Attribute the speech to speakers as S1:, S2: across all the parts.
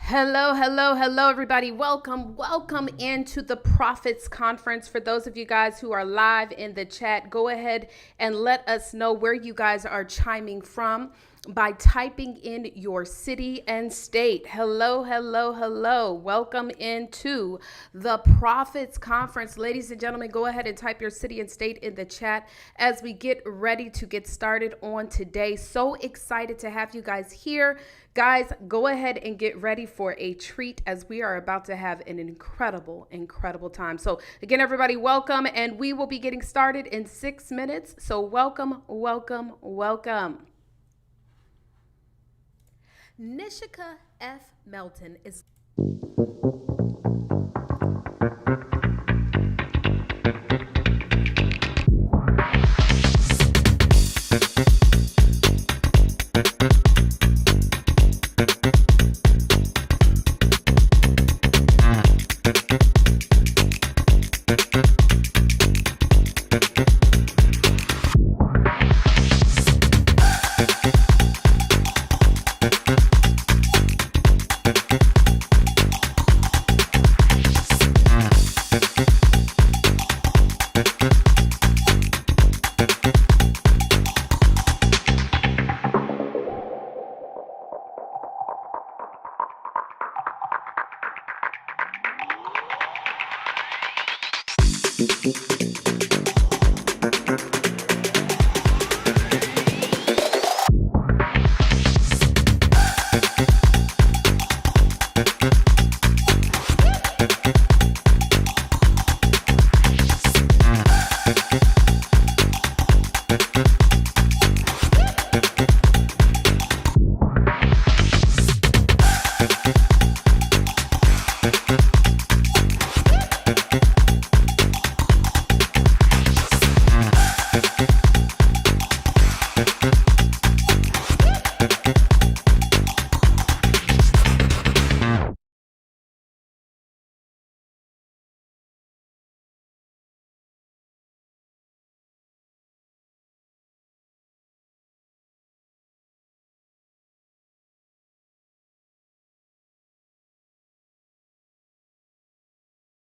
S1: Hello, hello, hello, everybody. Welcome into the Prophets Conference. For those of you guys who are live in the chat, go ahead and let us know where you guys are chiming from by typing in your city and state. Hello, hello, hello. Welcome into the Prophets Conference. Ladies and gentlemen, go ahead and type your city and state in the chat as we get ready to get started on today. So excited to have you guys here. Guys, go ahead and get ready for a treat as we are about to have an incredible time. So again, everybody, welcome, and we will be getting started in 6 minutes. So welcome. Nishika F. Melton is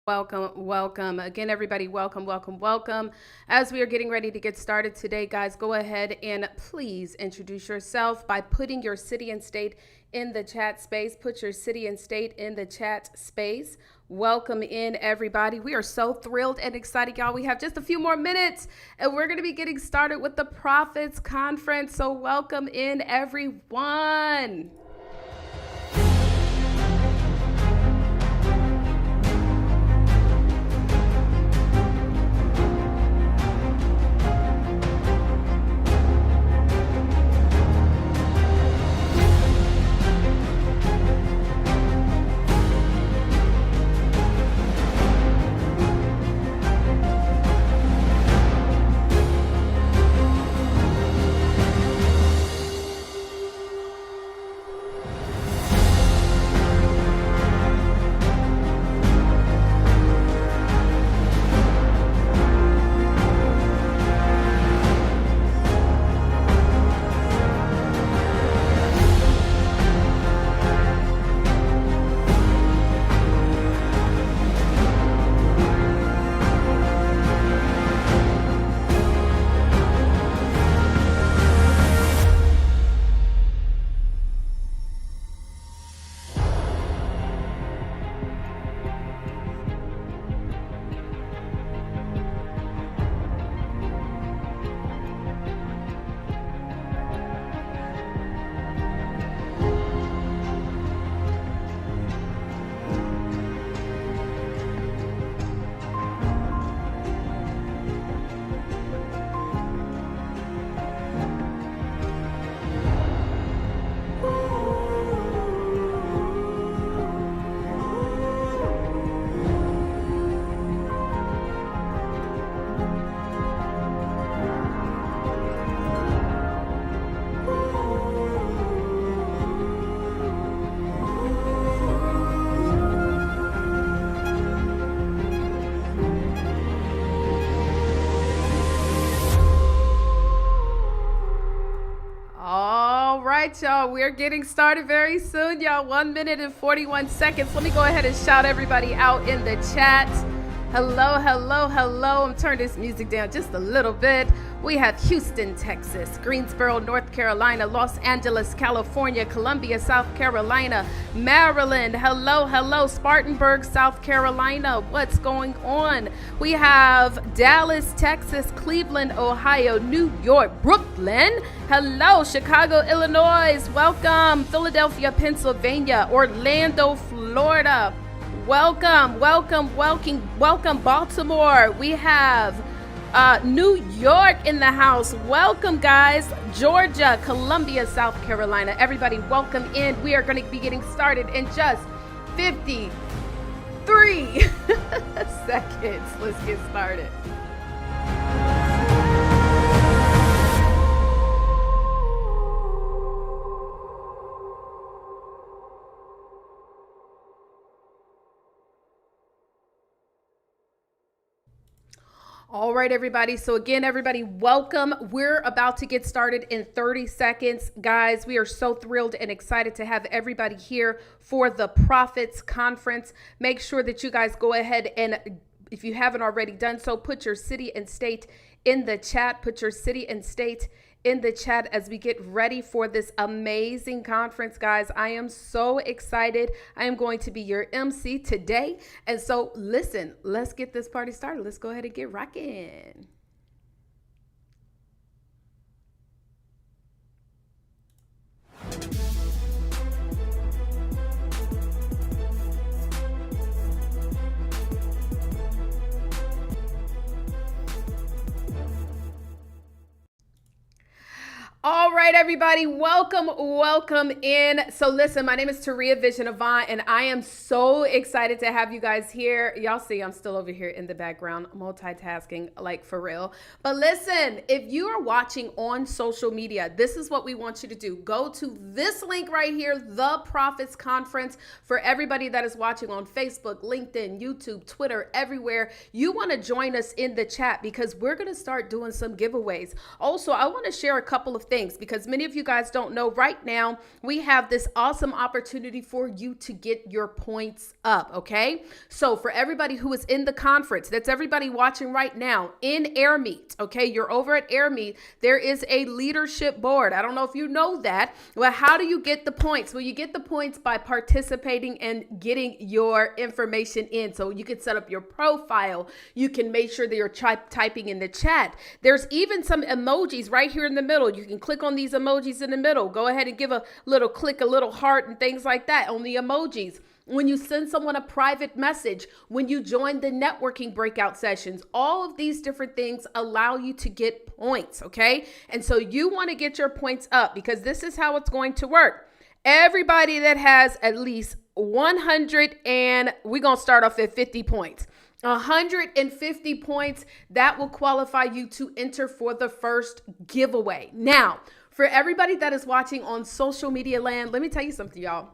S1: welcome. Again, everybody, welcome. As we are getting ready to get started today, guys, go ahead and please introduce yourself by putting your city and state in the chat space. Put your city and state in the chat space. Welcome in, everybody. We are so thrilled and excited, y'all. We have just a few more minutes and we're going to be getting started with the Prophets Conference. So welcome in, everyone. right, y'all. We're getting started very soon, y'all. 1 minute and 41 seconds. Let me go ahead and shout everybody out in the chat. Hello, hello, hello. I'm turning this music down just a little bit. We have Houston, Texas, Greensboro, North Carolina, Los Angeles, California, Columbia, South Carolina, Maryland. Hello, hello, Spartanburg, South Carolina. What's going on? We have Dallas, Texas, Cleveland, Ohio, New York, Brooklyn. Hello, Chicago, Illinois. Welcome, Philadelphia, Pennsylvania, Orlando, Florida. Welcome, Baltimore. We have New York in the house. Welcome, guys. Georgia, Columbia, South Carolina. Everybody, welcome in. We are going to be getting started in just 53 seconds. Let's get started. All right, everybody. So again, everybody, welcome. We're about to get started in 30 seconds. Guys, we are so thrilled and excited to have everybody here for the Prophets Conference. Make sure that you guys go ahead and, if you haven't already done so, put your city and state in the chat. Put your city and state in the chat as we get ready for this amazing conference, guys. I am so excited. I am going to be your MC today. And so listen, let's get this party started. Let's go ahead and get rocking. All right, everybody, welcome in. So listen, my name is Taria Vision Avant, and I am so excited to have you guys here. Y'all see I'm still over here in the background, multitasking, like for real. But listen, if you are watching on social media, this is what we want you to do. Go to this link right here, The Prophets Conference. For everybody that is watching on Facebook, LinkedIn, YouTube, Twitter, everywhere, you want to join us in the chat because we're going to start doing some giveaways. Also, I want to share a couple of things because many of you guys don't know right now we have this awesome opportunity for you to get your points up. Okay, so for everybody who is in the conference, that's everybody watching right now in AirMeet. Okay, you're over at AirMeet. There is a leadership board. I don't know if you know that. Well, how do you get the points? Well, you get the points by participating and getting your information in. So you can set up your profile. You can make sure that you're typing in the chat. There's even some emojis right here in the middle. You can click on these emojis in the middle. Go ahead and give a little click, a little heart and things like that on the emojis. When you send someone a private message, when you join the networking breakout sessions, all of these different things allow you to get points, okay? And so you want to get your points up because this is how it's going to work. Everybody that has at least 100, and we're going to start off at 50 points. 150 points, that will qualify you to enter for the first giveaway. Now, for everybody that is watching on social media land, let me tell you something, y'all.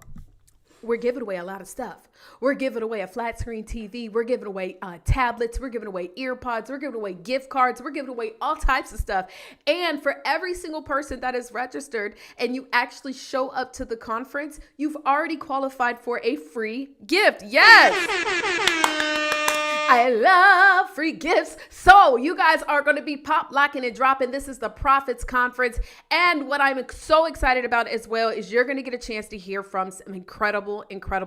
S1: We're giving away a lot of stuff. We're giving away a flat screen TV. We're giving away tablets. We're giving away earpods. We're giving away gift cards. We're giving away all types of stuff. And for every single person that is registered and you actually show up to the conference, you've already qualified for a free gift. Yes. I love free gifts. So you guys are going to be pop, locking, and dropping. This is the Prophets Conference. And what I'm so excited about as well is you're going to get a chance to hear from some incredible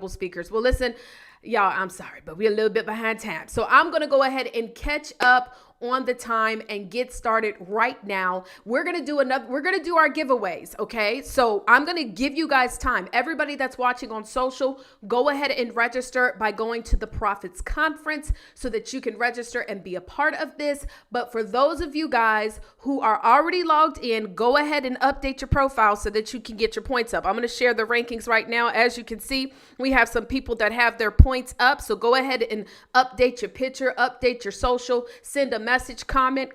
S1: speakers. Well, listen, y'all, I'm sorry, but we're a little bit behind time. So I'm going to go ahead and catch up on the time and get started right now. We're going to do our giveaways. Okay. So I'm going to give you guys time. Everybody that's watching on social, go ahead and register by going to the Prophets Conference so that you can register and be a part of this. But for those of you guys who are already logged in, go ahead and update your profile so that you can get your points up. I'm going to share the rankings right now. As you can see, we have some people that have their points up. So go ahead and update your picture, update your social, send a message, comment,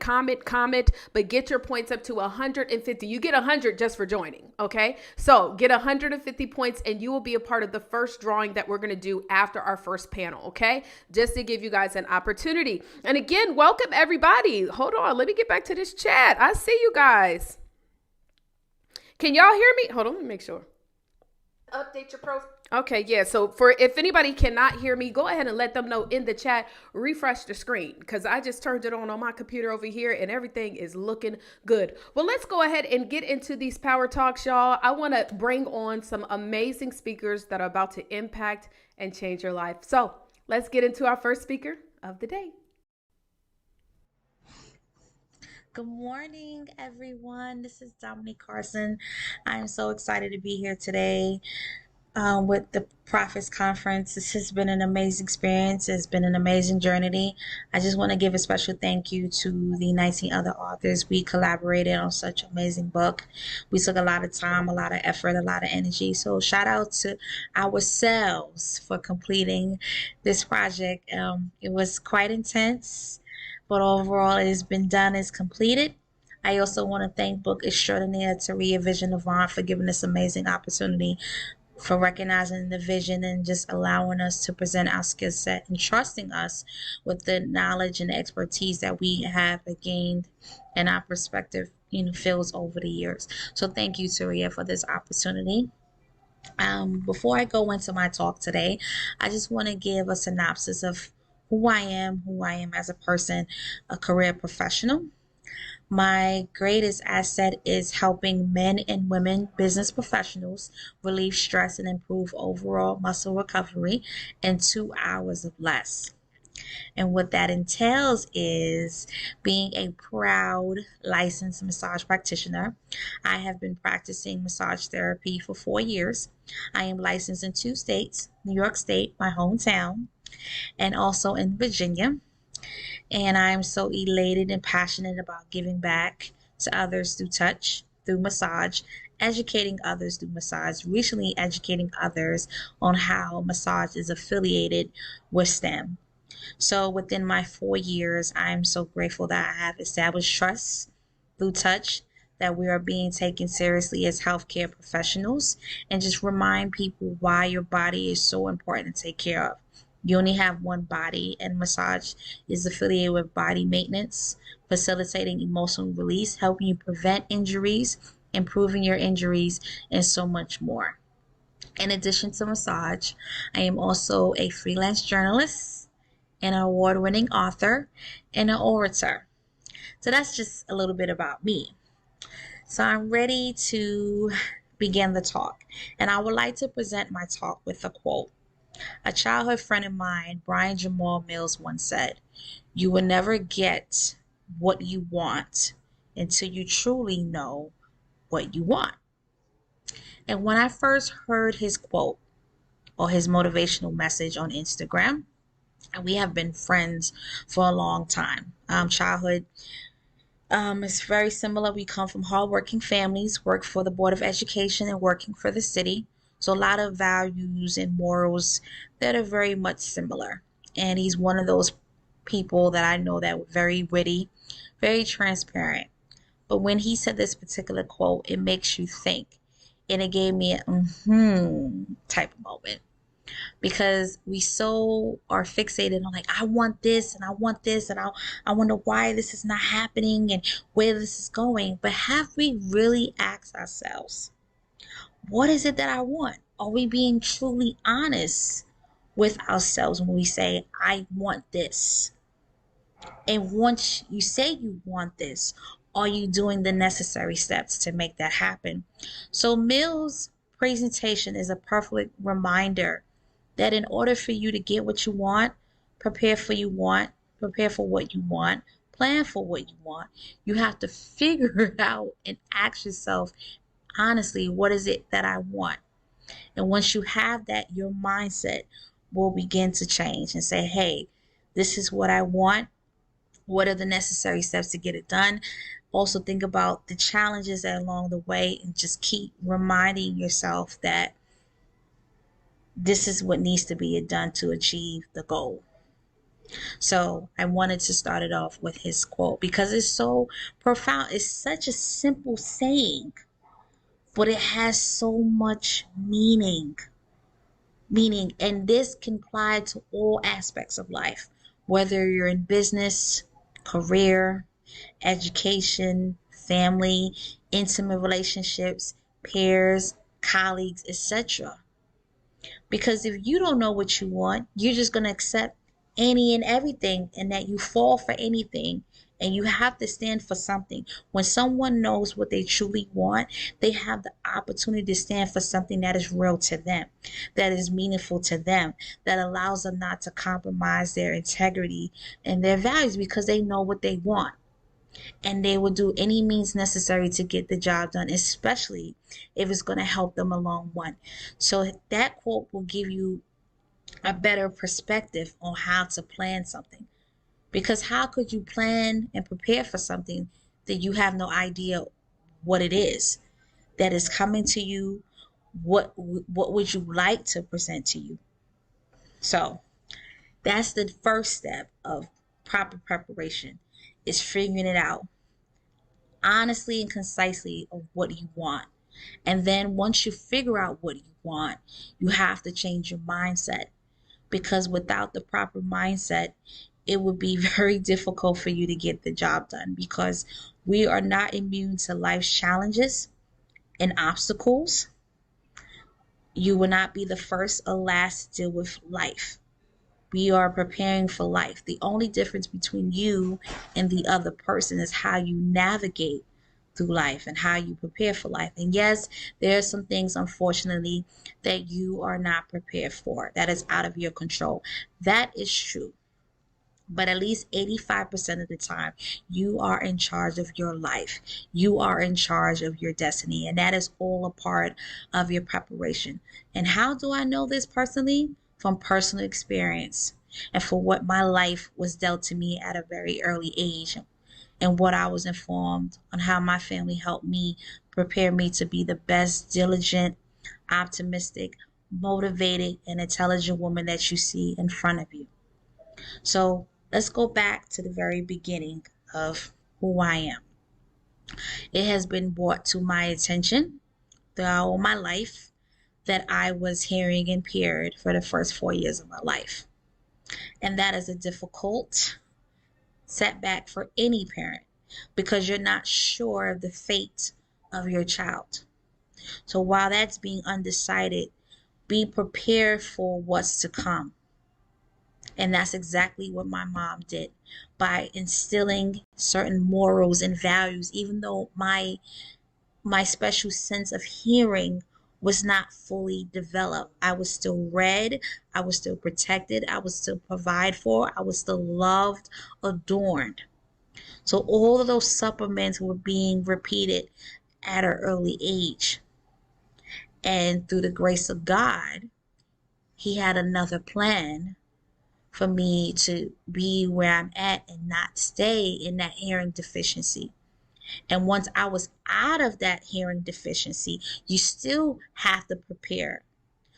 S1: but get your points up to 150. You get 100 just for joining. Okay. So get 150 points and you will be a part of the first drawing that we're going to do after our first panel. Okay. Just to give you guys an opportunity. And again, welcome everybody. Hold on. Let me get back to this chat. I see you guys. Can y'all hear me? Hold on, let me make sure. Update your profile. Okay, yeah. So for if anybody cannot hear me, go ahead and let them know in the chat. Refresh the screen because I just turned it on my computer over here and everything is looking good. Well, let's go ahead and get into these power talks, y'all. I want to bring on some amazing speakers that are about to impact and change your life. So let's get into our first speaker of the day.
S2: Good morning, everyone. This is Dominique Carson. I'm so excited to be here today with the Prophets Conference. This has been an amazing experience. It's been an amazing journey. I just want to give a special thank you to the 19 other authors. We collaborated on such an amazing book. We took a lot of time, a lot of effort, a lot of energy. So shout out to ourselves for completing this project. It was quite intense, but overall it has been done, it's completed. I also want to thank Book Extraordinaire Taria Vision Avant for giving this amazing opportunity, for recognizing the vision and just allowing us to present our skill set and trusting us with the knowledge and expertise that we have gained in our perspective fields over the years. So thank you, Taria, for this opportunity. Before I go into my talk today, I just want to give a synopsis of who I am as a person, a career professional. My greatest asset is helping men and women business professionals relieve stress and improve overall muscle recovery in 2 hours or less. And what that entails is being a proud licensed massage practitioner. I have been practicing massage therapy for 4 years. I am licensed in 2 states, New York State, my hometown, and also in Virginia. And I'm so elated and passionate about giving back to others through touch, through massage, educating others through massage, recently educating others on how massage is affiliated with STEM. So within my 4 years, I'm so grateful that I have established trust through touch, that we are being taken seriously as healthcare professionals, and just remind people why your body is so important to take care of. You only have one body, and massage is affiliated with body maintenance, facilitating emotional release, helping you prevent injuries, improving your injuries, and so much more. In addition to massage, I am also a freelance journalist, an award-winning author, and an orator. So that's just a little bit about me. So I'm ready to begin the talk, and I would like to present my talk with a quote. A childhood friend of mine, Brian Jamal Mills, once said, "You will never get what you want until you truly know what you want." And when I first heard his quote or his motivational message on Instagram, and we have been friends for a long time, childhood, it's very similar. We come from hardworking families, work for the Board of Education and working for the city. So a lot of values and morals that are very much similar. And he's one of those people that I know that were very witty, very transparent. But when he said this particular quote, it makes you think. And it gave me a type of moment, because we so are fixated on like, I want this and I want this and I wonder why this is not happening and where this is going. But have we really asked ourselves, what is it that I want? Are we being truly honest with ourselves when we say, I want this? And once you say you want this, are you doing the necessary steps to make that happen? So Mill's presentation is a perfect reminder that in order for you to get what you want, prepare for what you want, plan for what you want, you have to figure it out and ask yourself, honestly, what is it that I want? And once you have that, your mindset will begin to change and say, hey, this is what I want. What are the necessary steps to get it done? Also think about the challenges that are along the way, and just keep reminding yourself that this is what needs to be done to achieve the goal. So I wanted to start it off with his quote because it's so profound. It's such a simple saying, but it has so much meaning. And this can apply to all aspects of life, whether you're in business, career, education, family, intimate relationships, peers, colleagues, etc. Because if you don't know what you want, you're just going to accept any and everything, and that you fall for anything. And you have to stand for something. When someone knows what they truly want, they have the opportunity to stand for something that is real to them, that is meaningful to them, that allows them not to compromise their integrity and their values, because they know what they want. And they will do any means necessary to get the job done, especially if it's going to help them along one. So that quote will give you a better perspective on how to plan something. Because how could you plan and prepare for something that you have no idea what it is that is coming to you? What would you like to present to you? So that's the first step of proper preparation, is figuring it out honestly and concisely of what you want. And then once you figure out what you want, you have to change your mindset, because without the proper mindset, it would be very difficult for you to get the job done, because we are not immune to life's challenges and obstacles. You will not be the first or last to deal with life. We are preparing for life. The only difference between you and the other person is how you navigate through life and how you prepare for life. And yes, there are some things, unfortunately, that you are not prepared for, that is out of your control. That is true. But at least 85% of the time, you are in charge of your life. You are in charge of your destiny. And that is all a part of your preparation. And how do I know this personally? From personal experience, and for what my life was dealt to me at a very early age, and what I was informed on, how my family helped me prepare me to be the best, diligent, optimistic, motivated, and intelligent woman that you see in front of you. So let's go back to the very beginning of who I am. It has been brought to my attention throughout all my life that I was hearing impaired for the first 4 years of my life. And that is a difficult setback for any parent, because you're not sure of the fate of your child. So while that's being undecided, be prepared for what's to come. And that's exactly what my mom did, by instilling certain morals and values. Even though my special sense of hearing was not fully developed, I was still read, I was still protected, I was still provided for, I was still loved, adorned. So all of those supplements were being repeated at an early age. And through the grace of God, He had another plan for me to be where I'm at and not stay in that hearing deficiency. And once I was out of that hearing deficiency, you still have to prepare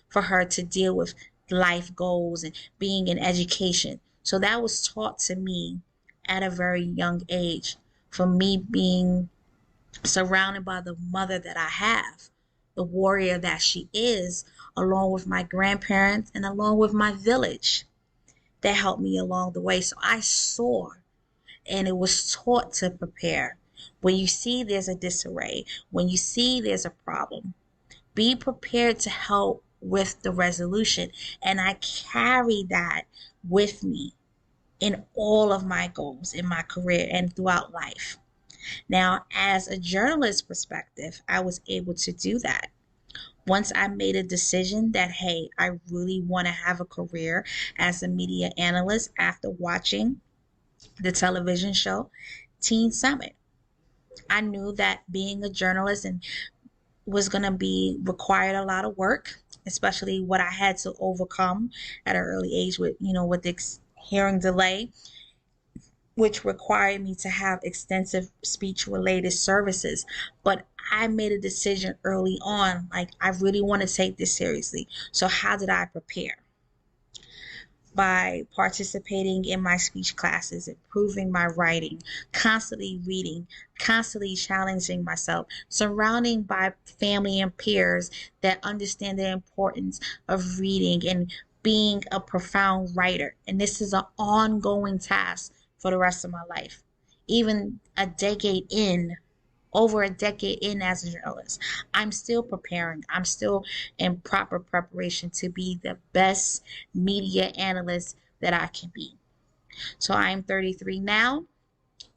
S2: for her to deal with life goals and being in education. So that was taught to me at a very young age, for me being surrounded by the mother that I have, the warrior that she is, along with my grandparents and along with my village that helped me along the way. So I saw, and it was taught to prepare. When you see there's a disarray, when you see there's a problem, be prepared to help with the resolution. And I carry that with me in all of my goals in my career and throughout life. Now, as a journalist perspective, I was able to do that. Once I made a decision that, hey, I really want to have a career as a media analyst after watching the television show Teen Summit. I knew that being a journalist and was going to be required a lot of work, especially what I had to overcome at an early age with the hearing delay, which required me to have extensive speech related services. But I made a decision early on, like, I really want to take this seriously. So how did I prepare? By participating in my speech classes, improving my writing, constantly reading, constantly challenging myself, surrounding by family and peers that understand the importance of reading and being a profound writer. And this is an ongoing task for the rest of my life. Even a decade in, over a decade in as a journalist. I'm still preparing. I'm still in proper preparation to be the best media analyst that I can be. So I'm 33 now.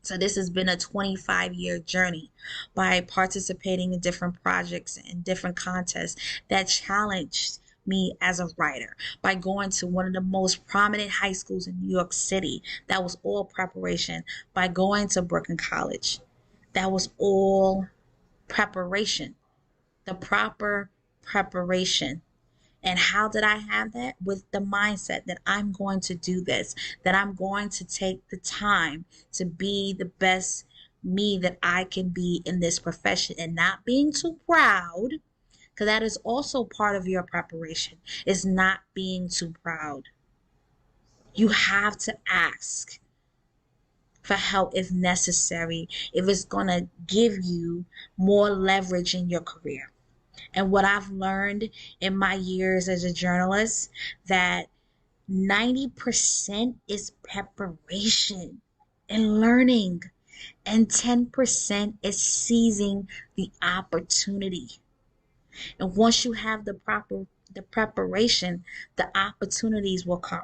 S2: So this has been a 25-year journey by participating in different projects and different contests that challenged me as a writer, by going to one of the most prominent high schools in New York City. That was all preparation. By going to Brooklyn College. That was all preparation. The proper preparation. And how did I have that? With the mindset that I'm going to do this, that I'm going to take the time to be the best me that I can be in this profession, and not being too proud, because that is also part of your preparation, is not being too proud. You have to ask for help if necessary, if it's going to give you more leverage in your career. And what I've learned in my years as a journalist, that 90% is preparation and learning, and 10% is seizing the opportunity. And once you have the preparation, the opportunities will come.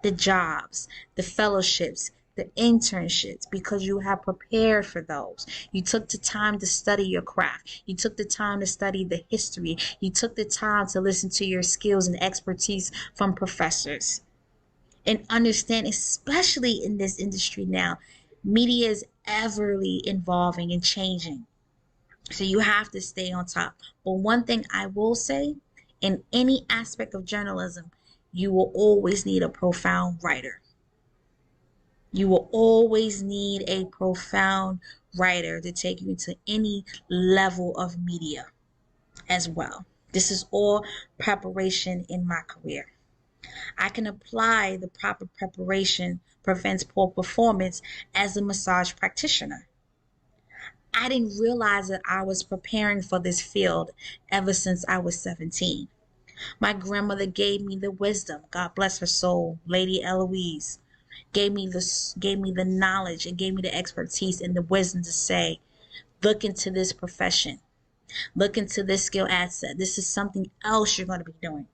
S2: The jobs, the fellowships, the internships, because you have prepared for those. You took the time to study your craft. You took the time to study the history. You took the time to listen to your skills and expertise from professors. And understand, especially in this industry now, media is everly evolving and changing. So you have to stay on top. But one thing I will say, in any aspect of journalism, you will always need a profound writer. You will always need a profound writer to take you into any level of media as well. This is all preparation in my career. I can apply the proper preparation prevents poor performance as a massage practitioner. I didn't realize that I was preparing for this field ever since I was 17. My grandmother gave me the wisdom, God bless her soul, Lady Eloise, gave me the knowledge and gave me the expertise and the wisdom to say, look into this profession, look into this skill asset. This is something else you're going to be doing.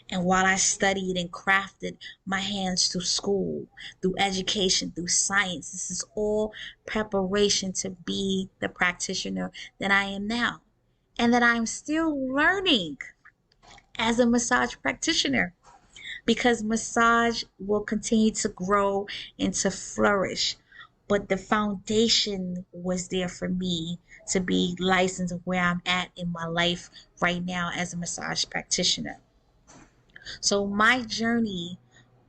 S2: And while I studied and crafted my hands through school, through education, through science, this is all preparation to be the practitioner that I am now, and that I'm still learning as a massage practitioner, because massage will continue to grow and to flourish. But the foundation was there for me to be licensed where I'm at in my life right now as a massage practitioner. So my journey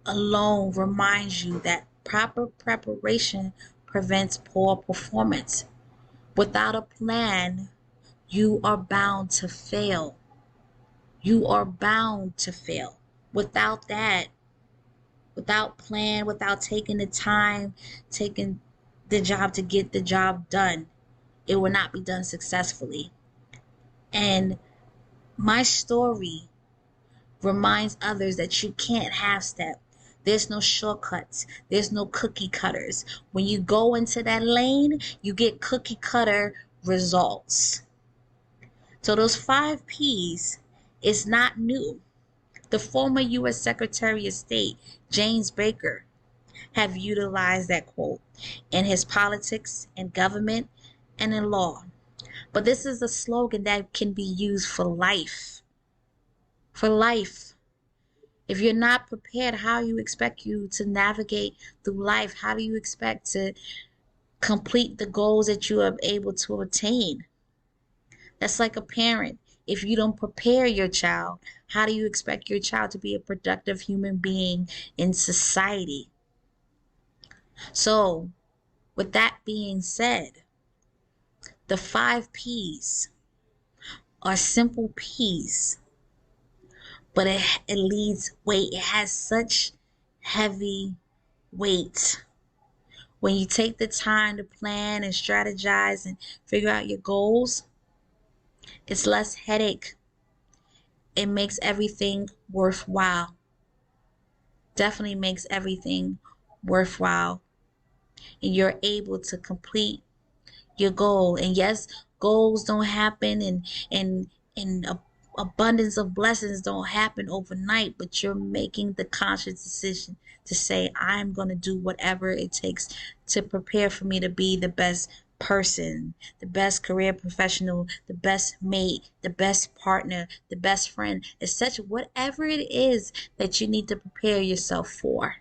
S2: alone reminds you that proper preparation prevents poor performance. Without a plan, you are bound to fail. You are bound to fail. Without that, without plan, without taking the time, taking the job to get the job done, it will not be done successfully. And my story reminds others that you can't half step. There's no shortcuts. There's no cookie cutters. When you go into that lane, you get cookie cutter results. So those 5 P's is not new. The former U.S. Secretary of State, James Baker, have utilized that quote in his politics and government and in law. But this is a slogan that can be used for life. For life. If you're not prepared, how you expect you to navigate through life? How do you expect to complete the goals that you are able to attain? That's like a parent. If you don't prepare your child, how do you expect your child to be a productive human being in society? So, with that being said, the 5 P's are simple P's, but it leads weight. It has such heavy weight. When you take the time to plan and strategize and figure out your goals, it's less headache. It makes everything worthwhile. Definitely makes everything worthwhile. And you're able to complete your goal. And yes, goals don't happen and abundance of blessings don't happen overnight, but you're making the conscious decision to say, I'm going to do whatever it takes to prepare for me to be the best person, the best career professional, the best mate, the best partner, the best friend, etc. Whatever it is that you need to prepare yourself for.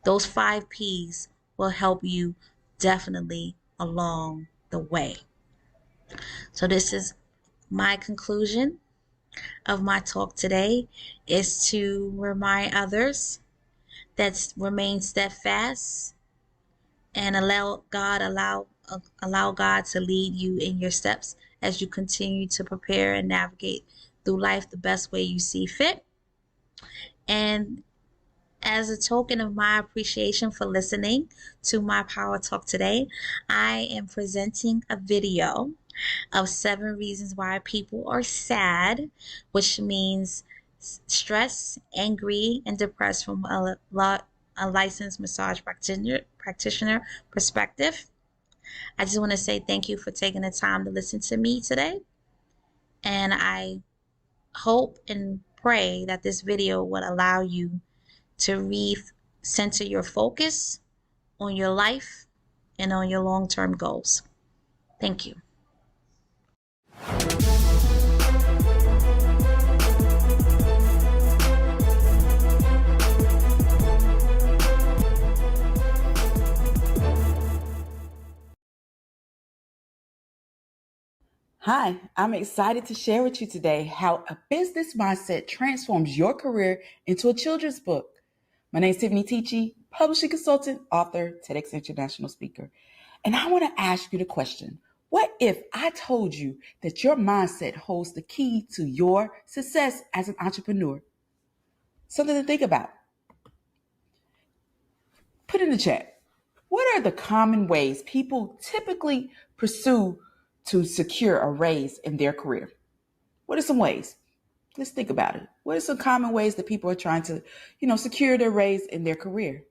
S2: Those 5 P's will help you definitely along the way. So this is my conclusion of my talk today, is to remind others that remain steadfast and allow God to lead you in your steps as you continue to prepare and navigate through life the best way you see fit. And as a token of my appreciation for listening to my Power Talk today, I am presenting a video of 7 reasons why people are sad, which means stressed, angry, and depressed from a licensed massage practitioner perspective. I just want to say thank you for taking the time to listen to me today. And I hope and pray that this video will allow you to recenter your focus on your life and on your long-term goals. Thank you.
S3: Hi, I'm excited to share with you today how a business mindset transforms your career into a children's book. My name is Tiffany Teachy, publishing consultant, author, TEDx international speaker. And I want to ask you the question, what if I told you that your mindset holds the key to your success as an entrepreneur? Something to think about. Put in the chat. What are the common ways people typically pursue to secure a raise in their career? What are some ways? Let's think about it. What are some common ways that people are trying to, secure their raise in their career?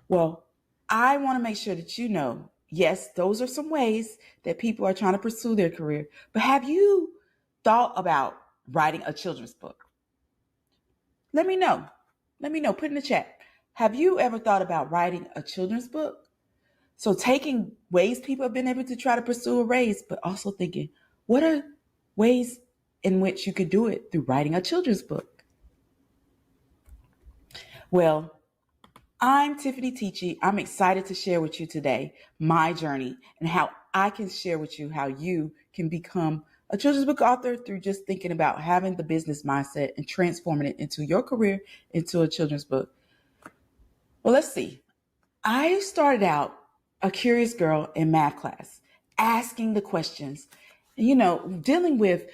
S3: Well, I want to make sure that you know, yes, those are some ways that people are trying to pursue their career. But have you thought about writing a children's book? Let me know. Put in the chat. Have you ever thought about writing a children's book? So taking ways people have been able to try to pursue a raise, but also thinking, what are ways in which you could do it through writing a children's book? Well, I'm Tiffany Teachy. I'm excited to share with you today my journey and how I can share with you how you can become a children's book author through just thinking about having the business mindset and transforming it into your career, into a children's book. Well, let's see. I started out a curious girl in math class, asking the questions, dealing with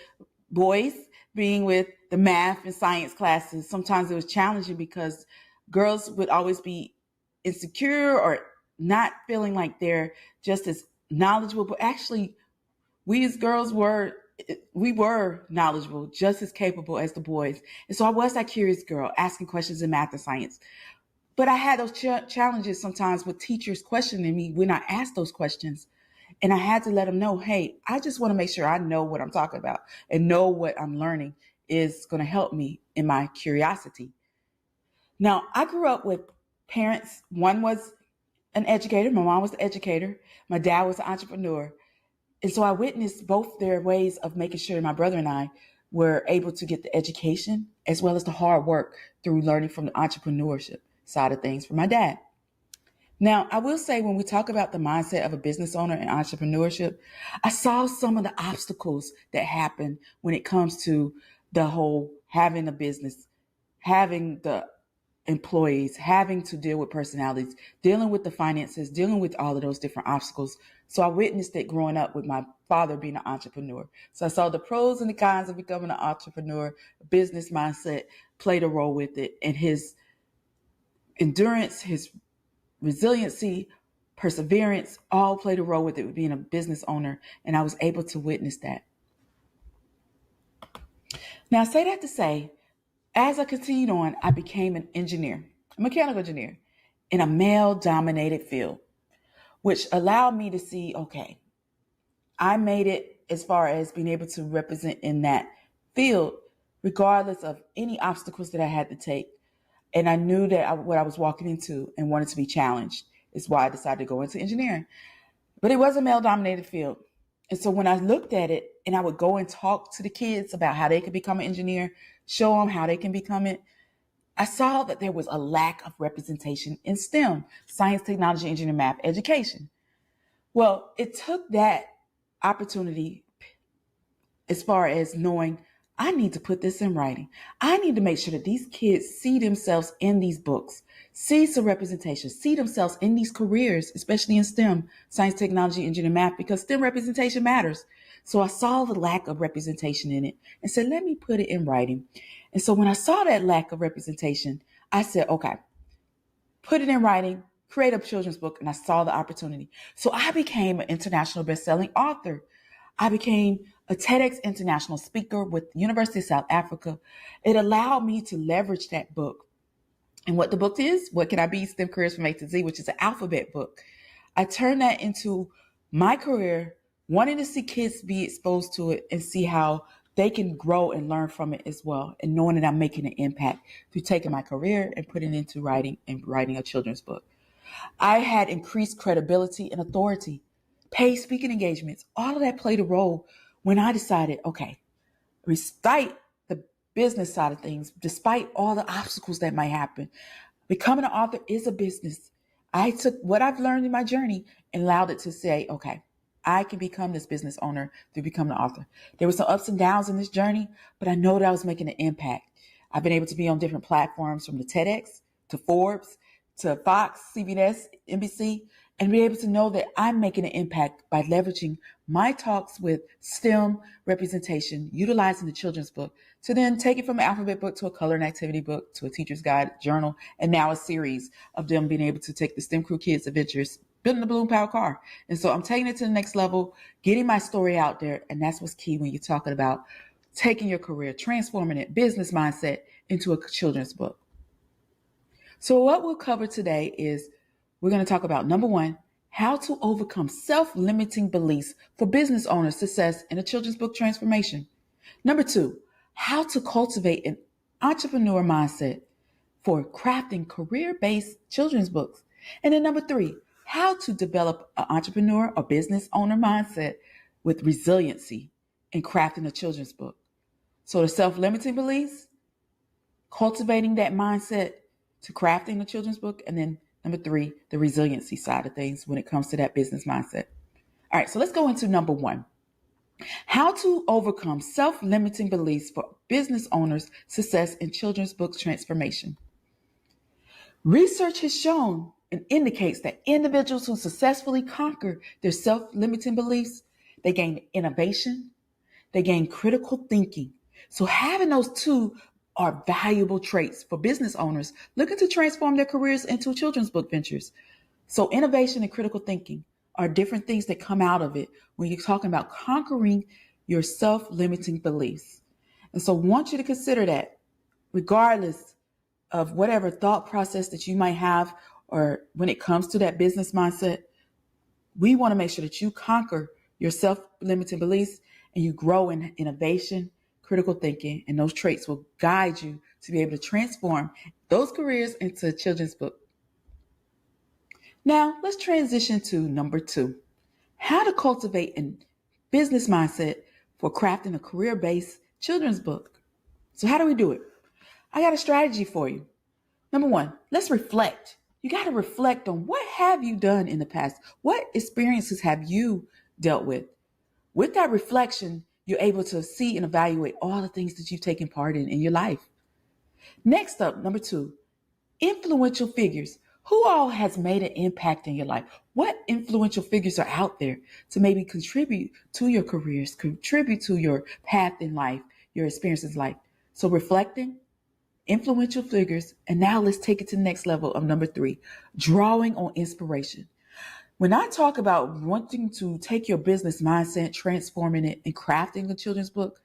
S3: boys, being with the math and science classes. Sometimes it was challenging because girls would always be insecure or not feeling like they're just as knowledgeable, but actually we as girls were knowledgeable, just as capable as the boys. And so I was that curious girl asking questions in math and science. But I had those challenges sometimes with teachers questioning me when I asked those questions. And I had to let them know, hey, I just want to make sure I know what I'm talking about and know what I'm learning is going to help me in my curiosity. Now, I grew up with parents. One was an educator. My mom was the educator. My dad was an entrepreneur. And so I witnessed both their ways of making sure my brother and I were able to get the education as well as the hard work through learning from the entrepreneurship side of things from my dad. Now, I will say when we talk about the mindset of a business owner and entrepreneurship, I saw some of the obstacles that happen when it comes to the whole having a business, having the employees, having to deal with personalities, dealing with the finances, dealing with all of those different obstacles. So I witnessed it growing up with my father being an entrepreneur. So I saw the pros and the cons of becoming an entrepreneur. Business mindset played a role with it, and his endurance, his resiliency, perseverance, all played a role with it, with being a business owner. And I was able to witness that. Now, I say that to say, as I continued on, I became an engineer, a mechanical engineer in a male-dominated field. which allowed me to see, okay, I made it as far as being able to represent in that field, regardless of any obstacles that I had to take. And I knew that what I was walking into and wanted to be challenged is why I decided to go into engineering. But it was a male-dominated field. And so when I looked at it and I would go and talk to the kids about how they could become an engineer, show them how they can become it, I saw that there was a lack of representation in STEM, science, technology, engineering, math, education. Well, it took that opportunity as far as knowing I need to put this in writing. I need to make sure that these kids see themselves in these books, see some representation, see themselves in these careers, especially in STEM, science, technology, engineering, math, because STEM representation matters. So I saw the lack of representation in it and said, let me put it in writing. And so when I saw that lack of representation, I said, okay, put it in writing, create a children's book, and I saw the opportunity. So I became an international best-selling author. I became a TEDx international speaker with the University of South Africa. It allowed me to leverage that book. And what the book is, What Can I Be? STEM Careers from A to Z, which is an alphabet book. I turned that into my career, wanting to see kids be exposed to it and see how they can grow and learn from it as well. And knowing that I'm making an impact through taking my career and putting it into writing and writing a children's book. I had increased credibility and authority, paid speaking engagements. All of that played a role when I decided, okay, despite the business side of things, despite all the obstacles that might happen, becoming an author is a business. I took what I've learned in my journey and allowed it to say, okay, I can become this business owner through becoming an author. There were some ups and downs in this journey, but I know that I was making an impact. I've been able to be on different platforms, from the TEDx to Forbes to Fox, CBS, NBC, and be able to know that I'm making an impact by leveraging my talks with STEM representation, utilizing the children's book, to then take it from an alphabet book to a color and activity book to a teacher's guide journal, and now a series of them being able to take the STEM Crew Kids Adventures, building a balloon powered car. And so I'm taking it to the next level, getting my story out there. And that's what's key when you're talking about taking your career, transforming it, business mindset into a children's book. So what we'll cover today is we're going to talk about, number one, how to overcome self-limiting beliefs for business owners' success in a children's book transformation. Number two, how to cultivate an entrepreneur mindset for crafting career-based children's books. And then number three, how to develop an entrepreneur or business owner mindset with resiliency in crafting a children's book. So the self-limiting beliefs, cultivating that mindset to crafting the children's book, and then number three, the resiliency side of things when it comes to that business mindset. All right, so let's go into number one. How to overcome self-limiting beliefs for business owners' success in children's book transformation. Research has shown and indicates that individuals who successfully conquer their self-limiting beliefs, they gain innovation, they gain critical thinking. So having those two are valuable traits for business owners looking to transform their careers into children's book ventures. So innovation and critical thinking are different things that come out of it when you're talking about conquering your self-limiting beliefs. And so I want you to consider that regardless of whatever thought process that you might have, or when it comes to that business mindset, we want to make sure that you conquer your self-limiting beliefs and you grow in innovation, critical thinking, and those traits will guide you to be able to transform those careers into a children's book. Now, let's transition to number two, how to cultivate a business mindset for crafting a career-based children's book. So how do we do it? I got a strategy for you. Number one, let's reflect. You got to reflect on what have you done in the past? What experiences have you dealt with? With that reflection, you're able to see and evaluate all the things that you've taken part in your life. Next up, number two, influential figures. Who all has made an impact in your life? What influential figures are out there to maybe contribute to your careers, contribute to your path in life, your experiences in life? So reflecting, influential figures, and now let's take it to the next level of number three, drawing on inspiration. When I talk about wanting to take your business mindset, transforming it, and crafting a children's book,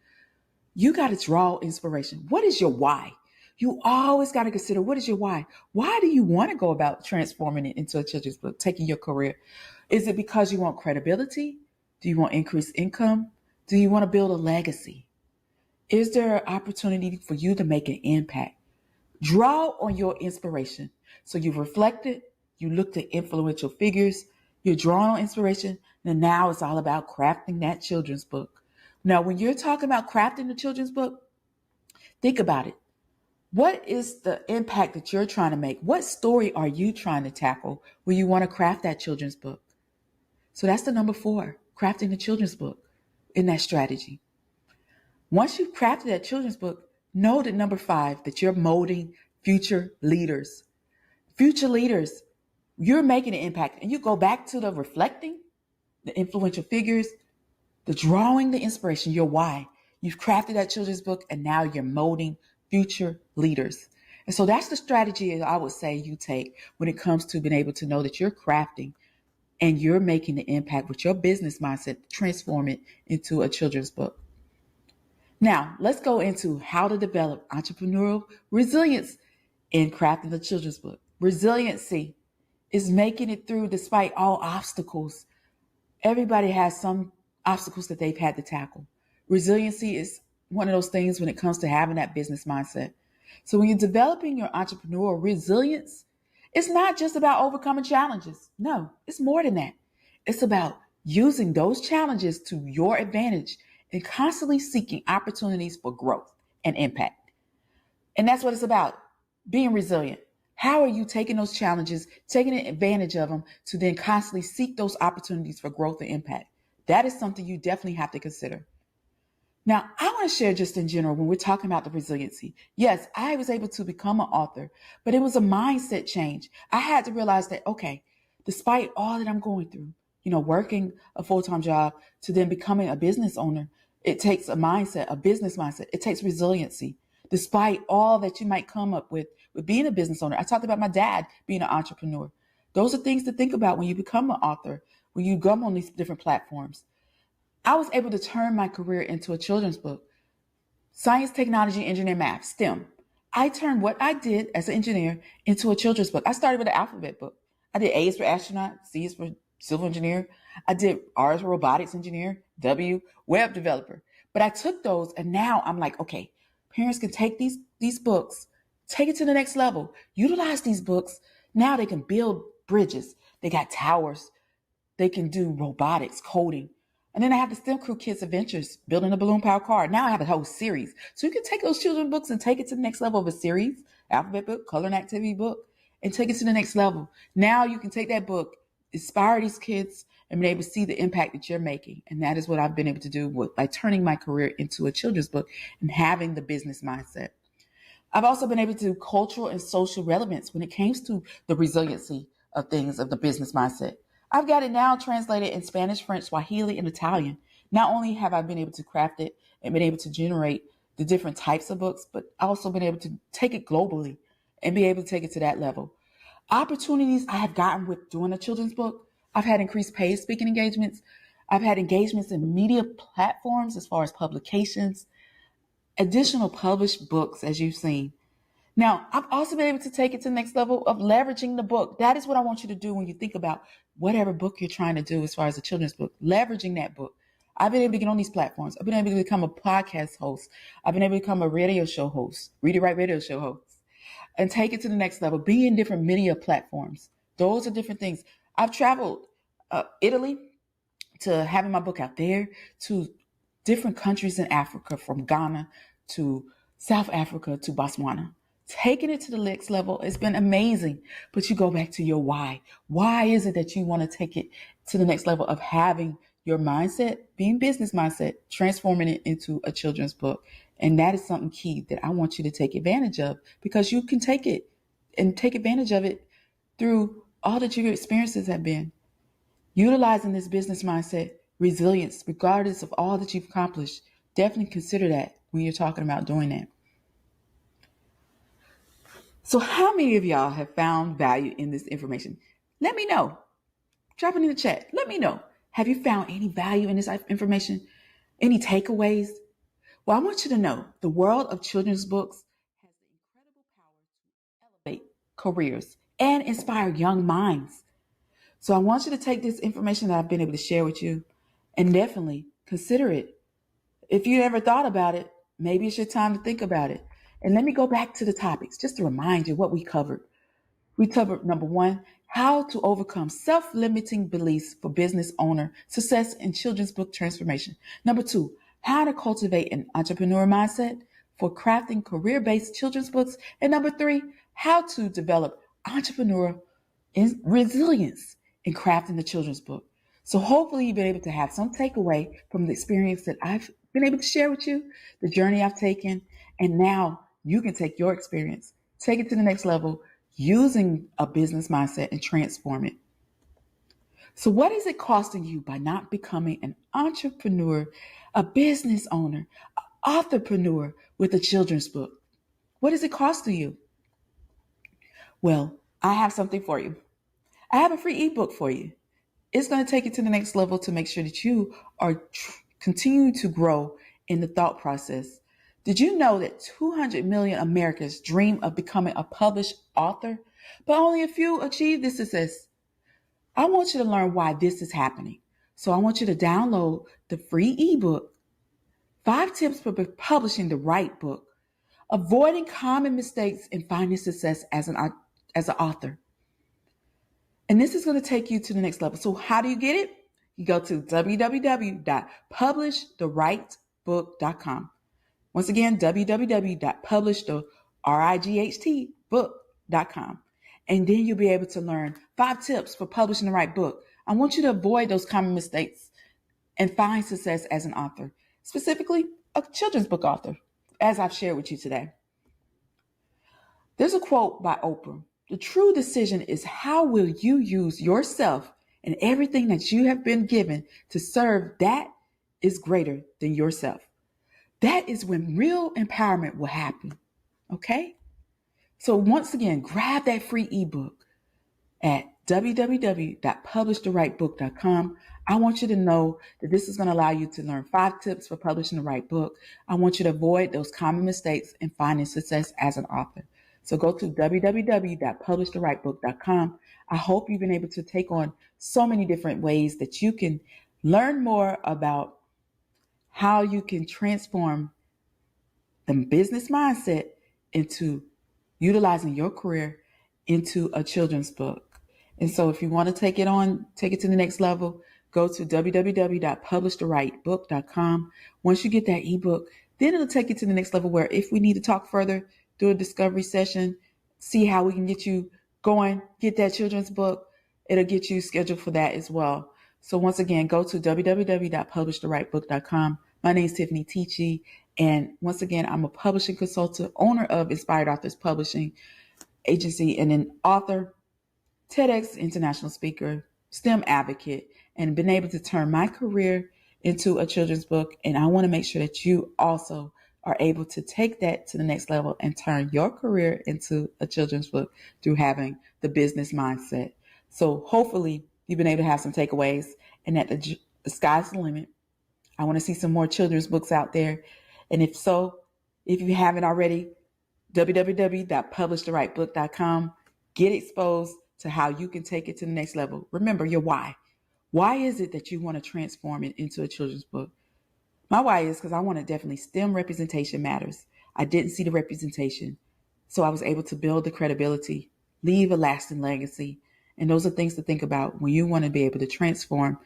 S3: you got to draw inspiration. What is your why? You always got to consider, what is your why? Why do you want to go about transforming it into a children's book, taking your career? Is it because you want credibility? Do you want increased income? Do you want to build a legacy? Is there an opportunity for you to make an impact? Draw on your inspiration. So you've reflected, you looked at influential figures, you're drawing on inspiration, and now it's all about crafting that children's book. Now, when you're talking about crafting the children's book, think about it. What is the impact that you're trying to make? What story are you trying to tackle when you want to craft that children's book? So that's the number 4, crafting the children's book in that strategy. Once you've crafted that children's book, know that number 5, that you're molding future leaders. Future leaders, you're making an impact. And you go back to the reflecting, the influential figures, the drawing, the inspiration, your why. You've crafted that children's book, and now you're molding future leaders. And so that's the strategy I would say you take when it comes to being able to know that you're crafting and you're making the impact with your business mindset, transform it into a children's book. Now, let's go into how to develop entrepreneurial resilience in crafting the children's book. Resiliency is making it through despite all obstacles. Everybody has some obstacles that they've had to tackle. Resiliency is one of those things when it comes to having that business mindset. So when you're developing your entrepreneurial resilience, it's not just about overcoming challenges. No, it's more than that. It's about using those challenges to your advantage and constantly seeking opportunities for growth and impact. And that's what it's about, being resilient. How are you taking those challenges, taking advantage of them to then constantly seek those opportunities for growth and impact? That is something you definitely have to consider. Now, I want to share just in general when we're talking about the resiliency. Yes, I was able to become an author, but it was a mindset change. I had to realize that, okay, despite all that I'm going through, working a full-time job to then becoming a business owner, it takes a mindset, a business mindset. It takes resiliency. Despite all that you might come up with being a business owner. I talked about my dad being an entrepreneur. Those are things to think about when you become an author, when you go on these different platforms. I was able to turn my career into a children's book. Science, technology, engineering, math, STEM. I turned what I did as an engineer into a children's book. I started with an alphabet book. I did A is for astronaut, C is for civil engineer. I did R is for robotics engineer, W, web developer. But I took those and now I'm like, okay, parents can take these books, take it to the next level, utilize these books. Now they can build bridges. They got towers. They can do robotics, coding. And then I have the STEM Crew Kids Adventures, building a balloon powered car. Now I have a whole series. So you can take those children's books and take it to the next level of a series, alphabet book, color and activity book, and take it to the next level. Now you can take that book, inspire these kids, and be able to see the impact that you're making. And that is what I've been able to do by turning my career into a children's book and having the business mindset. I've also been able to do cultural and social relevance when it comes to the resiliency of things, of the business mindset. I've got it now translated in Spanish, French, Swahili, and Italian. Not only have I been able to craft it and been able to generate the different types of books, but also been able to take it globally and be able to take it to that level. Opportunities I have gotten with doing a children's book. I've had increased paid speaking engagements. I've had engagements in media platforms as far as publications, additional published books, as you've seen. Now, I've also been able to take it to the next level of leveraging the book. That is what I want you to do when you think about whatever book you're trying to do as far as a children's book, leveraging that book. I've been able to get on these platforms. I've been able to become a podcast host. I've been able to become a radio show host, Read It Right radio show host, and take it to the next level, be in different media platforms. Those are different things. I've traveled Italy to having my book out there, to different countries in Africa, from Ghana to South Africa to Botswana. Taking it to the next level has been amazing, but you go back to your why. Why is it that you want to take it to the next level of having your mindset, being business mindset, transforming it into a children's book? And that is something key that I want you to take advantage of, because you can take it and take advantage of it through all that your experiences have been. Utilizing this business mindset, resilience, regardless of all that you've accomplished, definitely consider that when you're talking about doing that. So how many of y'all have found value in this information? Let me know. Drop it in the chat. Let me know. Have you found any value in this information? Any takeaways? Well, I want you to know the world of children's books has the incredible careers and inspire young minds. So I want you to take this information that I've been able to share with you and definitely consider it. If you ever thought about it, maybe it's your time to think about it. And let me go back to the topics just to remind you what we covered. We covered number 1, how to overcome self-limiting beliefs for business owner success in children's book transformation. Number 2, how to cultivate an entrepreneur mindset for crafting career-based children's books. And number 3, how to develop entrepreneur resilience in crafting the children's book. So hopefully you've been able to have some takeaway from the experience that I've been able to share with you, the journey I've taken, and now you can take your experience, take it to the next level using a business mindset and transform it. So what is it costing you by not becoming an entrepreneur, a business owner, an authorpreneur with a children's book? What is it costing you? Well, I have something for you. I have a free ebook for you. It's going to take you to the next level to make sure that you are continuing to grow in the thought process. Did you know that 200 million Americans dream of becoming a published author, but only a few achieve this success? I want you to learn why this is happening. So I want you to download the free ebook, 5 tips for publishing the right book, avoiding common mistakes and finding success as an author. And this is going to take you to the next level. So how do you get it? You go to www.publishtherightbook.com. Once again, www.publishtherightbook.com. And then you'll be able to learn 5 tips for publishing the right book. I want you to avoid those common mistakes and find success as an author, specifically a children's book author, as I've shared with you today. There's a quote by Oprah. The true decision is how will you use yourself and everything that you have been given to serve that is greater than yourself. That is when real empowerment will happen. Okay? So once again, grab that free ebook at www.publishtherightbook.com. I want you to know that this is going to allow you to learn 5 tips for publishing the right book. I want you to avoid those common mistakes and finding success as an author. So go to www.publishtherightbook.com. I hope you've been able to take on so many different ways that you can learn more about how you can transform the business mindset into utilizing your career into a children's book. And so if you want to take it to the next level, go to www.publishtherightbook.com. Once you get that ebook, then it'll take you to the next level where if we need to talk further, do a discovery session, see how we can get you going, get that children's book. It'll get you scheduled for that as well. So once again, go to www.publishtherightbook.com. My name is Tiffany Teachy. And once again, I'm a publishing consultant, owner of Inspired Authors Publishing Agency, and an author, TEDx international speaker, STEM advocate, and been able to turn my career into a children's book. And I want to make sure that you also are able to take that to the next level and turn your career into a children's book through having the business mindset. So hopefully you've been able to have some takeaways and that the sky's the limit. I want to see some more children's books out there. And if so, if you haven't already, www.publishtherightbook.com, get exposed to how you can take it to the next level. Remember your why. Why is it that you want to transform it into a children's book? My why is because I want to definitely STEM representation matters. I didn't see the representation, so I was able to build the credibility, leave a lasting legacy. And those are things to think about when you want to be able to transform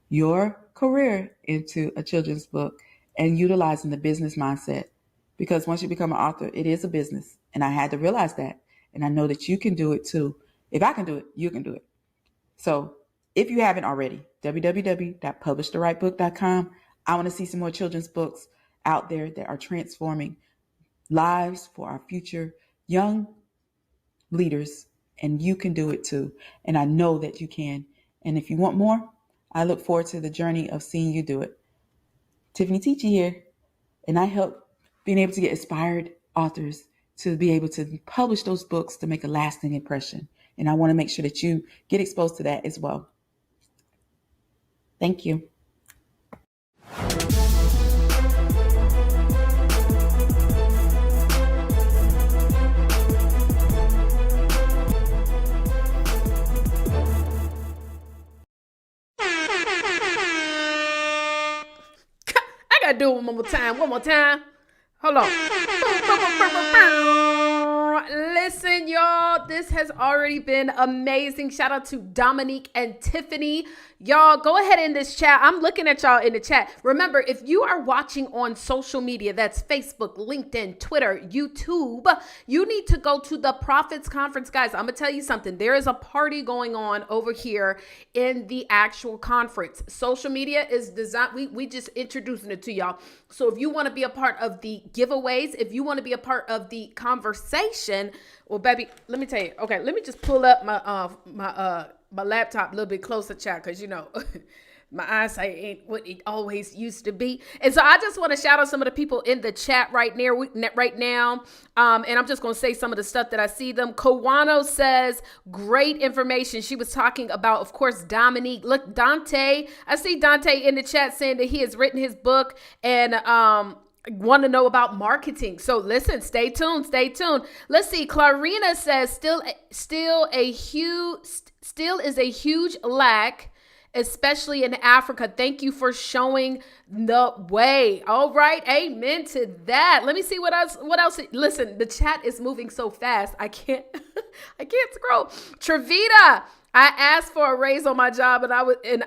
S3: your career into a children's book and utilizing the business mindset. Because once you become an author, it is a business. And I had to realize that. And I know that you can do it too. If I can do it, you can do it. So if you haven't already, www.publishtherightbook.com. I want to see some more children's books out there that are transforming lives for our future young leaders. And you can do it too. And I know that you can. And if you want more, I look forward to the journey of seeing you do it. Tiffany Teachy here. And I help being able to get inspired authors to be able to publish those books to make a lasting impression. And I want to make sure that you get exposed to that as well. Thank you.
S1: ahead, do it one more time. One more time. Hold on. Listen, y'all, this has already been amazing. Shout out to Dominique and Tiffany. Y'all, go ahead in this chat. I'm looking at y'all in the chat. Remember, if you are watching on social media, that's Facebook, LinkedIn, Twitter, YouTube, you need to go to the Prophets Conference. Guys, I'm going to tell you something. There is a party going on over here in the actual conference. Social media is designed. We just introducing it to y'all. So if you want to be a part of the giveaways, if you want to be a part of the conversation, well, baby, let me tell you. Okay, let me just pull up my laptop a little bit closer, chat, because you know my eyesight ain't what it always used to be. And so I just want to shout out some of the people in the chat right now. And I'm just going to say some of the stuff that I see them. Kawano says, great information. She was talking about, of course, Dominique. Look, Dante. I see Dante in the chat saying that he has written his book and want to know about marketing. So listen, stay tuned. Let's see. Clarina says still is a huge lack, especially in Africa. Thank you for showing the way. All right. Amen to that. Let me see what else. Listen, the chat is moving so fast. I can't scroll. Trevita, I asked for a raise on my job and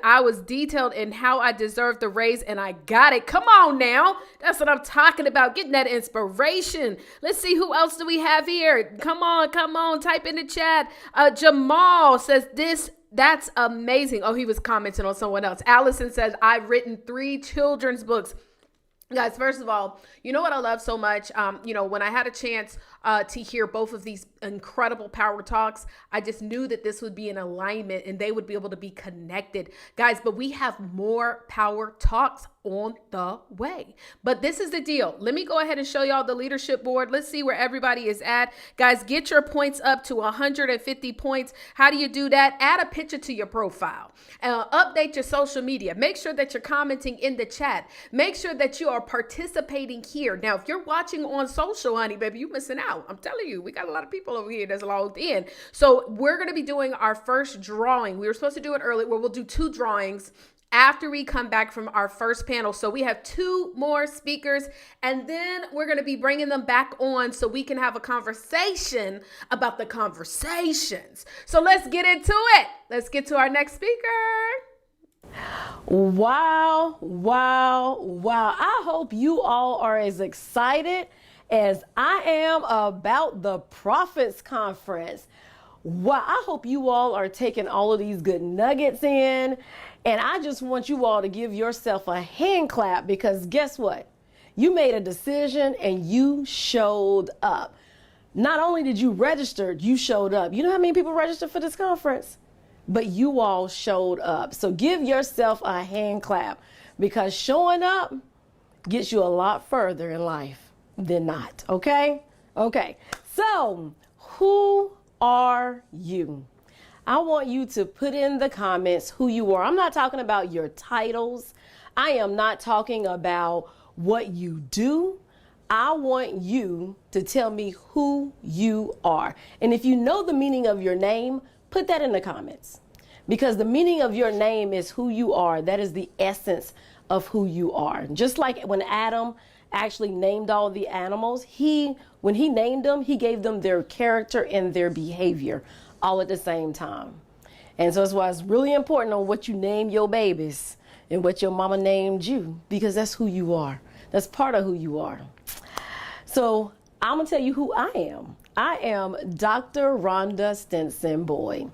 S1: I was detailed in how I deserved the raise and I got it. Come on now. That's what I'm talking about. Getting that inspiration. Let's see, who else do we have here? Come on. Type in the chat. Jamal says that's amazing. Oh, he was commenting on someone else. Allison says, I've written 3 children's books. Guys, first of all, you know what I love so much? When I had a chance to hear both of these incredible power talks, I just knew that this would be in alignment and they would be able to be connected. Guys, but we have more power talks on the way. But this is the deal. Let me go ahead and show y'all the leadership board. Let's see where everybody is at. Guys, get your points up to 150 points. How do you do that? Add a picture to your profile. Update your social media. Make sure that you're commenting in the chat. Make sure that you are participating here. Now, if you're watching on social, honey, baby, you're missing out. I'm telling you, we got a lot of people over here that's logged in. So we're going to be doing our first drawing. We were supposed to do it early, where we'll do 2 drawings after we come back from our first panel. So we have 2 more speakers, and then we're going to be bringing them back on so we can have a conversation about the conversations. So let's get into it. Let's get to our next speaker.
S4: Wow. I hope you all are as excited as I am about the Prophets Conference. Wow, I hope you all are taking all of these good nuggets in. And I just want you all to give yourself a hand clap, because guess what? You made a decision and you showed up. Not only did you register, you showed up. You know how many people registered for this conference? But you all showed up. So give yourself a hand clap, because showing up gets you a lot further in life than not. Okay. So who are you? I want you to put in the comments who you are. I'm not talking about your titles. I am not talking about what you do. I want you to tell me who you are. And if you know the meaning of your name, put that in the comments, because the meaning of your name is who you are. That is the essence of who you are. Just like when Adam actually named all the animals, when he named them, he gave them their character and their behavior all at the same time. And so that's why it's really important on what you name your babies and what your mama named you, because that's who you are. That's part of who you are. So I'm going to tell you who I am. I am Dr. Rhonda Stinson Boyd.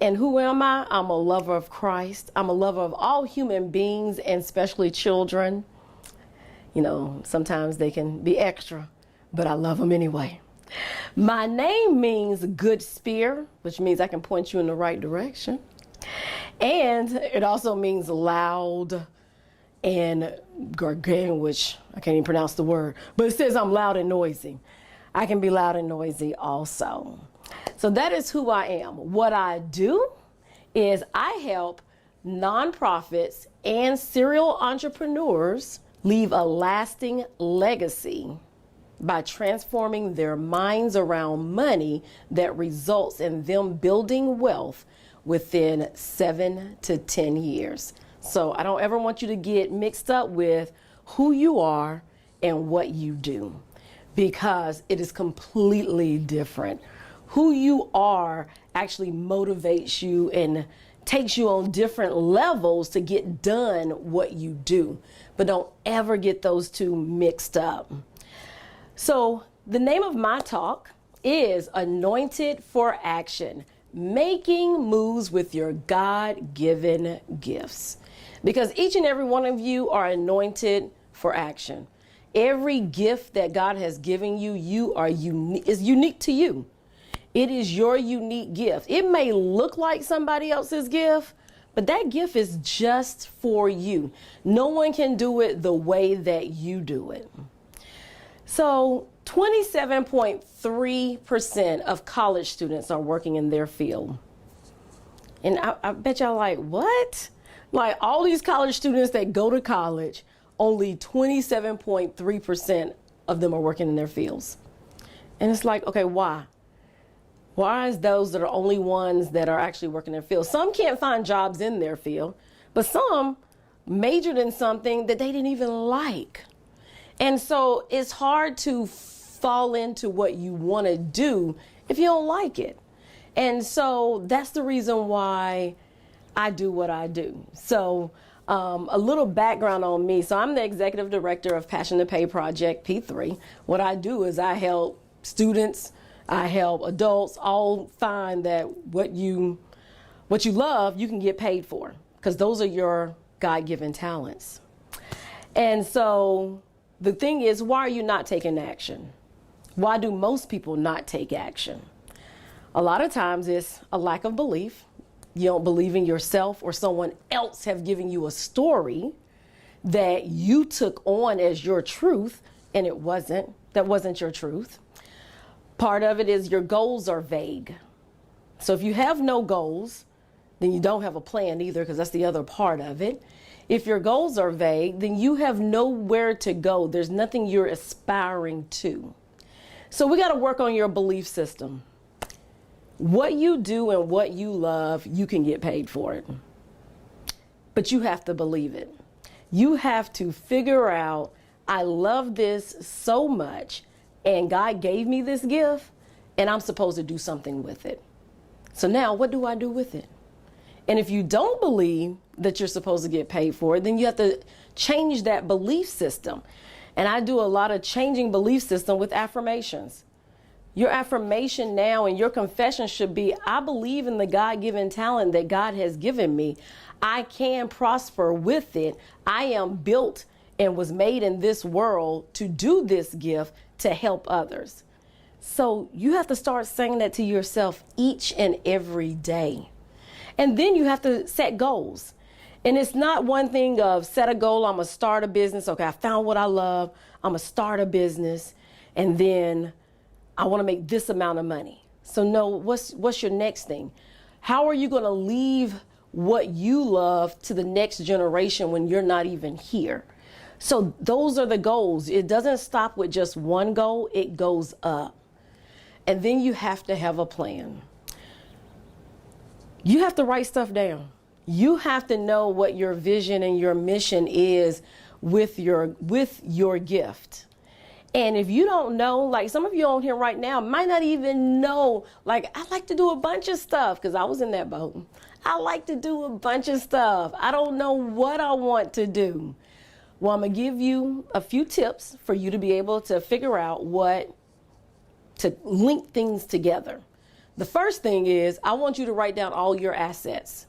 S4: And who am I? I'm a lover of Christ. I'm a lover of all human beings, and especially children. You know, sometimes they can be extra, but I love them anyway. My name means good spear, which means I can point you in the right direction. And it also means loud and gargantuan, which I can't even pronounce the word, but it says I'm loud and noisy. I can be loud and noisy also. So that is who I am. What I do is I help nonprofits and serial entrepreneurs leave a lasting legacy by transforming their minds around money that results in them building wealth within 7 to 10 years. So I don't ever want you to get mixed up with who you are and what you do, because it is completely different. Who you are actually motivates you and takes you on different levels to get done what you do. But don't ever get those two mixed up. So the name of my talk is Anointed for Action, making moves with your God-given gifts. Because each and every one of you are anointed for action. Every gift that God has given you, is unique to you. It is your unique gift. It may look like somebody else's gift, but that gift is just for you. No one can do it the way that you do it. So 27.3% of college students are working in their field. And I bet y'all like, what? Like all these college students that go to college, only 27.3% of them are working in their fields. And it's like, okay, why? Why is those that are only ones that are actually working in their field? Some can't find jobs in their field, but some majored in something that they didn't even like. And so it's hard to fall into what you want to do if you don't like it. And so that's the reason why I do what I do. So a little background on me. So I'm the executive director of Passion to Pay Project, P3. What I do is I help students, I help adults all find that what you love, you can get paid for, because those are your God-given talents. And so the thing is, why are you not taking action? Why do most people not take action? A lot of times it's a lack of belief. You don't believe in yourself, or someone else have given you a story that you took on as your truth, and that wasn't your truth. Part of it is your goals are vague. So if you have no goals, then you don't have a plan either, because that's the other part of it. If your goals are vague, then you have nowhere to go. There's nothing you're aspiring to. So we got to work on your belief system. What you do and what you love, you can get paid for it. But you have to believe it. You have to figure out, I love this so much, and God gave me this gift, and I'm supposed to do something with it. So now what do I do with it? And if you don't believe that you're supposed to get paid for it, then you have to change that belief system. And I do a lot of changing belief system with affirmations. Your affirmation now and your confession should be, I believe in the God-given talent that God has given me. I can prosper with it. I am built and was made in this world to do this gift to help others. So you have to start saying that to yourself each and every day. And then you have to set goals. And it's not one thing of set a goal, I'm going to start a business. Okay, I found what I love. I'm going to start a business. And then I want to make this amount of money. So no, what's your next thing? How are you going to leave what you love to the next generation when you're not even here? So those are the goals. It doesn't stop with just one goal, it goes up. And then you have to have a plan. You have to write stuff down. You have to know what your vision and your mission is with your gift. And if you don't know, like some of you on here right now might not even know, like I like to do a bunch of stuff, because I was in that boat. I like to do a bunch of stuff. I don't know what I want to do. Well, I'm going to give you a few tips for you to be able to figure out to link things together. The first thing is, I want you to write down all your assets.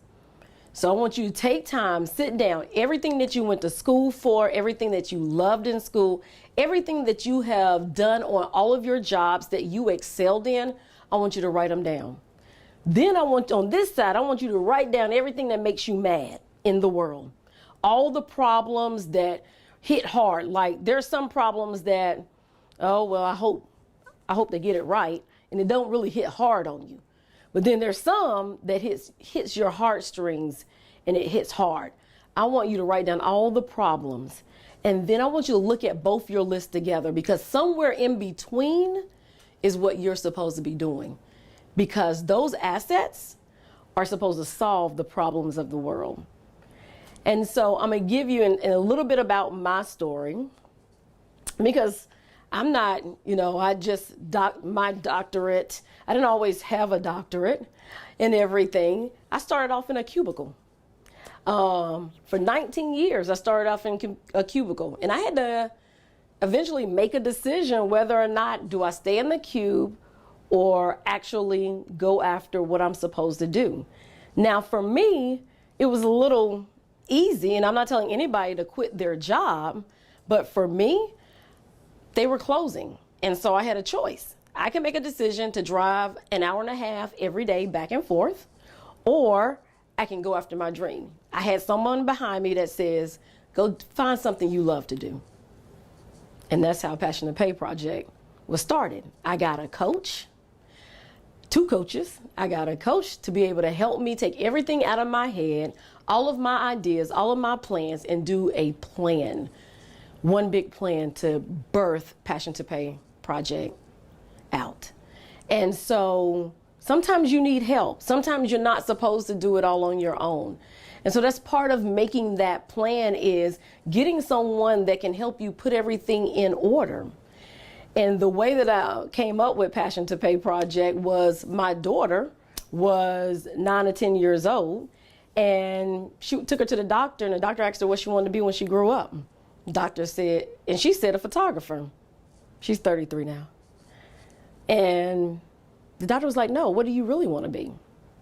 S4: So I want you to take time, sit down, everything that you went to school for, everything that you loved in school, everything that you have done on all of your jobs that you excelled in, I want you to write them down. Then on this side, I want you to write down everything that makes you mad in the world. All the problems that hit hard. Like there's some problems that, oh, well, I hope they get it right, and it don't really hit hard on you. But then there's some that hits your heartstrings and it hits hard. I want you to write down all the problems, and then I want you to look at both your lists together, because somewhere in between is what you're supposed to be doing, because those assets are supposed to solve the problems of the world. And so I'm going to give you a little bit about my story, because I'm not, I just my doctorate. I didn't always have a doctorate in everything. I started off in a cubicle. For 19 years, I started off in a cubicle, and I had to eventually make a decision whether or not do I stay in the cube or actually go after what I'm supposed to do. Now, for me, it was a little easy, and I'm not telling anybody to quit their job, but for me, they were closing. And so I had a choice. I can make a decision to drive an hour and a half every day back and forth, or I can go after my dream. I had someone behind me that says, go find something you love to do. And that's how Passion to Pay Project was started. I got a coach, 2 coaches. I got a coach to be able to help me take everything out of my head, all of my ideas, all of my plans, and do a plan. One big plan to birth Passion to Pay Project out. And so sometimes you need help. Sometimes you're not supposed to do it all on your own. And so that's part of making that plan, is getting someone that can help you put everything in order. And the way that I came up with Passion to Pay Project was my daughter was 9 or 10 years old, and she took her to the doctor, and the doctor asked her what she wanted to be when she grew up. The doctor said, and she said a photographer. She's 33 now. And the doctor was like, no, what do you really want to be?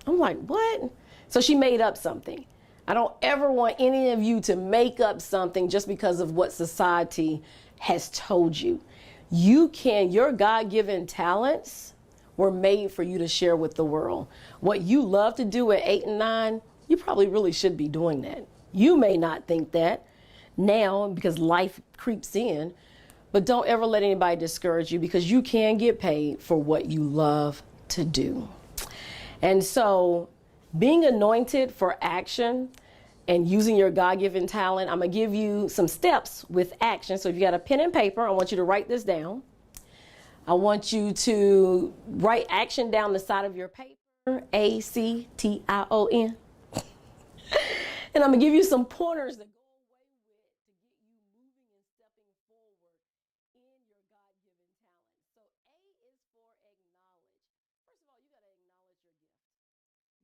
S4: I'm like, what? So she made up something. I don't ever want any of you to make up something just because of what society has told you. Your God-given talents were made for you to share with the world. What you love to do at 8 and 9, you probably really should be doing that. You may not think that now because life creeps in, but don't ever let anybody discourage you, because you can get paid for what you love to do. And so being anointed for action and using your God-given talent, I'm going to give you some steps with action. So if you got a pen and paper, I want you to write this down. I want you to write action down the side of your paper, ACTION. And I'm going to give you some pointers that go away with to get you moving and stepping forward in your God-given talent. So A is for acknowledge. First of all, you got to acknowledge your gift.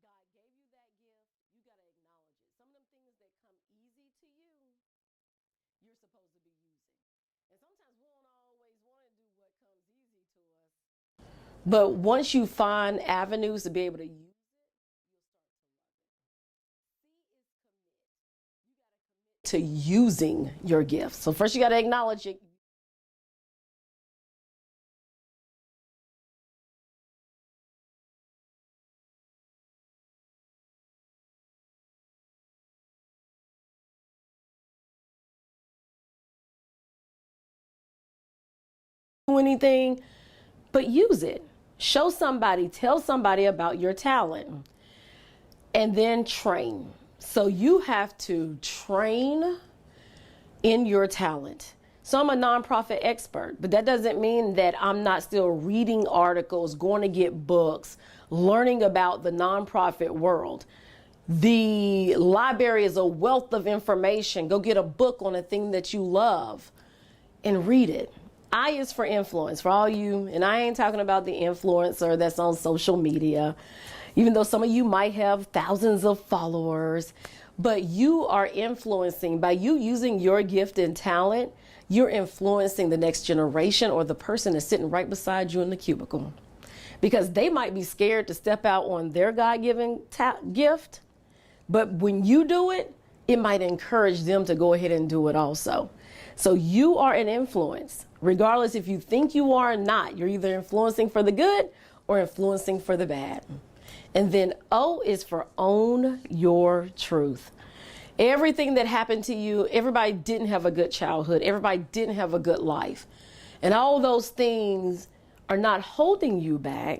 S4: God gave you that gift. You got to acknowledge it. Some of them things that come easy to you, you're supposed to be using. And sometimes we don't always want to do what comes easy to us. But once you find avenues to be able to use it, to using your gifts. So first you got to acknowledge it. Do anything, but use it. Show somebody, tell somebody about your talent, and then train. So you have to train in your talent. So I'm a nonprofit expert, but that doesn't mean that I'm not still reading articles, going to get books, learning about the nonprofit world. The library is a wealth of information. Go get a book on a thing that you love and read it. I is for influence, for all you, and I ain't talking about the influencer that's on social media, even though some of you might have thousands of followers, but you are influencing. By you using your gift and talent, you're influencing the next generation or the person that's sitting right beside you in the cubicle, because they might be scared to step out on their God-given gift, but when you do it, it might encourage them to go ahead and do it also. So you are an influence, regardless if you think you are or not. You're either influencing for the good or influencing for the bad. And then O is for own your truth. Everything that happened to you, everybody didn't have a good childhood. Everybody didn't have a good life. And all those things are not holding you back,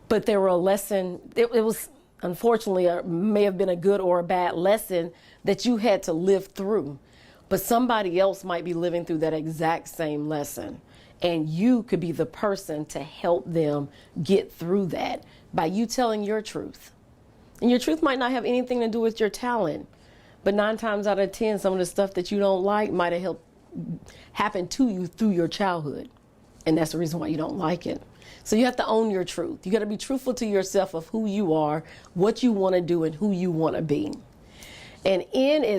S4: but they were a lesson. It was, unfortunately, may have been a good or a bad lesson that you had to live through. But somebody else might be living through that exact same lesson. And you could be the person to help them get through that by you telling your truth. And your truth might not have anything to do with your talent, But 9 times out of 10, some of the stuff that you don't like might have helped happen to you through your childhood. And that's the reason why you don't like it. So you have to own your truth. You got to be truthful to yourself of who you are, what you want to do, and who you want to be. And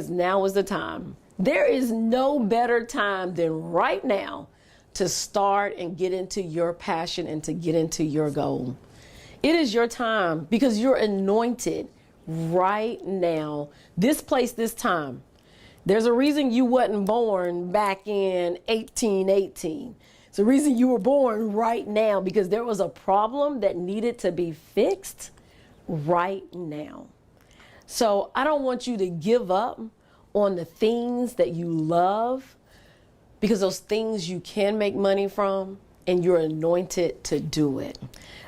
S4: now is the time. There is no better time than right now to start and get into your passion and to get into your goal. It is your time because you're anointed right now. This place, this time. There's a reason you wasn't born back in 1818. It's the reason you were born right now because there was a problem that needed to be fixed right now. So I don't want you to give up on the things that you love because those things you can make money from and you're anointed to do it.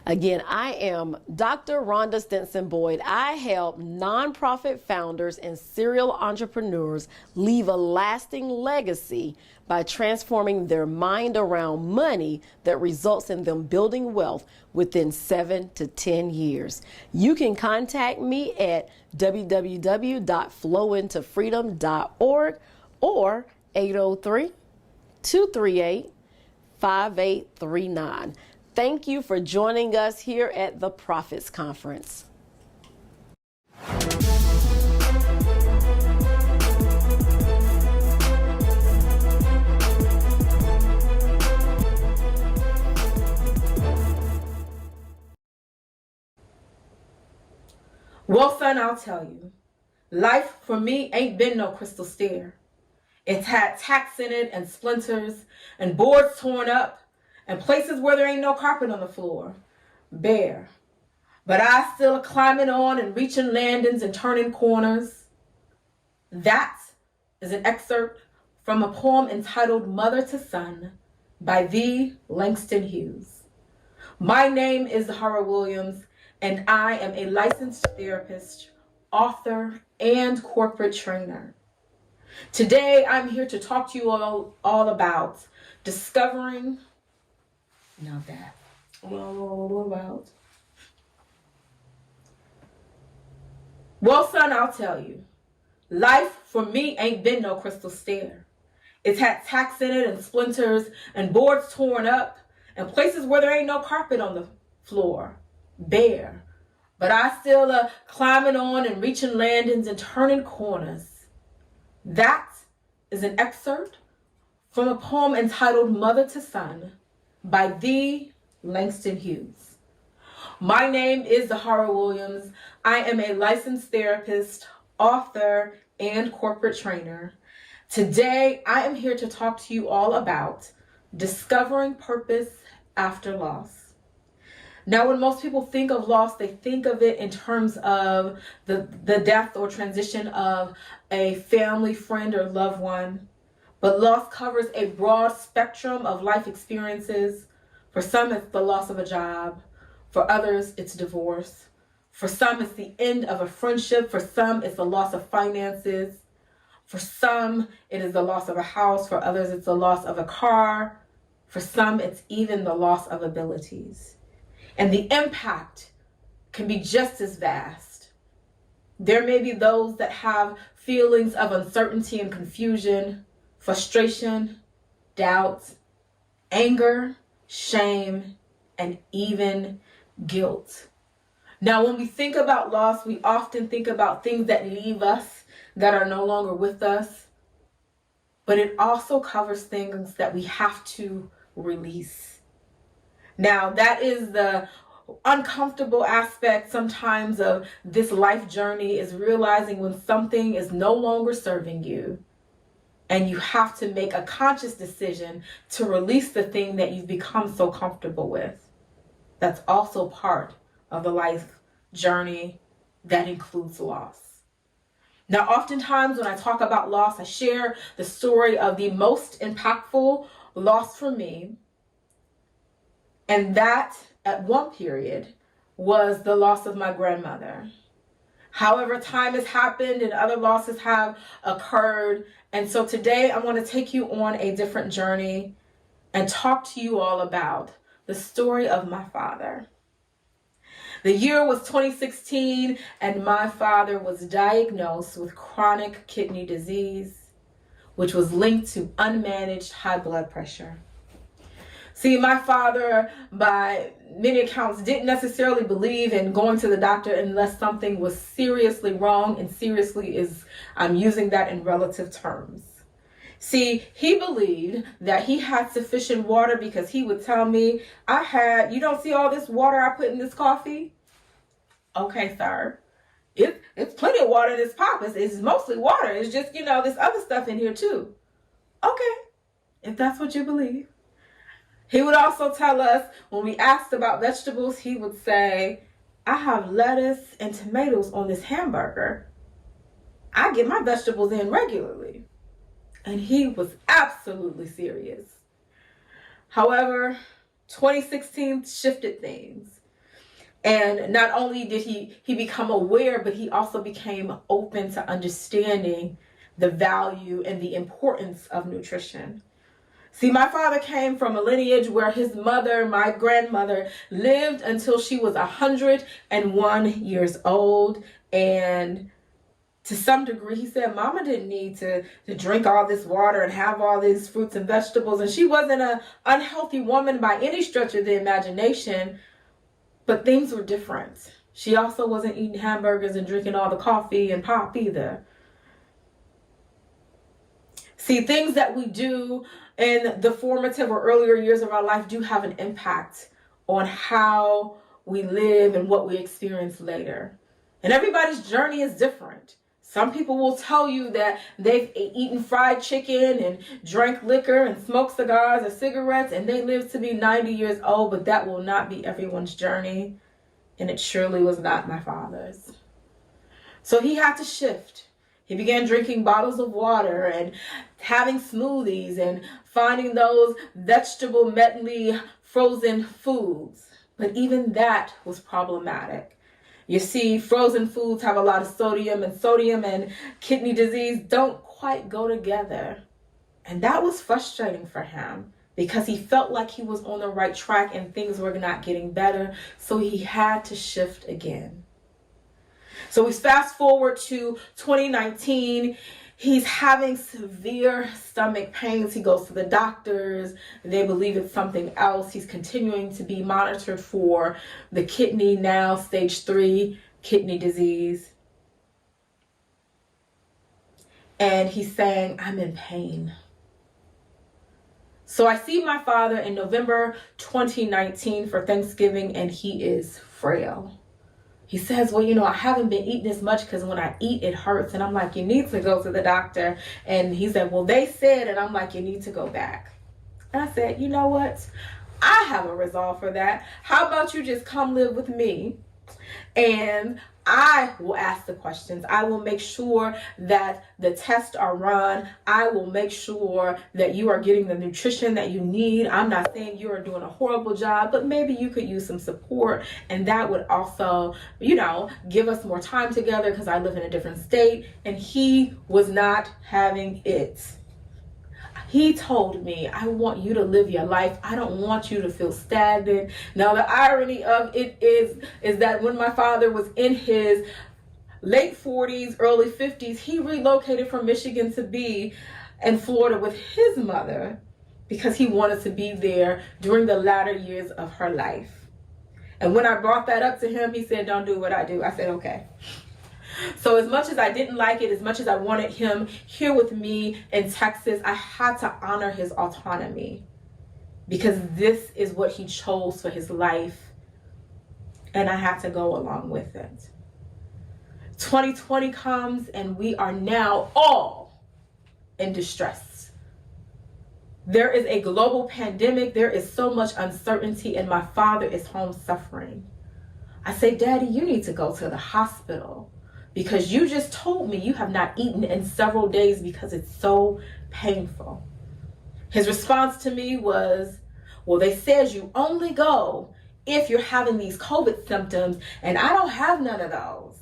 S4: Again, I am Dr. Rhonda Stinson Boyd. I help nonprofit founders and serial entrepreneurs leave a lasting legacy by transforming their mind around money that results in them building wealth within 7 to 10 years. You can contact me at www.flowintofreedom.org or 803-238-5839. Thank you for joining us here at the Prophets Conference.
S5: Well, son, I'll tell you, life for me ain't been no crystal stair. It's had tacks in it and splinters and boards torn up and places where there ain't no carpet on the floor, bare. But I still a climbing on and reaching landings and turning corners. That is an excerpt from a poem entitled Mother to Son by the Langston Hughes. My name is Zahara Williams, and I am a licensed therapist, author, and corporate trainer. Today, I'm here to talk to you all about discovering, not that, about. Well, son, I'll tell you, life for me ain't been no crystal stair. It's had tacks in it and splinters and boards torn up and places where there ain't no carpet on the floor, bare. But I still climbing on and reaching landings and turning corners. That is an excerpt from a poem entitled Mother to Son by the Langston Hughes. My name is Zahara Williams. I am a licensed therapist, author, and corporate trainer. Today, I am here to talk to you all about discovering purpose after loss. Now, when most people think of loss, they think of it in terms of the death or transition of a family, friend, or loved one. But loss covers a broad spectrum of life experiences. For some, it's the loss of a job. For others, it's divorce. For some, it's the end of a friendship. For some, it's the loss of finances. For some, it is the loss of a house. For others, it's the loss of a car. For some, it's even the loss of abilities. And the impact can be just as vast. There may be those that have feelings of uncertainty and confusion, frustration, doubt, anger, shame, and even guilt. Now, when we think about loss, we often think about things that leave us, that are no longer with us. But it also covers things that we have to release. Now, that is the uncomfortable aspect sometimes of this life journey, is realizing when something is no longer serving you and you have to make a conscious decision to release the thing that you've become so comfortable with. That's also part of the life journey that includes loss. Now, oftentimes when I talk about loss, I share the story of the most impactful loss for me. And that, at one period, was the loss of my grandmother. However, time has happened and other losses have occurred. And so today I want to take you on a different journey and talk to you all about the story of my father. The year was 2016, and my father was diagnosed with chronic kidney disease, which was linked to unmanaged high blood pressure. See, my father, by many accounts, didn't necessarily believe in going to the doctor unless something was seriously wrong, and seriously I'm using that in relative terms. See, he believed that he had sufficient water because he would tell me, you don't see all this water I put in this coffee? Okay, sir. It's plenty of water in this pop. It's mostly water. It's just, this other stuff in here too. Okay, if that's what you believe. He would also tell us, when we asked about vegetables, he would say, I have lettuce and tomatoes on this hamburger. I get my vegetables in regularly. And he was absolutely serious. However, 2016 shifted things. And not only did he become aware, but he also became open to understanding the value and the importance of nutrition. See, my father came from a lineage where his mother, my grandmother, lived until she was 101 years old. And to some degree, he said, Mama didn't need to drink all this water and have all these fruits and vegetables. And she wasn't an unhealthy woman by any stretch of the imagination, but things were different. She also wasn't eating hamburgers and drinking all the coffee and pop either. See, things that we do in the formative or earlier years of our life do have an impact on how we live and what we experience later. And everybody's journey is different. Some people will tell you that they've eaten fried chicken and drank liquor and smoked cigars or cigarettes and they live to be 90 years old, but that will not be everyone's journey. And it surely was not my father's. So he had to shift. He began drinking bottles of water and having smoothies and finding those vegetable medley frozen foods. But even that was problematic. You see, frozen foods have a lot of sodium and kidney disease don't quite go together. And that was frustrating for him because he felt like he was on the right track and things were not getting better. So he had to shift again. So we fast forward to 2019. He's having severe stomach pains. He goes to the doctors. They believe it's something else. He's continuing to be monitored for the kidney, now stage 3 kidney disease. And he's saying, I'm in pain. So I see my father in November 2019 for Thanksgiving, and he is frail. He says, well, I haven't been eating as much because when I eat, it hurts. And I'm like, you need to go to the doctor. And he said, well, they said, and I'm like, you need to go back. And I said, you know what? I have a resolve for that. How about you just come live with me? And I will ask the questions. I will make sure that the tests are run. I will make sure that you are getting the nutrition that you need. I'm not saying you are doing a horrible job, but maybe you could use some support. And that would also, give us more time together because I live in a different state. And he was not having it. He told me, I want you to live your life. I don't want you to feel stagnant. Now, the irony of it is that when my father was in his late 40s, early 50s, he relocated from Michigan to be in Florida with his mother because he wanted to be there during the latter years of her life. And when I brought that up to him, he said, don't do what I do. I said, okay. So as much as I didn't like it, as much as I wanted him here with me in Texas, I had to honor his autonomy because this is what he chose for his life. And I had to go along with it. 2020 comes and we are now all in distress. There is a global pandemic. There is so much uncertainty and my father is home suffering. I say, Daddy, you need to go to the hospital. Because you just told me you have not eaten in several days because it's so painful. His response to me was, well, they said you only go if you're having these COVID symptoms, and I don't have none of those.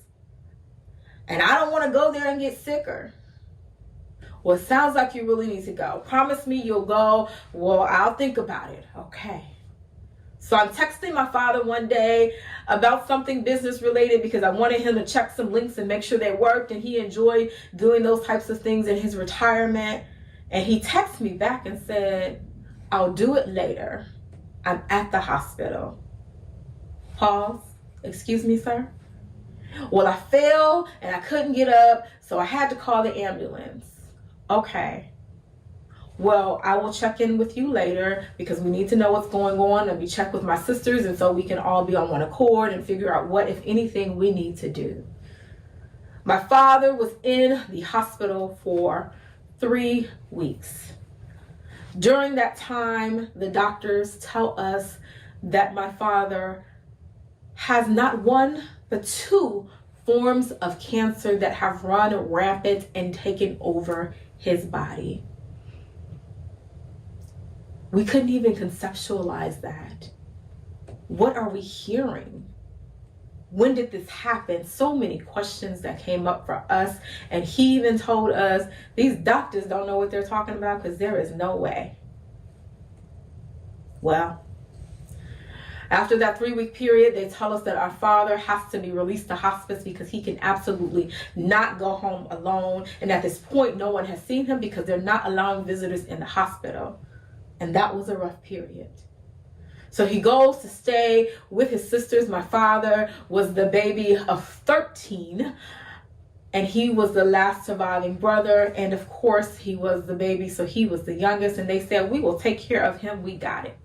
S5: And I don't want to go there and get sicker. Well, it sounds like you really need to go. Promise me you'll go. Well, I'll think about it. Okay. So I'm texting my father one day about something business related because I wanted him to check some links and make sure they worked, and he enjoyed doing those types of things in his retirement. And he texted me back and said, "I'll do it later. I'm at the hospital." Pause. "Excuse me, sir?" "Well, I fell and I couldn't get up, so I had to call the ambulance." "Okay. Well, I will check in with you later because we need to know what's going on, and we check with my sisters, and so we can all be on one accord and figure out what, if anything, we need to do." My father was in the hospital for 3 weeks. During that time, the doctors tell us that my father has not one, but 2 forms of cancer that have run rampant and taken over his body. We couldn't even conceptualize that. What are we hearing? When did this happen? So many questions that came up for us. And he even told us, these doctors don't know what they're talking about because there is no way. Well, after that 3-week period, they tell us that our father has to be released to hospice because he can absolutely not go home alone. And at this point, no one has seen him because they're not allowing visitors in the hospital. And that was a rough period. So he goes to stay with his sisters. My father was the baby of 13, and he was the last surviving brother. And of course, he was the baby, so he was the youngest. And they said, "We will take care of him. We got it."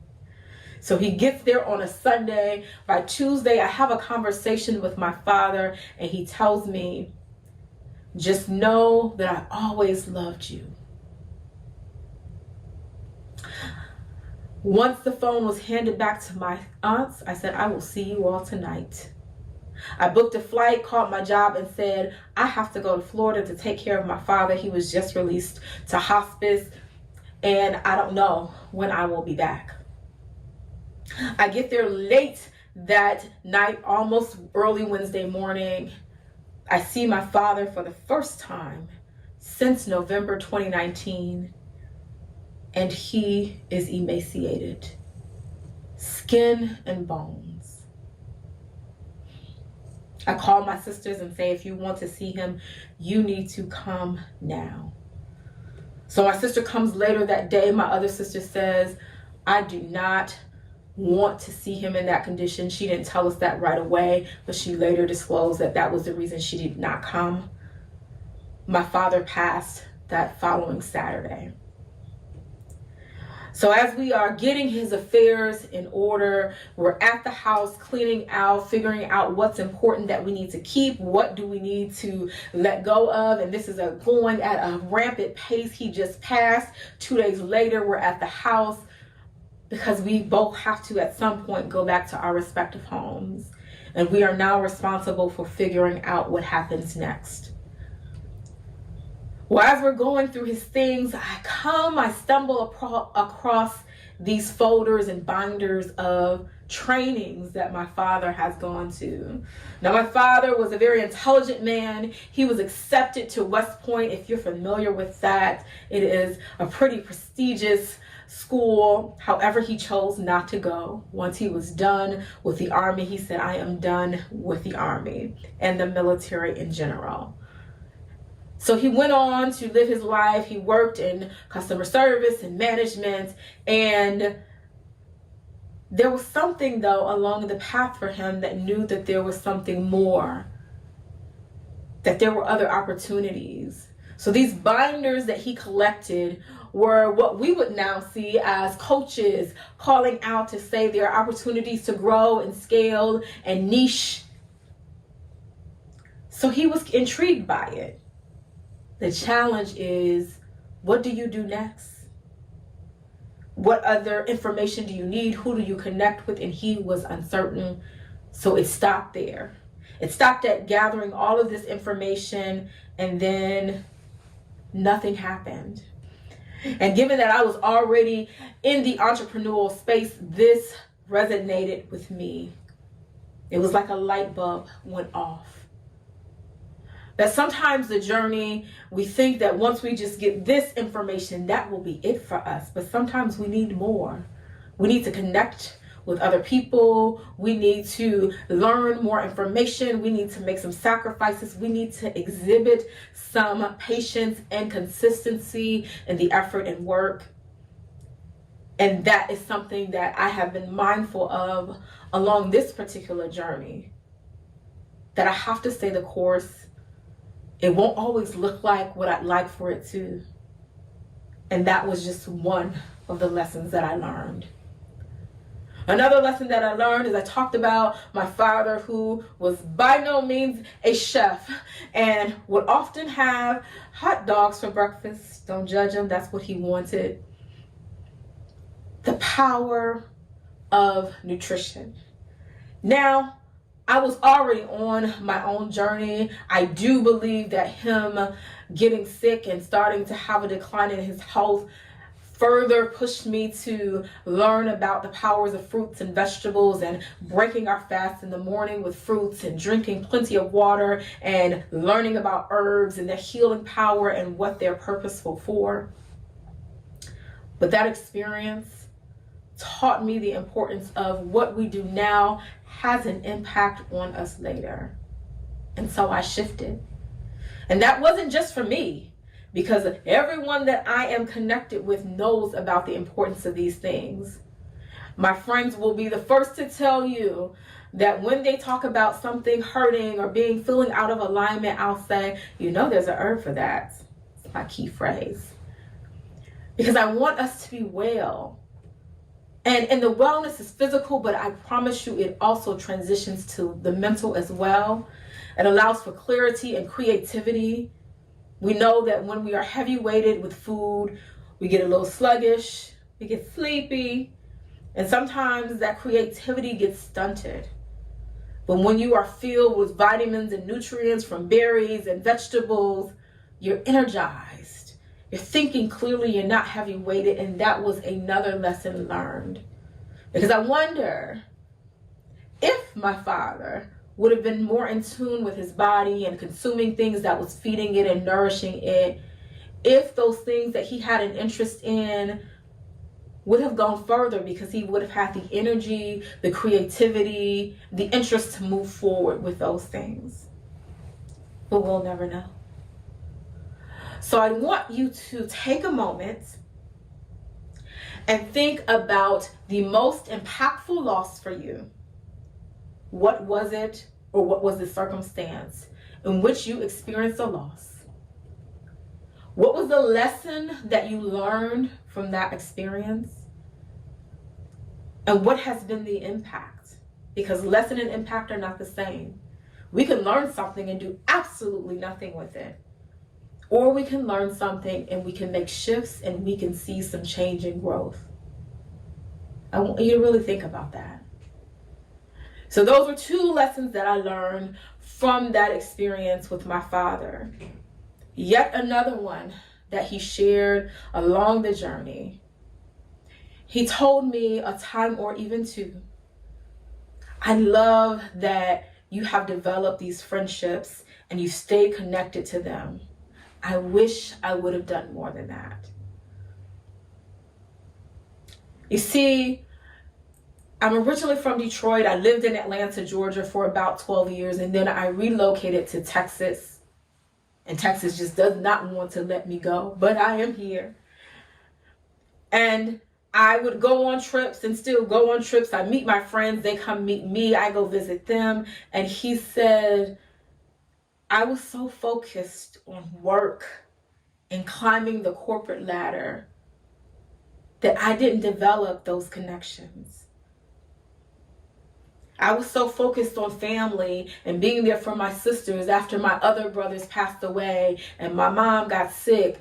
S5: So he gets there on a Sunday. By Tuesday, I have a conversation with my father, and he tells me, "Just know that I always loved you." Once the phone was handed back to my aunts, I said, "I will see you all tonight." I booked a flight, called my job, and said, "I have to go to Florida to take care of my father. He was just released to hospice, and I don't know when I will be back." I get there late that night, almost early Wednesday morning. I see my father for the first time since November 2019. And he is emaciated, skin and bones. I call my sisters and say, "If you want to see him, you need to come now." So my sister comes later that day. My other sister says, "I do not want to see him in that condition." She didn't tell us that right away, but she later disclosed that that was the reason she did not come. My father passed that following Saturday. So as we are getting his affairs in order, we're at the house cleaning out, figuring out what's important that we need to keep, what do we need to let go of, and this is going at a rampant pace. He just passed. 2 days later, we're at the house because we both have to at some point go back to our respective homes, and we are now responsible for figuring out what happens next. Well, as we're going through his things, I stumble across these folders and binders of trainings that my father has gone to. Now, my father was a very intelligent man. He was accepted to West Point. If you're familiar with that, it is a pretty prestigious school. However, he chose not to go. Once he was done with the Army, he said, "I am done with the Army and the military in general." So he went on to live his life. He worked in customer service and management. And there was something, though, along the path for him that knew that there was something more, that there were other opportunities. So these binders that he collected were what we would now see as coaches calling out to say there are opportunities to grow and scale and niche. So he was intrigued by it. The challenge is, what do you do next? What other information do you need? Who do you connect with? And he was uncertain. So it stopped there. It stopped at gathering all of this information, and then nothing happened. And given that I was already in the entrepreneurial space, this resonated with me. It was like a light bulb went off. That sometimes the journey, we think that once we just get this information, that will be it for us. But sometimes we need more. We need to connect with other people. We need to learn more information. We need to make some sacrifices. We need to exhibit some patience and consistency in the effort and work. And that is something that I have been mindful of along this particular journey, that I have to stay the course. It won't always look like what I'd like for it to. And that was just one of the lessons that I learned. Another lesson that I learned is I talked about my father, who was by no means a chef and would often have hot dogs for breakfast. Don't judge him, that's what he wanted. The power of nutrition. Now, I was already on my own journey. I do believe that him getting sick and starting to have a decline in his health further pushed me to learn about the powers of fruits and vegetables, and breaking our fast in the morning with fruits and drinking plenty of water and learning about herbs and their healing power and what they're purposeful for. But that experience taught me the importance of what we do now has an impact on us later. And so I shifted. And that wasn't just for me, because everyone that I am connected with knows about the importance of these things. My friends will be the first to tell you that when they talk about something hurting or feeling out of alignment, I'll say, there's a herb for that. It's my key phrase. Because I want us to be well. And the wellness is physical, but I promise you it also transitions to the mental as well. It allows for clarity and creativity. We know that when we are heavy weighted with food, we get a little sluggish, we get sleepy, and sometimes that creativity gets stunted. But when you are filled with vitamins and nutrients from berries and vegetables, you're energized. You're thinking clearly, you're not heavy weighted, and that was another lesson learned. Because I wonder if my father would have been more in tune with his body and consuming things that was feeding it and nourishing it, if those things that he had an interest in would have gone further, because he would have had the energy, the creativity, the interest to move forward with those things. But we'll never know. So I want you to take a moment and think about the most impactful loss for you. What was it, or what was the circumstance in which you experienced a loss? What was the lesson that you learned from that experience? And what has been the impact? Because lesson and impact are not the same. We can learn something and do absolutely nothing with it. Or we can learn something and we can make shifts and we can see some change and growth. I want you to really think about that. So those were two lessons that I learned from that experience with my father. Yet another one that he shared along the journey. He told me a time or even two, I love that you have developed these friendships and you stay connected to them. I wish I would have done more than that. You see, I'm originally from Detroit. I lived in Atlanta, Georgia for about 12 years, and then I relocated to Texas. And Texas just does not want to let me go, but I am here. And I would go on trips and still go on trips. I meet my friends, they come meet me, I go visit them. And he said, I was so focused on work and climbing the corporate ladder that I didn't develop those connections. I was so focused on family and being there for my sisters after my other brothers passed away and my mom got sick.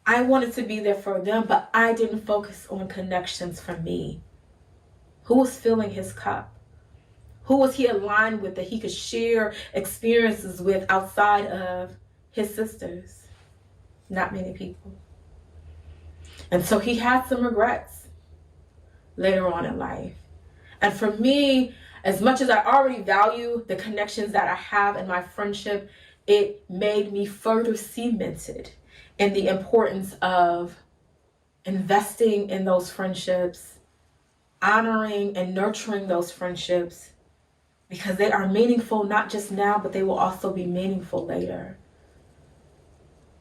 S5: I wanted to be there for them, but I didn't focus on connections for me. Who was filling his cup? Who was he aligned with that he could share experiences with outside of his sisters? Not many people. And so he had some regrets later on in life. And for me, as much as I already value the connections that I have in my friendship, it made me further cemented in the importance of investing in those friendships. honoring and nurturing those friendships, because they are meaningful not just now, but they will also be meaningful later.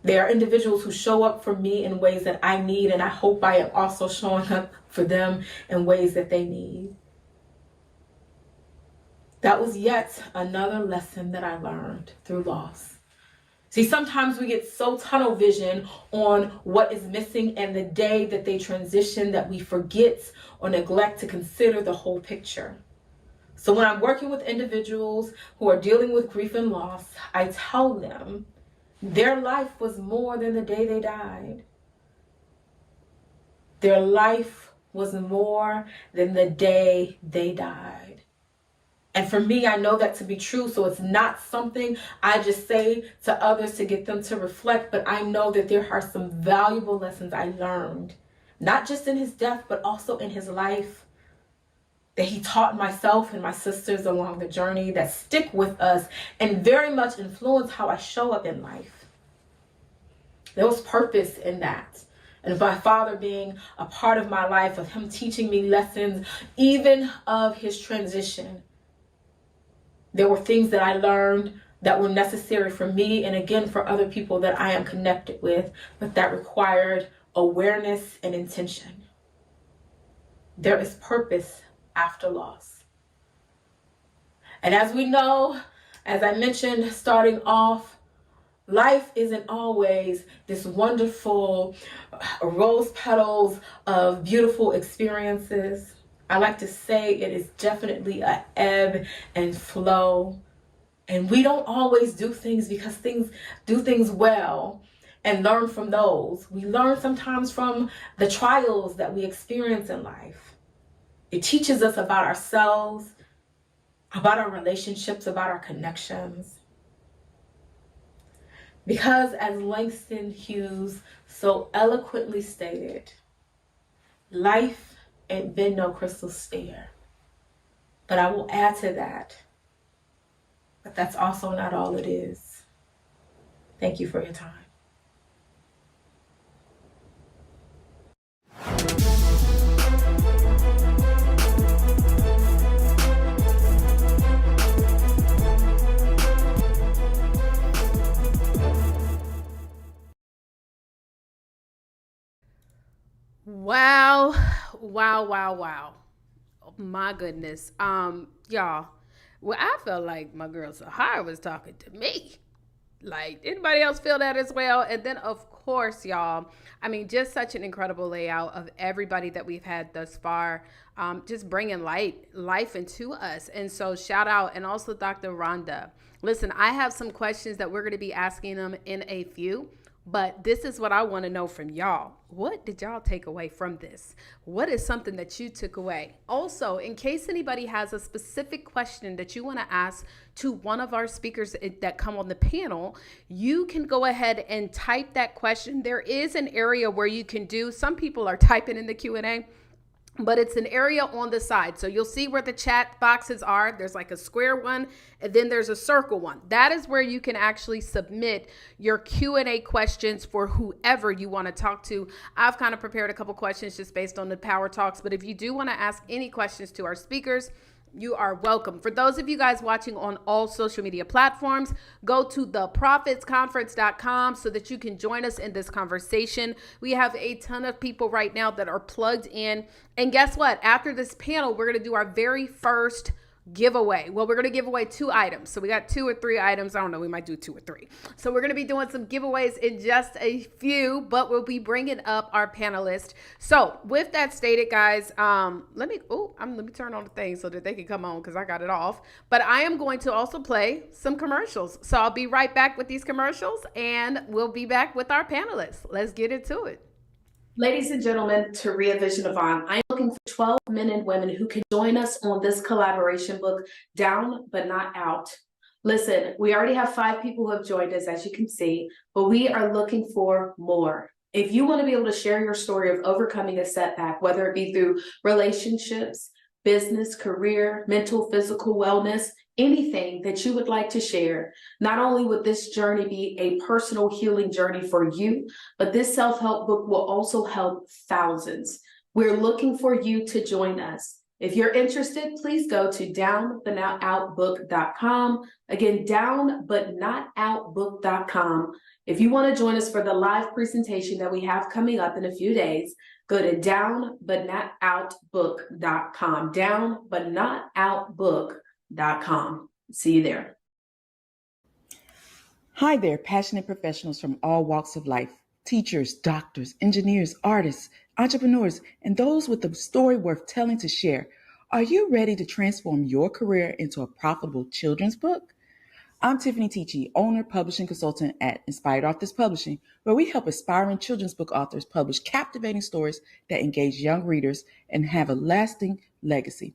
S5: They are individuals who show up for me in ways that I need, and I hope I am also showing up for them in ways that they need. That was yet another lesson that I learned through loss. See, sometimes we get so tunnel vision on what is missing and the day that they transition that we forget or neglect to consider the whole picture. So when I'm working with individuals who are dealing with grief and loss, I tell them their life was more than the day they died. Their life was more than the day they died. And for me, I know that to be true. So it's not something I just say to others to get them to reflect, but I know that there are some valuable lessons I learned, not just in his death, but also in his life, that he taught myself and my sisters along the journey that stick with us and very much influence how I show up in life. There was purpose in that. And my father being a part of my life, of him teaching me lessons, even of his transition. There were things that I learned that were necessary for me and again for other people that I am connected with, but that required awareness and intention. There is purpose after loss. And as we know, as I mentioned starting off, life isn't always this wonderful rose petals of beautiful experiences. I like to say it is definitely an ebb and flow. And we don't always do things because things do things well and learn from those. We learn sometimes from the trials that we experience in life. It teaches us about ourselves, about our relationships, about our connections. Because as Langston Hughes so eloquently stated, life ain't been no crystal stair. But I will add to that, but that's also not all it is. Thank you for your time.
S1: Wow. Oh, my goodness. Y'all, well, I felt like my girl Sahara was talking to me. Like, anybody else feel that as well? And then, of course, y'all, I mean, just such an incredible layout of everybody that we've had thus far, just bringing life into us. And so shout out, and also Dr. Rhonda. Listen, I have some questions that we're going to be asking them in a few. But this is what I want to know from y'all. What did y'all take away from this? What is something that you took away? Also, in case anybody has a specific question that you want to ask to one of our speakers that come on the panel, you can go ahead and type that question. There is an area where you can do, some people are typing in the Q&A, but it's an area on the side. So you'll see where the chat boxes are. There's like a square one, and then there's a circle one. That is where you can actually submit your Q&A questions for whoever you want to talk to. I've kind of prepared a couple questions just based on the Power Talks, but if you do want to ask any questions to our speakers, you are welcome. For those of you guys watching on all social media platforms, go to theprofitsconference.com so that you can join us in this conversation. We have a ton of people right now that are plugged in. And guess what? After this panel, we're going to do our very first giveaway. Well, we're going to give away 2 items. So we got 2 or 3 items. I don't know. We might do 2 or 3. So we're going to be doing some giveaways in just a few, but we'll be bringing up our panelists. So with that stated, guys, let me turn on the thing so that they can come on because I got it off. But I am going to also play some commercials. So I'll be right back with these commercials and we'll be back with our panelists. Let's get into it. Ladies and gentlemen, Taria Vision-Yvonne, I'm looking for 12 men and women who can join us on this collaboration book, Down But Not Out. Listen, we already have 5 people who have joined us, as you can see, but we are looking for more. If you want to be able to share your story of overcoming a setback, whether it be through relationships, business, career, mental, physical wellness, anything that you would like to share, not only would this journey be a personal healing journey for you, but this self-help book will also help thousands. We're looking for you to join us. If you're interested, please go to downbutnotoutbook.com. Again, downbutnotoutbook.com. If you want to join us for the live presentation that we have coming up in a few days, go to downbutnotoutbook.com. Downbutnotoutbook.com. See you there.
S3: Hi there, passionate professionals from all walks of life, teachers, doctors, engineers, artists, entrepreneurs, and those with a story worth telling to share. Are you ready to transform your career into a profitable children's book? I'm Tiffany Teachy, owner, publishing consultant at Inspired Authors Publishing, where we help aspiring children's book authors publish captivating stories that engage young readers and have a lasting legacy.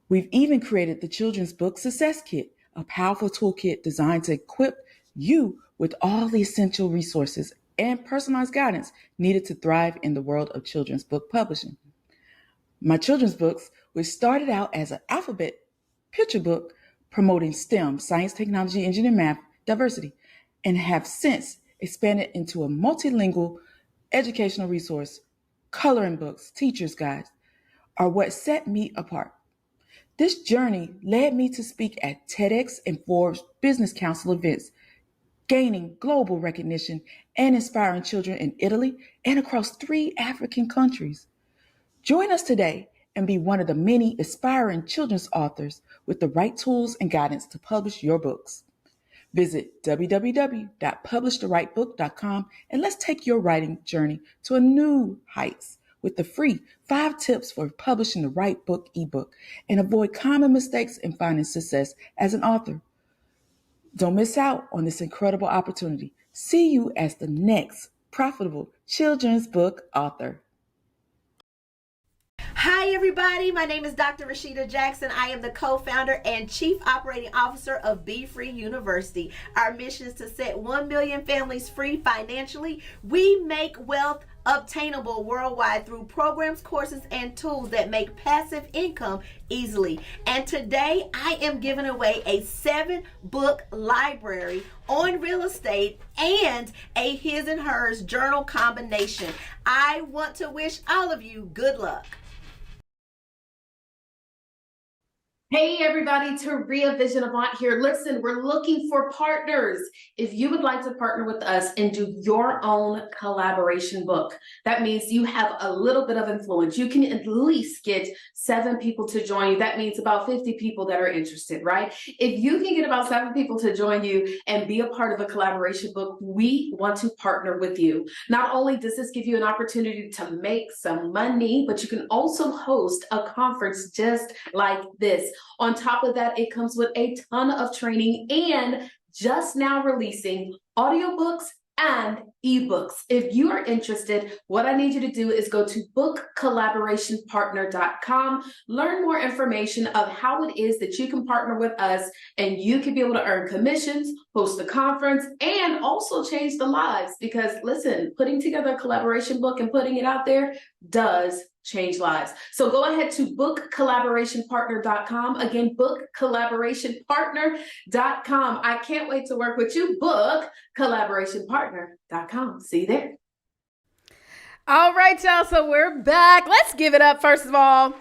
S3: We've even created the Children's Book Success Kit, a powerful toolkit designed to equip you with all the essential resources and personalized guidance needed to thrive in the world of children's book publishing. My children's books, which started out as an alphabet picture book promoting STEM, science, technology, engineering, math, diversity, and have since expanded into a multilingual educational resource, coloring books, teachers' guides, are what set me apart. This journey led me to speak at TEDx and Forbes Business Council events, gaining global recognition and inspiring children in Italy and across 3 African countries. Join us today and be one of the many aspiring children's authors with the right tools and guidance to publish your books. Visit www.publishtherightbook.com and let's take your writing journey to a new heights with the free 5 tips for publishing the right book ebook and avoid common mistakes in finding success as an author. Don't miss out on this incredible opportunity. See you as the next profitable children's book author.
S6: Hi, everybody. My name is Dr. Rashida Jackson. I am the co-founder and chief operating officer of Be Free University. Our mission is to set 1 million families free financially. We make wealth obtainable worldwide through programs, courses, and tools that make passive income easily. And today I am giving away a 7-book library on real estate and a his and hers journal combination. I want to wish all of you good luck.
S1: Hey everybody, Taria Vision Avant here. Listen, we're looking for partners. If you would like to partner with us and do your own collaboration book, that means you have a little bit of influence. You can at least get 7 people to join you. That means about 50 people that are interested, right? If you can get about 7 people to join you and be a part of a collaboration book, we want to partner with you. Not only does this give you an opportunity to make some money, but you can also host a conference just like this. On top of that, it comes with a ton of training and just now releasing audiobooks and ebooks. If you are interested, what I need you to do is go to bookcollaborationpartner.com, learn more information of how it is that you can partner with us and you can be able to earn commissions, host a conference, and also change the lives. Because listen, putting together a collaboration book and putting it out there does change lives. So go ahead to bookcollaborationpartner.com. Again, bookcollaborationpartner.com. I can't wait to work with you. Bookcollaborationpartner.com. See you there.
S7: All right, y'all. So we're back. Let's give it up, first of all.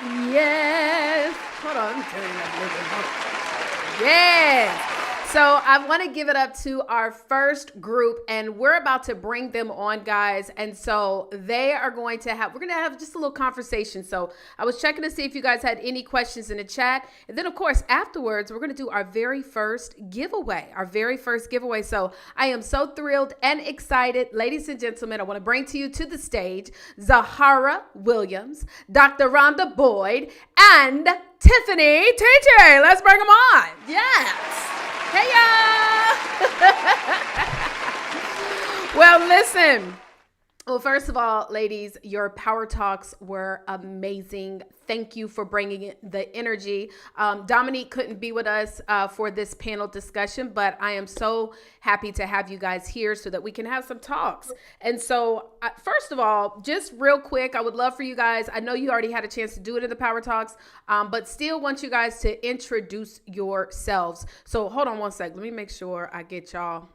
S7: Yes. Hold on. Let me turn it up a little bit. Yes. So I want to give it up to our first group, and we're about to bring them on, guys. And so we're going to have just a little conversation. So I was checking to see if you guys had any questions in the chat. And then, of course, afterwards, we're going to do our very first giveaway. So I am so thrilled and excited. Ladies and gentlemen, I want to bring to you to the stage Zahara Williams, Dr. Rhonda Boyd, and Tiffany Teachy. Let's bring them on. Yes. Hey, y'all. Well, listen. Well, first of all, ladies, your power talks were amazing. Thank you for bringing the energy. Dominique couldn't be with us for this panel discussion, but I am so happy to have you guys here so that we can have some talks. And so, first of all, just real quick, I would love for you guys, I know you already had a chance to do it in the power talks, but still want you guys to introduce yourselves. So hold on one sec. Let me make sure I get y'all.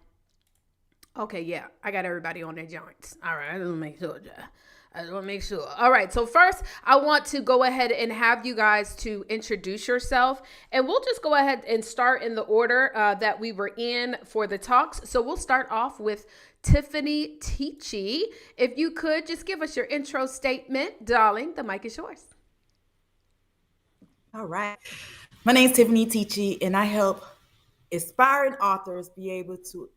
S7: Okay, yeah, I got everybody on their joints. All right, let me make sure. I want to make sure. All right. So first, I want to go ahead and have you guys to introduce yourself, and we'll just go ahead and start in the order that we were in for the talks. So we'll start off with Tiffany Teachy. If you could just give us your intro statement, darling. The mic is yours.
S3: All right. My name is Tiffany Teachy, and I help aspiring authors be able to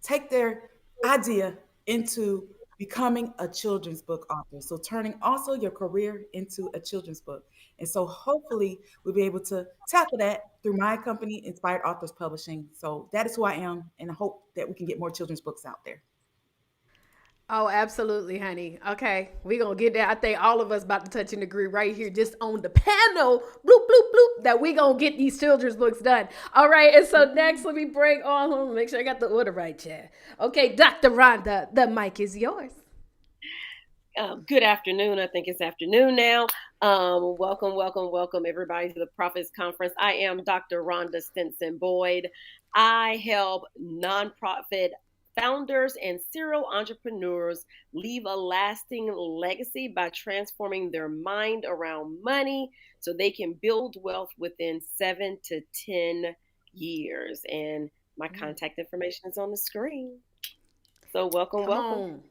S3: take their idea into becoming a children's book author. So turning also your career into a children's book. And so hopefully we'll be able to tackle that through my company, Inspired Authors Publishing. So that is who I am, and I hope that we can get more children's books out there.
S7: Oh, absolutely, honey. Okay, we gonna get that. I think all of us about to touch and agree right here, just on the panel, bloop, bloop, bloop, that we gonna get these children's books done. All right, and so next, let me bring on, make sure I got the order right, Chad. Okay, Dr. Rhonda, the mic is yours.
S8: Good afternoon. I think it's afternoon now. Welcome, everybody, to the Prophets Conference. I am Dr. Rhonda Stinson Boyd. I help nonprofit founders and serial entrepreneurs leave a lasting legacy by transforming their mind around money so they can build wealth within 7 to 10 years. And my contact information is on the screen. So welcome.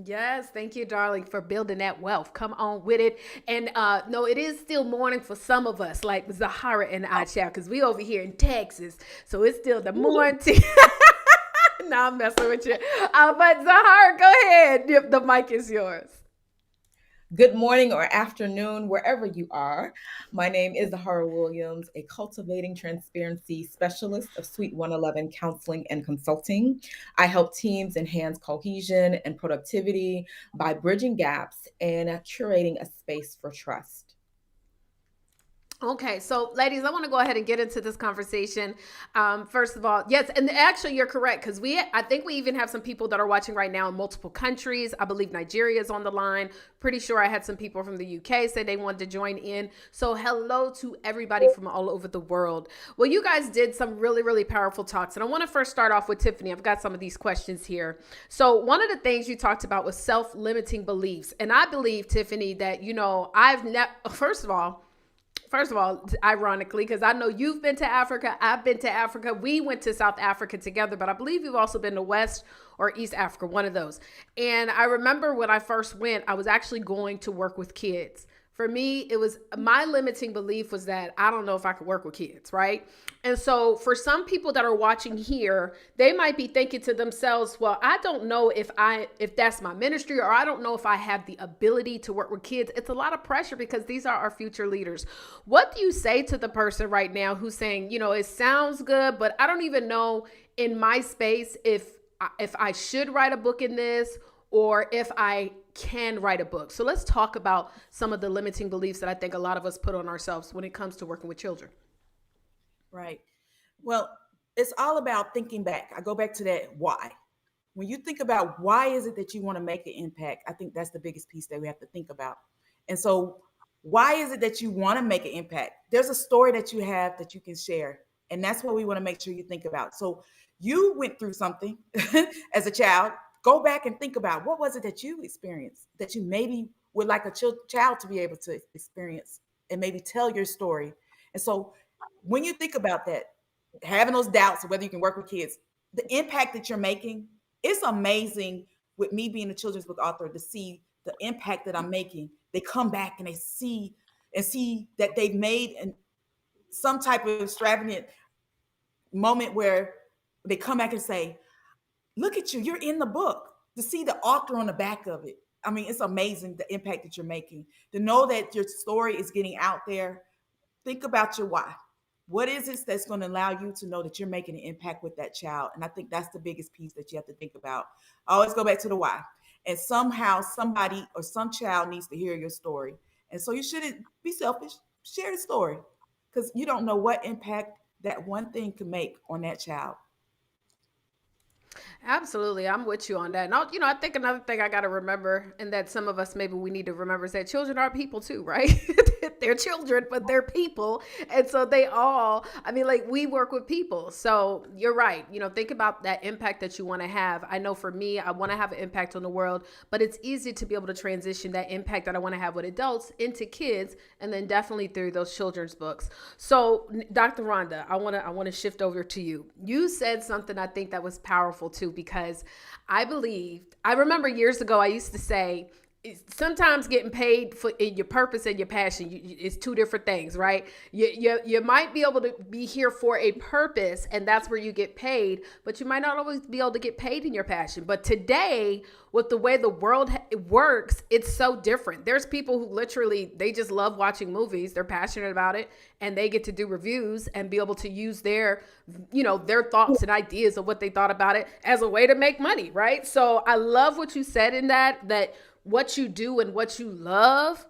S7: Yes, thank you, darling, for building that wealth. Come on with it. And no, it is still morning for some of us, like Zahara and I, child, because we over here in Texas. So it's still the morning. No, I'm messing with you. But Zahara, go ahead. The mic is yours.
S5: Good morning or afternoon, wherever you are. My name is Zahara Williams, a cultivating transparency specialist of Suite 111 Counseling and Consulting. I help teams enhance cohesion and productivity by bridging gaps and curating a space for trust.
S7: Okay, so ladies, I want to go ahead and get into this conversation. First of all, yes, and actually you're correct, because I think we even have some people that are watching right now in multiple countries. I believe Nigeria is on the line. Pretty sure I had some people from the UK say they wanted to join in. So hello to everybody from all over the world. Well, you guys did some really, really powerful talks, and I want to first start off with Tiffany. I've got some of these questions here. So one of the things you talked about was self-limiting beliefs, and I believe, Tiffany, that First of all, ironically, because I know you've been to Africa, I've been to Africa. We went to South Africa together, but I believe you've also been to West or East Africa, one of those. And I remember when I first went, I was actually going to work with kids. For me, it was my limiting belief was that I don't know if I could work with kids, right? And so for some people that are watching here, they might be thinking to themselves, well, I don't know if that's my ministry, or I don't know if I have the ability to work with kids. It's a lot of pressure because these are our future leaders. What do you say to the person right now who's saying, it sounds good, but I don't even know in my space if I should write a book in this, or if I can write a book. So let's talk about some of the limiting beliefs that I think a lot of us put on ourselves when it comes to working with children.
S3: Right. Well, it's all about thinking back. I go back to that why. When you think about why is it that you want to make an impact, I think that's the biggest piece that we have to think about. And so why is it that you want to make an impact? There's a story that you have that you can share. And that's what we want to make sure you think about. So you went through something as a child. Go back and think about what was it that you experienced that you maybe would like a child to be able to experience and maybe tell your story. And so when you think about that, having those doubts of whether you can work with kids, the impact that you're making, it's amazing with me being a children's book author to see the impact that I'm making. They come back and they see that they've made some type of extravagant moment where they come back and say, look at you, you're in the book. To see the author on the back of it. I mean, it's amazing the impact that you're making. To know that your story is getting out there, think about your why. What is it that's going to allow you to know that you're making an impact with that child? And I think that's the biggest piece that you have to think about. I always go back to the why. And somehow somebody or some child needs to hear your story. And so you shouldn't be selfish. Share the story, because you don't know what impact that one thing can make on that child.
S7: Absolutely. I'm with you on that. And I think another thing I got to remember, and that some of us maybe we need to remember, is that children are people too, right? they're children, but they're people. And so they all, I mean, like, we work with people. So you're right. You know, think about that impact that you want to have. I know for me, I want to have an impact on the world, but it's easy to be able to transition that impact that I want to have with adults into kids, and then definitely through those children's books. So Dr. Rhonda, I want to shift over to you. You said something I think that was powerful too, because I remember years ago, I used to say, sometimes getting paid for your purpose and your passion is two different things, right? You might be able to be here for a purpose, and that's where you get paid, but you might not always be able to get paid in your passion. But today, with the way the world works, it's so different. There's people who literally, they just love watching movies. They're passionate about it, and they get to do reviews and be able to use their thoughts and ideas of what they thought about it as a way to make money, right? So I love what you said in that what you do and what you love,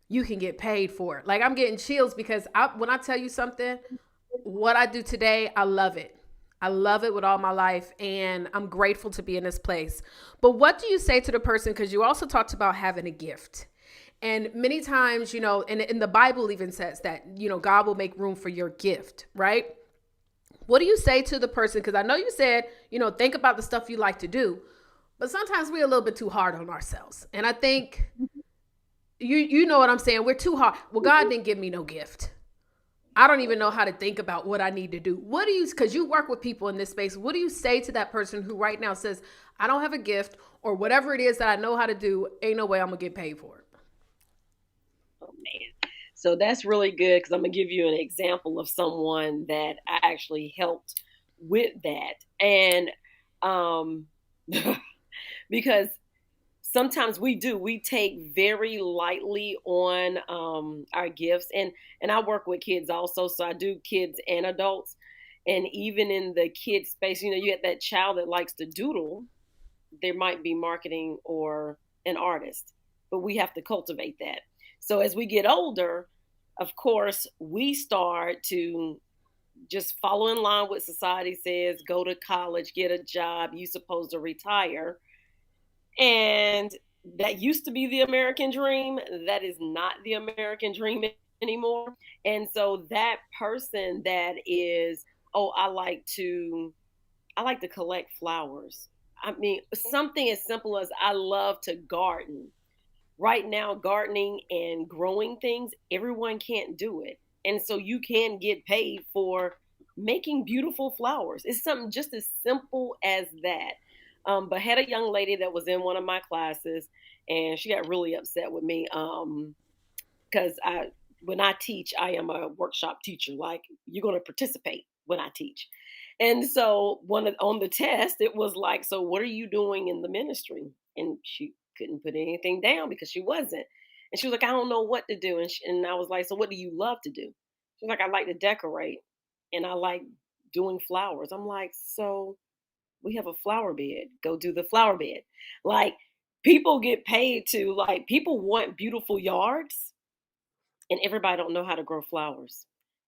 S7: you can get paid for. Like, I'm getting chills because when I tell you something, what I do today, I love it. I love it with all my life, and I'm grateful to be in this place. But what do you say to the person? Because you also talked about having a gift. And many times, you know, and the Bible even says that, you know, God will make room for your gift, right? What do you say to the person? Because I know you said, you know, think about the stuff you like to do. But sometimes we're a little bit too hard on ourselves. And I think you know what I'm saying? We're too hard. Well, God didn't give me no gift. I don't even know how to think about what I need to do. Because you work with people in this space, what do you say to that person who right now says, I don't have a gift, or whatever it is that I know how to do, ain't no way I'm going to get paid for it?
S8: Oh, man. So that's really good, because I'm going to give you an example of someone that I actually helped with that. And because sometimes we take very lightly on our gifts, and I work with kids also, so I do kids and adults. And even in the kid space, you know, you get that child that likes to doodle, there might be marketing or an artist, but we have to cultivate that. So as we get older, of course, we start to just follow in line what society says, go to college, get a job, you're supposed to retire. And that used to be the American dream. That is not the American dream anymore. And so that person that is, I like to collect flowers. I mean, something as simple as I love to garden. Right now, gardening and growing things, everyone can't do it. And so you can get paid for making beautiful flowers. It's something just as simple as that. But had a young lady that was in one of my classes, and she got really upset with me because when I teach, I am a workshop teacher. Like, you're going to participate when I teach. And so on the test, it was like, so what are you doing in the ministry? And she couldn't put anything down because she wasn't. And she was like, I don't know what to do. And I was like, so what do you love to do? She was like, I like to decorate, and I like doing flowers. I'm like, so we have a flower bed. Go do the flower bed. Like, people get paid to, like, people want beautiful yards, and everybody don't know how to grow flowers.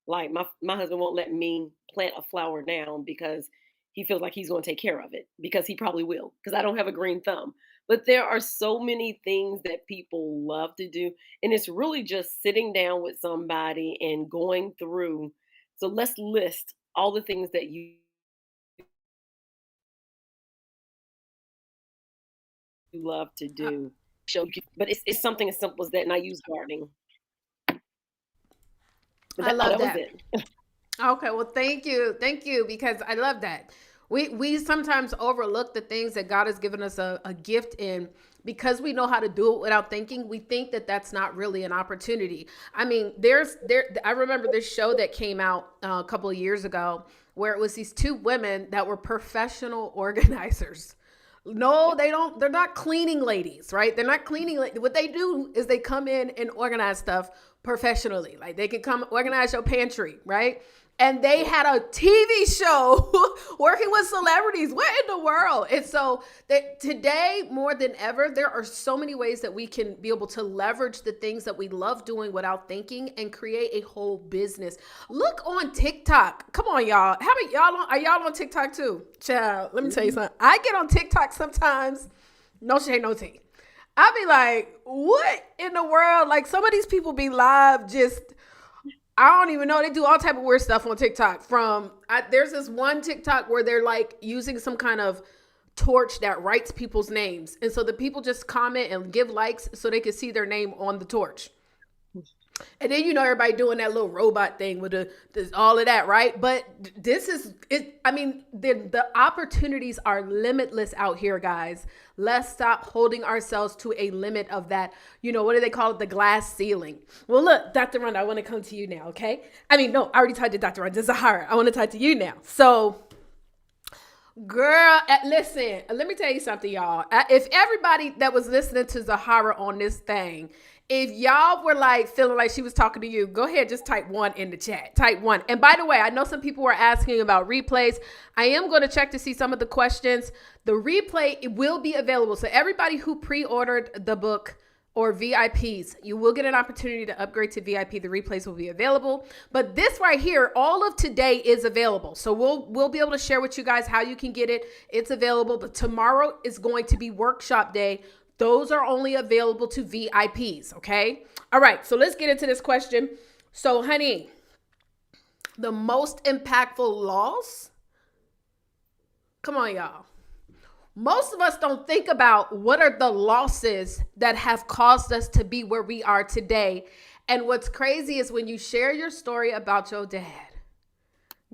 S8: Like, my husband won't let me plant a flower now because he feels like he's going to take care of it, because he probably will, because I don't have a green thumb. But there are so many things that people love to do. And it's really just sitting down with somebody and going through. So let's list all the things that you love to do. But it's something as simple as that. And I use gardening.
S7: I love that.
S8: Was it.
S7: Okay, well, thank you, because I love that. We sometimes overlook the things that God has given us a gift in, because we know how to do it without thinking. We think that that's not really an opportunity. I mean, I remember this show that came out a couple of years ago where it was these two women that were professional organizers. No, they're not cleaning ladies, right? They're not cleaning. What they do is they come in and organize stuff professionally. Like, they can come organize your pantry, right? And they had a TV show working with celebrities. Where in the world? And so today, more than ever, there are so many ways that we can be able to leverage the things that we love doing without thinking and create a whole business. Look on TikTok. Come on, y'all. Are y'all on TikTok too? Child, let me tell you something. I get on TikTok sometimes. No shade, no tea. I be like, what in the world? Like, some of these people be live just, I don't even know. They do all type of weird stuff on TikTok. There's this one TikTok where they're like using some kind of torch that writes people's names. And so the people just comment and give likes so they can see their name on the torch. And then, everybody doing that little robot thing with all of that, right? But this is it. I mean, the opportunities are limitless out here, guys. Let's stop holding ourselves to a limit of that. What do they call it? The glass ceiling. Well, look, Dr. Rhonda, I want to come to you now, okay? I mean, no, I already talked to Dr. Rhonda Zahara. I want to talk to you now. So, girl, listen, let me tell you something, y'all. If everybody that was listening to Zahara on this thing, if y'all were like feeling like she was talking to you, go ahead, just type 1 in the chat. Type 1. And by the way, I know some people were asking about replays. I am going to check to see some of the questions. The replay will be available. So everybody who pre-ordered the book or VIPs, you will get an opportunity to upgrade to VIP. The replays will be available. But this right here, all of today is available. So we'll be able to share with you guys how you can get it. It's available. But tomorrow is going to be workshop day. Those are only available to VIPs, okay? All right, so let's get into this question. So, honey, the most impactful loss? Come on, y'all. Most of us don't think about what are the losses that have caused us to be where we are today. And what's crazy is when you share your story about your dad,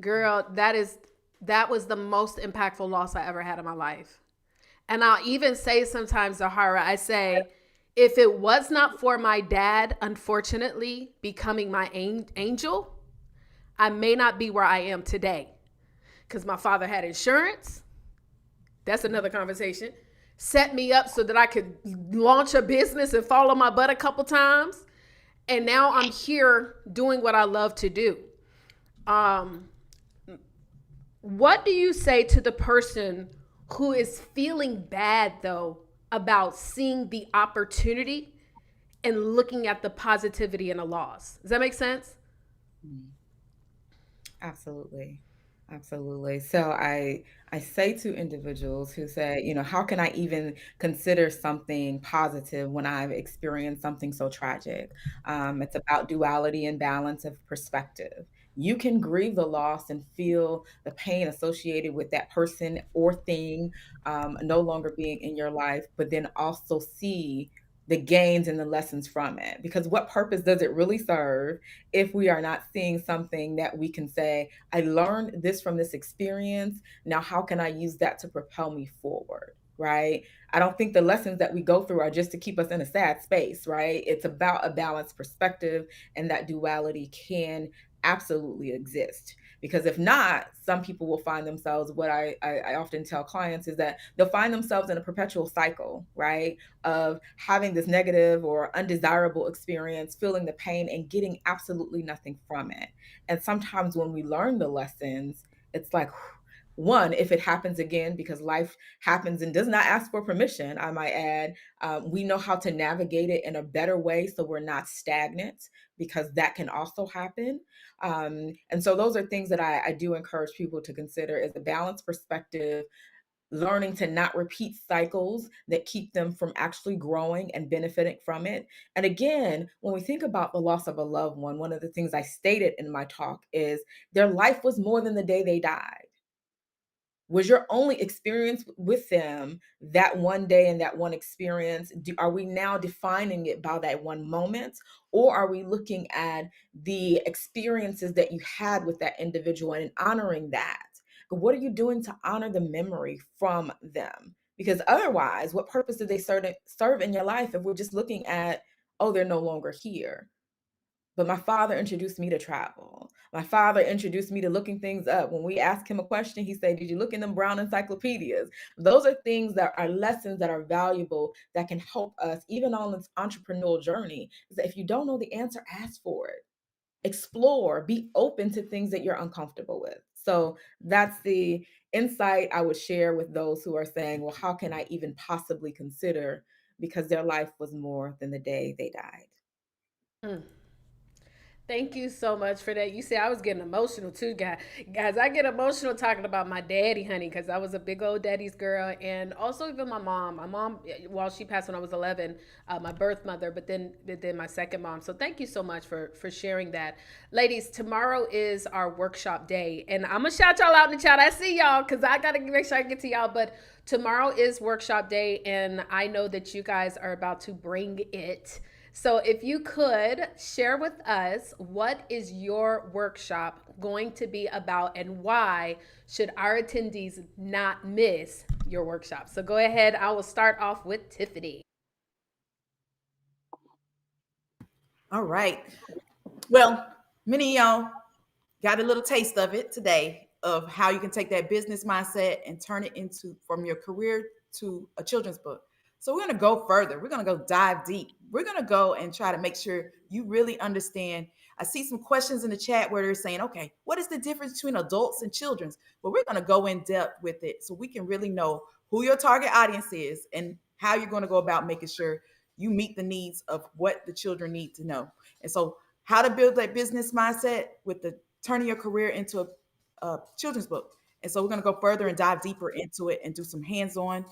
S7: girl, that was the most impactful loss I ever had in my life. And I'll even say sometimes, Zahara, I say, if it was not for my dad, unfortunately, becoming my angel, I may not be where I am today. Because my father had insurance. That's another conversation. Set me up so that I could launch a business and fall on my butt a couple times. And now I'm here doing what I love to do. What do you say to the person who is feeling bad, though, about seeing the opportunity and looking at the positivity in a loss? Does that make sense?
S9: Absolutely. Absolutely. So I say to individuals who say, how can I even consider something positive when I've experienced something so tragic? It's about duality and balance of perspective. You can grieve the loss and feel the pain associated with that person or thing no longer being in your life, but then also see the gains and the lessons from it. Because what purpose does it really serve if we are not seeing something that we can say, I learned this from this experience. Now, how can I use that to propel me forward? Right? I don't think the lessons that we go through are just to keep us in a sad space, right? It's about a balanced perspective, and that duality can absolutely exist. Because if not, some people will find themselves, what I often tell clients is that they'll find themselves in a perpetual cycle, right? Of having this negative or undesirable experience, feeling the pain and getting absolutely nothing from it. And sometimes when we learn the lessons, it's like, one, if it happens again, because life happens and does not ask for permission, I might add, we know how to navigate it in a better way so we're not stagnant, because that can also happen. And so those are things that I do encourage people to consider, is a balanced perspective, learning to not repeat cycles that keep them from actually growing and benefiting from it. And again, when we think about the loss of a loved one of the things I stated in my talk is their life was more than the day they died. Was your only experience with them that one day and that one experience? Are we now defining it by that one moment? Or are we looking at the experiences that you had with that individual and honoring that? What are you doing to honor the memory from them? Because otherwise, what purpose do they serve in your life if we're just looking at, oh, they're no longer here? But my father introduced me to travel. My father introduced me to looking things up. When we ask him a question, he said, did you look in them brown encyclopedias? Those are things that are lessons that are valuable, that can help us even on this entrepreneurial journey. Is that if you don't know the answer, ask for it. Explore, be open to things that you're uncomfortable with. So that's the insight I would share with those who are saying, well, how can I even possibly consider, because their life was more than the day they died.
S7: Thank you so much for that. You see, I was getting emotional too, guys. Guys, I get emotional talking about my daddy, honey, because I was a big old daddy's girl, and also even my mom. My mom, well, she passed when I was 11, my birth mother, but then my second mom. So thank you so much for sharing that, ladies. Tomorrow is our workshop day, and I'm gonna shout y'all out in the chat. I see y'all because I gotta make sure I get to y'all, but tomorrow is workshop day, and I know that you guys are about to bring it. So if you could share with us, what is your workshop going to be about and why should our attendees not miss your workshop? So go ahead. I will start off with Tiffany.
S3: All right. Well, many of y'all got a little taste of it today of how you can take that business mindset and turn it into from your career to a children's book. So we're going to go further. We're going to go dive deep. We're going to go and try to make sure you really understand. I see some questions in the chat where they're saying, okay, what is the difference between adults and children's? Well, we're going to go in depth with it so we can really know who your target audience is and how you're going to go about making sure you meet the needs of what the children need to know. And so how to build that business mindset with the turning your career into a children's book. And so we're going to go further and dive deeper into it and do some hands-on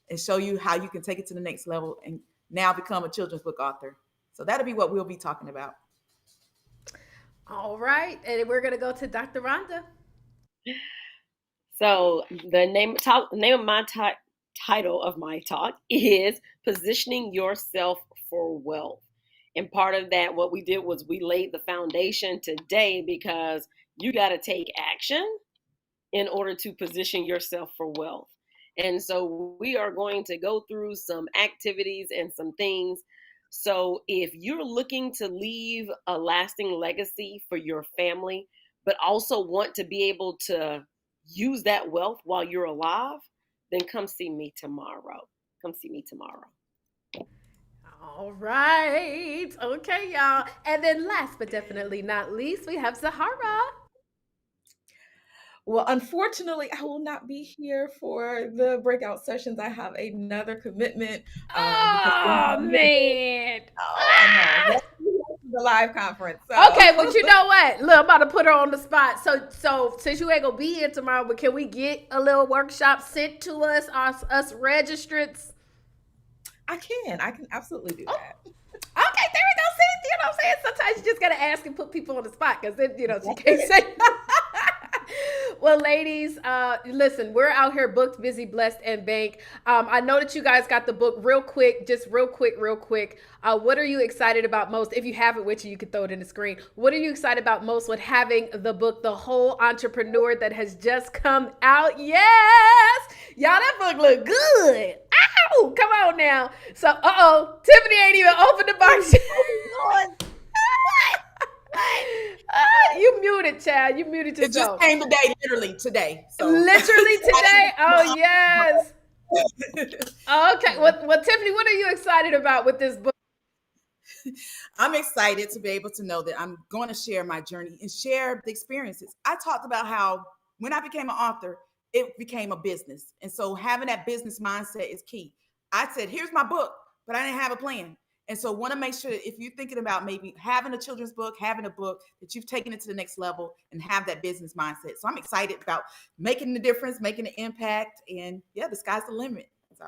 S3: and show you how you can take it to the next level and now become a children's book author. So that'll be what we'll be talking about.
S7: All right. And we're going to go to Dr. Rhonda.
S8: So the name of my title of my talk is Positioning Yourself for Wealth. And part of that, what we did was we laid the foundation today because you got to take action in order to position yourself for wealth. And so we are going to go through some activities and some things. So if you're looking to leave a lasting legacy for your family, but also want to be able to use that wealth while you're alive, then come see me tomorrow. Come see me tomorrow.
S7: All right. Okay, y'all. And then last but definitely not least, we have Zahara.
S9: Well, unfortunately, I will not be here for the breakout sessions. I have another commitment.
S7: Oh, man.
S9: I know. That's the live conference. So.
S7: Okay, but you know what? Look, I'm about to put her on the spot. So since you ain't gonna be here tomorrow, but can we get a little workshop sent to us registrants?
S9: I can absolutely do that.
S7: Okay, there we go. See, you know what I'm saying? Sometimes you just gotta ask and put people on the spot because then she can't say. Well, ladies, listen, we're out here booked, busy, blessed, and bank. I know that you guys got the book real quick. What are you excited about most? If you have it with you, you can throw it in the screen. What are you excited about most with having the book, The Whole Entrepreneur, that has just come out? Yes! Y'all, that book look good. Ow! Come on now. So, Tiffany ain't even opened the box. You muted, child. You muted yourself.
S3: It just came today, literally today. So.
S7: Literally today? Oh, yes. Okay. Well, Tiffany, what are you excited about with this book?
S3: I'm excited to be able to know that I'm going to share my journey and share the experiences. I talked about how when I became an author, it became a business. And so having that business mindset is key. I said, here's my book, but I didn't have a plan. And so want to make sure that if you're thinking about maybe having a children's book, having a book, that you've taken it to the next level and have that business mindset. So I'm excited about making the difference, making an impact, and yeah, the sky's the limit. So.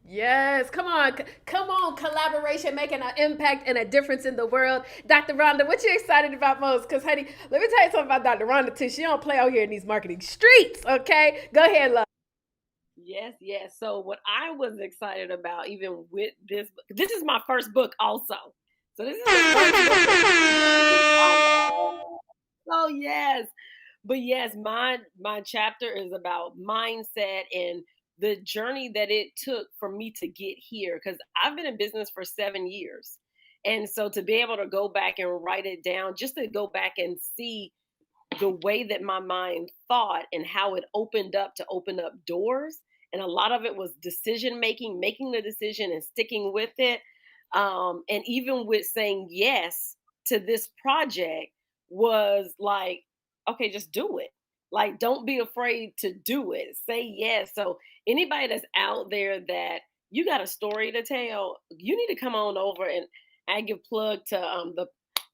S7: Yes, come on, collaboration, making an impact and a difference in the world. Dr. Rhonda, what you excited about most? Because, honey, let me tell you something about Dr. Rhonda, too. She don't play out here in these marketing streets, okay? Go ahead, love.
S8: Yes. So what I was excited about, even with this is my first book also. So this is the first book. Oh yes. But yes, my chapter is about mindset and the journey that it took for me to get here. Because I've been in business for 7 years. And so to be able to go back and write it down, just to go back and see the way that my mind thought and how it opened up doors. And a lot of it was decision making the decision and sticking with it. And even with saying yes to this project was like, okay, just do it. Like, don't be afraid to do it. Say yes. So anybody that's out there that you got a story to tell, you need to come on over, and I give plug to the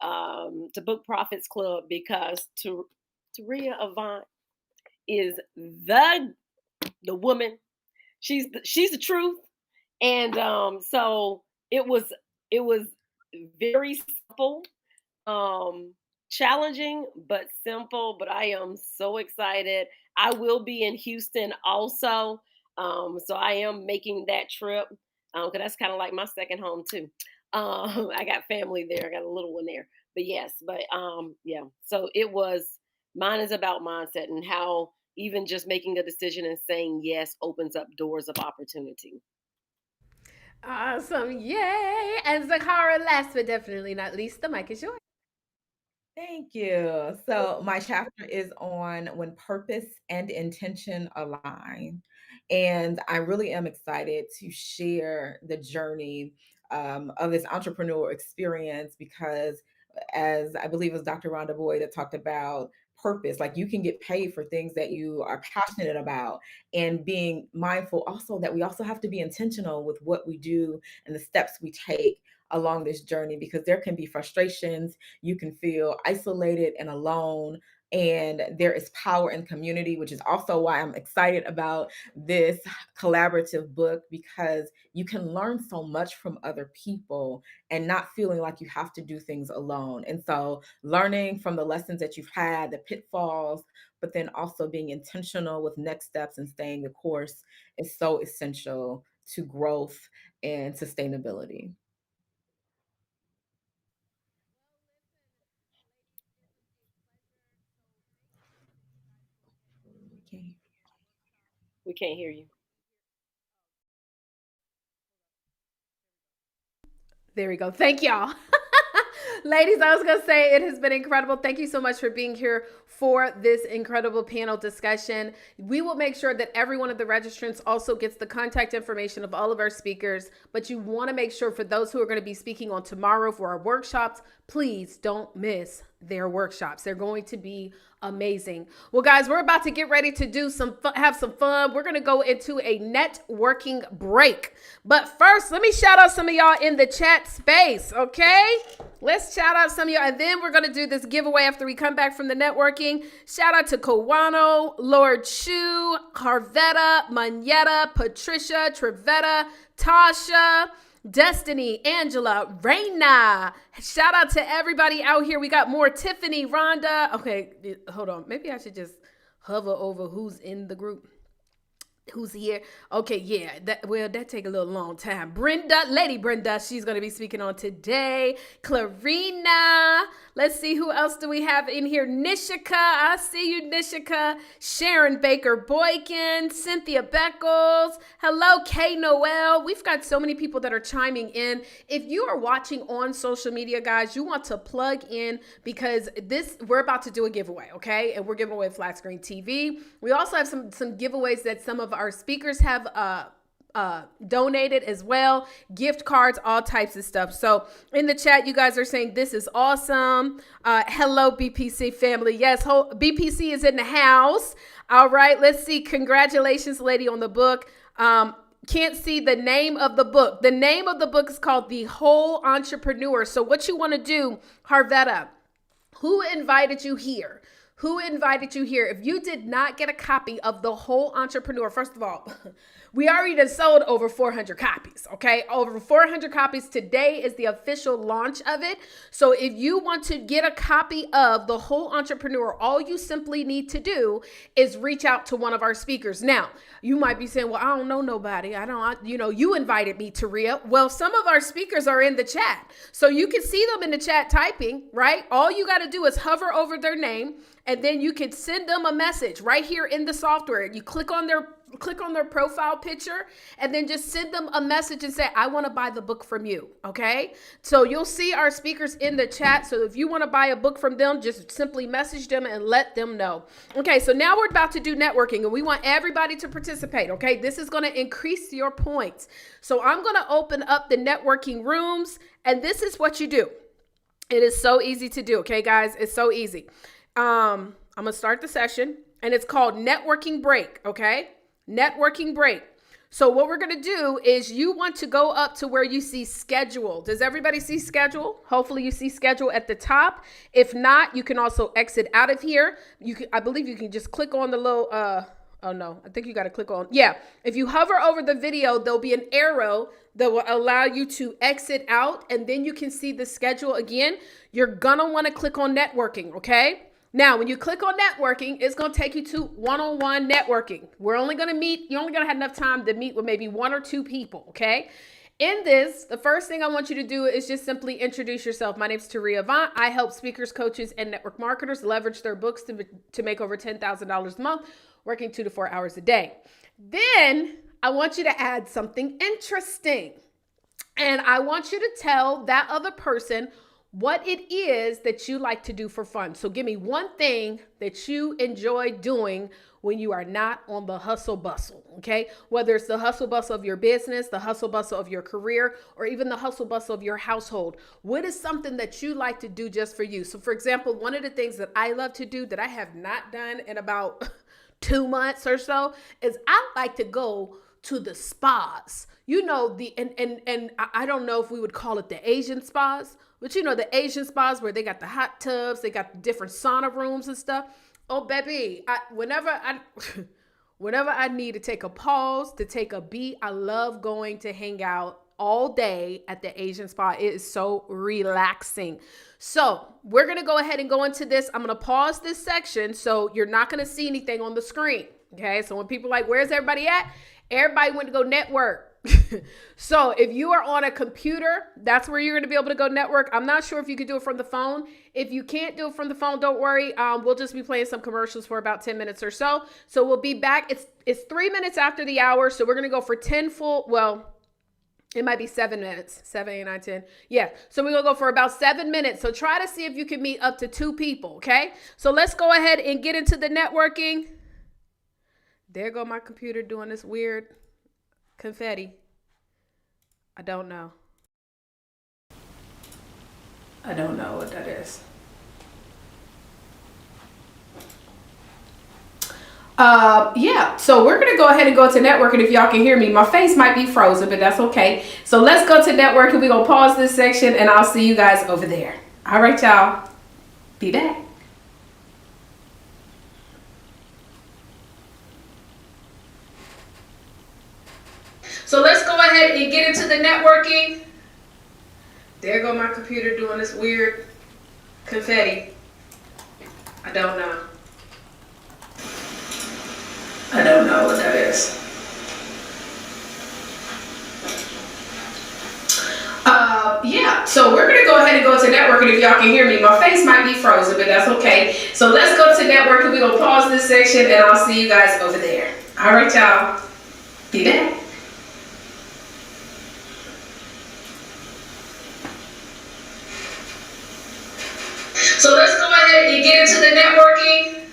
S8: to Book Prophets Club, because Taria Avant is the woman. She's the truth. And so it was very simple, challenging but simple. But I am so excited. I will be in Houston also, so I am making that trip, because that's kind of like my second home too. I got family there. I got a little one there. But yes, yeah. So mine is about mindset, and how even just making a decision and saying yes opens up doors of opportunity.
S7: Awesome. Yay. And Zakara, last but definitely not least, the mic is yours.
S9: Thank you. So my chapter is on when purpose and intention align. And I really am excited to share the journey of this entrepreneurial experience, because as I believe it was Dr. Rhonda Boyd that talked about purpose, like you can get paid for things that you are passionate about, and being mindful also that we also have to be intentional with what we do and the steps we take along this journey, because there can be frustrations. You can feel isolated and alone. And there is power in community, which is also why I'm excited about this collaborative book, because you can learn so much from other people and not feeling like you have to do things alone. And so learning from the lessons that you've had, the pitfalls, but then also being intentional with next steps and staying the course is so essential to growth and sustainability. Okay.
S8: We can't hear you.
S7: There we go. Thank y'all. Ladies, I was going to say it has been incredible. Thank you so much for being here for this incredible panel discussion. We will make sure that every one of the registrants also gets the contact information of all of our speakers, but you want to make sure for those who are going to be speaking on tomorrow for our workshops, please don't miss their workshops. They're going to be amazing. Well, guys, we're about to get ready to do have some fun. We're going to go into a networking break. But first, let me shout out some of y'all in the chat space, okay? Let's shout out some of y'all, and then we're going to do this giveaway after we come back from the networking. Shout out to Kowano, Lord Shu, Harvetta, Manetta, Patricia, Trevetta, Tasha, Destiny, Angela, Raina. Shout out to everybody out here. We got more. Tiffany, Rhonda. Okay, hold on. Maybe I should just hover over who's in the group. Who's here? Okay, yeah, that take a little long time. Brenda, Lady Brenda, she's going to be speaking on today. Clarina, let's see, who else do we have in here? Nishika, I see you, Nishika. Sharon Baker Boykin, Cynthia Beckles. Hello, Kay Noel. We've got so many people that are chiming in. If you are watching on social media, guys, you want to plug in, because we're about to do a giveaway, okay? And we're giving away Flat Screen TV. We also have some giveaways that some of our speakers have donated as well, gift cards, all types of stuff. So in the chat, you guys are saying this is awesome. Hello, BPC family. Yes, BPC is in the house. All right, let's see. Congratulations, lady, on the book. Can't see the name of the book. The name of the book is called The Whole Entrepreneur. So what you want to do, Harvetta, who invited you here? Who invited you here? If you did not get a copy of The Whole Entrepreneur, first of all, we already done sold over 400 copies, okay? Over 400 copies. Today is the official launch of it. So if you want to get a copy of The Whole Entrepreneur, all you simply need to do is reach out to one of our speakers. Now, you might be saying, well, I don't know nobody. You invited me, Taria. Well, some of our speakers are in the chat. So you can see them in the chat typing, right? All you got to do is hover over their name, and then you can send them a message right here in the software. You click on their profile picture, and then just send them a message and say, I want to buy the book from you. Okay. So you'll see our speakers in the chat. So if you want to buy a book from them, just simply message them and let them know. Okay. So now we're about to do networking, and we want everybody to participate. Okay. This is going to increase your points. So I'm going to open up the networking rooms, and this is what you do. It is so easy to do. Okay, guys, it's so easy. I'm going to start the session, and it's called Networking Break, okay? Networking Break. So what we're going to do is you want to go up to where you see schedule. Does everybody see schedule? Hopefully you see schedule at the top. If not, you can also exit out of here. I believe you can just click on the little, oh no, I think you got to click on. Yeah. If you hover over the video, there'll be an arrow that will allow you to exit out, and then you can see the schedule again. You're going to want to click on networking. Okay. Now, when you click on networking, it's going to take you to one-on-one networking. You're only going to have enough time to meet with maybe 1 or 2 people, okay? In this, the first thing I want you to do is just simply introduce yourself. My name is Taria Avant. I help speakers, coaches, and network marketers leverage their books to make over $10,000 a month, working 2 to 4 hours a day. Then I want you to add something interesting. And I want you to tell that other person what it is that you like to do for fun. So give me one thing that you enjoy doing when you are not on the hustle bustle, okay? Whether it's the hustle bustle of your business, the hustle bustle of your career, or even the hustle bustle of your household. What is something that you like to do just for you? So for example, one of the things that I love to do that I have not done in about 2 months or so is I like to go to the spas. You know, and I don't know if we would call it the Asian spas, but you know, the Asian spas where they got the hot tubs, they got the different sauna rooms and stuff. Oh, baby, whenever I need to take a pause, to take a beat, I love going to hang out all day at the Asian spa. It is so relaxing. So we're going to go ahead and go into this. I'm going to pause this section so you're not going to see anything on the screen. Okay. So when people are like, where's everybody at? Everybody went to go network. So if you are on a computer, that's where you're going to be able to go network. I'm not sure if you can do it from the phone. If you can't do it from the phone, don't worry. We'll just be playing some commercials for about 10 minutes or so. So we'll be back. It's 3 minutes after the hour. So we're going to go for 10 full. Well, it might be 7 minutes, 7, 8, 9, 10. Yeah. So we're going to go for about 7 minutes. So try to see if you can meet up to 2 people. Okay. So let's go ahead and get into the networking. There go my computer doing this weird confetti. I don't know what that is. Yeah, so we're going to go ahead and go to networking. If y'all can hear me, my face might be frozen, but that's okay. So let's go to networking. We're going to pause this section and I'll see you guys over there. All right, y'all. Be back. So let's go ahead and get into the networking. There go my computer doing this weird confetti. I don't know what that is. Yeah, so we're going to go ahead and go to networking. If y'all can hear me, my face might be frozen, but that's okay. So let's go to networking. We're going to pause this section and I'll see you guys over there. All right, y'all. Be back. So let's go ahead and get into the networking.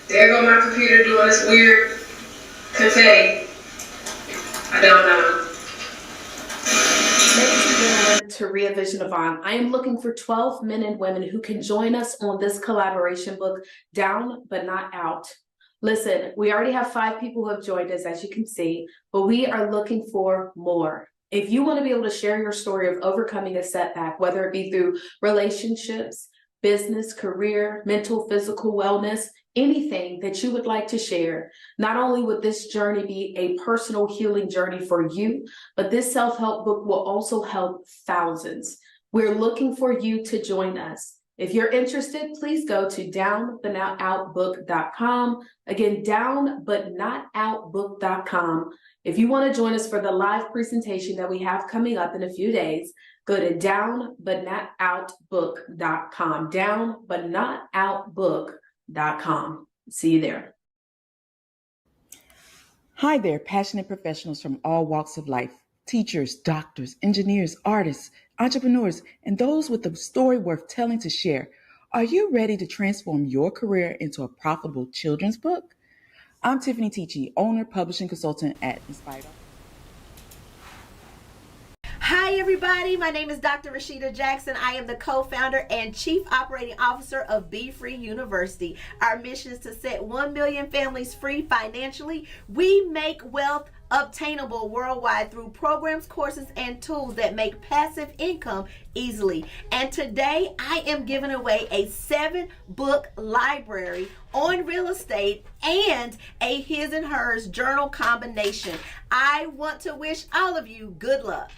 S7: There go my computer doing this weird confetti. I don't know. Ladies and gentlemen, Taria Vision Avant. I am looking for 12 men and women who can join us on this collaboration book, Down But Not Out. Listen, we already have 5 people who have joined us, as you can see, but we are looking for more. If you want to be able to share your story of overcoming a setback, whether it be through relationships, business, career, mental, physical wellness, anything that you would like to share, not only would this journey be a personal healing journey for you, but this self-help book will also help thousands. We're looking for you to join us. If you're interested, please go to downbutnotoutbook.com. Again, downbutnotoutbook.com. If you want to join us for the live presentation that we have coming up in a few days, go to downbutnotoutbook.com. Downbutnotoutbook.com. See you there.
S3: Hi there, passionate professionals from all walks of life. Teachers, doctors, engineers, artists, entrepreneurs, and those with a story worth telling to share. Are you ready to transform your career into a profitable children's book? I'm Tiffany Tichy, owner, publishing consultant at Inspired.
S6: Hi everybody, my name is Dr. Rashida Jackson. I am the co-founder and chief operating officer of Be Free University. Our mission is to set 1 million families free financially. We make wealth obtainable worldwide through programs, courses, and tools that make passive income easily. And today I am giving away a 7-book library on real estate and a his and hers journal combination. I want to wish all of you good luck.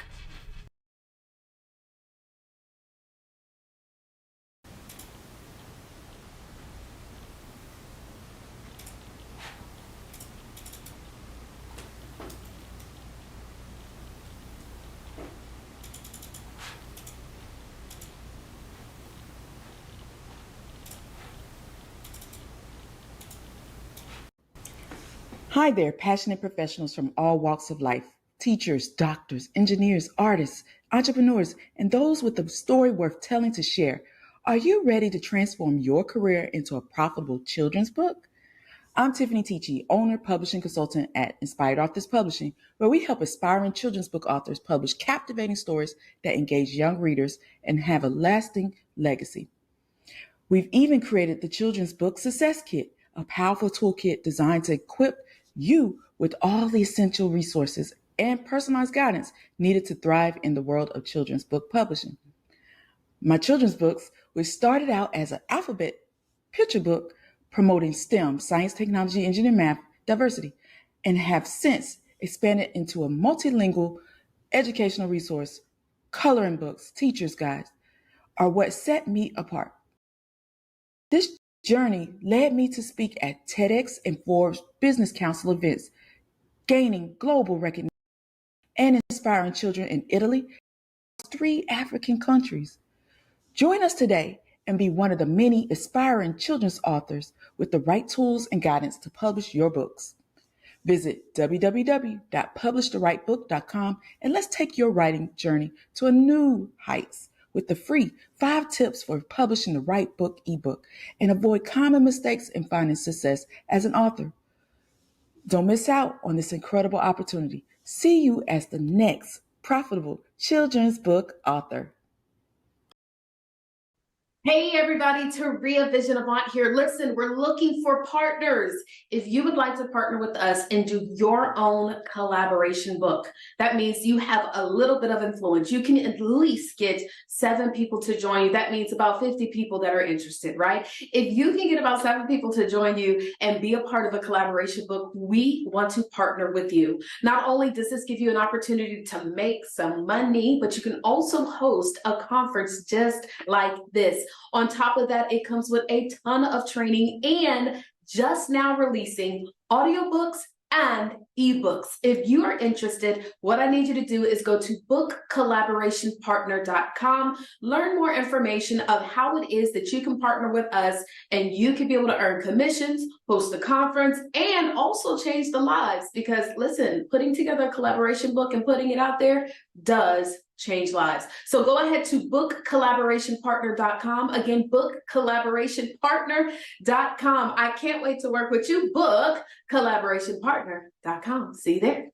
S3: Hi there, passionate professionals from all walks of life, teachers, doctors, engineers, artists, entrepreneurs, and those with a story worth telling to share. Are you ready to transform your career into a profitable children's book? I'm Tiffany Teachy, owner, publishing consultant at Inspired Authors Publishing, where we help aspiring children's book authors publish captivating stories that engage young readers and have a lasting legacy. We've even created the Children's Book Success Kit, a powerful toolkit designed to equip you with all the essential resources and personalized guidance needed to thrive in the world of children's book publishing. My children's books, which started out as an alphabet picture book promoting STEM, science, technology, engineering, math, diversity, and have since expanded into a multilingual educational resource, coloring books, teachers' guides, are what set me apart. This journey led me to speak at TEDx and Forbes Business Council events, gaining global recognition and inspiring children in Italy, 3 African countries. Join us today and be one of the many aspiring children's authors with the right tools and guidance to publish your books. Visit www.publishtherightbook.com and let's take your writing journey to a new heights with the free 5 tips for publishing the right book ebook and avoid common mistakes in finding success as an author. Don't miss out on this incredible opportunity. See you as the next profitable children's book author.
S7: Hey everybody, Taria Vision Avant here. Listen, we're looking for partners. If you would like to partner with us and do your own collaboration book, that means you have a little bit of influence. You can at least get 7 people to join you. That means about 50 people that are interested, right? If you can get about 7 people to join you and be a part of a collaboration book, we want to partner with you. Not only does this give you an opportunity to make some money, but you can also host a conference just like this. On top of that, it comes with a ton of training and just now releasing audiobooks and ebooks. If you are interested, what I need you to do is go to bookcollaborationpartner.com, learn more information of how it is that you can partner with us and you can be able to earn commissions, host a conference, and also change the lives. Because listen, putting together a collaboration book and putting it out there does change lives. So go ahead to bookcollaborationpartner.com. Again, bookcollaborationpartner.com. I can't wait to work with you. Bookcollaborationpartner.com. See you there.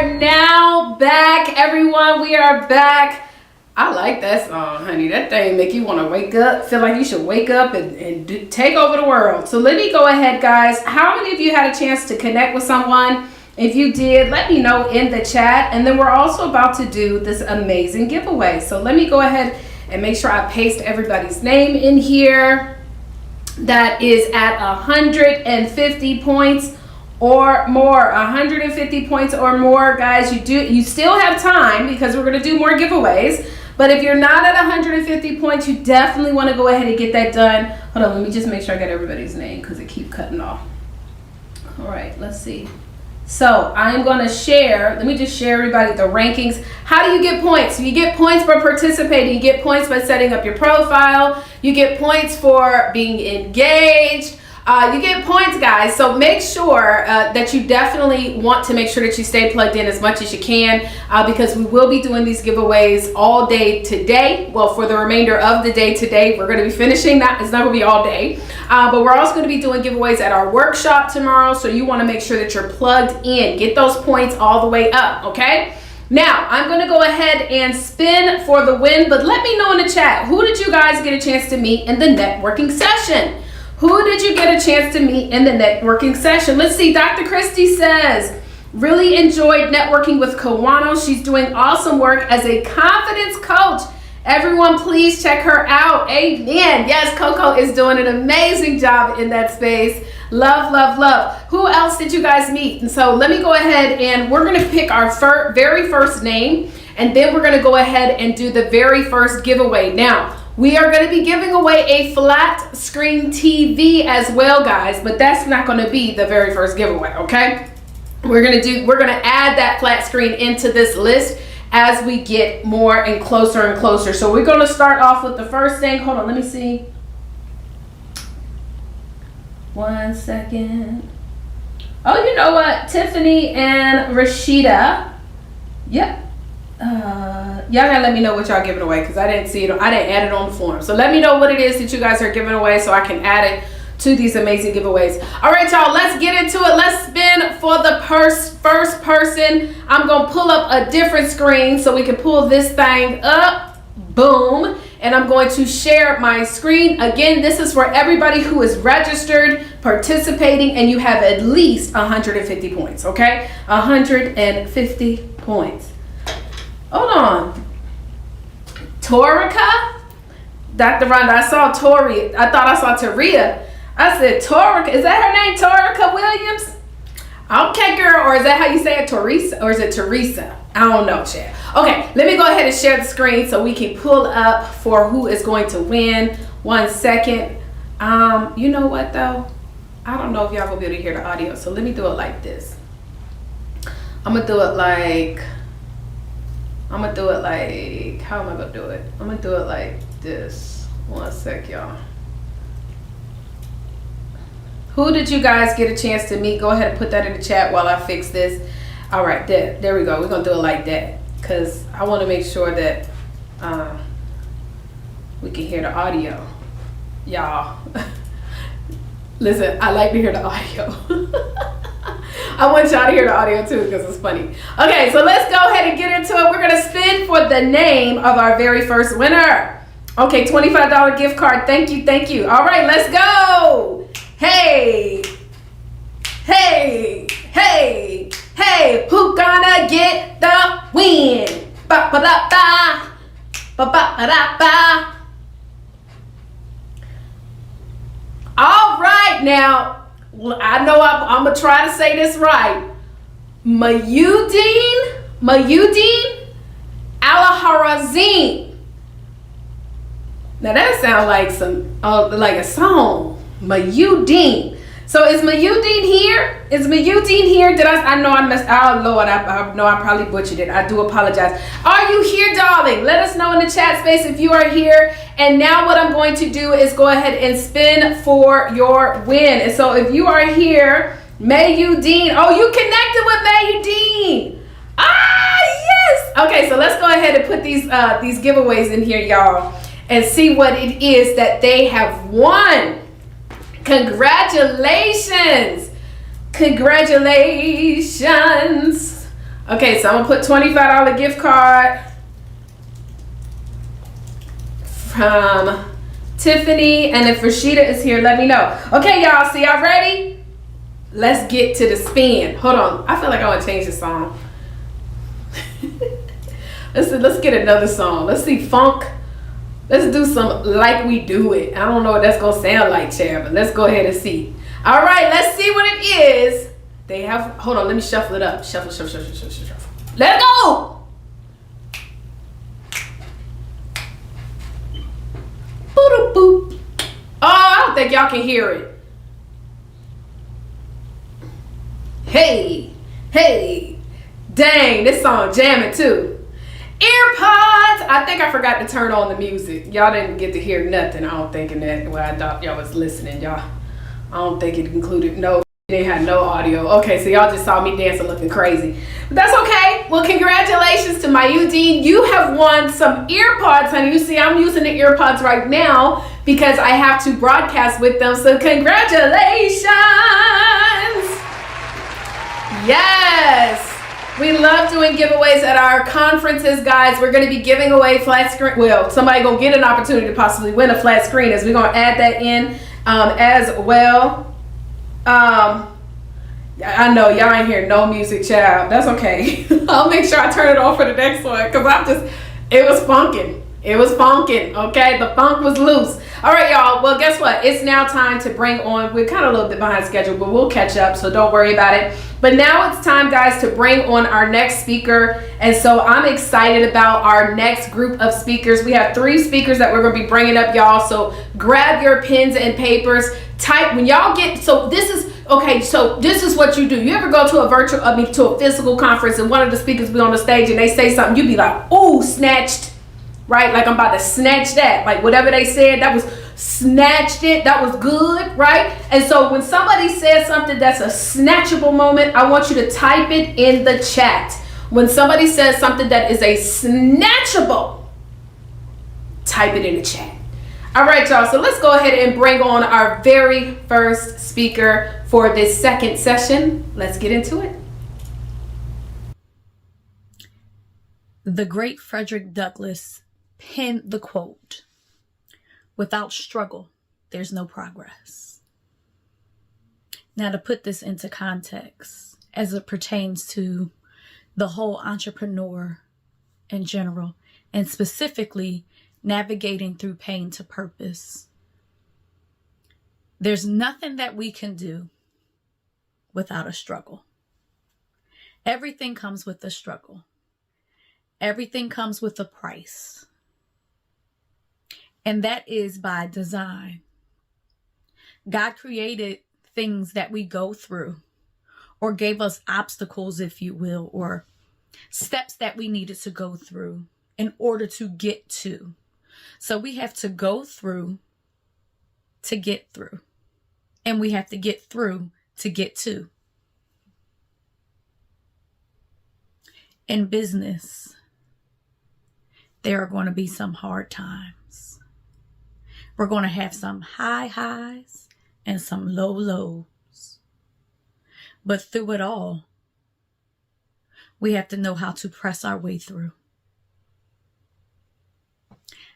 S7: are now back, everyone. We are back. I like that song, honey. That thing make you want to wake up, feel like you should wake up and take over the world. So let me go ahead, guys. How many of you had a chance to connect with someone? If you did, let me know in the chat. And then we're also about to do this amazing giveaway. So let me go ahead and make sure I paste everybody's name in here. That is at 150 points or more. 150 points or more, guys. You still have time because we're going to do more giveaways. But if you're not at 150 points, you definitely want to go ahead and get that done. Hold on, let me just make sure I got everybody's name because it keep cutting off. All right, let's see. So I'm going to share, let me just share everybody the rankings. How do you get points? You get points for participating. You get points by setting up your profile. You get points for being engaged. You get points, guys. So make sure that you definitely want to make sure that you stay plugged in as much as you can because we will be doing these giveaways all day today. Well, for the remainder of the day today, we're going to be finishing that. It's not going to be all day, but we're also going to be doing giveaways at our workshop tomorrow. So you want to make sure that you're plugged in. Get those points all the way up, okay? Now, I'm going to go ahead and spin for the win, but let me know in the chat, who did you guys get a chance to meet in the networking session? Who did you get a chance to meet in the networking session? Let's see. Dr. Christie says, really enjoyed networking with Kawano. She's doing awesome work as a confidence coach. Everyone, please check her out. Amen. Yes, Coco is doing an amazing job in that space. Love, love, love. Who else did you guys meet? And so let me go ahead and we're going to pick our very first name, and then we're going to go ahead and do the very first giveaway. Now, we are going to be giving away a flat screen TV as well, guys, but that's not going to be the very first giveaway, okay? We're going to add that flat screen into this list as we get more and closer. So we're going to start off with the first thing. Hold on, let me see. 1 second. Oh, you know what? Tiffany and Rashida. Yep. Y'all gotta let me know what y'all giving away because I didn't see it. I didn't add it on the form. So let me know what it is that you guys are giving away so I can add it to these amazing giveaways. All right, y'all, let's get into it. Let's spin for the first person. I'm gonna pull up a different screen so we can pull this thing up. Boom. And I'm going to share my screen. Again, this is for everybody who is registered, participating, and you have at least 150 points, okay? 150 points. Hold on. Torica? Dr. Rhonda, I saw Tori. I thought I saw Taria. I said Torica. Is that her name, Torica Williams? Okay, girl. Or is that how you say it, Teresa? Or is it Teresa? I don't know, Chad. Okay, let me go ahead and share the screen so we can pull up for who is going to win. 1 second. You know what, though? I don't know if y'all will be able to hear the audio, so let me do it like this. I'm going to do it like, how am I going to do it? I'm going to do it like this. 1 sec, y'all. Who did you guys get a chance to meet? Go ahead and put that in the chat while I fix this. All right, there we go. We're going to do it like that because I want to make sure that we can hear the audio. Y'all, listen, I like to hear the audio. I want y'all to hear the audio too because it's funny. Okay, so let's go ahead and get into it. We're going to spin for the name of our very first winner. Okay, $25 gift card. Thank you, thank you. All right, let's go. Hey, hey, hey, hey, who gonna get the win? Ba-ba-da-ba, ba-ba-da-ba. All right, now, I know I'm gonna try to say this right. Mayudeen Alaharazim. Now that sounds like like a song. Mayudeen. So is Mayudeen here? Is Mayudeen here? I know I messed. Oh Lord, I know I probably butchered it. I do apologize. Are you here, darling? Let us know in the chat space if you are here. And now what I'm going to do is go ahead and spin for your win. And so if you are here, Mayudeen. Oh, you connected with Mayudeen. Ah, yes. Okay, so let's go ahead and put these giveaways in here, y'all, and see what it is that they have won. Congratulations. Okay, so I'm gonna put $25 gift card from Tiffany, and if Rashida is here, let me know. Okay, y'all, so y'all ready? Let's get to the spin. Hold on, I feel like I want to change the song. Let's get another song. Let's see, funk. Let's do some Like We Do It. I don't know what that's gonna sound like, Chad, but let's go ahead and see. All right, let's see what it is. They have, hold on, let me shuffle it up. Shuffle. Let's go! Boop. Oh, I don't think y'all can hear it. Hey. Dang, this song jamming too. Earpods! I think I forgot to turn on the music. Y'all didn't get to hear nothing. I don't think in that. Well, I thought y'all was listening, y'all. I don't think it included no. They had no audio. Okay, so y'all just saw me dancing looking crazy. But that's okay. Well, congratulations to Mayudeen. You have won some earpods, honey. You see, I'm using the earpods right now because I have to broadcast with them. So congratulations. Yes. We love doing giveaways at our conferences, guys. We're going to be giving away flat screen. Well, somebody going to get an opportunity to possibly win a flat screen, as we're going to add that in as well. I know y'all ain't hear no music, child. That's okay. I'll make sure I turn it off for the next one because it was funkin'. Okay? The funk was loose. All right, y'all. Well, guess what? It's now time to bring on, we're kind of a little bit behind schedule, but we'll catch up, so don't worry about it. But now it's time, guys, to bring on our next speaker. And so I'm excited about our next group of speakers. We have 3 speakers that we're going to be bringing up, y'all. So grab your pens and papers. Type when y'all get, so this is what you do. You ever go to to a physical conference and one of the speakers be on the stage and they say something, you be like, ooh, snatched, right? Like I'm about to snatch that. Like whatever they said, that was snatched it. That was good, right? And so when somebody says something that's a snatchable moment, I want you to type it in the chat. When somebody says something that is a snatchable, type it in the chat. All right, y'all, so let's go ahead and bring on our very first speaker for this second session. Let's get into it.
S10: The great Frederick Douglass penned the quote, "Without struggle, there's no progress." Now, to put this into context, as it pertains to the whole entrepreneur in general, and specifically navigating through pain to purpose, there's nothing that we can do without a struggle. Everything comes with a struggle. Everything comes with a price. And that is by design. God created things that we go through, or gave us obstacles, if you will, or steps that we needed to go through in order to get to. So we have to go through to get through. And we have to get through to get to. In business, there are going to be some hard times. We're going to have some high highs and some low lows. But through it all, we have to know how to press our way through.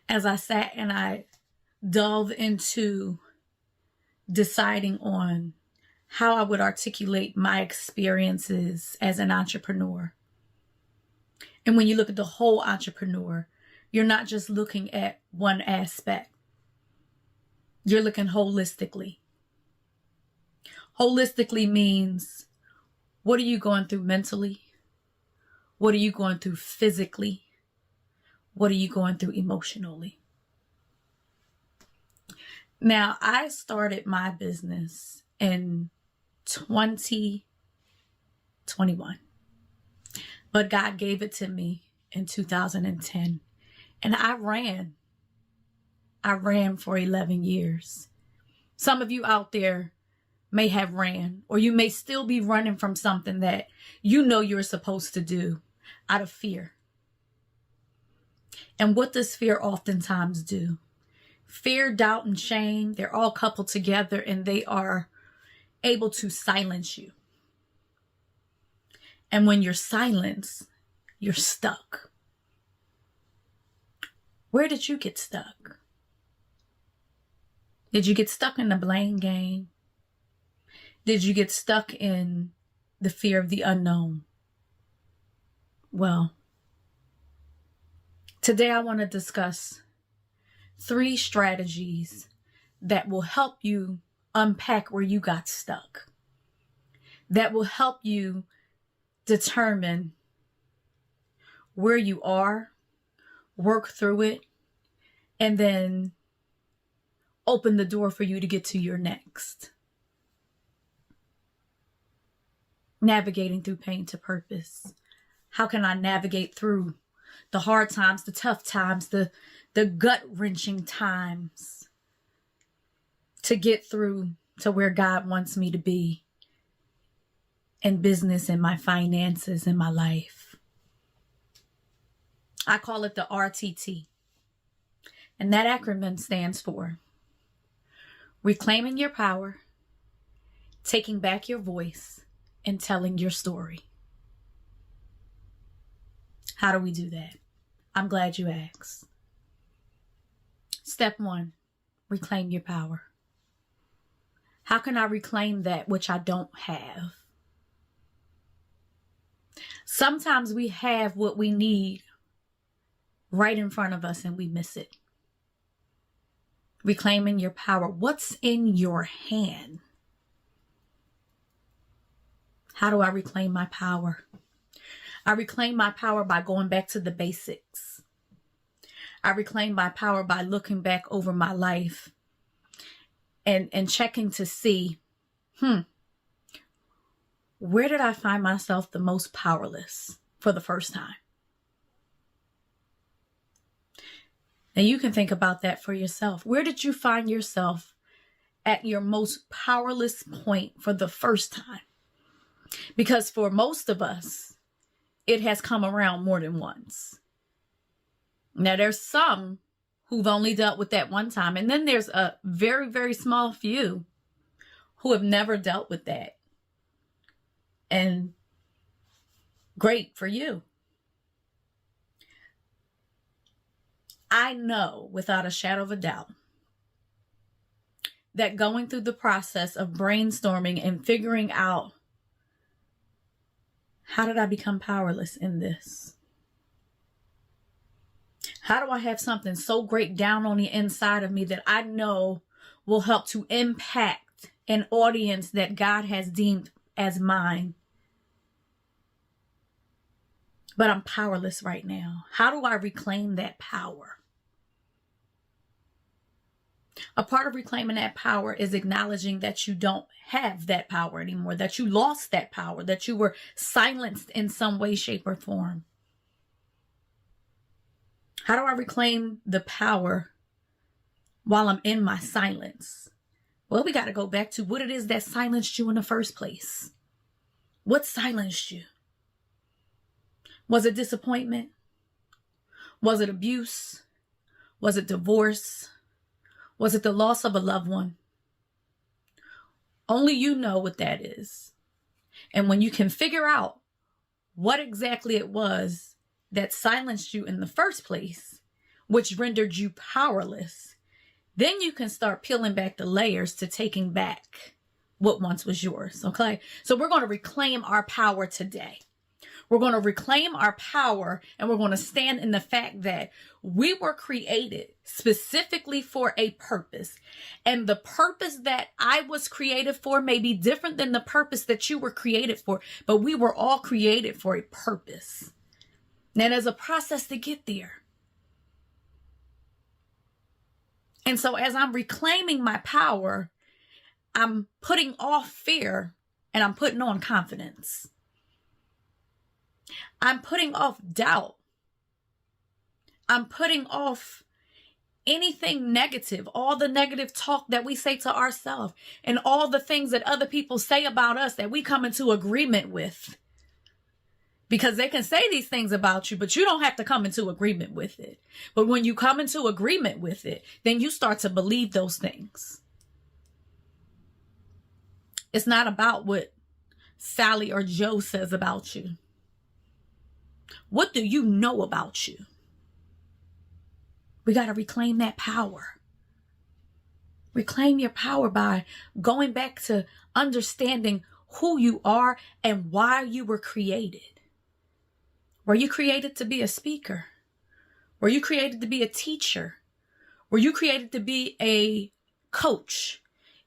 S10: As I sat and I delved into deciding on how I would articulate my experiences as an entrepreneur. And when you look at the whole entrepreneur, you're not just looking at one aspect. You're looking holistically. Holistically means, what are you going through mentally? What are you going through physically? What are you going through emotionally? Now, I started my business in 2021, but God gave it to me in 2010, and I ran for 11 years. Some of you out there may have ran, or you may still be running from something that you know you're supposed to do out of fear. And what does fear oftentimes do? Fear, doubt, and shame, they're all coupled together, and they are able to silence you. And when you're silenced, you're stuck. Where did you get stuck? Did you get stuck in the blame game? Did you get stuck in the fear of the unknown? Well, today I want to discuss 3 strategies that will help you unpack where you got stuck, that will help you determine where you are, work through it, and then open the door for you to get to your next. Navigating through pain to purpose. How can I navigate through the hard times, the tough times, the gut-wrenching times to get through to where God wants me to be in business, in my finances, in my life? I call it the RTT. And that acronym stands for reclaiming your power, taking back your voice, and telling your story. How do we do that? I'm glad you asked. Step 1, reclaim your power. How can I reclaim that which I don't have? Sometimes we have what we need right in front of us and we miss it. Reclaiming your power. What's in your hand? How do I reclaim my power? I reclaim my power by going back to the basics. I reclaim my power by looking back over my life and checking to see, where did I find myself the most powerless for the first time? Now you can think about that for yourself. Where did you find yourself at your most powerless point for the first time? Because for most of us, it has come around more than once. Now there's some who've only dealt with that one time. And then there's a very, very small few who have never dealt with that. And great for you. I know without a shadow of a doubt that going through the process of brainstorming and figuring out, how did I become powerless in this? How do I have something so great down on the inside of me that I know will help to impact an audience that God has deemed as mine? But I'm powerless right now. How do I reclaim that power? A part of reclaiming that power is acknowledging that you don't have that power anymore, that you lost that power, that you were silenced in some way, shape, or form. How do I reclaim the power while I'm in my silence? Well, we got to go back to what it is that silenced you in the first place. What silenced you? Was it disappointment? Was it abuse? Was it divorce? Was it the loss of a loved one? Only you know what that is. And when you can figure out what exactly it was that silenced you in the first place, which rendered you powerless, then you can start peeling back the layers to taking back what once was yours. Okay? So we're going to reclaim our power today. We're going to reclaim our power, and we're going to stand in the fact that we were created specifically for a purpose. And the purpose that I was created for may be different than the purpose that you were created for, but we were all created for a purpose. Now there's a process to get there. And so as I'm reclaiming my power, I'm putting off fear and I'm putting on confidence. I'm putting off doubt. I'm putting off anything negative, all the negative talk that we say to ourselves and all the things that other people say about us that we come into agreement with. Because they can say these things about you, but you don't have to come into agreement with it. But when you come into agreement with it, then you start to believe those things. It's not about what Sally or Joe says about you. What do you know about you? We got to reclaim that power. Reclaim your power by going back to understanding who you are and why you were created. Were you created to be a speaker? Were you created to be a teacher? Were you created to be a coach,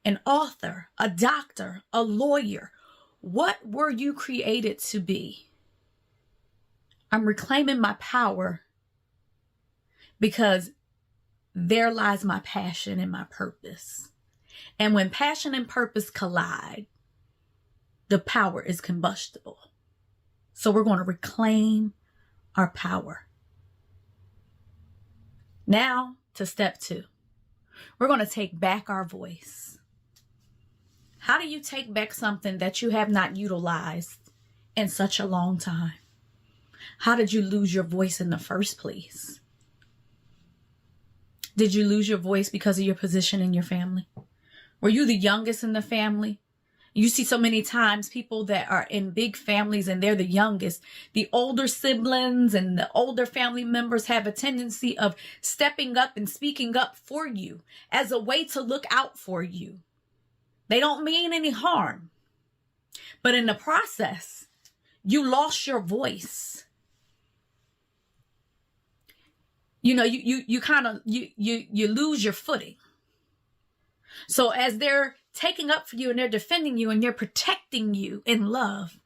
S10: an author, a doctor, a lawyer? What were you created to be? I'm reclaiming my power because there lies my passion and my purpose. And when passion and purpose collide, the power is combustible. So we're going to reclaim our power. Now to step 2. We're going to take back our voice. How do you take back something that you have not utilized in such a long time? How did you lose your voice in the first place? Did you lose your voice because of your position in your family? Were you the youngest in the family? You see so many times people that are in big families and they're the youngest. The older siblings and the older family members have a tendency of stepping up and speaking up for you as a way to look out for you. They don't mean any harm. But in the process, you lost your voice. You know, you lose your footing. So as they're taking up for you and they're defending you and they're protecting you in love,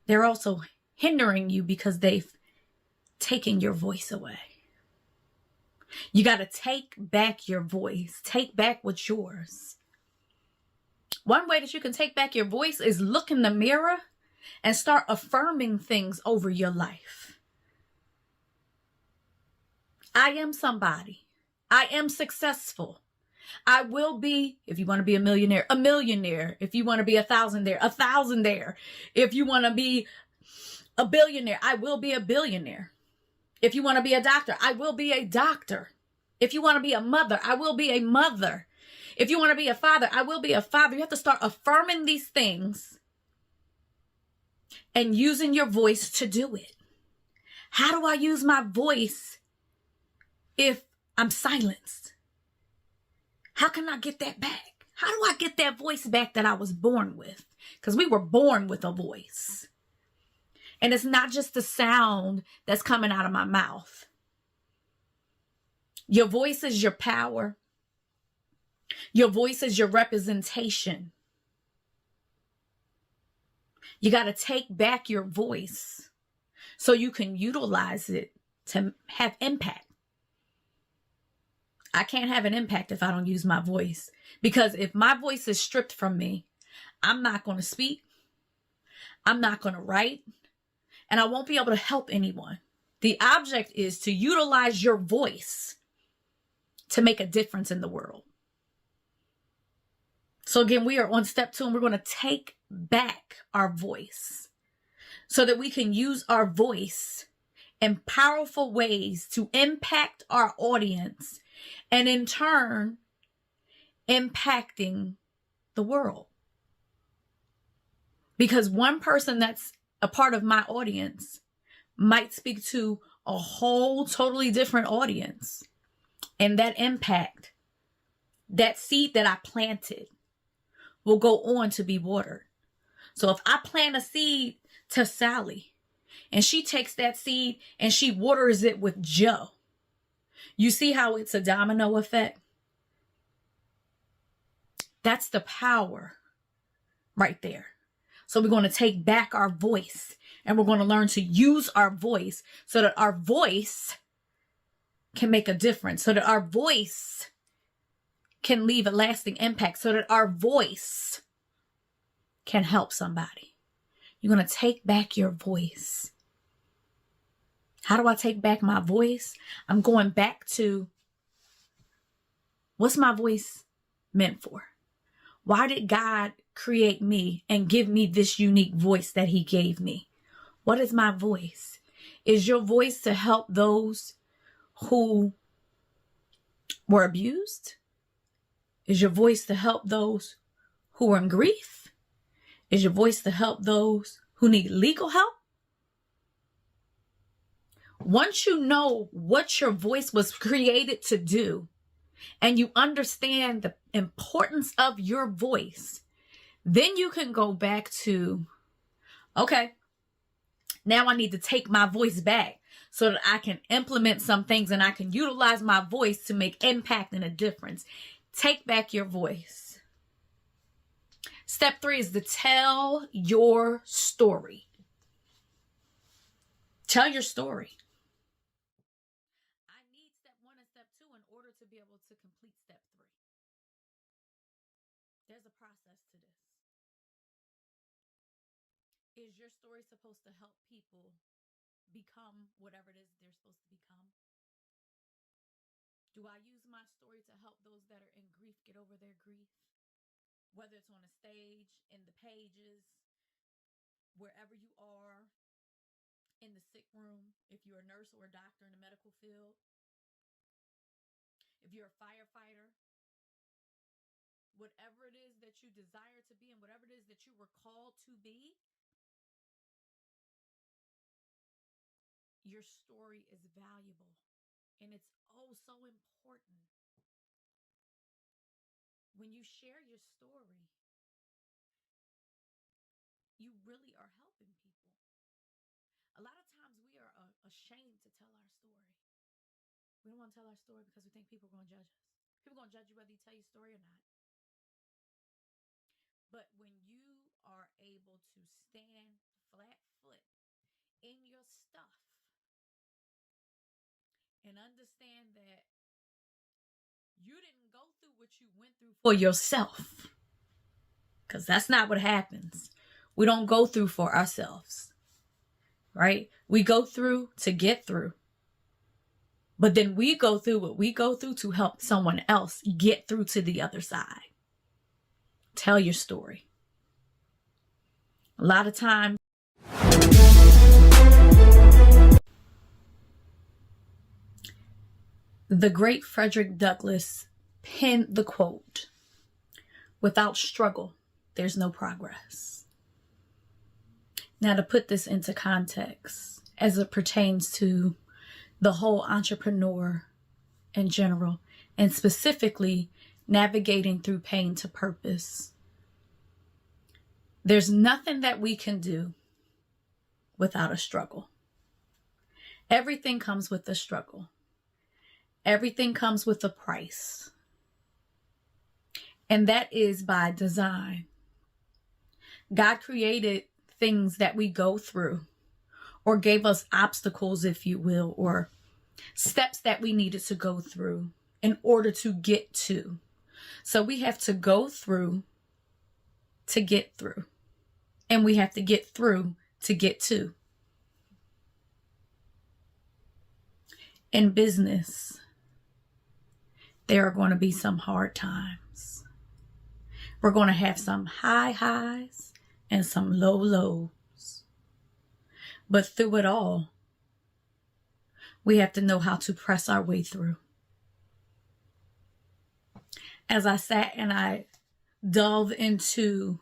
S10: they're also hindering you because they've taken your voice away. You got to take back your voice. Take back what's yours. One way that you can take back your voice is look in the mirror and start affirming things over your life. I am somebody. I am successful. I will be, if you want to be a millionaire, a millionaire. If you want to be a thousandaire. If you want to be a billionaire, I will be a billionaire. If you want to be a doctor, I will be a doctor. If you want to be a mother, I will be a mother. If you want to be a father, I will be a father. You have to start affirming these things and using your voice to do it. How do I use my voice if I'm silenced? How can I get that back? How do I get that voice back that I was born with? Because we were born with a voice. And it's not just the sound that's coming out of my mouth. Your voice is your power. Your voice is your representation. You got to take back your voice so you can utilize it to have impact. I can't have an impact if I don't use my voice, because if my voice is stripped from me, I'm not going to speak. I'm not going to write, and I won't be able to help anyone. The object is to utilize your voice to make a difference in the world. So again, we are on step 2, and we're going to take back our voice so that we can use our voice in powerful ways to impact our audience and in turn, impacting the world. Because one person that's a part of my audience might speak to a whole totally different audience. And that impact, that seed that I planted, will go on to be watered. So if I plant a seed to Sally and she takes that seed and she waters it with Joe, you see how it's a domino effect? That's the power right there. So we're going to take back our voice and we're going to learn to use our voice so that our voice can make a difference, so that our voice can leave a lasting impact, so that our voice can help somebody. You're going to take back your voice. How do I take back my voice? I'm going back to, what's my voice meant for? Why did God create me and give me this unique voice that he gave me? What is my voice? Is your voice to help those who were abused? Is your voice to help those who are in grief? Is your voice to help those who need legal help? Once you know what your voice was created to do, and you understand the importance of your voice, then you can go back to, okay, now I need to take my voice back so that I can implement some things and I can utilize my voice to make impact and a difference. Take back your voice. Step 3 is to tell your story. Tell your story. I need step 1 and step 2 in order to be able to complete step 3. There's a process to this. Is your story supposed to help people become whatever it is they're supposed to become? Do I use my story to help those that are in grief get over their grief? Whether it's on a stage, in the pages, wherever you are, in the sick room, if you're a nurse or a doctor in the medical field, if you're a firefighter, whatever it is that you desire to be and whatever it is that you were called to be, your story is valuable and it's oh so important. When you share your story, you really are helping people. A lot of times we are ashamed to tell our story. We don't want to tell our story because we think people are going to judge us. People are going to judge you whether you tell your story or not. But when you are able to stand flat foot in your stuff and understand that you didn't go through what you went through for yourself, because that's not what happens. We don't go through for ourselves, right? We go through to get through. But then we go through what we go through to help someone else get through to the other side. Tell your story. A lot of times, the great Frederick Douglass penned the quote, "Without struggle, there's no progress." Now, to put this into context, as it pertains to the whole entrepreneur in general, and specifically navigating through pain to purpose, there's nothing that we can do without a struggle. Everything comes with a struggle. Everything comes with a price. And that is by design. God created things that we go through, or gave us obstacles, if you will, or steps that we needed to go through in order to get to. So we have to go through to get through. And we have to get through to get to. In business, there are going to be some hard times. We're going to have some high highs and some low lows. But through it all, we have to know how to press our way through. As I sat and I delved into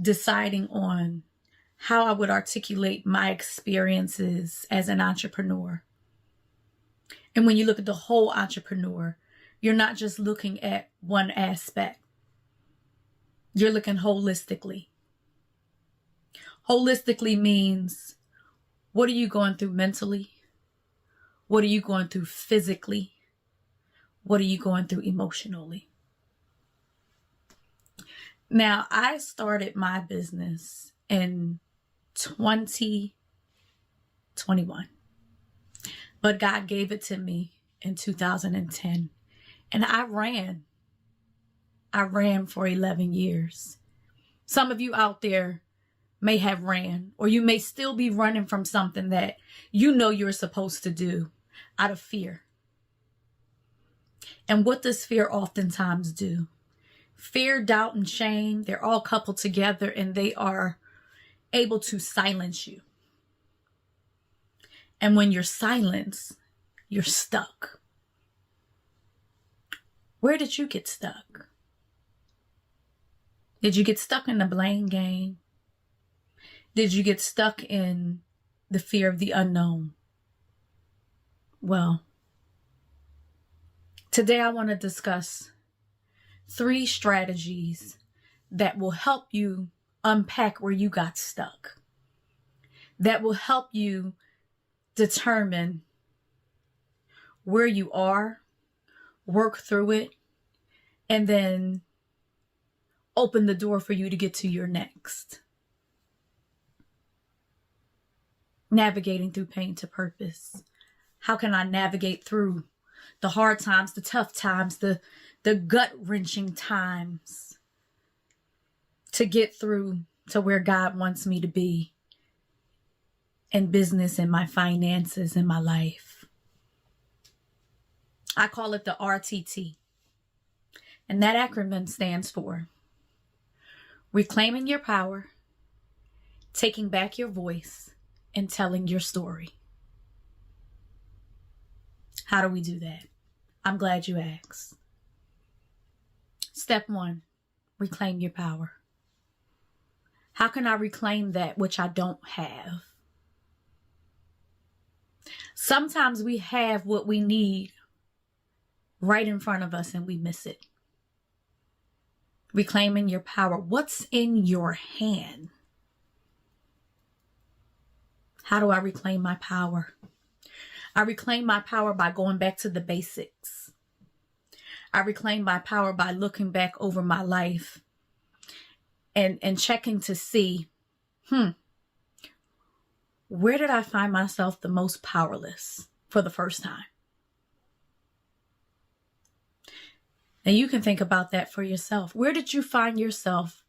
S10: deciding on how I would articulate my experiences as an entrepreneur. And when you look at the whole entrepreneur, you're not just looking at one aspect. You're looking holistically. Holistically means, what are you going through mentally? What are you going through physically? What are you going through emotionally? Now, I started my business in 2021, but God gave it to me in 2010, and I ran for 11 years. Some of you out there may have ran, or you may still be running from something that you know you're supposed to do out of fear. And what does fear oftentimes do? Fear, doubt, and shame, they're all coupled together, and they are able to silence you. And when you're silenced, you're stuck. Where did you get stuck? Did you get stuck in the blame game? Did you get stuck in the fear of the unknown? Well, today I want to discuss 3 strategies that will help you unpack where you got stuck, that will help you determine where you are, work through it, and then open the door for you to get to your next. Navigating through pain to purpose. How can I navigate through the hard times, the tough times, the gut-wrenching times to get through to where God wants me to be in business, in my finances, in my life? I call it the RTT. And that acronym stands for reclaiming your power, taking back your voice, and telling your story. How do we do that? I'm glad you asked. Step 1, reclaim your power. How can I reclaim that which I don't have? Sometimes we have what we need right in front of us and we miss it. Reclaiming your power. What's in your hand? How do I reclaim my power? I reclaim my power by going back to the basics. I reclaim my power by looking back over my life and checking to see, where did I find myself the most powerless for the first time? And you can think about that for yourself. Where did you find yourself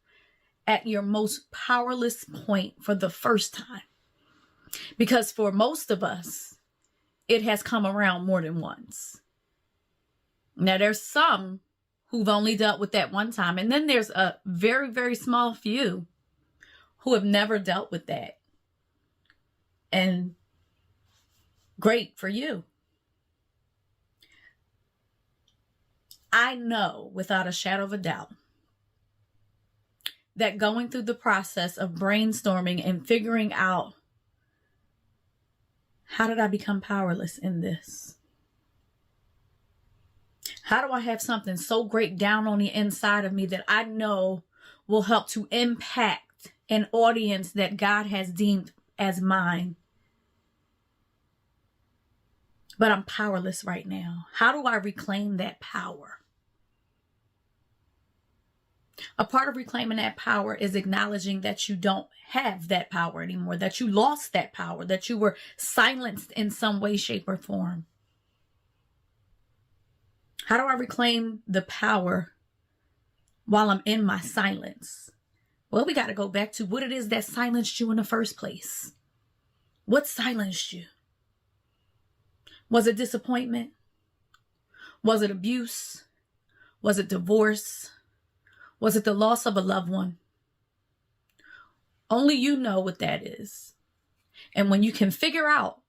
S10: at your most powerless point for the first time? Because for most of us, it has come around more than once. Now, there's some who've only dealt with that one time. And then there's a very, very small few who have never dealt with that. And great for you. I know without a shadow of a doubt that going through the process of brainstorming and figuring out, how did I become powerless in this? How do I have something so great down on the inside of me that I know will help to impact an audience that God has deemed as mine? But I'm powerless right now. How do I reclaim that power? A part of reclaiming that power is acknowledging that you don't have that power anymore, that you lost that power, that you were silenced in some way, shape, or form. How do I reclaim the power while I'm in my silence? Well, we got to go back to what it is that silenced you in the first place. What silenced you? Was it disappointment? Was it abuse? Was it divorce? Was it the loss of a loved one? Only you know what that is. And when you can figure out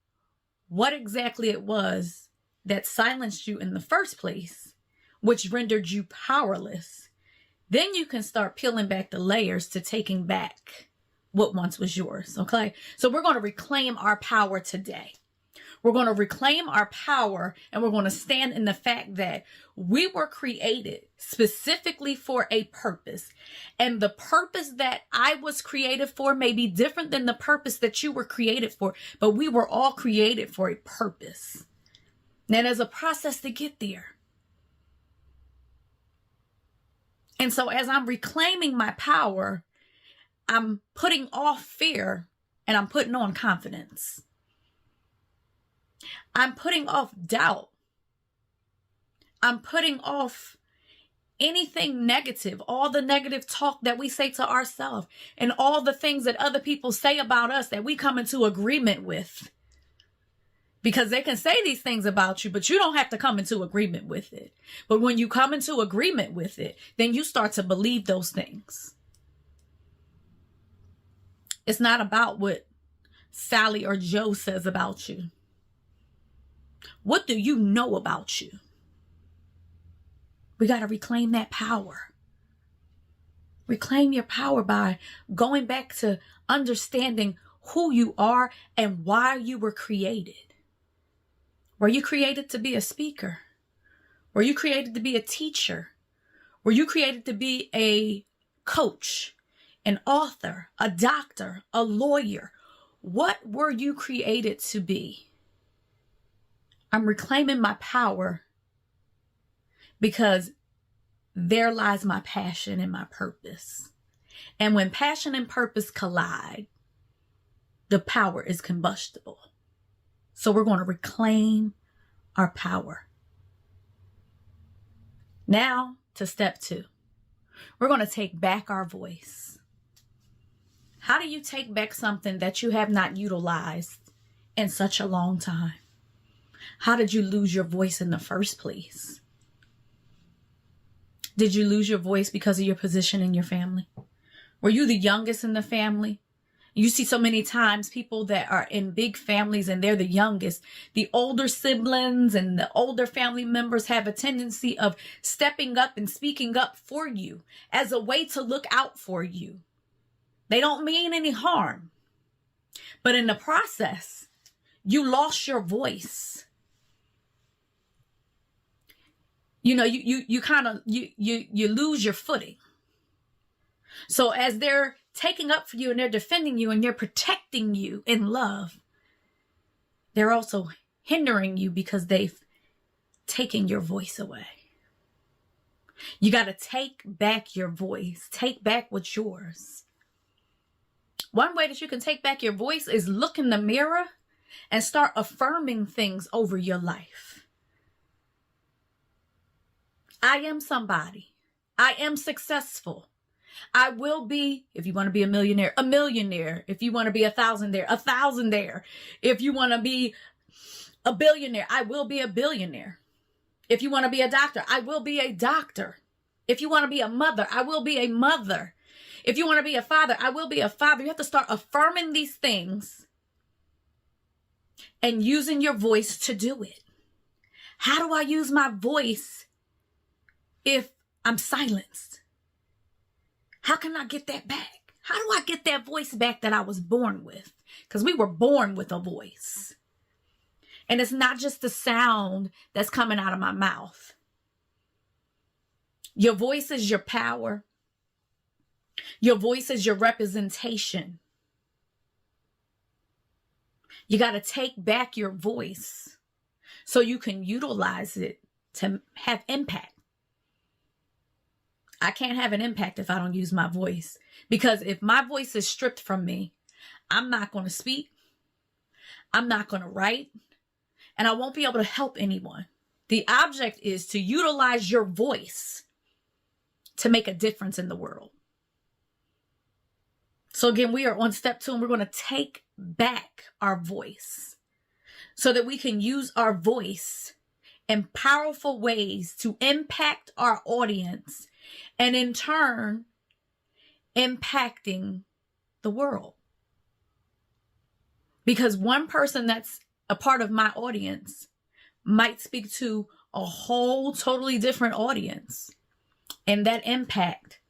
S10: what exactly it was that silenced you in the first place, which rendered you powerless, then you can start peeling back the layers to taking back what once was yours, okay? So we're going to reclaim our power today. We're going to reclaim our power, and we're going to stand in the fact that we were created specifically for a purpose. And the purpose that I was created for may be different than the purpose that you were created for, but we were all created for a purpose. Now, there's a process to get there. And so as I'm reclaiming my power, I'm putting off fear and I'm putting on confidence. I'm putting off doubt. I'm putting off anything negative, all the negative talk that we say to ourselves and all the things that other people say about us that we come into agreement with. Because they can say these things about you, but you don't have to come into agreement with it. But when you come into agreement with it, then you start to believe those things. It's not about what Sally or Joe says about you. What do you know about you? We got to reclaim that power. Reclaim your power by going back to understanding who you are and why you were created. Were you created to be a speaker? Were you created to be a teacher? Were you created to be a coach, an author, a doctor, a lawyer? What were you created to be? I'm reclaiming my power because there lies my passion and my purpose. And when passion and purpose collide, the power is combustible. So we're going to reclaim our power. Now to step 2. We're going to take back our voice. How do you take back something that you have not utilized in such a long time? How did you lose your voice in the first place? Did you lose your voice because of your position in your family? Were you the youngest in the family? You see so many times people that are in big families and they're the youngest. The older siblings and the older family members have a tendency of stepping up and speaking up for you as a way to look out for you. They don't mean any harm. But in the process, you lost your voice. You know, you lose your footing. So as they're taking up for you and they're defending you and they're protecting you in love, they're also hindering you because they've taken your voice away. You got to take back your voice. Take back what's yours. One way that you can take back your voice is look in the mirror and start affirming things over your life. I am somebody. I am successful. I will be, if you want to be a millionaire, a millionaire. If you want to be a thousandaire. If you want to be a billionaire, I will be a billionaire. If you want to be a doctor, I will be a doctor. If you want to be a mother, I will be a mother. If you want to be a father, I will be a father. You have to start affirming these things and using your voice to do it. How do I use my voice if I'm silenced? How can I get that back? How do I get that voice back that I was born with? Because we were born with a voice. And it's not just the sound that's coming out of my mouth. Your voice is your power. Your voice is your representation. You got to take back your voice so you can utilize it to have impact. I can't have an impact if I don't use my voice. Because if my voice is stripped from me, I'm not going to speak. I'm not going to write. And I won't be able to help anyone. The object is to utilize your voice to make a difference in the world. So again, we are on step 2 and we're going to take back our voice so that we can use our voice in powerful ways to impact our audience and in turn, impacting the world. Because one person that's a part of my audience might speak to a whole totally different audience. And that impact,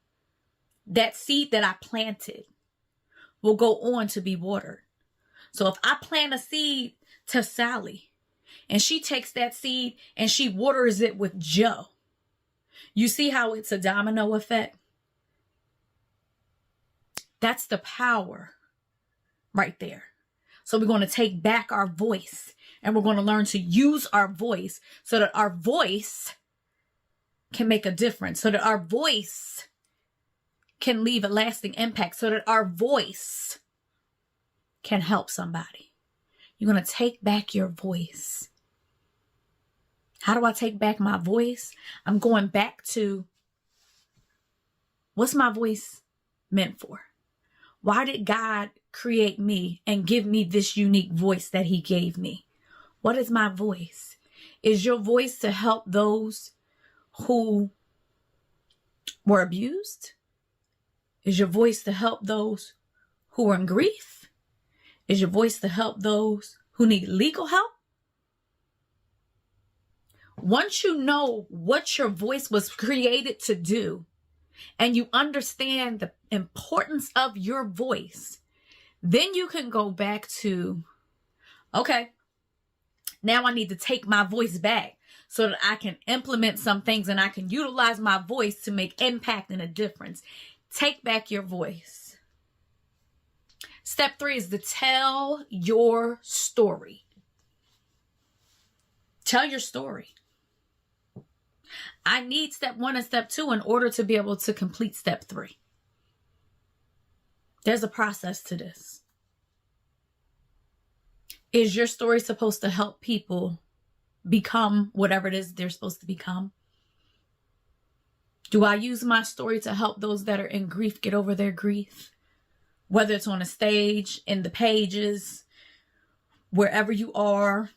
S10: that seed that I planted, will go on to be watered. So if I plant a seed to Sally, and she takes that seed and she waters it with Joe, you see how it's a domino effect? That's the power right there. So we're going to take back our voice and we're going to learn to use our voice so that our voice can make a difference, so that our voice can leave a lasting impact, so that our voice can help somebody. You're going to take back your voice. How do I take back my voice? I'm going back to, what's my voice meant for? Why did God create me and give me this unique voice that he gave me? What is my voice? Is your voice to help those who were abused? Is your voice to help those who are in grief? Is your voice to help those who need legal help? Once you know what your voice was created to do, and you understand the importance of your voice, then you can go back to, okay, Now I need to take my voice back so that I can implement some things and I can utilize my voice to make impact and a difference. Take back your voice. Step 3 is to tell your story. Tell your story. I need step 1 and step 2 in order to be able to complete step 3. There's a process to this. Is your story supposed to help people become whatever it is they're supposed to become? Do I use my story to help those that are in grief get over their grief? Whether it's on a stage, in the pages, wherever you are,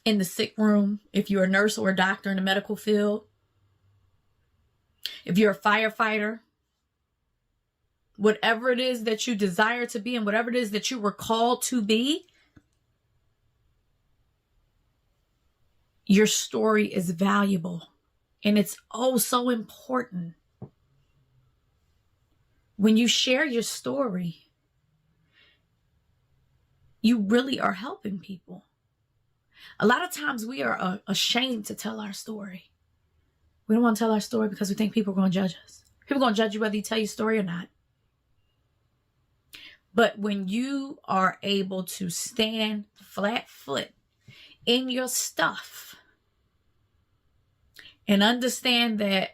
S10: in the sick room, if you're a nurse or a doctor in the medical field, if you're a firefighter, whatever it is that you desire to be and whatever it is that you were called to be, your story is valuable and it's oh so important. When you share your story, you really are helping people. A lot of times we are ashamed to tell our story. We don't want to tell our story because we think people are going to judge us. People are going to judge you whether you tell your story or not. But when you are able to stand flat foot in your stuff and understand that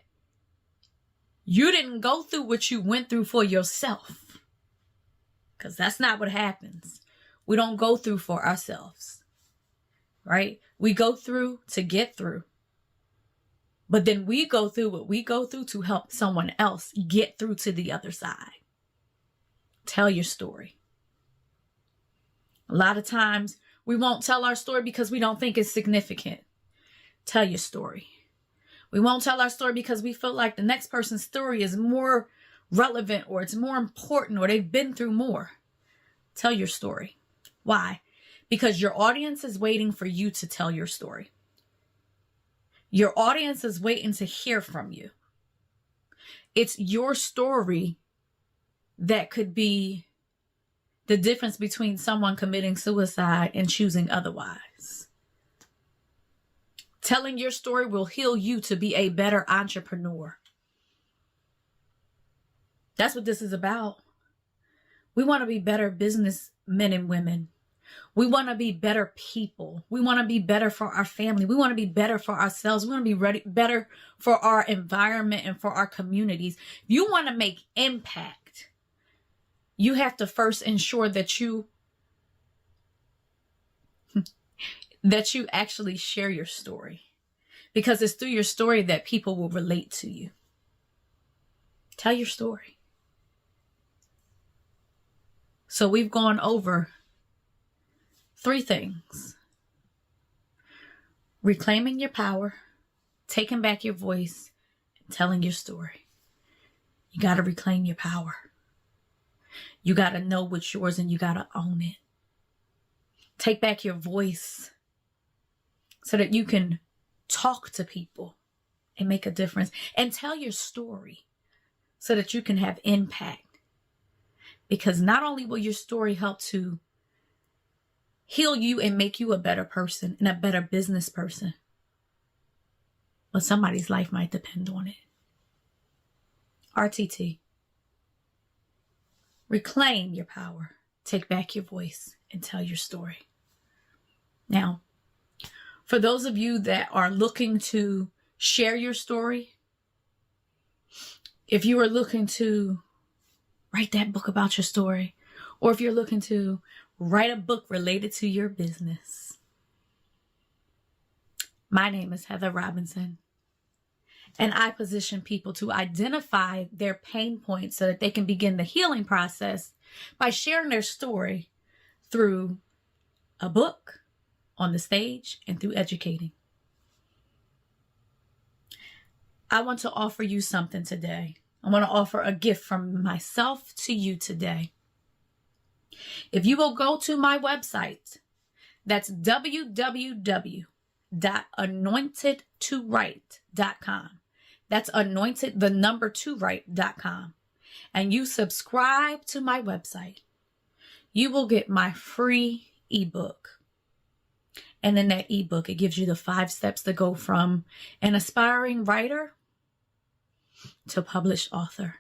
S10: you didn't go through what you went through for yourself, because that's not what happens. We don't go through for ourselves, right? We go through to get through. But then we go through what we go through to help someone else get through to the other side. Tell your story. A lot of times we won't tell our story because we don't think it's significant. Tell your story. We won't tell our story because we feel like the next person's story is more relevant or it's more important or they've been through more. Tell your story. Why? Because your audience is waiting for you to tell your story. Your audience is waiting to hear from you. It's your story that could be the difference between someone committing suicide and choosing otherwise. Telling your story will heal you to be a better entrepreneur. That's what this is about. We want to be better businessmen and women. We want to be better people. We want to be better for our family. We want to be better for ourselves. We want to be better for our environment and for our communities. If you want to make impact, you have to first ensure that you actually share your story, because it's through your story that people will relate to you. Tell your story. So we've gone over 3 things: reclaiming your power, taking back your voice, and telling your story. You got to reclaim your power. You got to know what's yours and you got to own it. Take back your voice so that you can talk to people and make a difference, and tell your story so that you can have impact. Because not only will your story help to heal you and make you a better person and a better business person, but somebody's life might depend on it. RTT. Reclaim your power, take back your voice, and tell your story. Now, for those of you that are looking to share your story, if you are looking to write that book about your story, or if you're looking to write a book related to your business, my name is Heather Robinson, and I position people to identify their pain points so that they can begin the healing process by sharing their story through a book, on the stage, and through educating. I want to offer you something today. I want to offer a gift from myself to you today. If you will go to my website, that's www.anointedtowrite.com. That's anointed, the number 2right.com. And you subscribe to my website, you will get my free ebook. And in that ebook, it gives you the 5 steps to go from an aspiring writer to published author.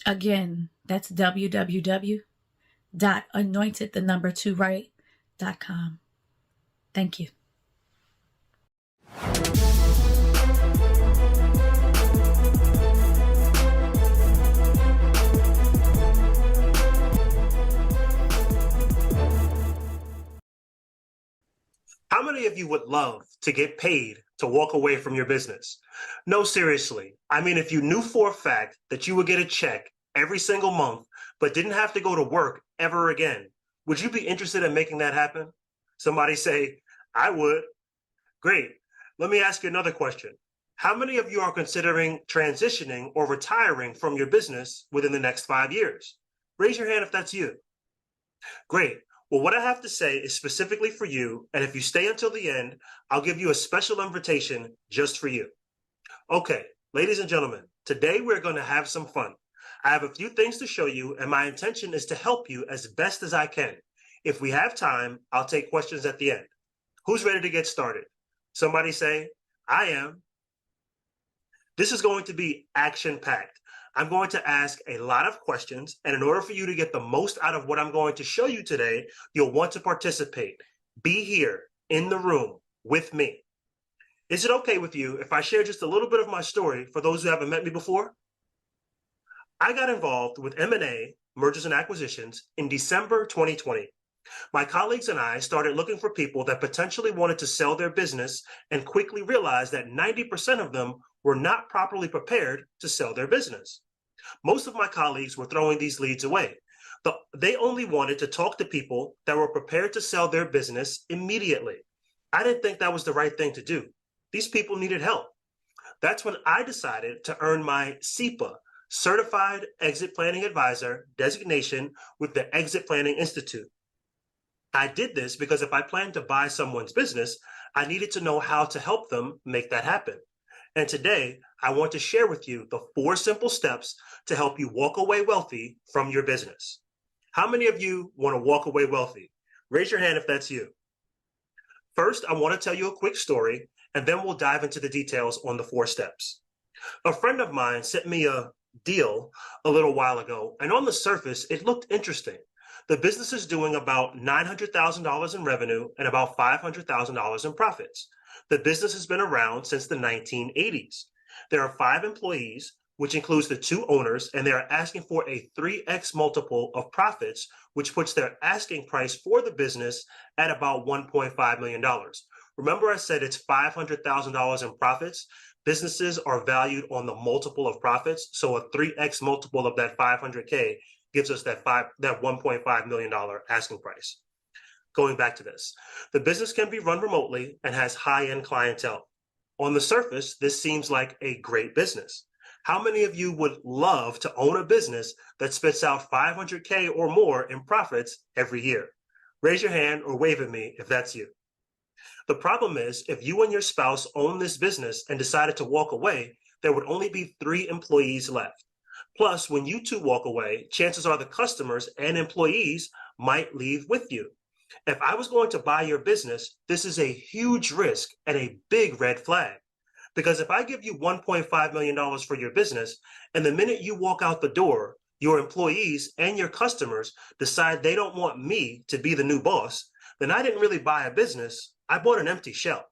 S10: Again, that's www.anointed2write.com. Thank you.
S11: How many of you would love to get paid to walk away from your business? No, seriously. I mean, if you knew for a fact that you would get a check every single month, but didn't have to go to work ever again, would you be interested in making that happen? Somebody say, I would. Great. Let me ask you another question. How many of you are considering transitioning or retiring from your business within the next 5 years? Raise your hand if that's you. Great. Well, what I have to say is specifically for you, and if you stay until the end, I'll give you a special invitation just for you. Okay, ladies and gentlemen, today we're going to have some fun. I have a few things to show you, and my intention is to help you as best as I can. If we have time, I'll take questions at the end. Who's ready to get started? Somebody say, I am. This is going to be action-packed. I'm going to ask a lot of questions, and in order for you to get the most out of what I'm going to show you today, you'll want to participate. Be here in the room with me. Is it okay with you if I share just a little bit of my story for those who haven't met me before? I got involved with M&A, mergers and acquisitions, in December 2020. My colleagues and I started looking for people that potentially wanted to sell their business and quickly realized that 90% of them were not properly prepared to sell their business. Most of my colleagues were throwing these leads away. They only wanted to talk to people that were prepared to sell their business immediately. I didn't think that was the right thing to do. These people needed help. That's when I decided to earn my CEPA, Certified Exit Planning Advisor designation with the Exit Planning Institute. I did this because if I planned to buy someone's business, I needed to know how to help them make that happen. And today, I want to share with you the 4 simple steps to help you walk away wealthy from your business. How many of you want to walk away wealthy? Raise your hand if that's you. First, I want to tell you a quick story, and then we'll dive into the details on the 4 steps. A friend of mine sent me a deal a little while ago, and on the surface, it looked interesting. The business is doing about $900,000 in revenue and about $500,000 in profits. The business has been around since the 1980s. There are 5 employees, which includes the 2 owners, and they are asking for a 3x multiple of profits, which puts their asking price for the business at about $1.5 million. Remember I said it's $500,000 in profits? Businesses are valued on the multiple of profits, so a 3x multiple of that 500K gives us that $1.5 million asking price. Going back to this, the business can be run remotely and has high-end clientele. On the surface, this seems like a great business. How many of you would love to own a business that spits out $500K or more in profits every year? Raise your hand or wave at me if that's you. The problem is, if you and your spouse own this business and decided to walk away, there would only be 3 employees left. Plus, when you 2 walk away, chances are the customers and employees might leave with you. If I was going to buy your business, this is a huge risk and a big red flag. Because if I give you $1.5 million for your business, and the minute you walk out the door, your employees and your customers decide they don't want me to be the new boss, then I didn't really buy a business, I bought an empty shell.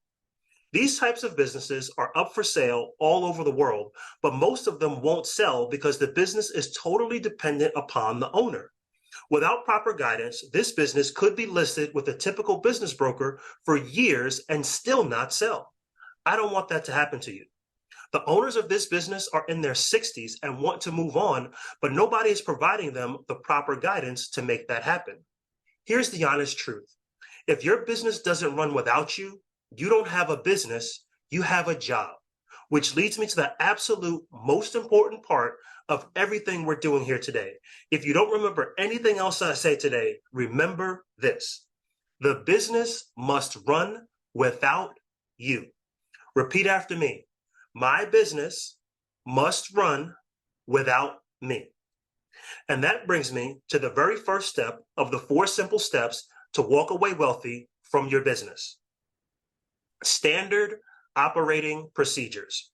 S11: These types of businesses are up for sale all over the world, but most of them won't sell because the business is totally dependent upon the owner. Without proper guidance, this business could be listed with a typical business broker for years and still not sell. I don't want that to happen to you. The owners of this business are in their 60s and want to move on, but nobody is providing them the proper guidance to make that happen. Here's the honest truth. If your business doesn't run without you, you don't have a business, you have a job, which leads me to the absolute most important part of everything we're doing here today. If you don't remember anything else I say today, remember this. The business must run without you. Repeat after me. My business must run without me. And that brings me to the very first step of the 4 simple steps to walk away wealthy from your business. Standard operating procedures.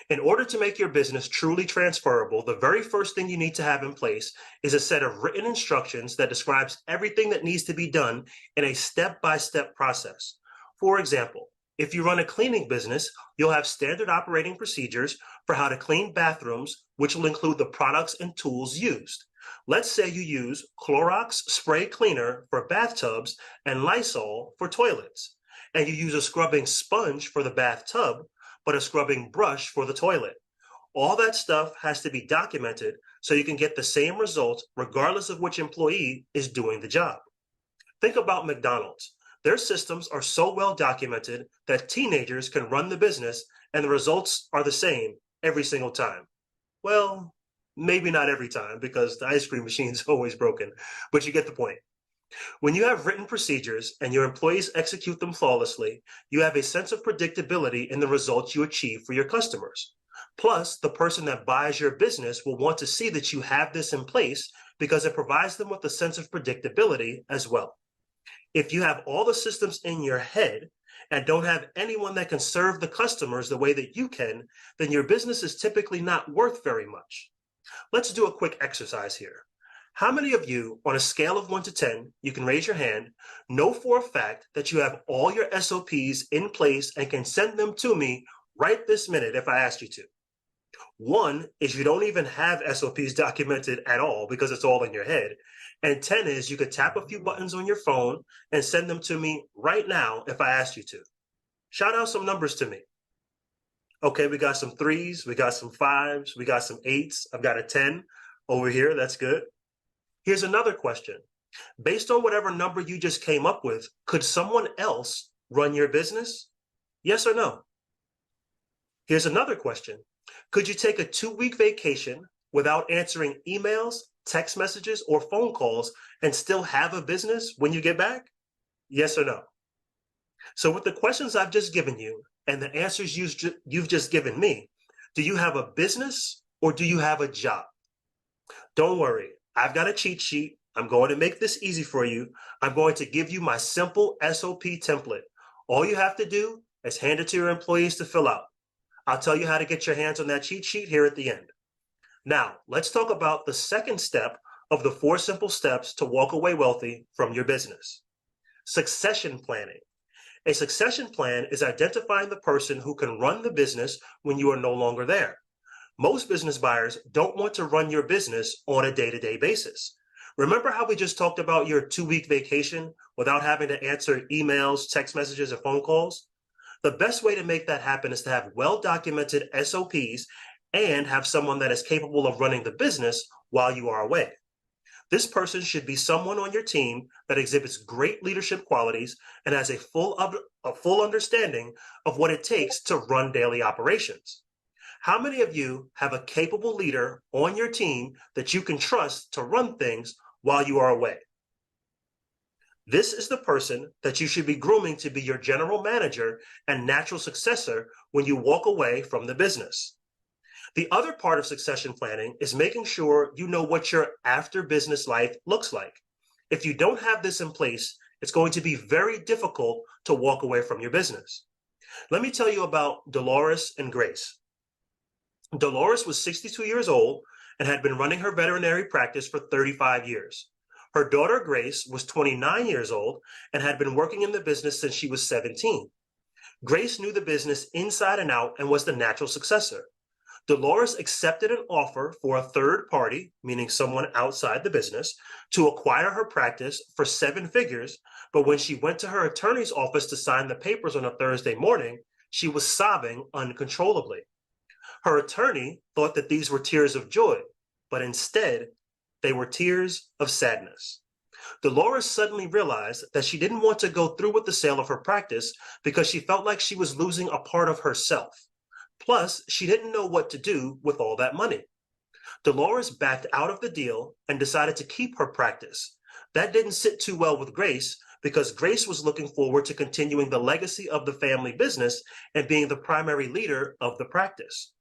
S11: In order to make your business truly transferable, the very first thing you need to have in place is a set of written instructions that describes everything that needs to be done in a step-by-step process. For example, if you run a cleaning business, you'll have standard operating procedures for how to clean bathrooms, which will include the products and tools used. Let's say you use Clorox spray cleaner for bathtubs and Lysol for toilets, and you use a scrubbing sponge for the bathtub, but a scrubbing brush for the toilet. All that stuff has to be documented so you can get the same result regardless of which employee is doing the job. Think about McDonald's. Their systems are so well documented that teenagers can run the business and the results are the same every single time. Well, maybe not every time because the ice cream machine is always broken, but you get the point. When you have written procedures and your employees execute them flawlessly, you have a sense of predictability in the results you achieve for your customers. Plus, the person that buys your business will want to see that you have this in place because it provides them with a sense of predictability as well. If you have all the systems in your head and don't have anyone that can serve the customers the way that you can, then your business is typically not worth very much. Let's do a quick exercise here. How many of you, on a scale of 1 to 10, you can raise your hand, know for a fact that you have all your SOPs in place and can send them to me right this minute if I asked you to? 1 is you don't even have SOPs documented at all because it's all in your head. And 10 is you could tap a few buttons on your phone and send them to me right now if I asked you to. Shout out some numbers to me. Okay, we got some 3s, we got some 5s, we got some 8s. I've got a 10 over here. That's good. Here's another question. Based on whatever number you just came up with, could someone else run your business? Yes or no? Here's another question. Could you take a 2-week vacation without answering emails, text messages, or phone calls and still have a business when you get back? Yes or no? So with the questions I've just given you and the answers you've just given me, do you have a business or do you have a job? Don't worry, I've got a cheat sheet. I'm going to make this easy for you. I'm going to give you my simple SOP template. All you have to do is hand it to your employees to fill out. I'll tell you how to get your hands on that cheat sheet here at the end. Now, let's talk about the second step of the 4 simple steps to walk away wealthy from your business. Succession planning. A succession plan is identifying the person who can run the business when you are no longer there. Most business buyers don't want to run your business on a day-to-day basis. Remember how we just talked about your 2-week vacation without having to answer emails, text messages, or phone calls? The best way to make that happen is to have well-documented SOPs and have someone that is capable of running the business while you are away. This person should be someone on your team that exhibits great leadership qualities and has a full understanding of what it takes to run daily operations. How many of you have a capable leader on your team that you can trust to run things while you are away? This is the person that you should be grooming to be your general manager and natural successor when you walk away from the business. The other part of succession planning is making sure you know what your after business life looks like. If you don't have this in place, it's going to be very difficult to walk away from your business. Let me tell you about Dolores and Grace. Dolores was 62 years old and had been running her veterinary practice for 35 years. Her daughter, Grace, was 29 years old and had been working in the business since she was 17. Grace knew the business inside and out and was the natural successor. Dolores accepted an offer for a third party, meaning someone outside the business, to acquire her practice for 7 figures, but when she went to her attorney's office to sign the papers on a Thursday morning, she was sobbing uncontrollably. Her attorney thought that these were tears of joy, but instead, they were tears of sadness. Dolores suddenly realized that she didn't want to go through with the sale of her practice because she felt like she was losing a part of herself. Plus, she didn't know what to do with all that money. Dolores backed out of the deal and decided to keep her practice. That didn't sit too well with Grace because Grace was looking forward to continuing the legacy of the family business and being the primary leader of the practice.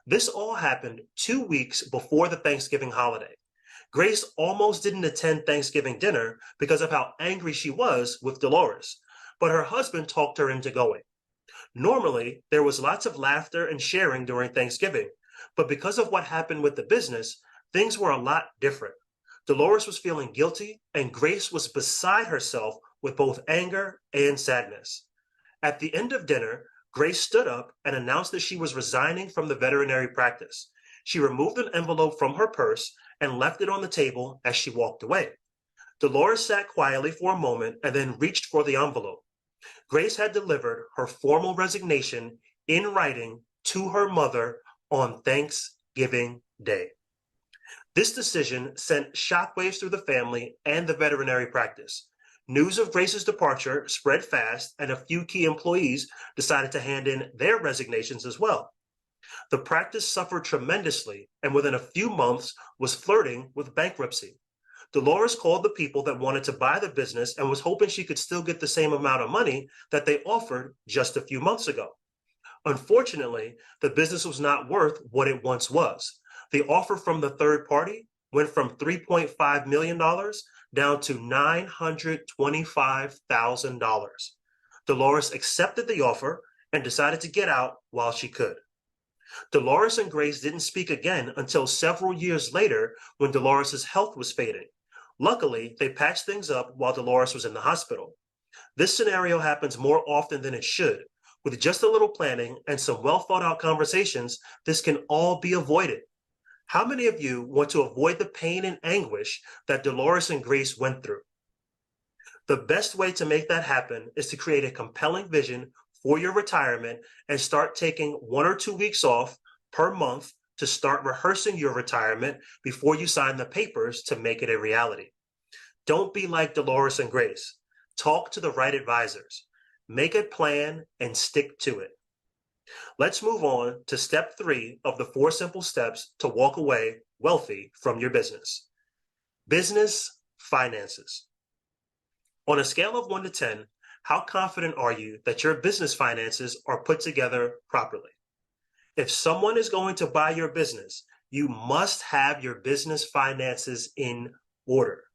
S11: This all happened 2 weeks before the Thanksgiving holiday. Grace almost didn't attend Thanksgiving dinner because of how angry she was with Dolores. but her husband talked her into going. Normally, there was lots of laughter and sharing during Thanksgiving, but because of what happened with the business, things were a lot different. Dolores was feeling guilty, and Grace was beside herself with both anger and sadness. At the end of dinner, Grace stood up and announced that she was resigning from the veterinary practice. She removed an envelope from her purse and left it on the table as she walked away. Dolores sat quietly for a moment and then reached for the envelope. Grace had delivered her formal resignation in writing to her mother on Thanksgiving Day. This decision sent shockwaves through the family and the veterinary practice. News of Grace's departure spread fast, and a few key employees decided to hand in their resignations as well. The practice suffered tremendously, and within a few months was flirting with bankruptcy. Dolores called the people that wanted to buy the business and was hoping she could still get the same amount of money that they offered just a few months ago. Unfortunately, the business was not worth what it once was. The offer from the third party went from $3.5 million down to $925,000. Dolores accepted the offer and decided to get out while she could. Dolores and Grace didn't speak again until several years later when Dolores' health was fading. Luckily, they patched things up while Dolores was in the hospital. This scenario happens more often than it should. With just a little planning and some well-thought-out conversations, this can all be avoided. How many of you want to avoid the pain and anguish that Dolores and Grace went through? The best way to make that happen is to create a compelling vision for your retirement and start taking 1 or 2 weeks off per month to start rehearsing your retirement before you sign the papers to make it a reality. Don't be like Dolores and Grace. Talk to the right advisors. Make a plan and stick to it. Let's move on to step 3 of the 4 simple steps to walk away wealthy from your business. Business finances. On a scale of 1 to 10, how confident are you that your business finances are put together properly? If someone is going to buy your business, you must have your business finances in order.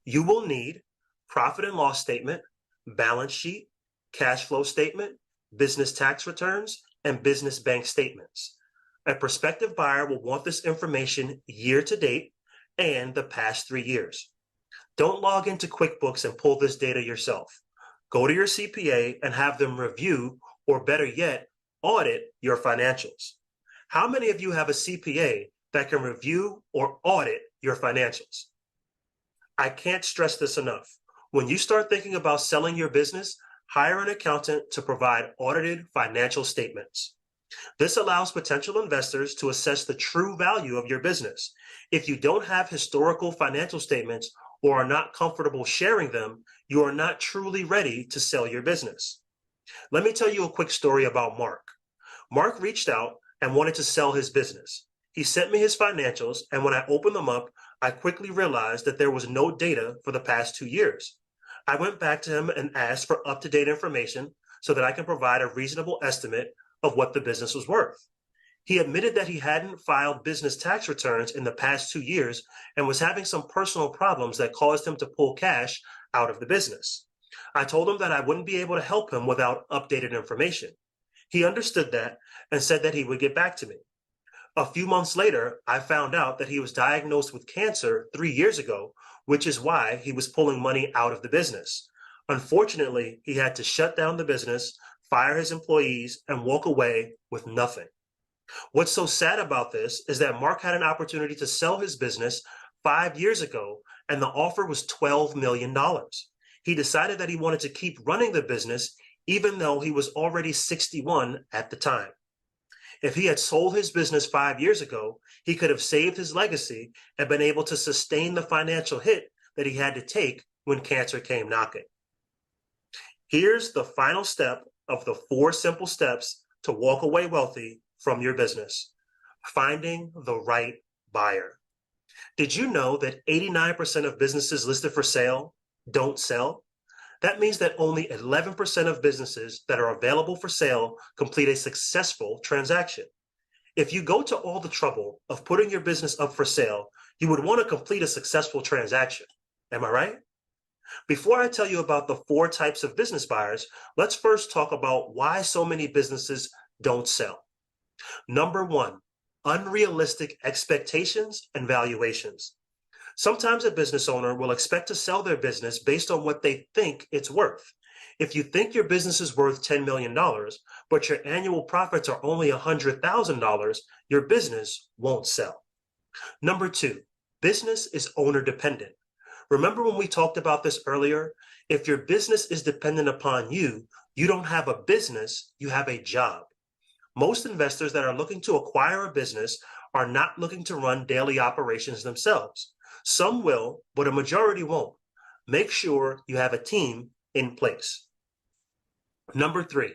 S11: You will need profit and loss statement, balance sheet, cash flow statement, business tax returns, and business bank statements. A prospective buyer will want this information year to date and the past 3 years. Don't log into QuickBooks and pull this data yourself. Go to your CPA and have them review, or better yet, audit your financials. How many of you have a CPA that can review or audit your financials? I can't stress this enough. When you start thinking about selling your business, hire an accountant to provide audited financial statements. This allows potential investors to assess the true value of your business. If you don't have historical financial statements or are not comfortable sharing them, you are not truly ready to sell your business. Let me tell you a quick story about Mark. Mark reached out and wanted to sell his business. He sent me his financials, and when I opened them up, I quickly realized that there was no data for the past 2 years. I went back to him and asked for up-to-date information so that I can provide a reasonable estimate of what the business was worth. He admitted that he hadn't filed business tax returns in the past 2 years and was having some personal problems that caused him to pull cash out of the business. I told him that I wouldn't be able to help him without updated information. He understood that and said that he would get back to me. A few months later, I found out that he was diagnosed with cancer 3 years ago, which is why he was pulling money out of the business. Unfortunately, he had to shut down the business, fire his employees, and walk away with nothing. What's so sad about this is that Mark had an opportunity to sell his business 5 years ago, and the offer was $12 million. He decided that he wanted to keep running the business, even though he was already 61 at the time. If he had sold his business 5 years ago, he could have saved his legacy and been able to sustain the financial hit that he had to take when cancer came knocking. Here's the final step of the 4 simple steps to walk away wealthy from your business: finding the right buyer. Did you know that 89% of businesses listed for sale don't sell? That means that only 11% of businesses that are available for sale complete a successful transaction. If you go to all the trouble of putting your business up for sale, you would want to complete a successful transaction. Am I right? Before I tell you about the 4 types of business buyers, let's first talk about why so many businesses don't sell. Number 1, unrealistic expectations and valuations. Sometimes a business owner will expect to sell their business based on what they think it's worth. If you think your business is worth $10 million, but your annual profits are only $100,000, your business won't sell. Number 2, business is owner dependent. Remember when we talked about this earlier? If your business is dependent upon you, you don't have a business, you have a job. Most investors that are looking to acquire a business are not looking to run daily operations themselves. Some will, but a majority won't. Make sure you have a team in place. Number 3,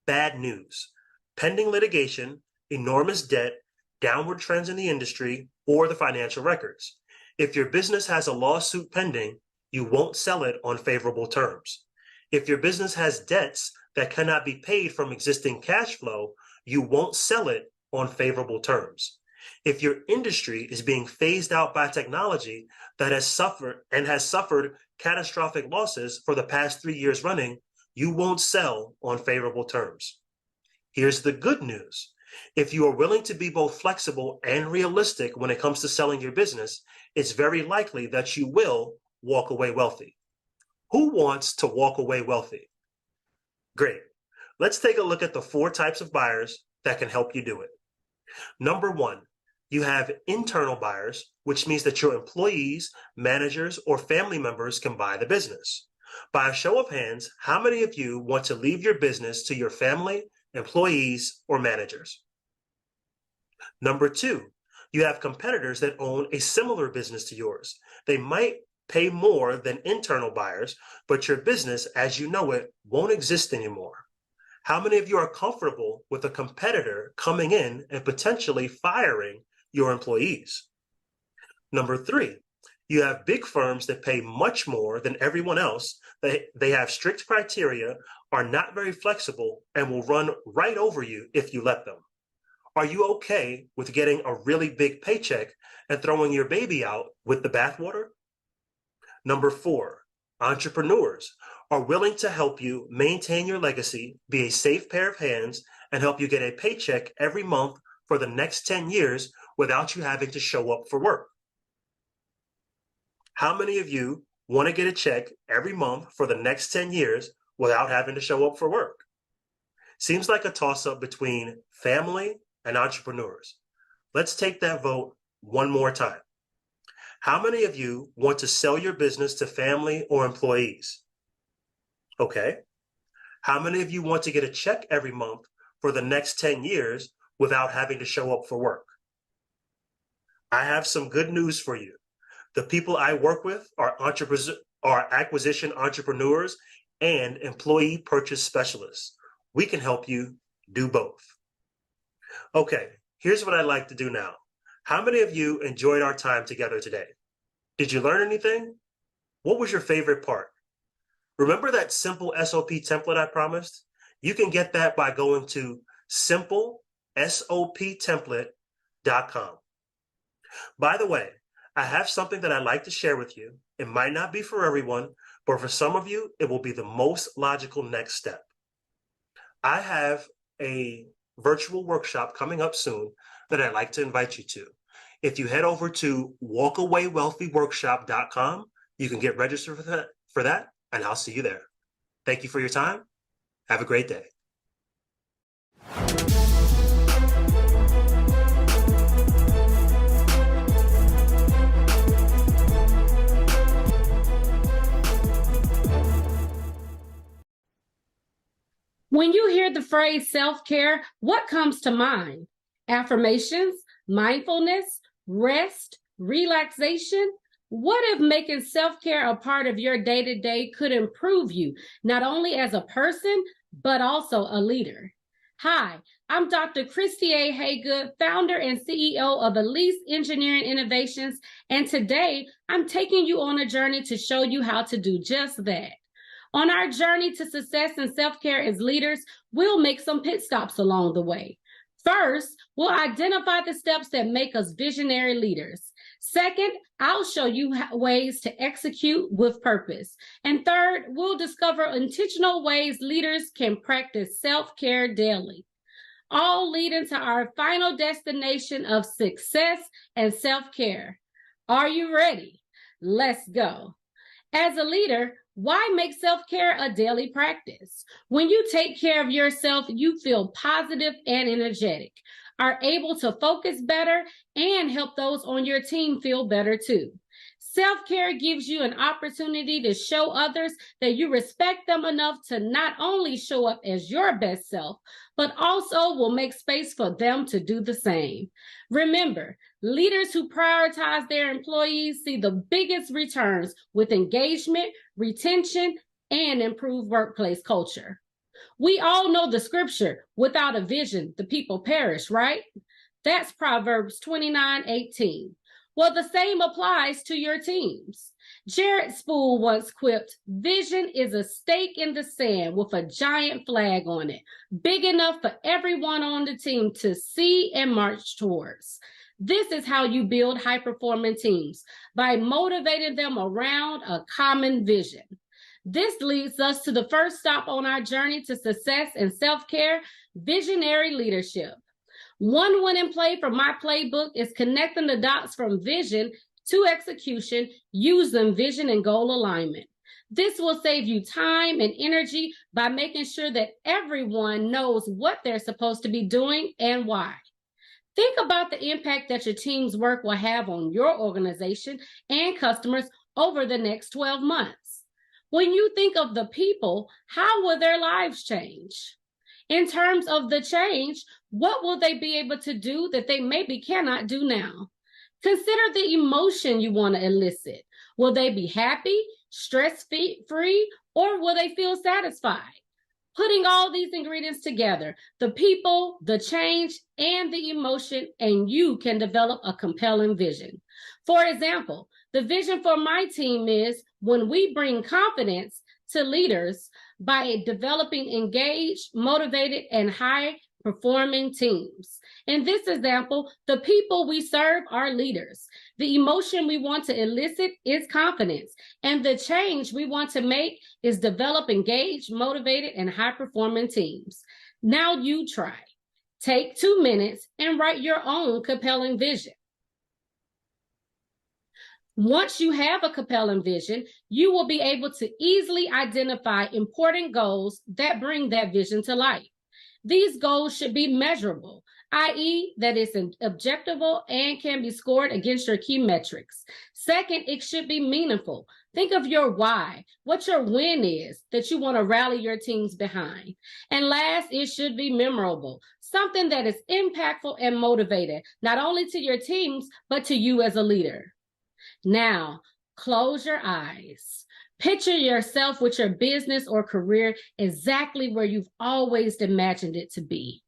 S11: bad news. Pending litigation, enormous debt, downward trends in the industry, or the financial records. If your business has a lawsuit pending, you won't sell it on favorable terms. If your business has debts that cannot be paid from existing cash flow, you won't sell it on favorable terms. If your industry is being phased out by technology that has suffered catastrophic losses for the past 3 years running, you won't sell on favorable terms. Here's the good news. If you are willing to be both flexible and realistic when it comes to selling your business, it's very likely that you will walk away wealthy. Who wants to walk away wealthy? Great. Let's take a look at the 4 types of buyers that can help you do it. Number 1, you have internal buyers, which means that your employees, managers, or family members can buy the business. By a show of hands, how many of you want to leave your business to your family, employees, or managers? Number 2, you have competitors that own a similar business to yours. They might pay more than internal buyers, but your business, as you know it, won't exist anymore. How many of you are comfortable with a competitor coming in and potentially firing your employees? Number 3, you have big firms that pay much more than everyone else. They have strict criteria, are not very flexible, and will run right over you if you let them. Are you okay with getting a really big paycheck and throwing your baby out with the bathwater? Number 4, entrepreneurs are willing to help you maintain your legacy, be a safe pair of hands, and help you get a paycheck every month for the next 10 years without you having to show up for work. How many of you want to get a check every month for the next 10 years without having to show up for work? Seems like a toss-up between family and entrepreneurs. Let's take that vote one more time. How many of you want to sell your business to family or employees? Okay. How many of you want to get a check every month for the next 10 years without having to show up for work? I have some good news for you. The people I work with are acquisition entrepreneurs and employee purchase specialists. We can help you do both. Okay, here's what I'd like to do now. How many of you enjoyed our time together today? Did you learn anything? What was your favorite part? Remember that simple SOP template I promised? You can get that by going to simplesoptemplate.com. By the way, I have something that I'd like to share with you. It might not be for everyone, but for some of you, it will be the most logical next step. I have a virtual workshop coming up soon that I'd like to invite you to. If you head over to walkawaywealthyworkshop.com, you can get registered for that, and I'll see you there. Thank you for your time. Have a great day.
S12: When you hear the phrase self-care, what comes to mind? Affirmations, mindfulness, rest, relaxation? What if making self-care a part of your day-to-day could improve you, not only as a person, but also a leader? Hi, I'm Dr. Christy A. Haygood, founder and CEO of Elise Engineering Innovations, and today I'm taking you on a journey to show you how to do just that. On our journey to success and self-care as leaders, we'll make some pit stops along the way. First, we'll identify the steps that make us visionary leaders. Second, I'll show you ways to execute with purpose. And third, we'll discover intentional ways leaders can practice self-care daily, all leading to our final destination of success and self-care. Are you ready? Let's go. As a leader, why make self-care a daily practice? When you take care of yourself, you feel positive and energetic, are able to focus better, and help those on your team feel better too. Self-care gives you an opportunity to show others that you respect them enough to not only show up as your best self, but also will make space for them to do the same. Remember, leaders who prioritize their employees see the biggest returns with engagement, retention, and improved workplace culture. We all know the scripture, without a vision, the people perish, right? That's Proverbs 29:18. Well, the same applies to your teams. Jared Spool once quipped, "Vision is a stake in the sand with a giant flag on it, big enough for everyone on the team to see and march towards." This is how you build high-performing teams, by motivating them around a common vision. This leads us to the first stop on our journey to success and self-care, visionary leadership. One winning play from my playbook is connecting the dots from vision to execution using vision and goal alignment. This will save you time and energy by making sure that everyone knows what they're supposed to be doing and why. Think about the impact that your team's work will have on your organization and customers over the next 12 months. When you think of the people, how will their lives change? In terms of the change, what will they be able to do that they maybe cannot do now? Consider the emotion you want to elicit. Will they be happy, stress-free, or will they feel satisfied? Putting all these ingredients together, the people, the change, and the emotion, and you can develop a compelling vision. For example, the vision for my team is when we bring confidence to leaders by developing engaged, motivated, and high-performing teams. In this example, the people we serve are leaders. The emotion we want to elicit is confidence, and the change we want to make is develop engaged, motivated, and high-performing teams. Now you try. Take 2 minutes and write your own compelling vision. Once you have a compelling vision, you will be able to easily identify important goals that bring that vision to life. These goals should be measurable, i.e., that it's objectivable and can be scored against your key metrics. Second, it should be meaningful. Think of your why, what your win is that you want to rally your teams behind. And last, it should be memorable, something that is impactful and motivated, not only to your teams, but to you as a leader. Now, close your eyes. Picture yourself with your business or career exactly where you've always imagined it to be.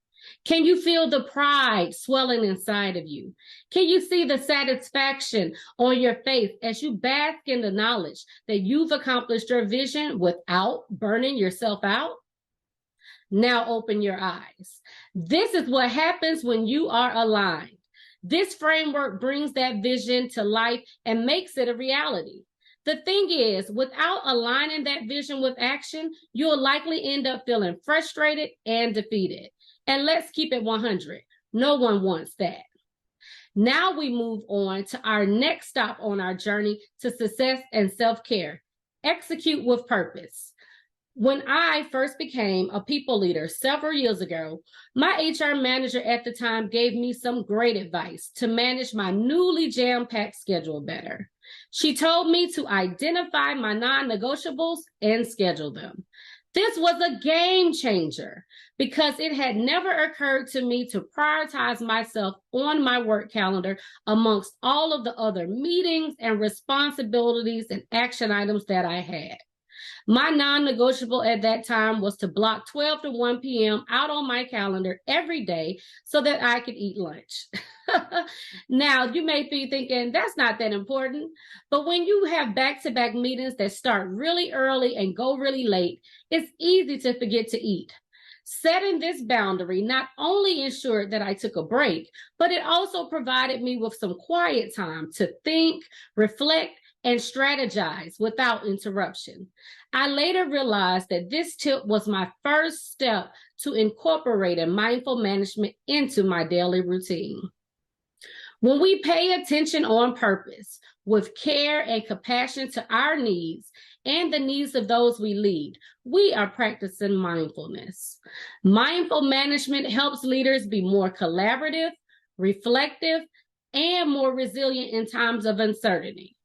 S12: Can you feel the pride swelling inside of you? Can you see the satisfaction on your face as you bask in the knowledge that you've accomplished your vision without burning yourself out? Now open your eyes. This is what happens when you are aligned. This framework brings that vision to life and makes it a reality. The thing is, without aligning that vision with action, you'll likely end up feeling frustrated and defeated. And let's keep it 100. No one wants that. Now we move on to our next stop on our journey to success and self-care. Execute with purpose. When I first became a people leader several years ago, my HR manager at the time gave me some great advice to manage my newly jam-packed schedule better. She told me to identify my non-negotiables and schedule them. This was a game changer because it had never occurred to me to prioritize myself on my work calendar amongst all of the other meetings and responsibilities and action items that I had. My non-negotiable at that time was to block 12 to 1 p.m. out on my calendar every day so that I could eat lunch. Now, you may be thinking, that's not that important. But when you have back-to-back meetings that start really early and go really late, it's easy to forget to eat. Setting this boundary not only ensured that I took a break, but it also provided me with some quiet time to think, reflect, and strategize without interruption. I later realized that this tip was my first step to incorporating mindful management into my daily routine. When we pay attention on purpose, with care and compassion to our needs and the needs of those we lead, we are practicing mindfulness. Mindful management helps leaders be more collaborative, reflective, and more resilient in times of uncertainty.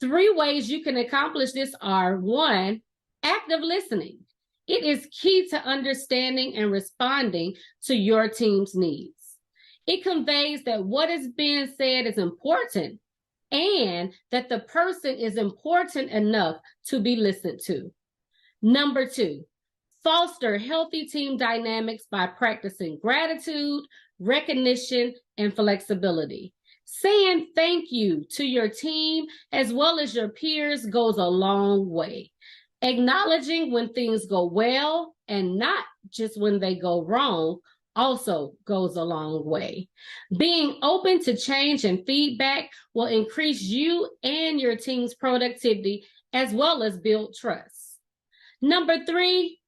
S12: 3 ways you can accomplish this are: 1, active listening. It is key to understanding and responding to your team's needs. It conveys that what is being said is important and that the person is important enough to be listened to. Number 2, foster healthy team dynamics by practicing gratitude, recognition, and flexibility. Saying thank you to your team as well as your peers goes a long way. Acknowledging when things go well and not just when they go wrong also goes a long way. Being open to change and feedback will increase you and your team's productivity as well as build trust. Number 3,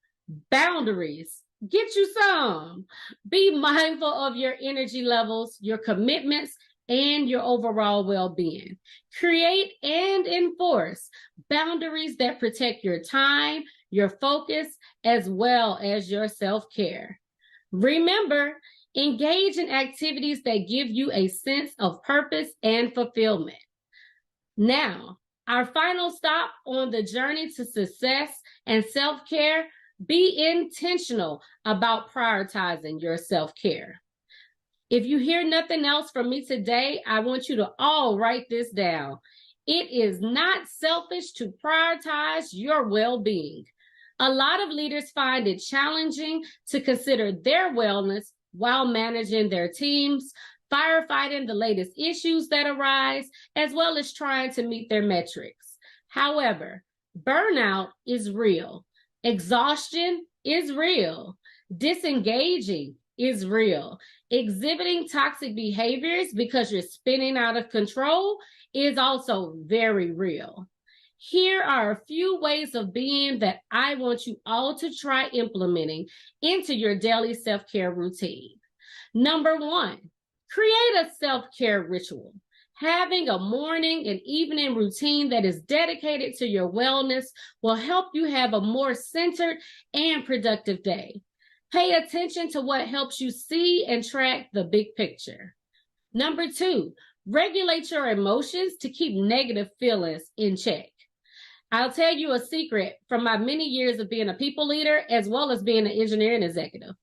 S12: boundaries. Get you some. Be mindful of your energy levels, your commitments, and your overall well-being. Create and enforce boundaries that protect your time, your focus, as well as your self-care. Remember, engage in activities that give you a sense of purpose and fulfillment. Now, our final stop on the journey to success and self-care: be intentional about prioritizing your self-care. If you hear nothing else from me today, I want you to all write this down. It is not selfish to prioritize your well-being. A lot of leaders find it challenging to consider their wellness while managing their teams, firefighting the latest issues that arise, as well as trying to meet their metrics. However, burnout is real. Exhaustion is real. Disengaging is real. Exhibiting toxic behaviors because you're spinning out of control is also very real. Here are a few ways of being that I want you all to try implementing into your daily self-care routine. Number 1, create a self-care ritual. Having a morning and evening routine that is dedicated to your wellness will help you have a more centered and productive day. Pay attention to what helps you see and track the big picture. Number 2, regulate your emotions to keep negative feelings in check. I'll tell you a secret from my many years of being a people leader as well as being an engineering executive.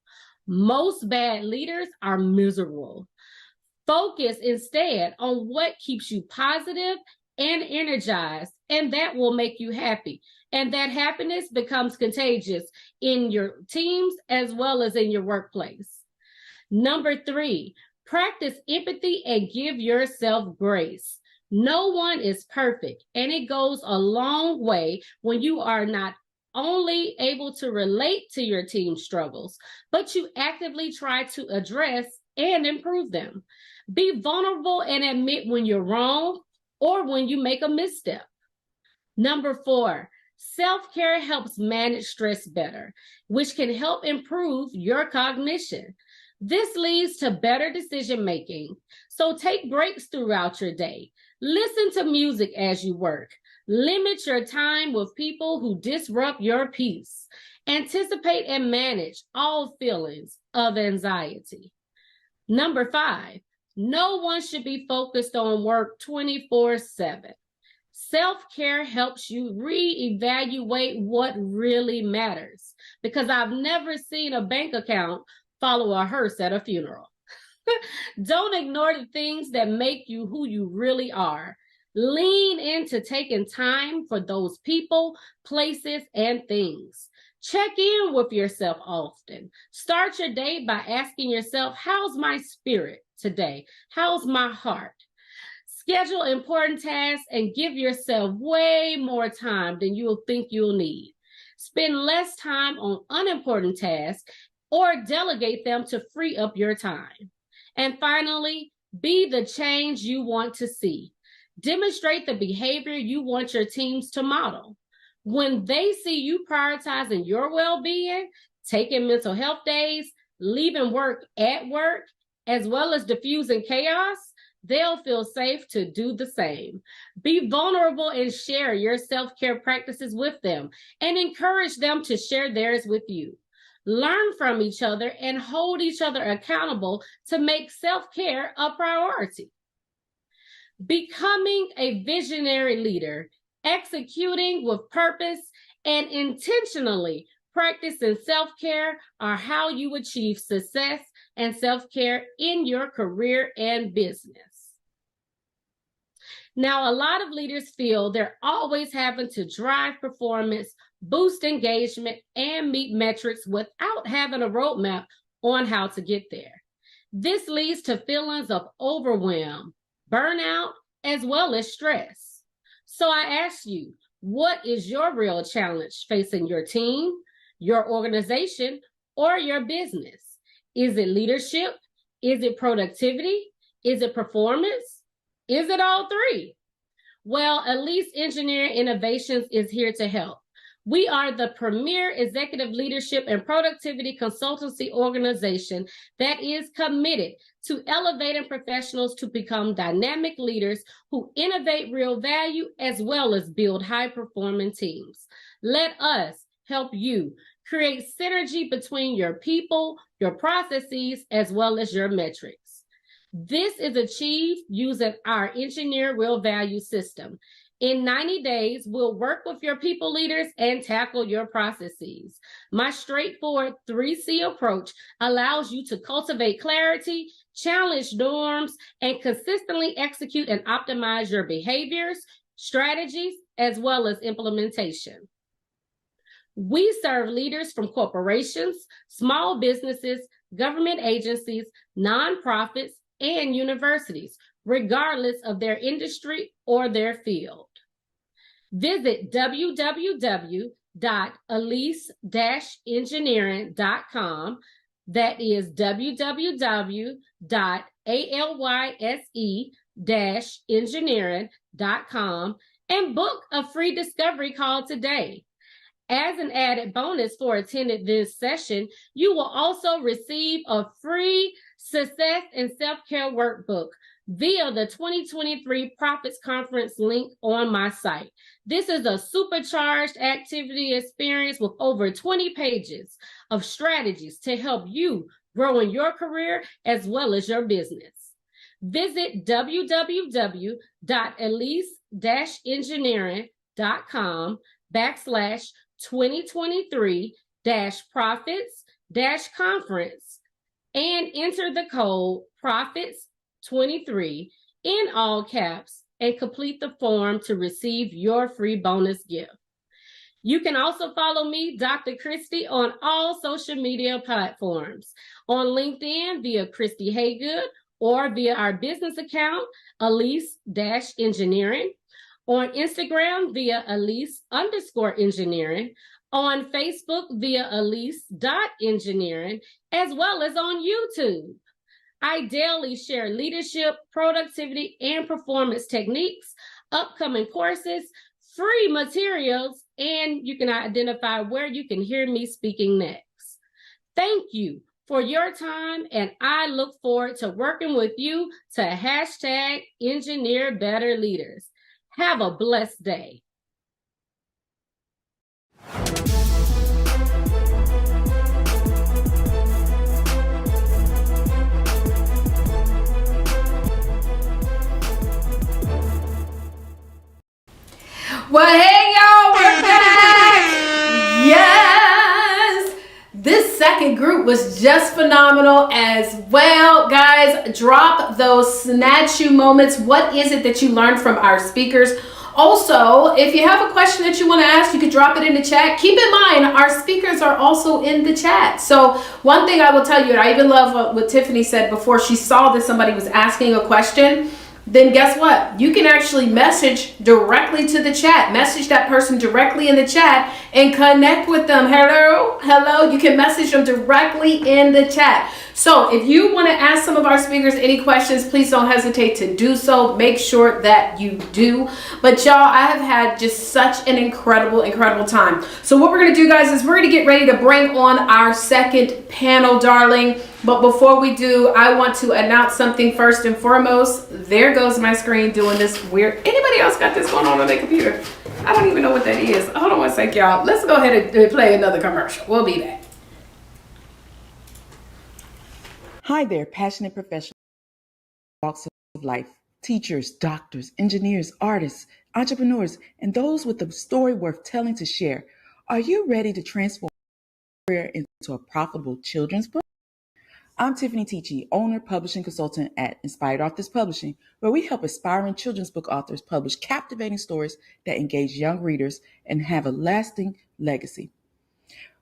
S12: Most bad leaders are miserable. Focus instead on what keeps you positive and energized, and that will make you happy. And that happiness becomes contagious in your teams as well as in your workplace. Number 3, practice empathy and give yourself grace. No one is perfect, and it goes a long way when you are not only able to relate to your team's struggles, but you actively try to address and improve them. Be vulnerable and admit when you're wrong or when you make a misstep. Number 4, self-care helps manage stress better, which can help improve your cognition. This leads to better decision-making. So take breaks throughout your day. Listen to music as you work. Limit your time with people who disrupt your peace. Anticipate and manage all feelings of anxiety. Number 5, no one should be focused on work 24/7. Self-care helps you reevaluate what really matters, because I've never seen a bank account follow a hearse at a funeral. Don't ignore the things that make you who you really are. Lean into taking time for those people, places, and things. Check in with yourself often. Start your day by asking yourself, how's my spirit today? How's my heart? Schedule important tasks and give yourself way more time than you'll think you'll need. Spend less time on unimportant tasks or delegate them to free up your time. And finally, be the change you want to see. Demonstrate the behavior you want your teams to model. When they see you prioritizing your well-being, taking mental health days, leaving work at work, as well as diffusing chaos, they'll feel safe to do the same. Be vulnerable and share your self-care practices with them and encourage them to share theirs with you. Learn from each other and hold each other accountable to make self-care a priority. Becoming a visionary leader, executing with purpose, and intentionally practicing self-care are how you achieve success and self-care in your career and business. Now, a lot of leaders feel they're always having to drive performance, boost engagement, and meet metrics without having a roadmap on how to get there. This leads to feelings of overwhelm, burnout, as well as stress. So I ask you, what is your real challenge facing your team, your organization, or your business? Is it leadership? Is it productivity? Is it performance? Is it all three? Well, Elise Engineering Innovations is here to help. We are the premier executive leadership and productivity consultancy organization that is committed to elevating professionals to become dynamic leaders who innovate real value as well as build high-performing teams. Let us help you create synergy between your people, your processes, as well as your metrics. This is achieved using our Engineer Real Value system. In 90 days, we'll work with your people leaders and tackle your processes. My straightforward 3C approach allows you to cultivate clarity, challenge norms, and consistently execute and optimize your behaviors, strategies, as well as implementation. We serve leaders from corporations, small businesses, government agencies, nonprofits, and universities, regardless of their industry or their field. Visit www.elise-engineering.com. That is www.alyse-engineering.com and book a free discovery call today. As an added bonus for attending this session, you will also receive a free Success and Self-Care Workbook via the 2023 Profits Conference link on my site. This is a supercharged activity experience with over 20 pages of strategies to help you grow in your career as well as your business. Visit www.elise-engineering.com/2023-profits-conference and enter the code PROFITS23 in all caps and complete the form to receive your free bonus gift. You can also follow me, Dr. Christy, on all social media platforms. On LinkedIn via Christy Haygood or via our business account, Elise-Engineering. On Instagram via Elise_engineering. On Facebook via Elise.engineering, as well as on YouTube. I daily share leadership, productivity, and performance techniques, upcoming courses, free materials, and you can identify where you can hear me speaking next. Thank you for your time, and I look forward to working with you to #engineer better leaders. Have a blessed day.
S7: Well, hey, y'all, we're back. Yes. This second group was just phenomenal as well. Guys, drop those snatch you moments. What is it that you learned from our speakers? Also, if you have a question that you want to ask, you can drop it in the chat. Keep in mind, our speakers are also in the chat. So one thing I will tell you, and I even love what Tiffany said before, she saw that somebody was asking a question. then guess what? You can actually message directly to the chat. Message that person directly in the chat and connect with them. Hello. You can message them directly in the chat. So if you want to ask some of our speakers any questions, please don't hesitate to do so. Make sure that you do. But y'all, I have had just such an incredible time. So what we're going to do, guys, is we're going to get ready to bring on our second panel, darling. But before we do, I want to announce something first and foremost. There goes my screen doing this weird. Anybody else got this going on their computer? I don't even know what that is. Hold on one sec, y'all. Let's go ahead and play another commercial. We'll be back.
S3: Hi there, passionate professionals walks of life, teachers, doctors, engineers, artists, entrepreneurs, and those with a story worth telling to share. Are you ready to transform your career into a profitable children's book? I'm Tiffany Teachy, owner, publishing consultant at Inspired Authors Publishing, where we help aspiring children's book authors publish captivating stories that engage young readers and have a lasting legacy.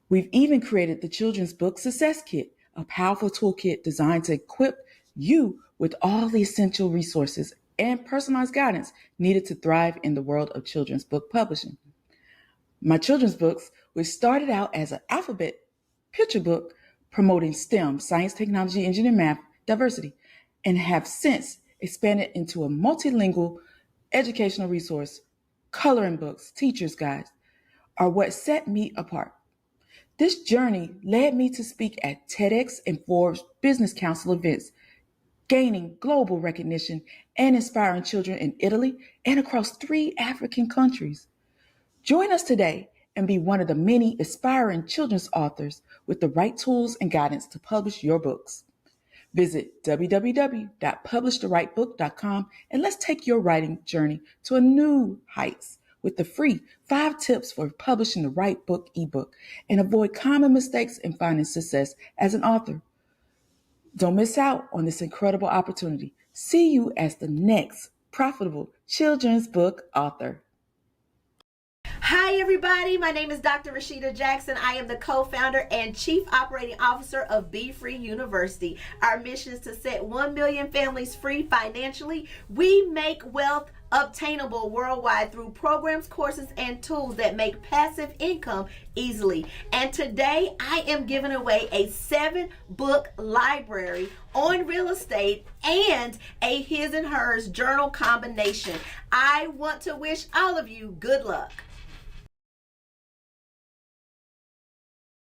S3: We've even created the Children's Book Success Kit, a powerful toolkit designed to equip you with all the essential resources and personalized guidance needed to thrive in the world of children's book publishing. My children's books, which started out as an alphabet picture book promoting STEM, science, technology, engineering, math, diversity, and have since expanded into a multilingual educational resource, coloring books, teachers' guides, are what set me apart. This journey led me to speak at TEDx and Forbes Business Council events, gaining global recognition and inspiring children in Italy and across 3 African countries. Join us today and be one of the many aspiring children's authors with the right tools and guidance to publish your books. Visit www.publishtherightbook.com and let's take your writing journey to a new heights with the free 5 tips for publishing the right book ebook and avoid common mistakes in finding success as an author. Don't miss out on this incredible opportunity. See you as the next profitable children's book author.
S6: Hi, everybody. My name is Dr. Rashida Jackson. I am the co-founder and chief operating officer of Be Free University. Our mission is to set 1 million families free financially. We make wealth obtainable worldwide through programs, courses, and tools that make passive income easily. And today I am giving away a 7-book library on real estate and a his and hers journal combination. I want to wish all of you good luck.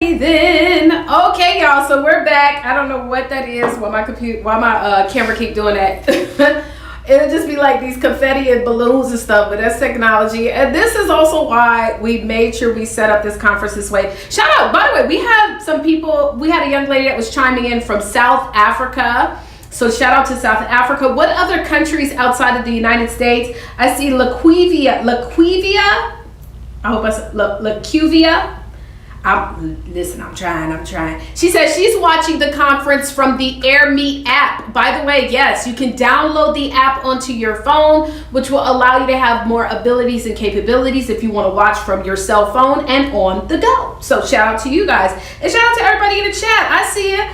S7: Then okay, y'all, so we're back. I don't know what that is, why my camera keep doing that. It'll just be like these confetti and balloons and stuff, but that's technology. And this is also why we made sure we set up this conference this way. Shout out, by the way, we had some people, we had a young lady that was chiming in from South Africa. So shout out to South Africa. What other countries outside of the United States? I see Laquivia. I hope I said Laquivia. Listen, I'm trying. She says she's watching the conference from the AirMeet app. By the way, yes, you can download the app onto your phone, which will allow you to have more abilities and capabilities if you want to watch from your cell phone and on the go. So shout out to you guys. And shout out to everybody in the chat. I see it.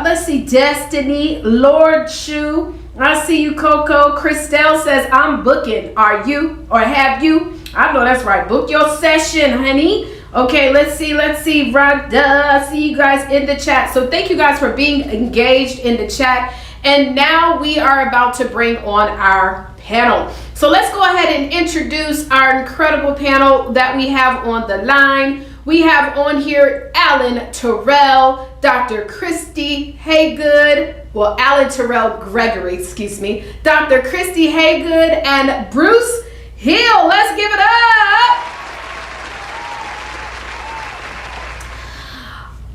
S7: Let's see. Destiny, Lord Shu. I see you, Coco. Christelle says, I'm booking. Are you or have you? I know that's right. Book your session, honey. Okay, let's see, Rhonda, see you guys in the chat. So thank you guys for being engaged in the chat. And now we are about to bring on our panel. So let's go ahead and introduce our incredible panel that we have on the line. We have on here Alan Terrell, Dr. Christy Haygood, Alan Terrell Gregory, excuse me, Dr. Christy Haygood, and Bruce Hill. Let's give it up.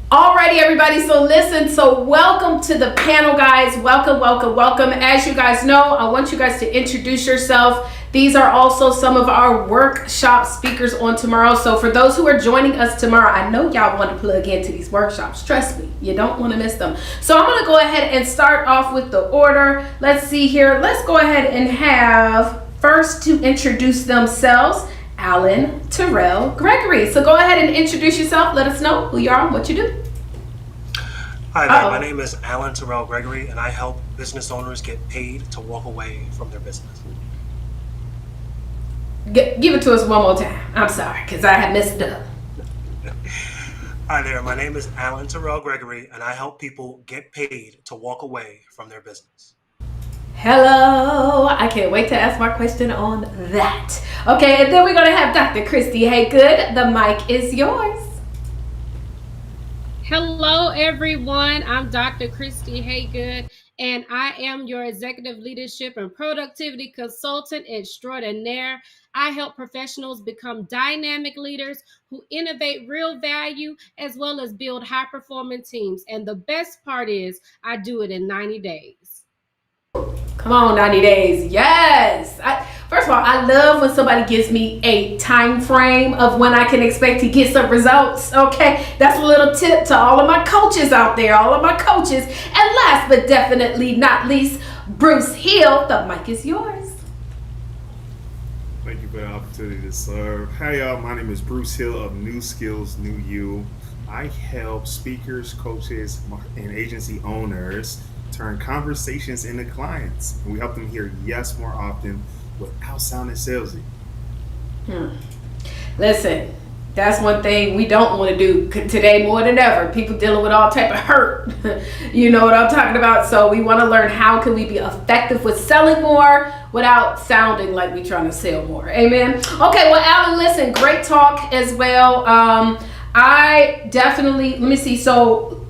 S7: Alrighty, everybody, so listen, so welcome to the panel, guys. Welcome. As you guys know, I want you guys to introduce yourself. These are also some of our workshop speakers on tomorrow. So for those who are joining us tomorrow, I know y'all want to plug into these workshops. Trust me, you don't want to miss them. So I'm going to go ahead and start off with the order. Let's see here. Let's go ahead and have first to introduce themselves, Alan Terrell Gregory. So go ahead and introduce yourself. Let us know who you are and what you do.
S11: Hi there, my name is Alan Terrell Gregory, and I help business owners get paid to walk away from their business?
S7: Give it to us one more time. I'm sorry, because I had messed up.
S11: Hi there, my name is Alan Terrell Gregory, and I help people get paid to walk away from their business.
S7: Hello, I can't wait to ask my question on that. Okay, and then we're going to have Dr. Christy Haygood. The mic is yours.
S12: Hello, everyone. I'm Dr. Christy Haygood, and I am your executive leadership and productivity consultant extraordinaire. I help professionals become dynamic leaders who innovate real value as well as build high-performing teams. And the best part is I do it in 90 days.
S7: Come on, 90 days. Yes. First of all, I love when somebody gives me a time frame of when I can expect to get some results. Okay, that's a little tip to all of my coaches out there, all of my coaches. And last but definitely not least, Bruce Hill, the mic is yours.
S13: Thank you for the opportunity to serve. Hey y'all, my name is Bruce Hill of New Skills, New You. I help speakers, coaches, and agency owners turn conversations into clients. And we help them hear yes more often without sounding salesy.
S7: Listen, that's one thing we don't want to do today more than ever. People dealing with all type of hurt. You know what I'm talking about? So we want to learn how can we be effective with selling more without sounding like we're trying to sell more. Amen. Okay, well, Alan, listen, great talk as well. I definitely, let me see. So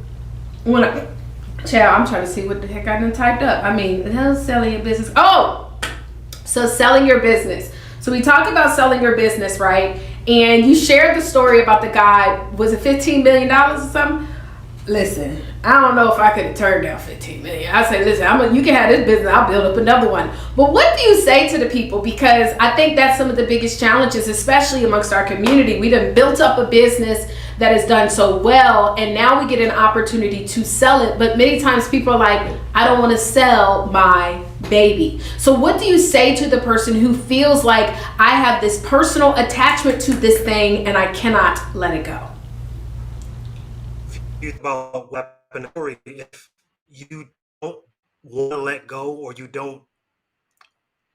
S7: when I'm trying to see what the heck I done typed up. I mean, selling your business. Oh, so selling your business. So we talked about selling your business, right? And you shared the story about the guy, was it $15 million or something? Listen, I don't know if I could have turned down $15 million. I say, listen, you can have this business, I'll build up another one. But what do you say to the people? Because I think that's some of the biggest challenges, especially amongst our community. We done built up a business that has done so well, and now we get an opportunity to sell it. But many times people are like, I don't want to sell my baby. So what do you say to the person who feels like I have this personal attachment to this thing and I cannot let it go?
S11: About weaponry, if you don't want to let go or you don't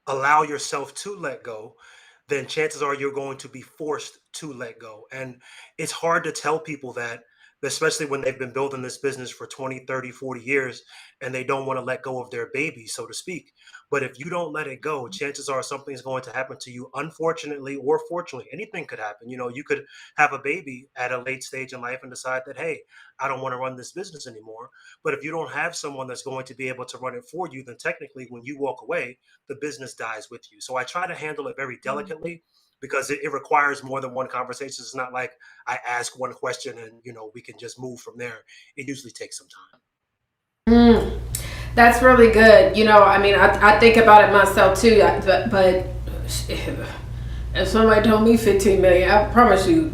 S11: allow yourself to let go, then chances are you're going to be forced to let go. And it's hard to tell people that, especially when they've been building this business for 20, 30, 40 years, and they don't want to let go of their baby, so to speak. But if you don't let it go, chances are something's going to happen to you, unfortunately or fortunately. Anything could happen. You know, you could have a baby at a late stage in life and decide that, hey, I don't want to run this business anymore. But if you don't have someone that's going to be able to run it for you, then technically when you walk away, the business dies with you. So I try to handle it very delicately, because it requires more than one conversation. It's not like I ask one question and, we can just move from there. It usually takes some time.
S7: That's really good. I think about it myself too, but if somebody told me 15 million, I promise you,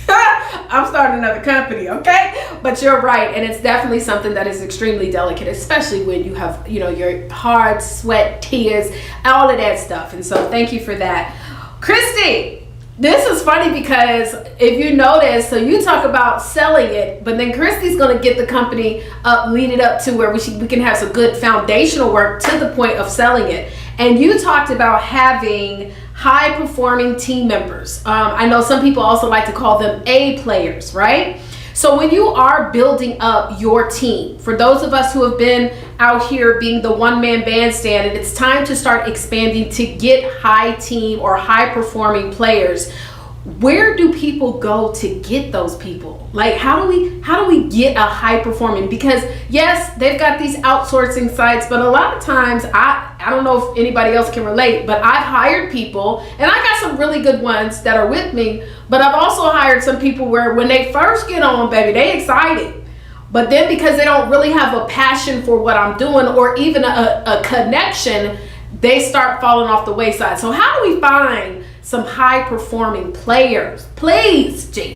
S7: I'm starting another company, okay? But you're right, and it's definitely something that is extremely delicate, especially when you have, your hard sweat, tears, all of that stuff. And so thank you for that. Christy, this is funny because if you notice, so you talk about selling it, but then Christy's going to get the company up, lead it up to where we can have some good foundational work to the point of selling it. And you talked about having high performing team members. I know some people also like to call them A players, right? So when you are building up your team, for those of us who have been out here being the one-man bandstand, and it's time to start expanding to get high team or high performing players, where do people go to get those people? Like, how do we get a high performing? Because yes, they've got these outsourcing sites, but a lot of times I don't know if anybody else can relate, but I've hired people, and I got some really good ones that are with me, but I've also hired some people where when they first get on, baby, they excited. But then because they don't really have a passion for what I'm doing or even a connection, they start falling off the wayside. So how do we find some high performing players? Please, G.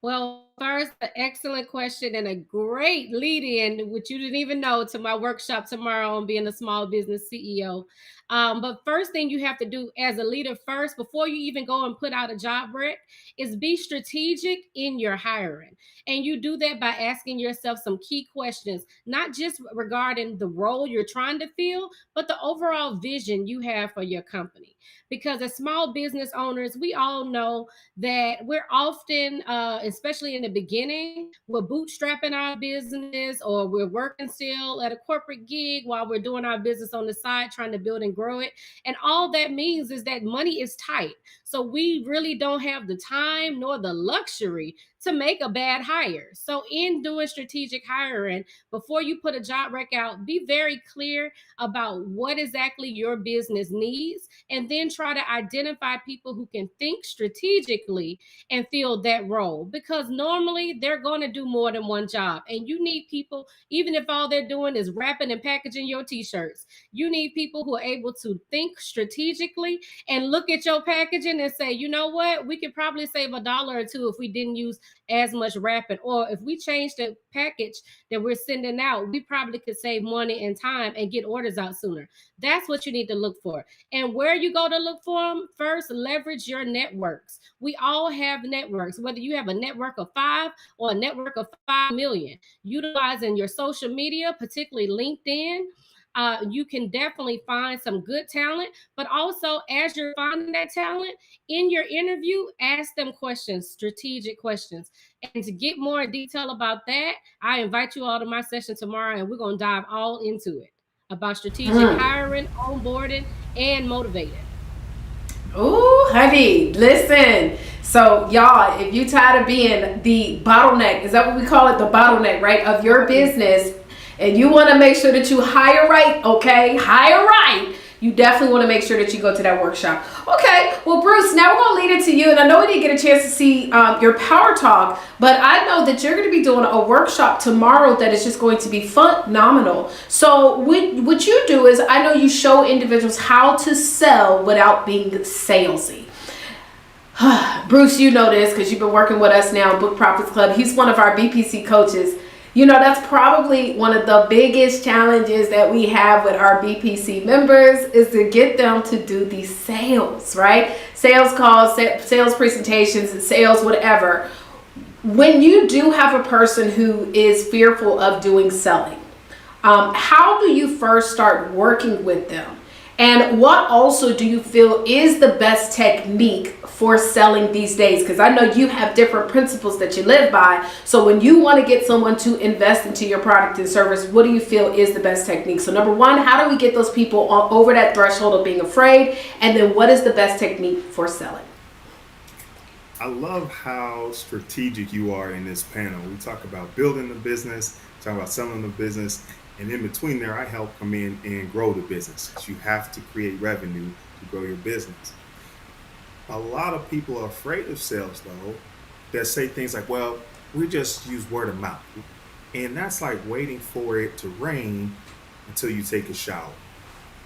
S12: Well, first, an excellent question and a great lead-in, which you didn't even know, to my workshop tomorrow on being a small business CEO. But first thing you have to do as a leader first, before you even go and put out a job rec, is be strategic in your hiring. And you do that by asking yourself some key questions, not just regarding the role you're trying to fill, but the overall vision you have for your company. Because as small business owners, we all know that we're often, especially in the beginning, we're bootstrapping our business, or we're working still at a corporate gig while we're doing our business on the side, trying to build and grow it. And all that means is that money is tight. So we really don't have the time nor the luxury to make a bad hire. So in doing strategic hiring, before you put a job rec out, be very clear about what exactly your business needs, and then try to identify people who can think strategically and fill that role, because normally they're going to do more than one job, and you need people, even if all they're doing is wrapping and packaging your t-shirts, you need people who are able to think strategically and look at your packaging and say, you know what, we could probably save $1 or $2 if we didn't use as much wrapping, or if we change the package that we're sending out, we probably could save money and time and get orders out sooner. That's what you need to look for. And where you go to look for them, first, leverage your networks. We all have networks, whether you have a network of 5 or a network of 5 million. Utilizing your social media, particularly LinkedIn, you can definitely find some good talent. But also, as you're finding that talent, in your interview, ask them questions, strategic questions. And to get more detail about that, I invite you all to my session tomorrow, and we're going to dive all into it about strategic hiring, onboarding, and motivating.
S7: Ooh, honey, listen. So, y'all, if you tired of being the bottleneck, is that what we call it? The bottleneck, right, of your business, and you want to make sure that you hire right, okay? Hire right. You definitely want to make sure that you go to that workshop. Okay, well, Bruce, now we're going to lead it to you. And I know we didn't get a chance to see your Power Talk, but I know that you're going to be doing a workshop tomorrow that is just going to be phenomenal. So what you do is, I know you show individuals how to sell without being salesy. Bruce, you know this because you've been working with us now, Book Profits Club. He's one of our BPC coaches. You know, that's probably one of the biggest challenges that we have with our BPC members, is to get them to do these sales, right? Sales calls, sales presentations, and sales whatever. When you do have a person who is fearful of doing selling, how do you first start working with them? And what also do you feel is the best technique for selling these days? Because I know you have different principles that you live by. So when you want to get someone to invest into your product and service, what do you feel is the best technique? So number one, how do we get those people over that threshold of being afraid? And then what is the best technique for selling?
S13: I love how strategic you are in this panel. We talk about building the business, talk about selling the business. And in between there, I help come in and grow the business, because you have to create revenue to grow your business. A lot of people are afraid of sales, though, that say things like, well, we just use word of mouth. And that's like waiting for it to rain until you take a shower.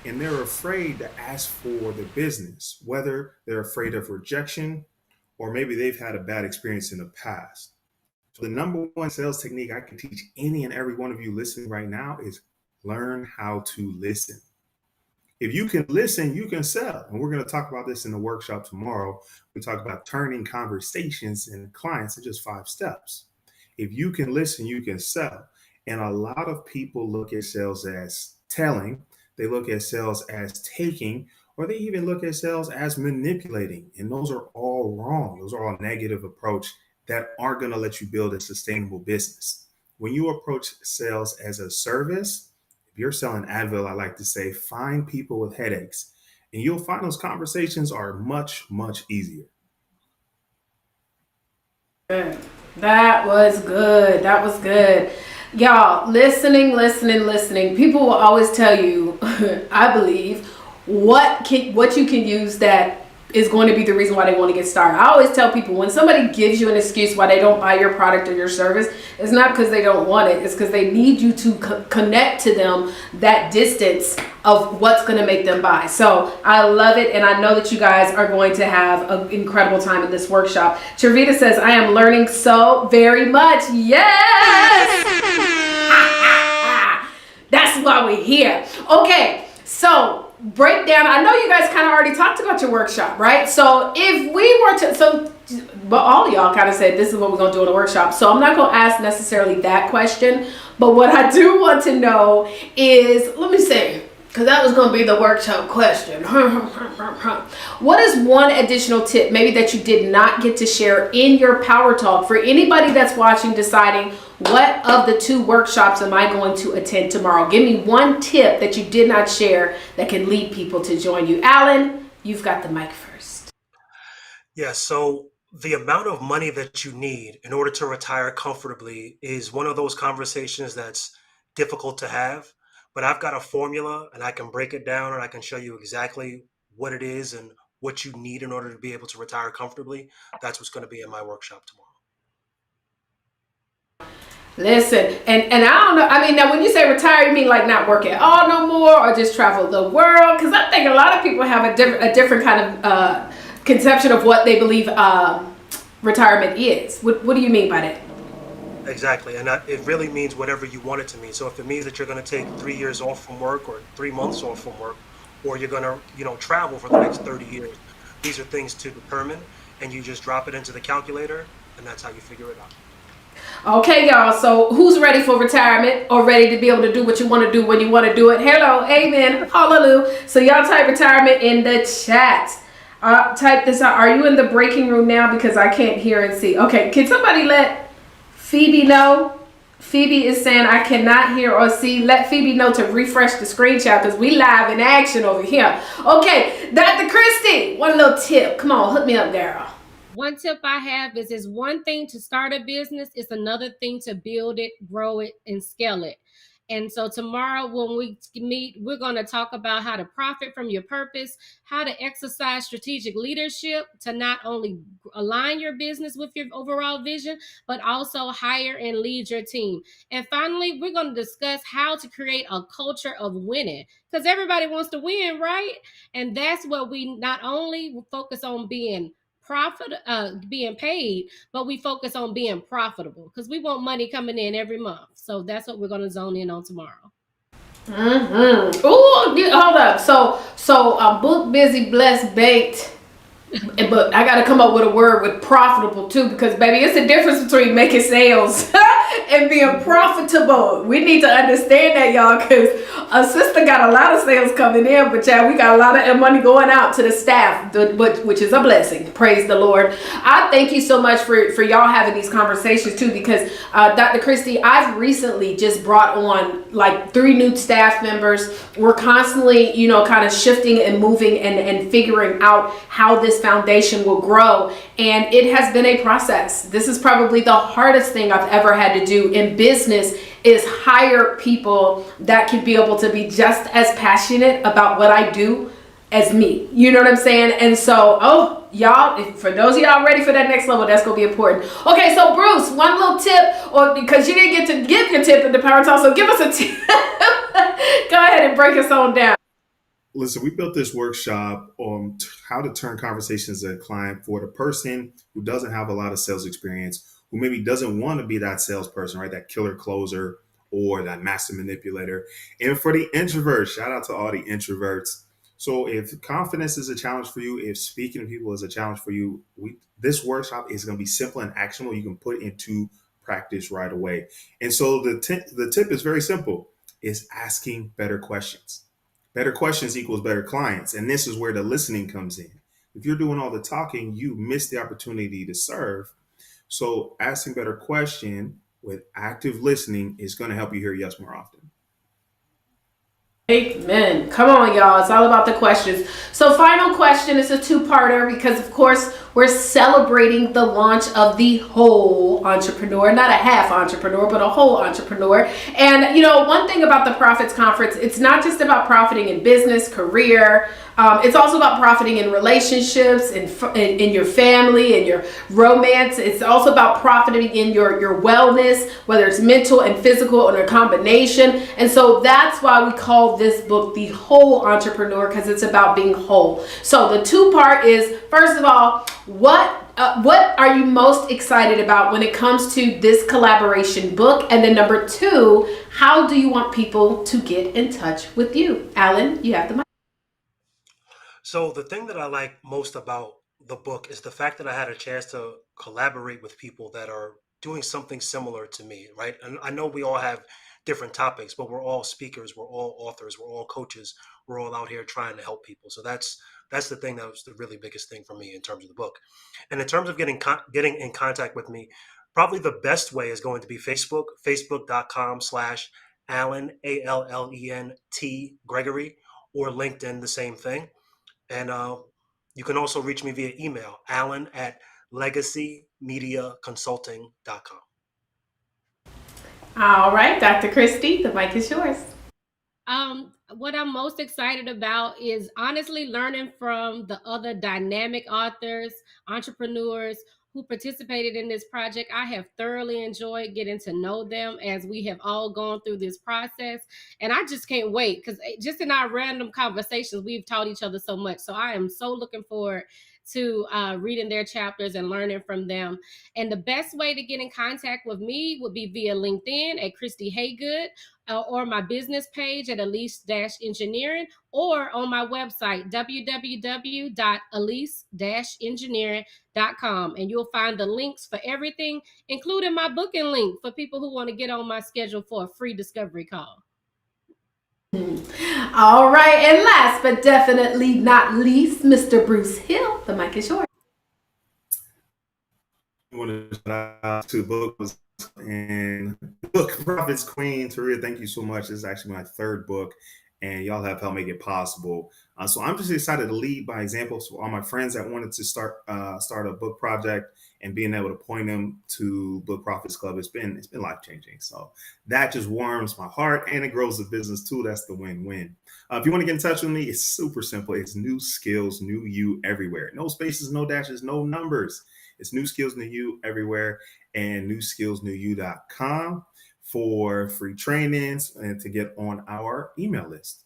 S13: And they're afraid to ask for the business, whether they're afraid of rejection or maybe they've had a bad experience in the past. So the number one sales technique I can teach any and every one of you listening right now is learn how to listen. If you can listen, you can sell. And we're going to talk about this in the workshop tomorrow. We talk about turning conversations into clients in just 5 steps. If you can listen, you can sell. And a lot of people look at sales as telling. They look at sales as taking, or they even look at sales as manipulating. And those are all wrong. Those are all negative approach that aren't going to let you build a sustainable business. When you approach sales as a service, if you're selling Advil, I like to say, find people with headaches, and you'll find those conversations are much, much easier.
S7: Good. That was good. That was good. Y'all, listening. People will always tell you, I believe, what you can use that is going to be the reason why they want to get started. I always tell people, when somebody gives you an excuse why they don't buy your product or your service, it's not because they don't want it. It's because they need you to connect to them that distance of what's going to make them buy. So I love it, and I know that you guys are going to have an incredible time in this workshop. Charvita says, I am learning so very much. Yes! That's why we're here. Okay, so breakdown. I know you guys kind of already talked about your workshop, right? So if we were to, but all of y'all kind of said this is what we're going to do in the workshop. So I'm not going to ask necessarily that question, but what I do want to know is, let me see, because that was going to be the workshop question. What is one additional tip maybe that you did not get to share in your Power Talk for anybody that's watching, deciding what of the 2 workshops am I going to attend tomorrow? Give me one tip that you did not share that can lead people to join you. Alan, you've got the mic first.
S11: Yeah, so the amount of money that you need in order to retire comfortably is one of those conversations that's difficult to have. But I've got a formula, and I can break it down, and I can show you exactly what it is and what you need in order to be able to retire comfortably. That's what's going to be in my workshop tomorrow.
S7: Listen, and I don't know, I mean, now when you say retire, you mean like not work at all no more, or just travel the world? Because I think a lot of people have a different kind of conception of what they believe retirement is. What do you mean by that?
S11: Exactly. And it really means whatever you want it to mean. So if it means that you're going to take 3 years off from work, or 3 months off from work, or you're going to, travel for the next 30 years, these are things to determine, and you just drop it into the calculator, and that's how you figure it out.
S7: Okay, y'all. So who's ready for retirement, or ready to be able to do what you want to do when you want to do it? Hello, amen, hallelujah. So y'all type retirement in the chat. Type this out. Are you in the breaking room now? Because I can't hear and see. Okay, can somebody let Phoebe know? Phoebe is saying I cannot hear or see. Let Phoebe know to refresh the screen chat, because we live in action over here. Okay, Dr. Christy, one little tip. Come on, hook me up, girl.
S12: One tip I have is it's one thing to start a business. It's another thing to build it, grow it, and scale it. And so tomorrow when we meet, we're going to talk about how to profit from your purpose, how to exercise strategic leadership to not only align your business with your overall vision, but also hire and lead your team. And finally, we're going to discuss how to create a culture of winning, because everybody wants to win, right? And that's what we not only focus on being being paid, but we focus on being profitable, because we want money coming in every month. So that's what we're going to zone in on tomorrow.
S7: Ooh, hold up. So I'm booked, busy, blessed, baked. But I got to come up with a word with profitable too, because baby, it's the difference between making sales and being profitable. We need to understand that, y'all, because a sister got a lot of sales coming in, but yeah, we got a lot of money going out to the staff, which is a blessing. Praise the Lord. I thank you so much for y'all having these conversations too, because Dr. Christy, I've recently just brought on like 3 new staff members. We're constantly, kind of shifting and moving and figuring out how this foundation will grow, and it has been a process. This is probably the hardest thing I've ever had to do in business, is hire people that can be able to be just as passionate about what I do as me. You know what I'm saying? And so, y'all, for those of y'all ready for that next level, that's gonna be important. Okay, so Bruce, one little tip, or because you didn't get to give your tip in the Power Talk, so give us a tip. Go ahead and break us on down.
S13: Listen, we built this workshop on how to turn conversations as a client for the person who doesn't have a lot of sales experience, who maybe doesn't want to be that salesperson, right? That killer closer or that master manipulator. And for the introverts, shout out to all the introverts. So if confidence is a challenge for you, if speaking to people is a challenge for you, this workshop is going to be simple and actionable. You can put into practice right away. And so the tip is very simple, is asking better questions. Better questions equals better clients. And this is where the listening comes in. If you're doing all the talking, you miss the opportunity to serve. So asking better question with active listening is going to help you hear yes more often.
S7: Amen. Come on, y'all. It's all about the questions. So final question is a 2-parter, because of course we're celebrating the launch of the whole entrepreneur, not a half entrepreneur, but a whole entrepreneur. And one thing about the Profits Conference, it's not just about profiting in business, career. It's also about profiting in relationships, in your family, in your romance. It's also about profiting in your wellness, whether it's mental and physical or a combination. And so that's why we call this book The Whole Entrepreneur, because it's about being whole. So the two-part is, first of all, what are you most excited about when it comes to this collaboration book? And then number two, how do you want people to get in touch with you? Alan, you have the mic.
S11: So the thing that I like most about the book is the fact that I had a chance to collaborate with people that are doing something similar to me, right? And I know we all have different topics, but we're all speakers, we're all authors, we're all coaches, we're all out here trying to help people. So that's the thing that was the really biggest thing for me in terms of the book. And in terms of getting in contact with me, probably the best way is going to be Facebook, facebook.com/Allen, ALLENT Gregory, or LinkedIn, the same thing. And you can also reach me via email, alan@legacymediaconsulting.com.
S7: All right, Dr. Christy, the mic is yours.
S12: What I'm most excited about is honestly learning from the other dynamic authors, entrepreneurs who participated in this project. I have thoroughly enjoyed getting to know them as we have all gone through this process. And I just can't wait, because just in our random conversations, we've taught each other so much. So I am so looking forward to reading their chapters and learning from them. And the best way to get in contact with me would be via LinkedIn at Christy Haygood, or my business page at Elise-Engineering, or on my website, www.elise-engineering.com. And you'll find the links for everything, including my booking link for people who want to get on my schedule for a free discovery call.
S7: All right, and last but definitely not least, Mr. Bruce Hill, the mic is yours.
S13: I want to shout out to books and book Profits Queen. Taria, thank you so much. This is actually my third book, and y'all have helped make it possible. So I'm just excited to lead by example. So all my friends that wanted to start a book project and being able to point them to Book Profits Club, it's been life-changing. So that just warms my heart, and it grows the business too. That's the win-win. If you want to get in touch with me, it's super simple. It's New Skills, New You everywhere. No spaces, no dashes, no numbers. It's New Skills, New You everywhere, and newskillsnewyou.com for free trainings and to get on our email list.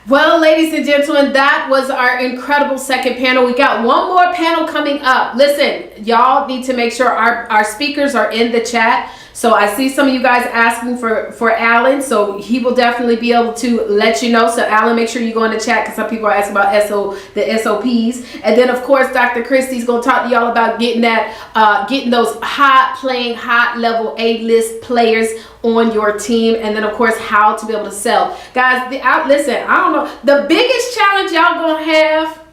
S7: Well, ladies and gentlemen, that was our incredible second panel. We got one more panel coming up. Listen, y'all need to make sure our speakers are in the chat. So I see some of you guys asking for Alan, so he will definitely be able to let you know. So Alan, make sure you go in the chat, because some people are asking about the SOPs. And then of course, Dr. Christy's gonna talk to y'all about getting those high level A-list players on your team, and then of course how to be able to sell. Guys, listen, I don't know, the biggest challenge y'all gonna have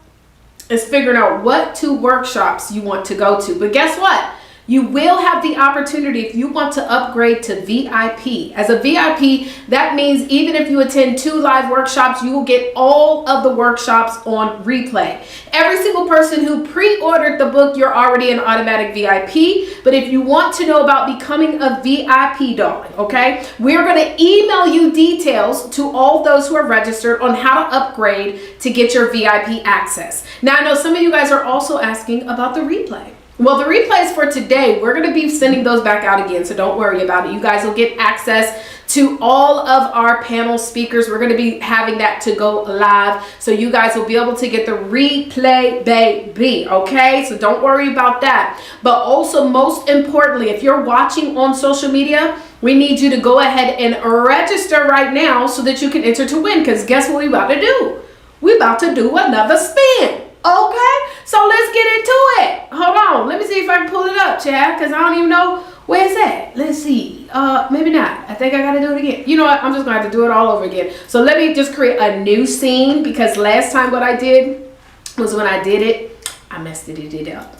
S7: is figuring out what 2 workshops you want to go to. But guess what? You will have the opportunity, if you want to upgrade to VIP. As a VIP, that means even if you attend 2 live workshops, you will get all of the workshops on replay. Every single person who pre-ordered the book, you're already an automatic VIP. But if you want to know about becoming a VIP, darling, okay, we're going to email you details to all those who are registered on how to upgrade to get your VIP access. Now, I know some of you guys are also asking about the replay. Well, the replays for today, we're going to be sending those back out again, so don't worry about it. You guys will get access to all of our panel speakers. We're going to be having that to go live, so you guys will be able to get the replay, baby, okay? So don't worry about that. But also, most importantly, if you're watching on social media, we need you to go ahead and register right now so that you can enter to win, because guess what we're about to do? We're about to do another spin. Okay, so let's get into it. Hold on, let me see if I can pull it up, Chad, because I don't even know where it's at. Let's see. Maybe not. I think I gotta do it again. You know what? I'm just gonna have to do it all over again. So let me just create a new scene, because last time what I did was when I did it, I messed it up.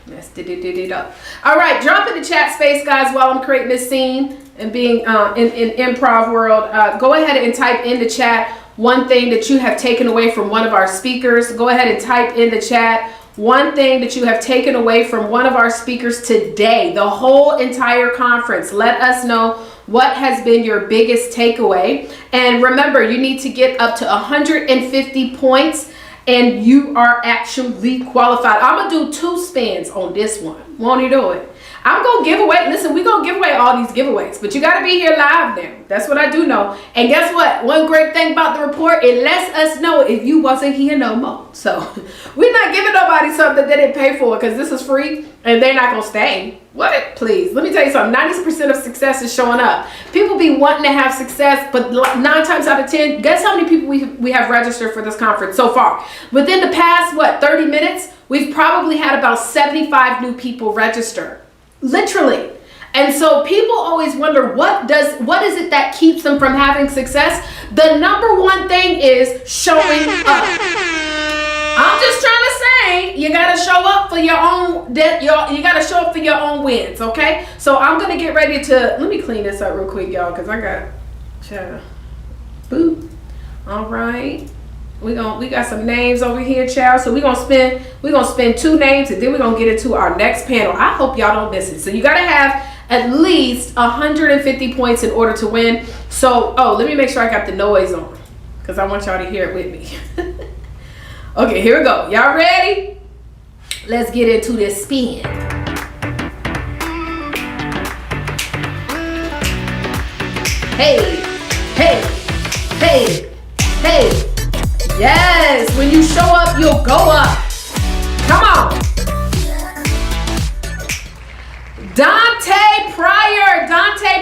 S7: Messed it up. All right, drop in the chat space, guys, while I'm creating this scene and being in improv world. Go ahead and type in the chat one thing that you have taken away from one of our speakers. Go ahead and type in the chat one thing that you have taken away from one of our speakers today, the whole entire conference. Let us know what has been your biggest takeaway. And remember, you need to get up to 150 points and you are actually qualified. I'm gonna do 2 spins on this one. Won't you do it? I'm gonna give away, listen, we're gonna give away all these giveaways, but you gotta be here live now. That's what I do know. And guess what? One great thing about the report, it lets us know if you wasn't here no more. So we're not giving nobody something that they didn't pay for because this is free and they're not gonna stay. What? Please, let me tell you something. 90% of success is showing up. People be wanting to have success, but 9 times out of 10, guess how many people we have registered for this conference so far? Within the past, 30 minutes, we've probably had about 75 new people register. Literally. And so people always wonder, what is it that keeps them from having success? The number one thing is showing up. I'm just trying to say, you gotta show up for your own you gotta show up for your own wins, okay? So I'm gonna get ready to, let me clean this up real quick, y'all, because I got boop. All right. We got some names over here, child. So we're gonna spend 2 names and then we're gonna get into our next panel. I hope y'all don't miss it. So you gotta have at least 150 points in order to win. So, let me make sure I got the noise on because I want y'all to hear it with me. Okay, here we go. Y'all ready? Let's get into this spin. Hey, hey, hey, hey. Yes, when you show up, you'll go up. Come on. Dante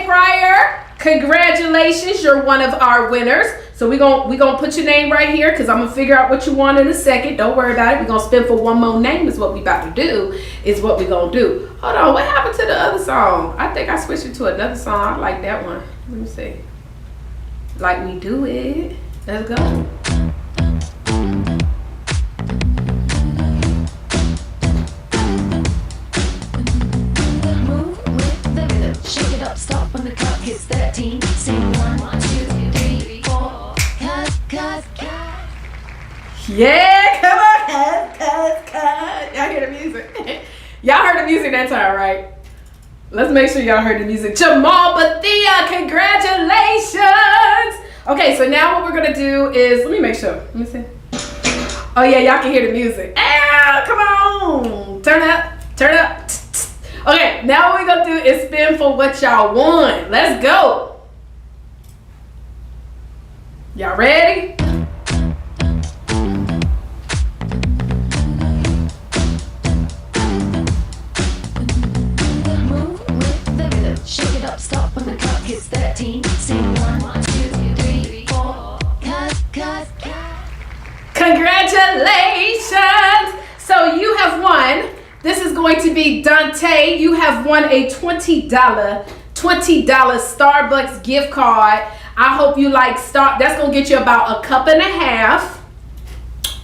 S7: Pryor, congratulations, you're one of our winners. So we gonna put your name right here because I'm gonna figure out what you want in a second. Don't worry about it. We're gonna spin for one more name is what we about to do, is what we gonna do. Hold on, what happened to the other song? I think I switched it to another song. I like that one. Let me see. Like we do it. Let's go.
S14: Shake it up, stop when the clock hits 13. Sing 1, 2, 3, 4. Cuz.
S7: Yeah, come on, cuz. Y'all hear the music? Y'all heard the music that time, right? Let's make sure y'all heard the music. Jamal Bethia, congratulations. Okay, so now what we're gonna do is, let me make sure. Let me see. Oh yeah, y'all can hear the music. Ah, come on. Turn up. Okay, now what we're gonna do is spin for what y'all won. Let's go. Y'all ready?
S14: Move with the rhythm. Shake it up, stop when the clock hits 13. Sing 1, 2, 3, 4. Cuz.
S7: Congratulations. So you have won. This is going to be Dante. You have won a $20 Starbucks gift card. I hope you like that's gonna get you about a cup and a half.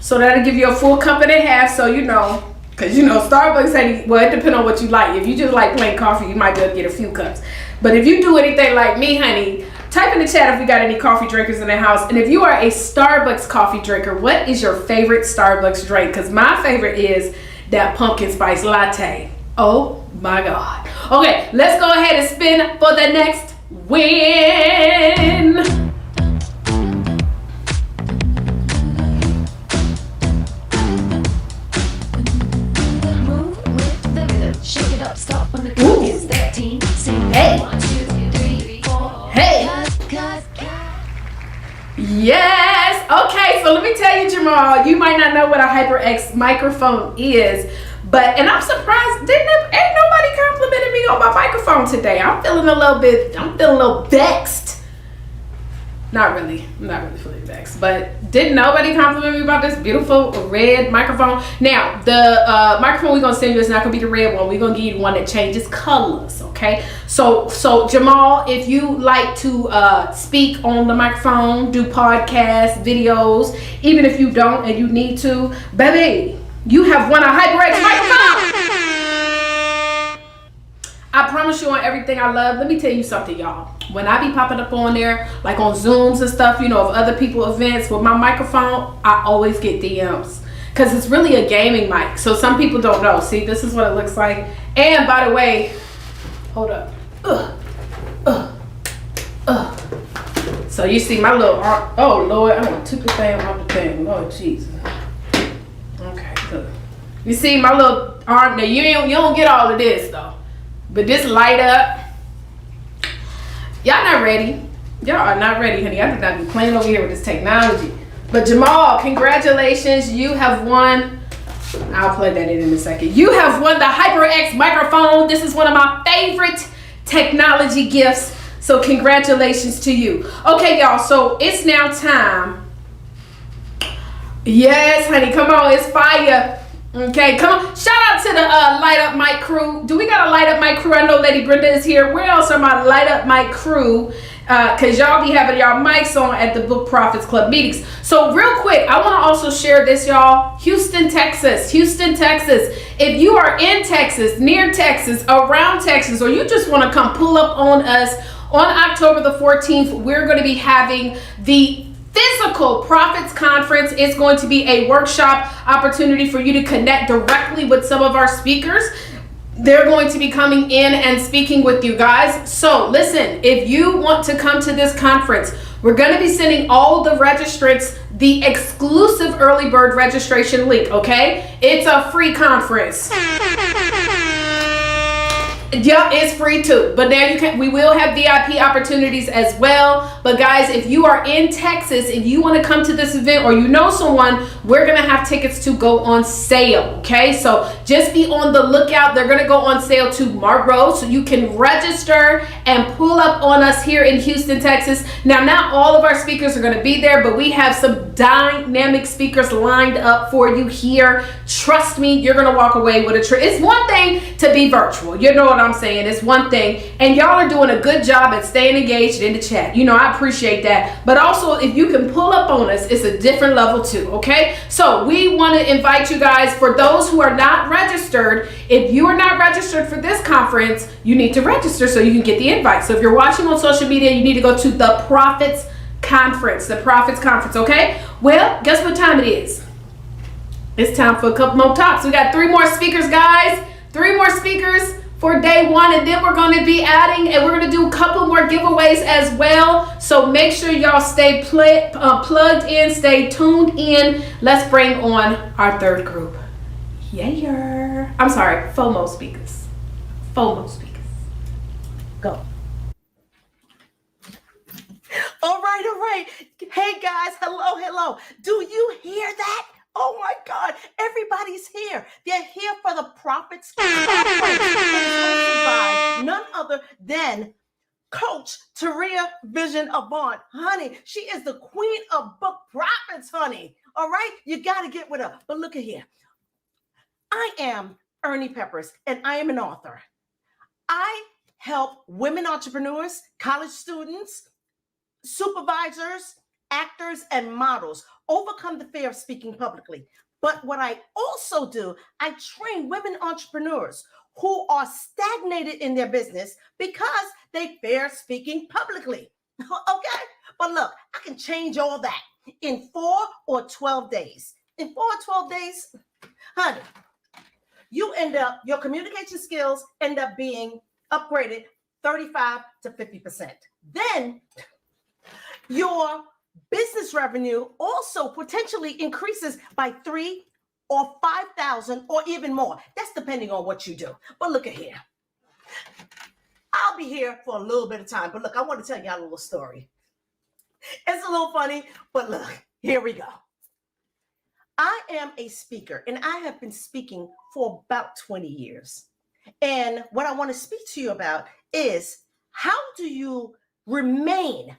S7: So that'll give you a full cup and a half. So because Starbucks it depends on what you like. If you just like plain coffee, you might be able to get a few cups. But if you do anything like me, honey, type in the chat if we got any coffee drinkers in the house. And if you are a Starbucks coffee drinker, what is your favorite Starbucks drink? Because my favorite is that pumpkin spice latte. Oh my God. Okay, let's go ahead and spin for the next win.
S14: Move with the rhythm. Shake it up, stop when the clock hits 13. Sing 1, 2, 3, 4.
S7: Hey.
S14: Cuz.
S7: Yes. Okay, so let me tell you, Jamal, you might not know what a HyperX microphone is, and I'm surprised ain't nobody complimented me on my microphone today. I'm feeling a little vexed. Not really. I'm not really feeling vexed, but didn't nobody compliment me about this beautiful red microphone? Now, the microphone we're gonna send you is not gonna be the red one. We're gonna give you one that changes colors, okay? So Jamal, if you like to speak on the microphone, do podcasts, videos, even if you don't and you need to, baby, you have won a HyperX microphone. I promise you on
S1: everything I love. Let me tell you something, y'all. When I be popping up on there, like on Zooms and stuff, you know, of other people events with my microphone, I always get DMs. Because it's really a gaming mic. So some people don't know. See, this is what it looks like. And by the way, hold up. So you see my little arm. Oh, Lord, I'm going to took the thing off the thing. Lord Jesus. Okay, good. You see my little arm. Now, you don't get all of this, though. But this light up. Y'all not ready. Y'all are not ready, honey. I did not be playing over here with this technology. But Jamal, congratulations. You have won. I'll plug that in a second. You have won the HyperX microphone. This is one of my favorite technology gifts. So congratulations to you. Okay, y'all. So it's now time. Yes, honey. Come on. It's fire. Okay, come on. Shout out to the Light Up Mic crew. Do we got a Light Up Mic crew? I know Lady Brenda is here. Where else are my Light Up Mic crew? Because y'all be having y'all mics on at the Book Prophets Club meetings. So real quick, I want to also share this, y'all. Houston, Texas. Houston, Texas. If you are in Texas, near Texas, around Texas, or you just want to come pull up on us, on October the 14th, we're going to be having the physical Prophets Conference. It's going to be a workshop opportunity for you to connect directly with some of our speakers. They're going to be coming in and speaking with you guys. So listen, if you want to come to this conference, we're going to be sending all the registrants the exclusive early bird registration link, okay? It's a free conference. Yeah, it's free too. But now we will have VIP opportunities as well. But guys, if you are in Texas and you want to come to this event, or you know someone, we're going to have tickets to go on sale. Okay, so just be on the lookout. They're going to go on sale tomorrow, so you can register and pull up on us here in Houston, Texas. Now, not all of our speakers are going to be there, but we have some dynamic speakers lined up for you here. Trust me, you're going to walk away with a trip. It's one thing to be virtual. You know what I'm saying? It's one thing, and y'all are doing a good job at staying engaged in the chat. You know, I appreciate that. But also, if you can pull up on us, it's a different level too. Okay, so we want to invite you guys. For those who are not registered, if you are not registered for this conference, you need to register so you can get the invite. So if you're watching on social media, you need to go to the Prophets Conference. The Prophets Conference. Okay, well, guess what time it is? It's time for a couple more talks. We got 3 more speakers, guys. 3 more speakers for day 1, and then we're going to be adding, and we're going to do a couple more giveaways as well. So make sure y'all stay plugged in, stay tuned in. Let's bring on our 3rd group. Yeah. I'm sorry, FOMO speakers. FOMO speakers. Go.
S6: All right. Hey guys, hello. Do you hear that? Oh my God, everybody's here. They're here for the Prophets Conference. Hosted by none other than Coach Taria Vision Avant. Honey, she is the queen of book prophets, honey. All right, you got to get with her. But look at here. I am Ernie Peppers, and I am an author. I help women entrepreneurs, college students, supervisors, actors, and models overcome the fear of speaking publicly. But what I also do, I train women entrepreneurs who are stagnated in their business because they fear speaking publicly. Okay? But look, I can change all that in 4 or 12 days. In 4 or 12 days, honey, your communication skills end up being upgraded 35 to 50%. Then your business revenue also potentially increases by 3 or 5,000 or even more. That's depending on what you do. But look at here. I'll be here for a little bit of time, but look, I want to tell y'all a little story. It's a little funny, but look, here we go. I am a speaker, and I have been speaking for about 20 years. And what I want to speak to you about is, how do you remain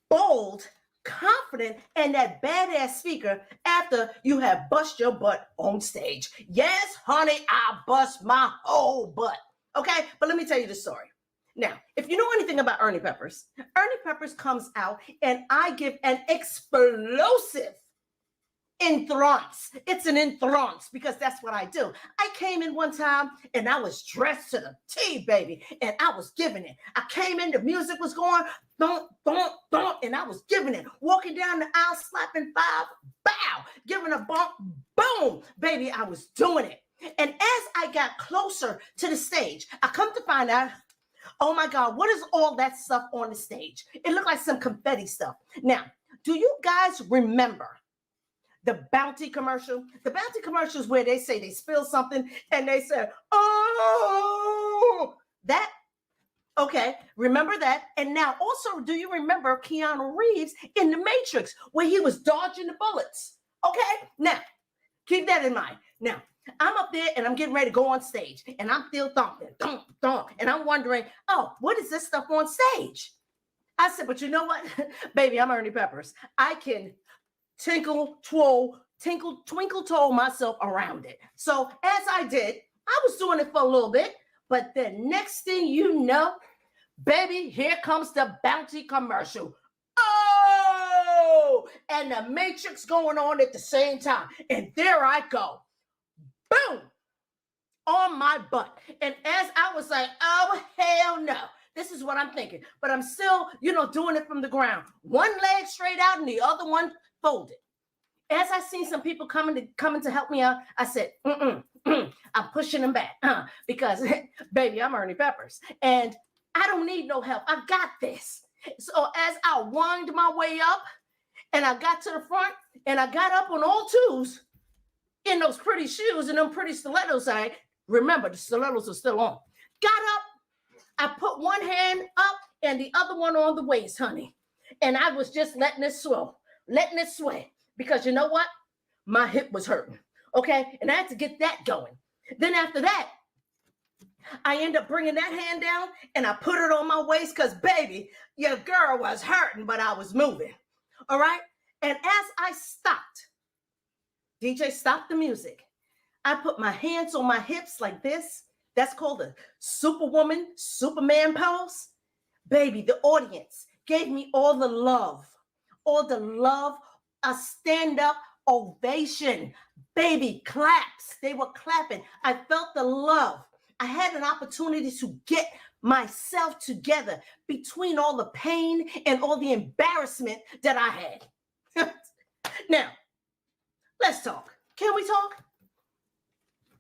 S6: bold, confident, and that badass speaker after you have bust your butt on stage? Yes, honey, I bust my whole butt. Okay, but let me tell you the story. Now, if you know anything about Ernie Peppers comes out and I give an explosive entrance. It's an entrance because that's what I do. I came in one time and I was dressed to the T, baby, and I was giving it. I came in, the music was going, don't, and I was giving it. Walking down the aisle, slapping 5, bow, giving a bump, boom, baby, I was doing it. And as I got closer to the stage, I come to find out, oh my God, what is all that stuff on the stage? It looked like some confetti stuff. Now, do you guys remember the Bounty commercial? The Bounty commercial is where they say they spill something and they say, oh, that. Okay, remember that. And now also, do you remember Keanu Reeves in The Matrix where he was dodging the bullets? Okay, now keep that in mind. Now, I'm up there and I'm getting ready to go on stage and I'm still thumping, and I'm wondering, oh, what is this stuff on stage? I said, but you know what, baby, I'm Ernie Peppers. I can twinkle, toll myself around it. So as I did, I was doing it for a little bit, but the next thing you know, baby, here comes the Bounty commercial. Oh, and the Matrix going on at the same time. And there I go. Boom, on my butt. And as I was like, oh, hell no. This is what I'm thinking. But I'm still, doing it from the ground. One leg straight out and the other one folded. As I seen some people coming to help me out, I said, I'm pushing them back because, baby, I'm Ernie Peppers. And I don't need no help. I got this. So as I wound my way up and I got to the front and I got up on all twos, in those pretty shoes and them pretty stilettos, remember the stilettos are still on. Got up, I put one hand up and the other one on the waist, honey. And I was just letting it sway. Because you know what? My hip was hurting, okay? And I had to get that going. Then after that, I end up bringing that hand down and I put it on my waist because, baby, your girl was hurting, but I was moving, all right? And as I stopped, DJ, stop the music. I put my hands on my hips like this. That's called a Superman pose. Baby, the audience gave me all the love, a stand-up ovation. Baby, claps. They were clapping. I felt the love. I had an opportunity to get myself together between all the pain and all the embarrassment that I had. Now, let's talk. Can we talk?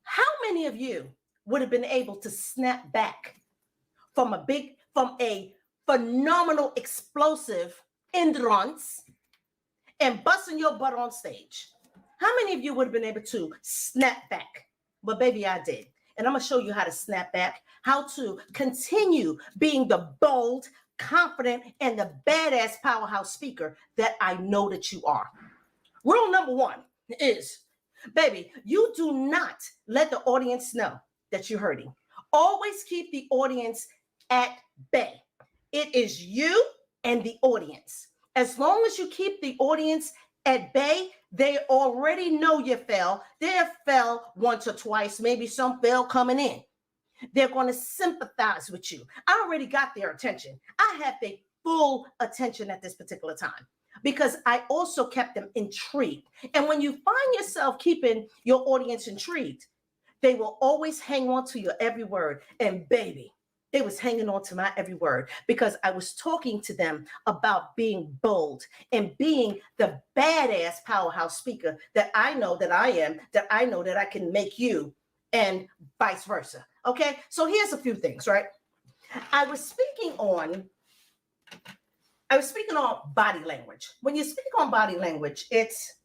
S6: How many of you would have been able to snap back from a phenomenal explosive endurance and busting your butt on stage? How many of you would have been able to snap back? But baby, I did. And I'm going to show you how to snap back, how to continue being the bold, confident, and the badass powerhouse speaker that I know that you are. Rule number 1 is, baby, you do not let the audience know that you're hurting. Always keep the audience at bay. It is you and the audience. As long as you keep the audience at bay, they already know you fell. They fell once or twice, maybe some fell coming in. They're going to sympathize with you. I already got their attention. I had their full attention at this particular time, because I also kept them intrigued. And when you find yourself keeping your audience intrigued, they will always hang on to your every word. And baby, they was hanging on to my every word because I was talking to them about being bold and being the badass powerhouse speaker that I know that I am, that I know that I can make you, and vice versa. Okay, so here's a few things, right? I was speaking on body language. When you speak on body language, it's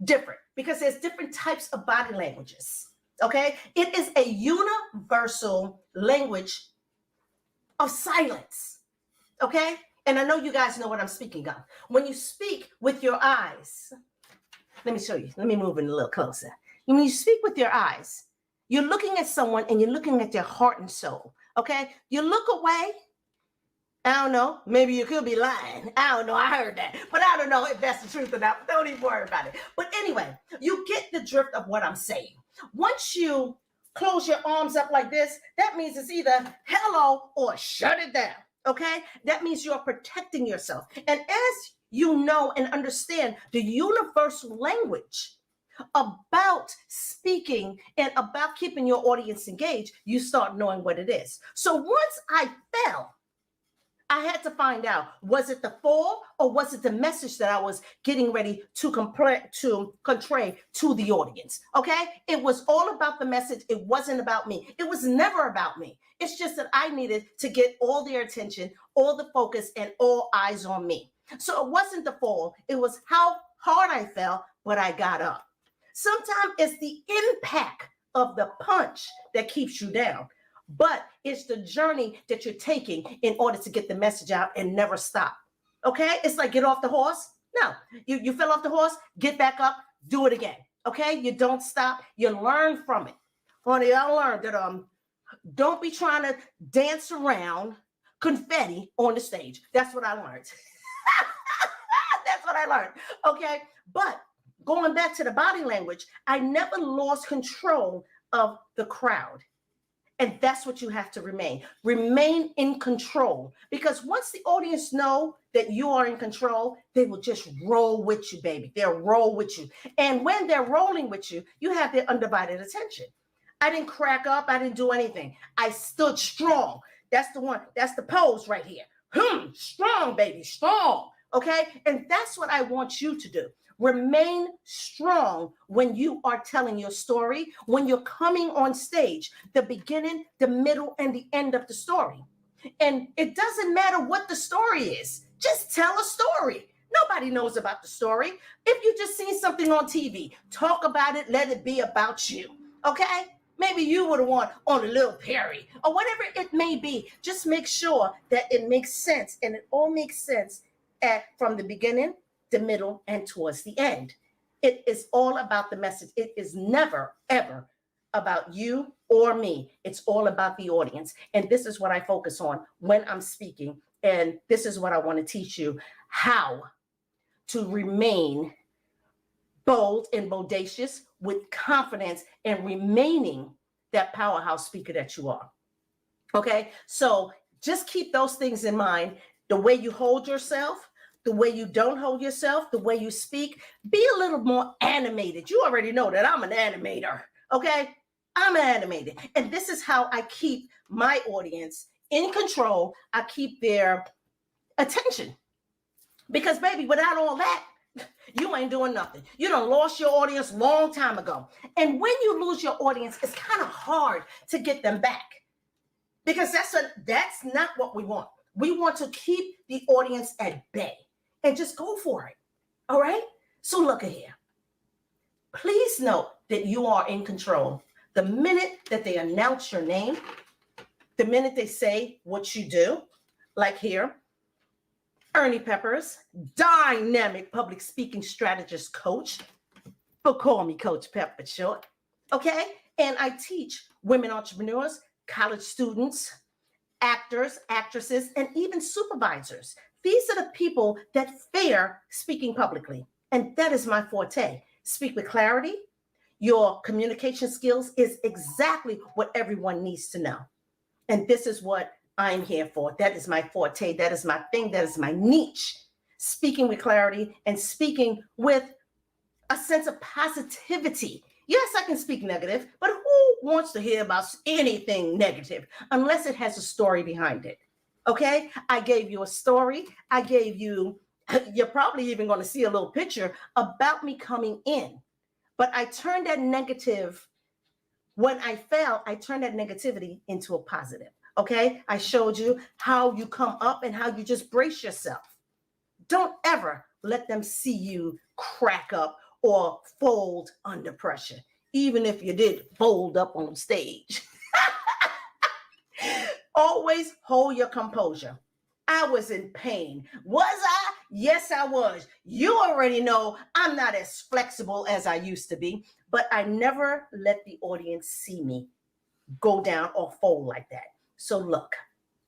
S6: different because there's different types of body languages. Okay, it is a universal language of silence. Okay, and I know you guys know what I'm speaking of. When you speak with your eyes, let me show you. Let me move in a little closer. When you speak with your eyes, you're looking at someone and you're looking at their heart and soul. Okay, you look away. I don't know. Maybe you could be lying. I don't know. I heard that. But I don't know if that's the truth or not. Don't even worry about it. But anyway, you get the drift of what I'm saying. Once you close your arms up like this, that means it's either hello or shut it down. Okay? That means you're protecting yourself. And as you know and understand the universal language about speaking and about keeping your audience engaged, you start knowing what it is. So once I fell, I had to find out, was it the fall or was it the message that I was getting ready to convey to the audience? Okay. It was all about the message. It wasn't about me. It was never about me. It's just that I needed to get all their attention, all the focus, and all eyes on me. So it wasn't the fall. It was how hard I fell, but I got up. Sometimes it's the impact of the punch that keeps you down, but it's the journey that you're taking in order to get the message out and never stop. Okay? It's like get off the horse. No, you fell off the horse, get back up, do it again. Okay? You don't stop. You learn from it. Honey, I learned that don't be trying to dance around confetti on the stage. That's what I learned. That's what I learned. Okay? But going back to the body language, I never lost control of the crowd. And that's what you have to remain in control, because once the audience know that you are in control, they will just roll with you, baby. They'll roll with you. And when they're rolling with you, you have their undivided attention. I didn't crack up. I didn't do anything. I stood strong. That's the one. That's the pose right here. Strong, baby, strong. Okay. And that's what I want you to do. Remain strong when you are telling your story, when you're coming on stage, the beginning, the middle, and the end of the story. And it doesn't matter what the story is. Just tell a story. Nobody knows about the story. If you just seen something on TV, talk about it. Let it be about you. Okay? Maybe you would have won on a Little Perry or whatever it may be. Just make sure that it makes sense, and it all makes sense from the beginning, the middle, and towards the end. It is all about the message. It is never, ever about you or me. It's all about the audience. And this is what I focus on when I'm speaking. And this is what I want to teach you, how to remain bold and bodacious with confidence and remaining that powerhouse speaker that you are. Okay, so just keep those things in mind. The way you hold yourself, the way you don't hold yourself, the way you speak, be a little more animated. You already know that I'm an animator, okay? I'm animated. And this is how I keep my audience in control. I keep their attention. Because, baby, without all that, you ain't doing nothing. You done lost your audience long time ago. And when you lose your audience, it's kind of hard to get them back. Because that's not what we want. We want to keep the audience at bay and just go for it. All right? So look at here. Please note that you are in control. The minute that they announce your name, the minute they say what you do, like here, Ernie Peppers, dynamic public speaking strategist coach, but call me Coach Pep for short. Okay? And I teach women entrepreneurs, college students, actors, actresses, and even supervisors. These are the people that fear speaking publicly. And that is my forte. Speak with clarity. Your communication skills is exactly what everyone needs to know. And this is what I'm here for. That is my forte. That is my thing. That is my niche. Speaking with clarity and speaking with a sense of positivity. Yes, I can speak negative, but who wants to hear about anything negative unless it has a story behind it? Okay, I gave you a story. I gave you, you're probably even going to see a little picture about me coming in. But I turned that negative, when I fell, I turned that negativity into a positive. Okay, I showed you how you come up and how you just brace yourself. Don't ever let them see you crack up or fold under pressure, even if you did fold up on stage. Always hold your composure. I was in pain. Was I? Yes, I was. You already know I'm not as flexible as I used to be, but I never let the audience see me go down or fold like that. So look,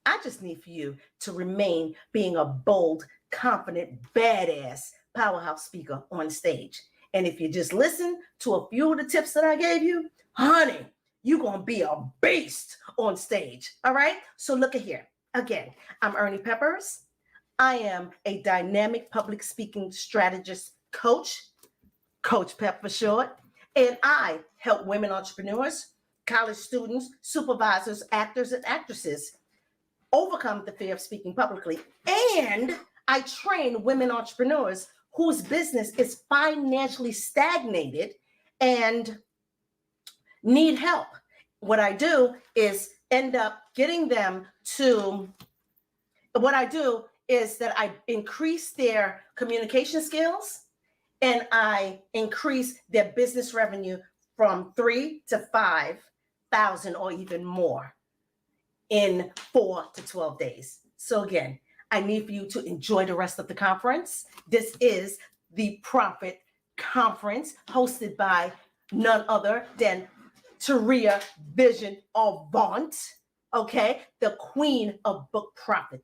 S6: I just need for you to remain being a bold, confident, badass powerhouse speaker on stage. And if you just listen to a few of the tips that I gave you, honey, you're going to be a beast on stage. All right. So look at here. Again, I'm Ernie Peppers. I am a dynamic public speaking strategist coach, Coach Pep for short, and I help women entrepreneurs, college students, supervisors, actors, and actresses overcome the fear of speaking publicly. And I train women entrepreneurs whose business is financially stagnated and need help. What I do is end up getting them to, what I do is that I increase their communication skills and I increase their business revenue from 3 to 5,000 or even more in 4 to 12 days. So again, I need for you to enjoy the rest of the conference. This is the Profit Conference hosted by none other than Taria Vision Avant, okay? The queen of book profit,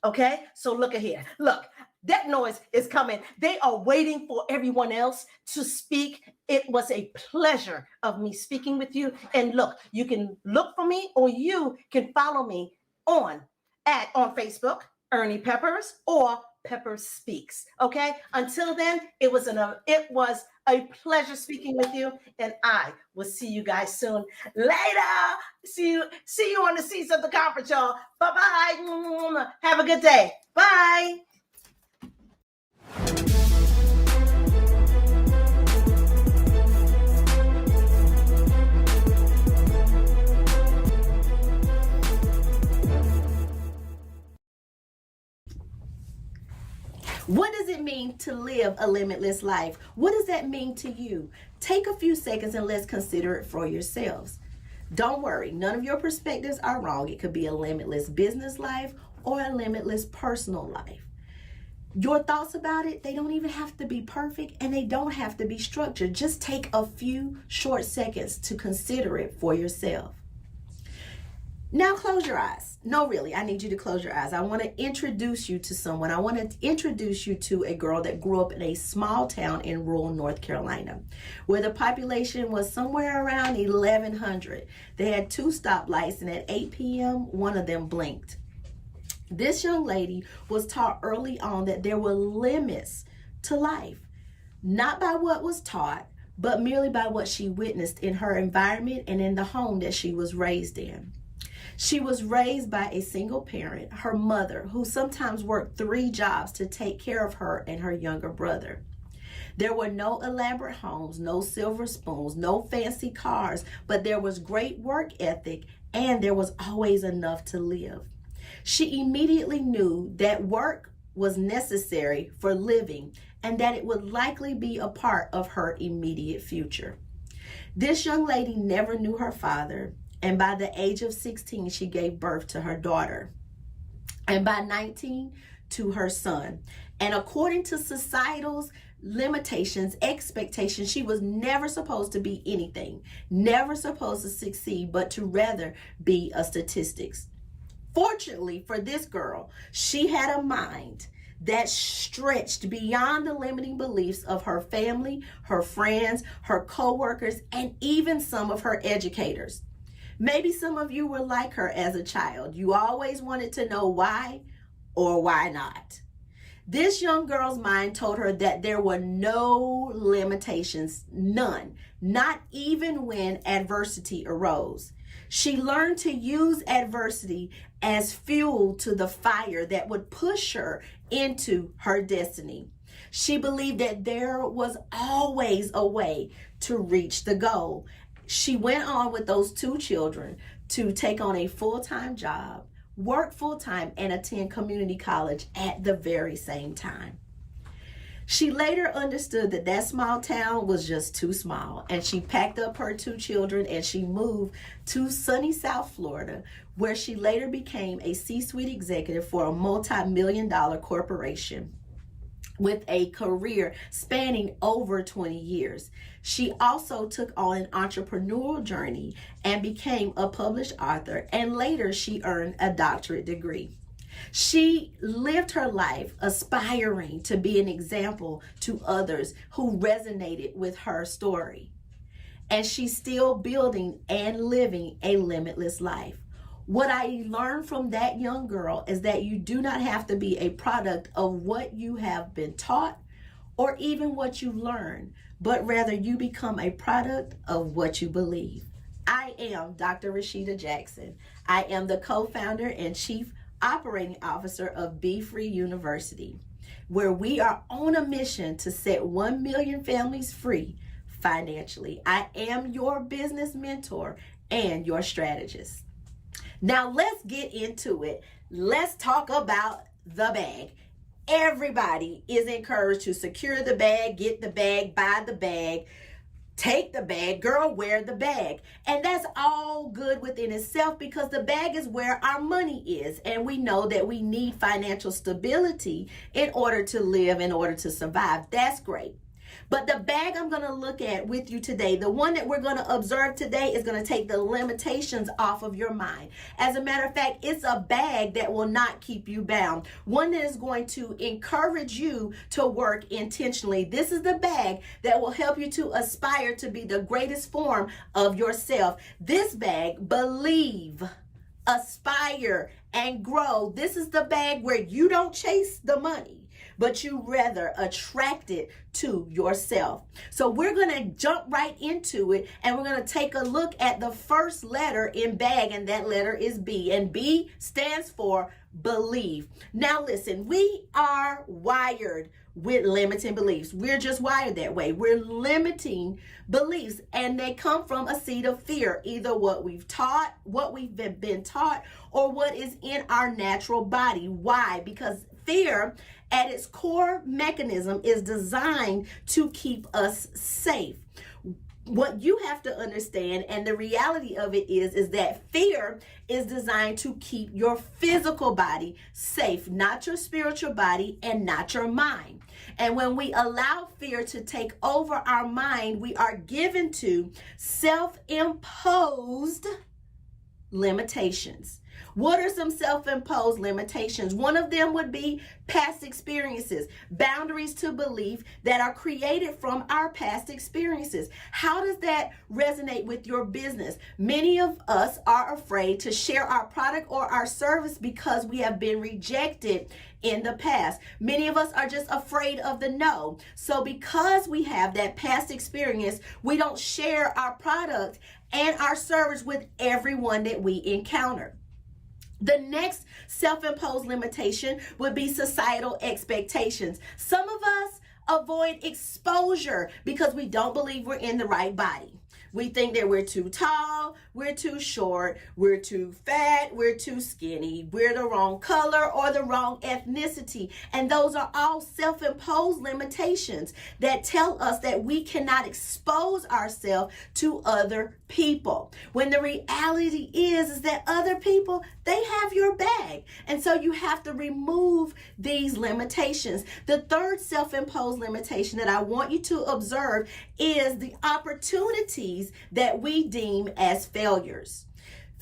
S6: okay? So look at here. Look, that noise is coming. They are waiting for everyone else to speak. It was a pleasure of me speaking with you. And look, you can look for me or you can follow me on Facebook, Ernie Peppers, or Peppers Speaks. Okay. Until then, it was a pleasure speaking with you, and I will see you guys soon. Later. See you on the seats of the conference, y'all. Bye-bye. Have a good day. Bye. What does it mean to live a limitless life? What does that mean to you? Take a few seconds and let's consider it for yourselves. Don't worry, none of your perspectives are wrong. It could be a limitless business life or a limitless personal life. Your thoughts about it, they don't even have to be perfect and they don't have to be structured. Just take a few short seconds to consider it for yourself. Now close your eyes. No, really, I need you to close your eyes. I want to introduce you to someone. I want to introduce you to a girl that grew up in a small town in rural North Carolina, where the population was somewhere around 1,100. They had 2 stoplights, and at 8 p.m., one of them blinked. This young lady was taught early on that there were limits to life, not by what was taught, but merely by what she witnessed in her environment and in the home that she was raised in. She was raised by a single parent, her mother, who sometimes worked 3 jobs to take care of her and her younger brother. There were no elaborate homes, no silver spoons, no fancy cars, but there was great work ethic and there was always enough to live. She immediately knew that work was necessary for living and that it would likely be a part of her immediate future. This young lady never knew her father. And by the age of 16, she gave birth to her daughter. And by 19, to her son. And according to societal's limitations, expectations, she was never supposed to be anything, never supposed to succeed, but to rather be a statistics. Fortunately for this girl, she had a mind that stretched beyond the limiting beliefs of her family, her friends, her co-workers, and even some of her educators. Maybe some of you were like her as a child. You always wanted to know why or why not. This young girl's mind told her that there were no limitations, none, not even when adversity arose. She learned to use adversity as fuel to the fire that would push her into her destiny. She believed that there was always a way to reach the goal. She went on with those 2 children to take on a full-time job, work full-time, and attend community college at the very same time. She later understood that that small town was just too small, and she packed up her 2 children and she moved to sunny South Florida, where she later became a C-suite executive for a multi-million-dollar corporation with a career spanning over 20 years. She also took on an entrepreneurial journey and became a published author, and later she earned a doctorate degree. She lived her life aspiring to be an example to others who resonated with her story. And she's still building and living a limitless life. What I learned from that young girl is that you do not have to be a product of what you have been taught or even what you've learned, but rather you become a product of what you believe. I am Dr. Rashida Jackson. I am the co-founder and chief operating officer of Be Free University, where we are on a mission to set 1 million families free financially. I am your business mentor and your strategist. Now let's get into it. Let's talk about the bag. Everybody is encouraged to secure the bag, get the bag, buy the bag, take the bag, girl, wear the bag. And that's all good within itself because the bag is where our money is. And we know that we need financial stability in order to live, in order to survive. That's great. But the bag I'm going to look at with you today, the one that we're going to observe today, is going to take the limitations off of your mind. As a matter of fact, it's a bag that will not keep you bound. One that is going to encourage you to work intentionally. This is the bag that will help you to aspire to be the greatest form of yourself. This bag, believe, aspire, and grow. This is the bag where you don't chase the money, but you rather attract it to yourself. So we're going to jump right into it, and we're going to take a look at the first letter in bag, and that letter is B. And B stands for believe. Now listen, we are wired with limiting beliefs. We're just wired that way. We're limiting beliefs, and they come from a seed of fear, either what we've taught, what we've been taught, or what is in our natural body. Why? Because fear at its core mechanism is designed to keep us safe. What you have to understand, and the reality of it is that fear is designed to keep your physical body safe, not your spiritual body and not your mind. And when we allow fear to take over our mind, we are given to self-imposed limitations. What are some self-imposed limitations? One of them would be past experiences, boundaries to belief that are created from our past experiences. How does that resonate with your business? Many of us are afraid to share our product or our service because we have been rejected in the past. Many of us are just afraid of the no. So because we have that past experience, we don't share our product and our service with everyone that we encounter. The next self-imposed limitation would be societal expectations. Some of us avoid exposure because we don't believe we're in the right body. We think that we're too tall, we're too short, we're too fat, we're too skinny, we're the wrong color or the wrong ethnicity. And those are all self-imposed limitations that tell us that we cannot expose ourselves to other people. When the reality is that other people, they have your bag. And so you have to remove these limitations. The third self-imposed limitation that I want you to observe is the opportunities that we deem as failures.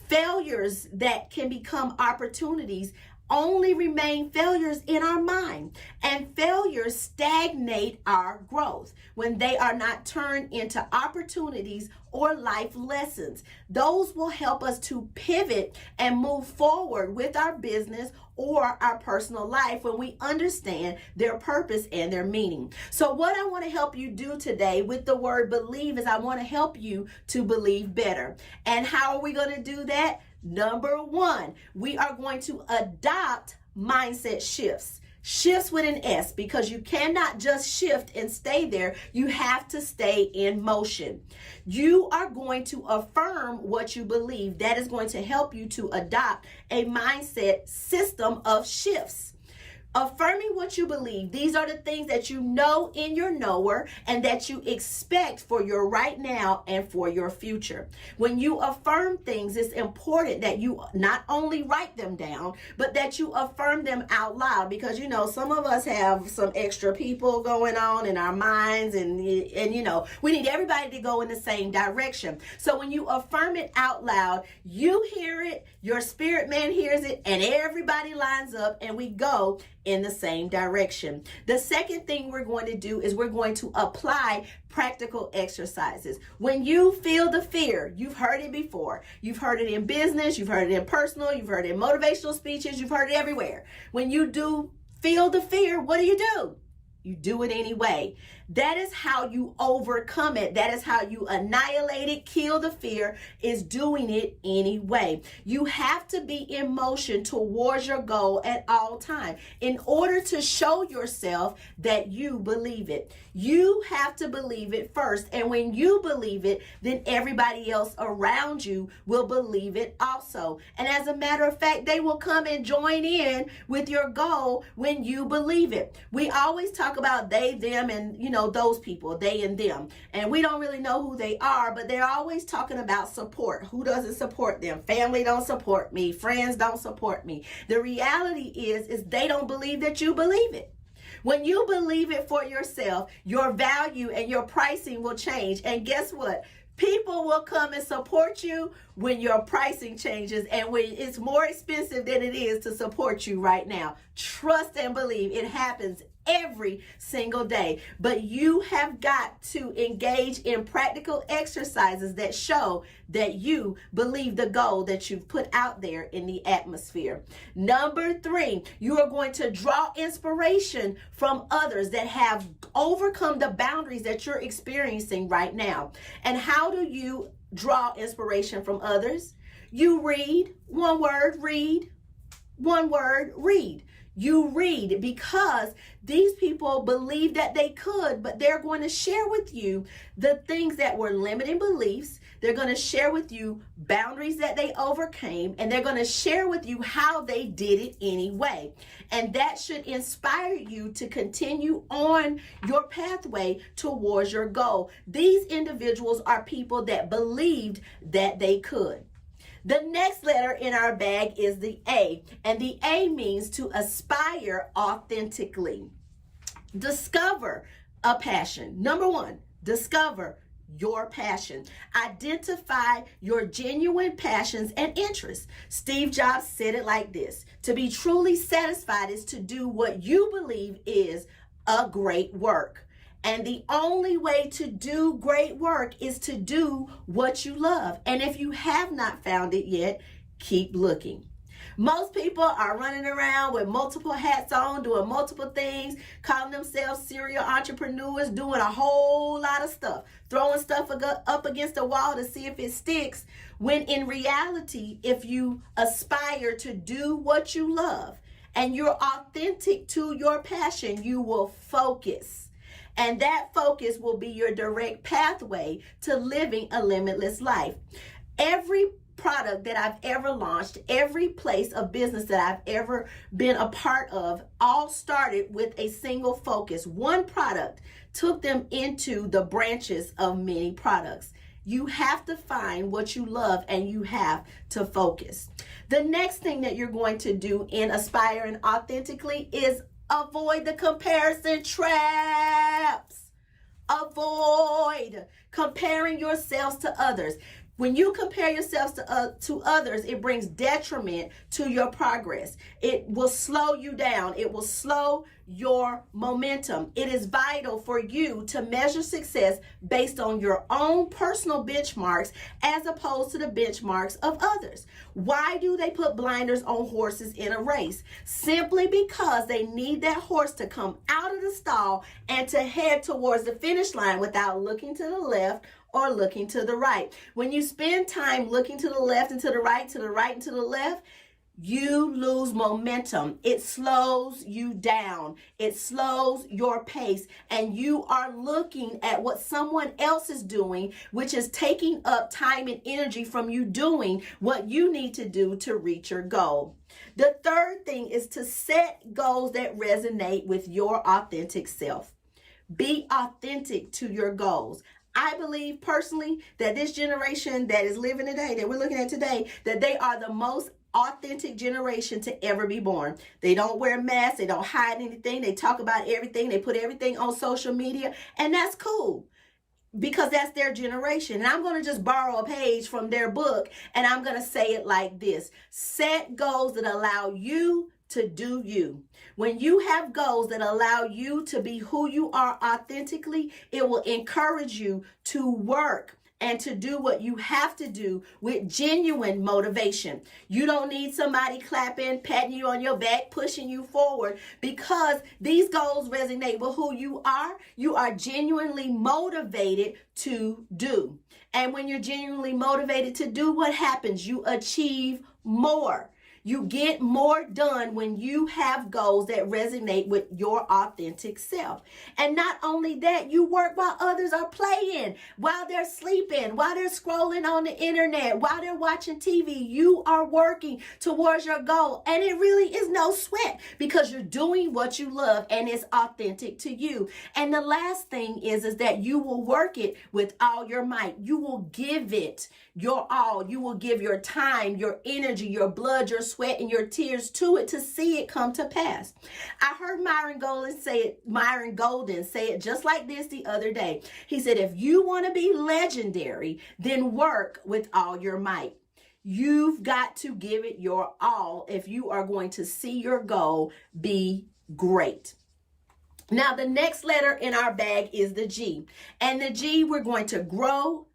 S6: Failures that can become opportunities only remain failures in our mind, and failures stagnate our growth when they are not turned into opportunities or life lessons. Those will help us to pivot and move forward with our business or our personal life when we understand their purpose and their meaning. So what I want to help you do today with the word believe is I want to help you to believe better. And how are we going to do that? Number one, we are going to adopt mindset shifts. Shifts with an S, because you cannot just shift and stay there. You have to stay in motion. You are going to affirm what you believe. That is going to help you to adopt a mindset system of shifts. Affirming what you believe. These are the things that you know in your knower and that you expect for your right now and for your future. When you affirm things, it's important that you not only write them down, but that you affirm them out loud, because you know some of us have some extra people going on in our minds, and you know we need everybody to go in the same direction. So when you affirm it out loud, you hear it, your spirit man hears it, and everybody lines up and we go in the same direction. The second thing we're going to do is we're going to apply practical exercises. When you feel the fear, you've heard it before. You've heard it in business, you've heard it in personal, you've heard it in motivational speeches, you've heard it everywhere. When you do feel the fear, what do? You do it anyway. That is how you overcome it. That is how you annihilate it, kill the fear, is doing it anyway. You have to be in motion towards your goal at all times in order to show yourself that you believe it. You have to believe it first. And when you believe it, then everybody else around you will believe it also. And as a matter of fact, they will come and join in with your goal when you believe it. We always talk about they, them, and those people, they and them. And we don't really know who they are, but they're always talking about support. Who doesn't support them? Family don't support me. Friends don't support me. The reality is they don't believe that you believe it. When you believe it for yourself, your value and your pricing will change. And guess what? People will come and support you when your pricing changes and when it's more expensive than it is to support you right now. Trust and believe. It happens every single day. But you have got to engage in practical exercises that show that you believe the goal that you've put out there in the atmosphere. Number 3, you are going to draw inspiration from others that have overcome the boundaries that you're experiencing right now. And how do you draw inspiration from others? You read. One word, read. One word, read. You read, because these people believe that they could, but they're going to share with you the things that were limiting beliefs. They're going to share with you boundaries that they overcame, and they're going to share with you how they did it anyway. And that should inspire you to continue on your pathway towards your goal. These individuals are people that believed that they could. The next letter in our bag is the A, and the A means to aspire authentically. Discover a passion. Number 1, discover your passion. Identify your genuine passions and interests. Steve Jobs said it like this: to be truly satisfied is to do what you believe is a great work. And the only way to do great work is to do what you love. And if you have not found it yet, keep looking. Most people are running around with multiple hats on, doing multiple things, calling themselves serial entrepreneurs, doing a whole lot of stuff, throwing stuff up against the wall to see if it sticks, when in reality, if you aspire to do what you love and you're authentic to your passion, you will focus. And that focus will be your direct pathway to living a limitless life. Every product that I've ever launched, every place of business that I've ever been a part of, all started with a single focus. One product took them into the branches of many products. You have to find what you love and you have to focus. The next thing that you're going to do in aspiring authentically is avoid the comparison traps. Avoid comparing yourselves to others. When you compare yourselves to others, it brings detriment to your progress. It will slow you down. It will slow your momentum. It is vital for you to measure success based on your own personal benchmarks as opposed to the benchmarks of others. Why do they put blinders on horses in a race? Simply because they need that horse to come out of the stall and to head towards the finish line without looking to the left or looking to the right. When you spend time looking to the left and to the right, to the right and to the left, you lose momentum. It slows you down. It slows your pace. And you are looking at what someone else is doing, which is taking up time and energy from you doing what you need to do to reach your goal. The third thing is to set goals that resonate with your authentic self. Be authentic to your goals. I believe personally that this generation that is living today, that we're looking at today, that they are the most authentic generation to ever be born. They don't wear masks. They don't hide anything. They talk about everything. They put everything on social media, and that's cool because that's their generation. And I'm going to just borrow a page from their book, and I'm going to say it like this: set goals that allow you to do you. When you have goals that allow you to be who you are authentically, it will encourage you to work and to do what you have to do with genuine motivation. You don't need somebody clapping, patting you on your back, pushing you forward, because these goals resonate with who you are. You are genuinely motivated to do. And when you're genuinely motivated to do, what happens? You achieve more. You get more done when you have goals that resonate with your authentic self. And not only that, you work while others are playing, while they're sleeping, while they're scrolling on the internet, while they're watching TV. You are working towards your goal. And it really is no sweat because you're doing what you love and it's authentic to you. And the last thing is that you will work it with all your might. You will give it your all. You will give your time, your energy, your blood, your sweat, and your tears to it to see it come to pass. I heard Myron Golden say it just like this the other day. He said, if you want to be legendary, then work with all your might. You've got to give it your all if you are going to see your goal be great. Now, the next letter in our bag is the G. And the G, we're going to grow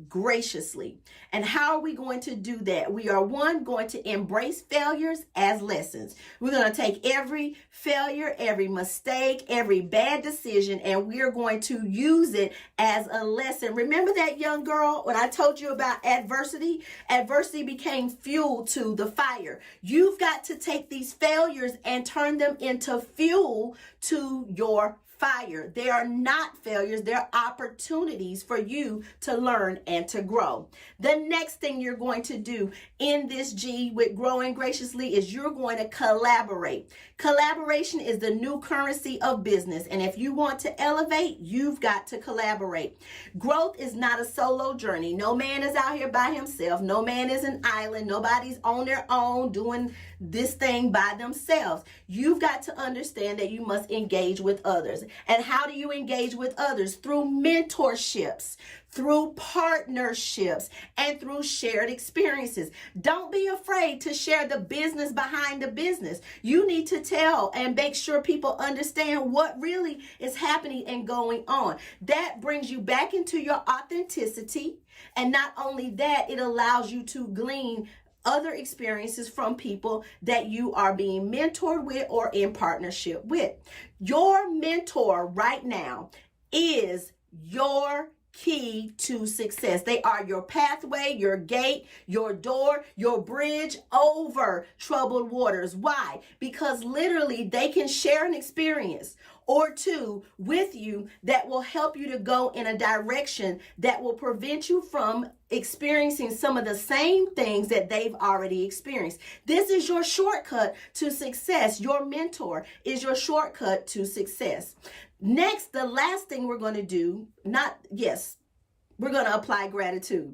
S6: graciously. And how are we going to do that? We are going to embrace failures as lessons. We're going to take every failure, every mistake, every bad decision, and we are going to use it as a lesson. Remember that young girl when I told you about adversity? Adversity became fuel to the fire. You've got to take these failures and turn them into fuel to your fire. They are not failures. They're opportunities for you to learn and to grow. The next thing you're going to do in this G with growing graciously is you're going to collaborate. Collaboration is the new currency of business. And if you want to elevate, you've got to collaborate. Growth is not a solo journey. No man is out here by himself. No man is an island. Nobody's on their own doing this thing by themselves. You've got to understand that you must engage with others. And how do you engage with others? Through mentorships, through partnerships, and through shared experiences. Don't be afraid to share the business behind the business. You need to tell and make sure people understand what really is happening and going on. That brings you back into your authenticity. And not only that, it allows you to glean other experiences from people that you are being mentored with or in partnership with. Your mentor right now is your key to success. They are your pathway, your gate, your door, your bridge over troubled waters. Why? Because literally they can share an experience or two with you that will help you to go in a direction that will prevent you from experiencing some of the same things that they've already experienced. This is your shortcut to success. Your mentor is your shortcut to success. Next, the last thing we're going to do, we're going to apply gratitude.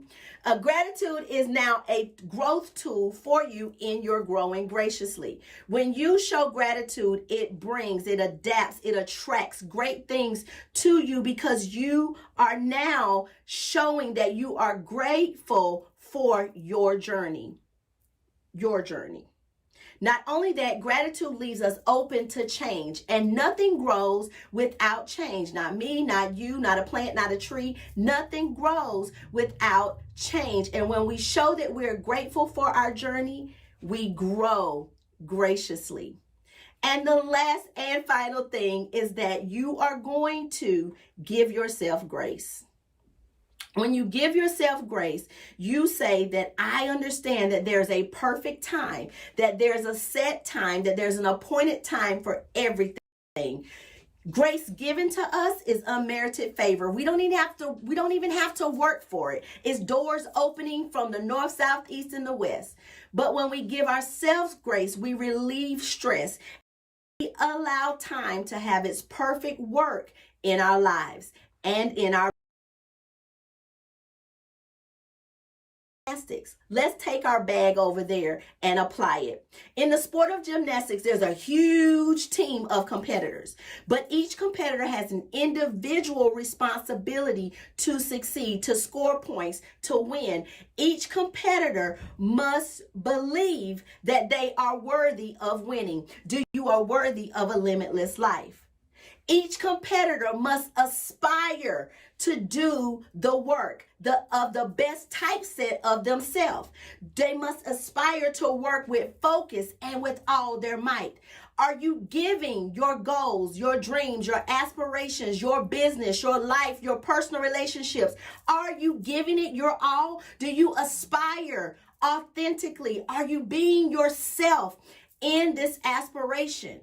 S6: Gratitude is now a growth tool for you in your growing graciously. When you show gratitude, it adapts, it attracts great things to you because you are now showing that you are grateful for your journey. Your journey. Not only that, gratitude leaves us open to change, and nothing grows without change. Not me, not you, not a plant, not a tree. Nothing grows without change. And when we show that we're grateful for our journey, we grow graciously. And the last and final thing is that you are going to give yourself grace. When you give yourself grace, you say that I understand that there's a perfect time, that there's a set time, that there's an appointed time for everything. Grace given to us is unmerited favor. We don't even have to work for it. It's doors opening from the north, south, east, and the west. But when we give ourselves grace, we relieve stress. We allow time to have its perfect work in our lives and in our gymnastics. Let's take our bag over there and apply it. In the sport of gymnastics, there's a huge team of competitors, but each competitor has an individual responsibility to succeed, to score points, to win. Each competitor must believe that they are worthy of winning. Do you are worthy of a limitless life? Each competitor must aspire to do the work of the best typeset of themselves. They must aspire to work with focus and with all their might. Are you giving your goals, your dreams, your aspirations, your business, your life, your personal relationships? Are you giving it your all? Do you aspire authentically? Are you being yourself in this aspiration?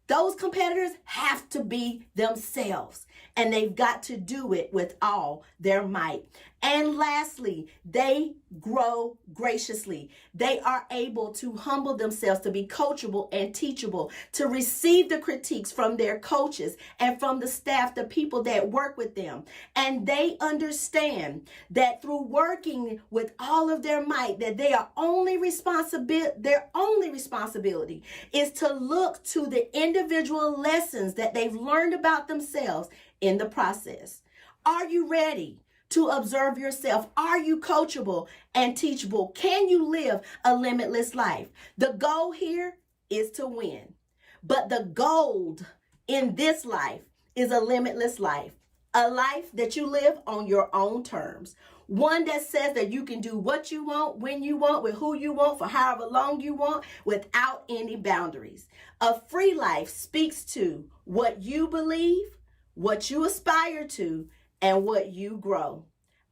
S6: Those competitors have to be themselves, and they've got to do it with all their might. And lastly, they grow graciously. They are able to humble themselves, to be coachable and teachable, to receive the critiques from their coaches and from the staff, the people that work with them. And they understand that through working with all of their might, that their only responsibility is to look to the individual lessons that they've learned about themselves in the process. Are you ready to observe yourself? Are you coachable and teachable? Can you live a limitless life? The goal here is to win, but the gold in this life is a limitless life, a life that you live on your own terms, one that says that you can do what you want, when you want, with who you want, for however long you want, without any boundaries. A free life speaks to what you believe, what you aspire to, and what you grow.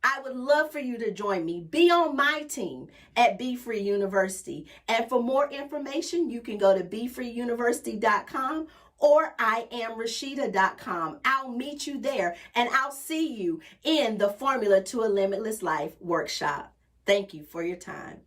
S6: I would love for you to join me. Be on my team at Be Free University. And for more information, you can go to BeFreeUniversity.com or IamRashida.com. I'll meet you there, and I'll see you in the Formula to a Limitless Life workshop. Thank you for your time.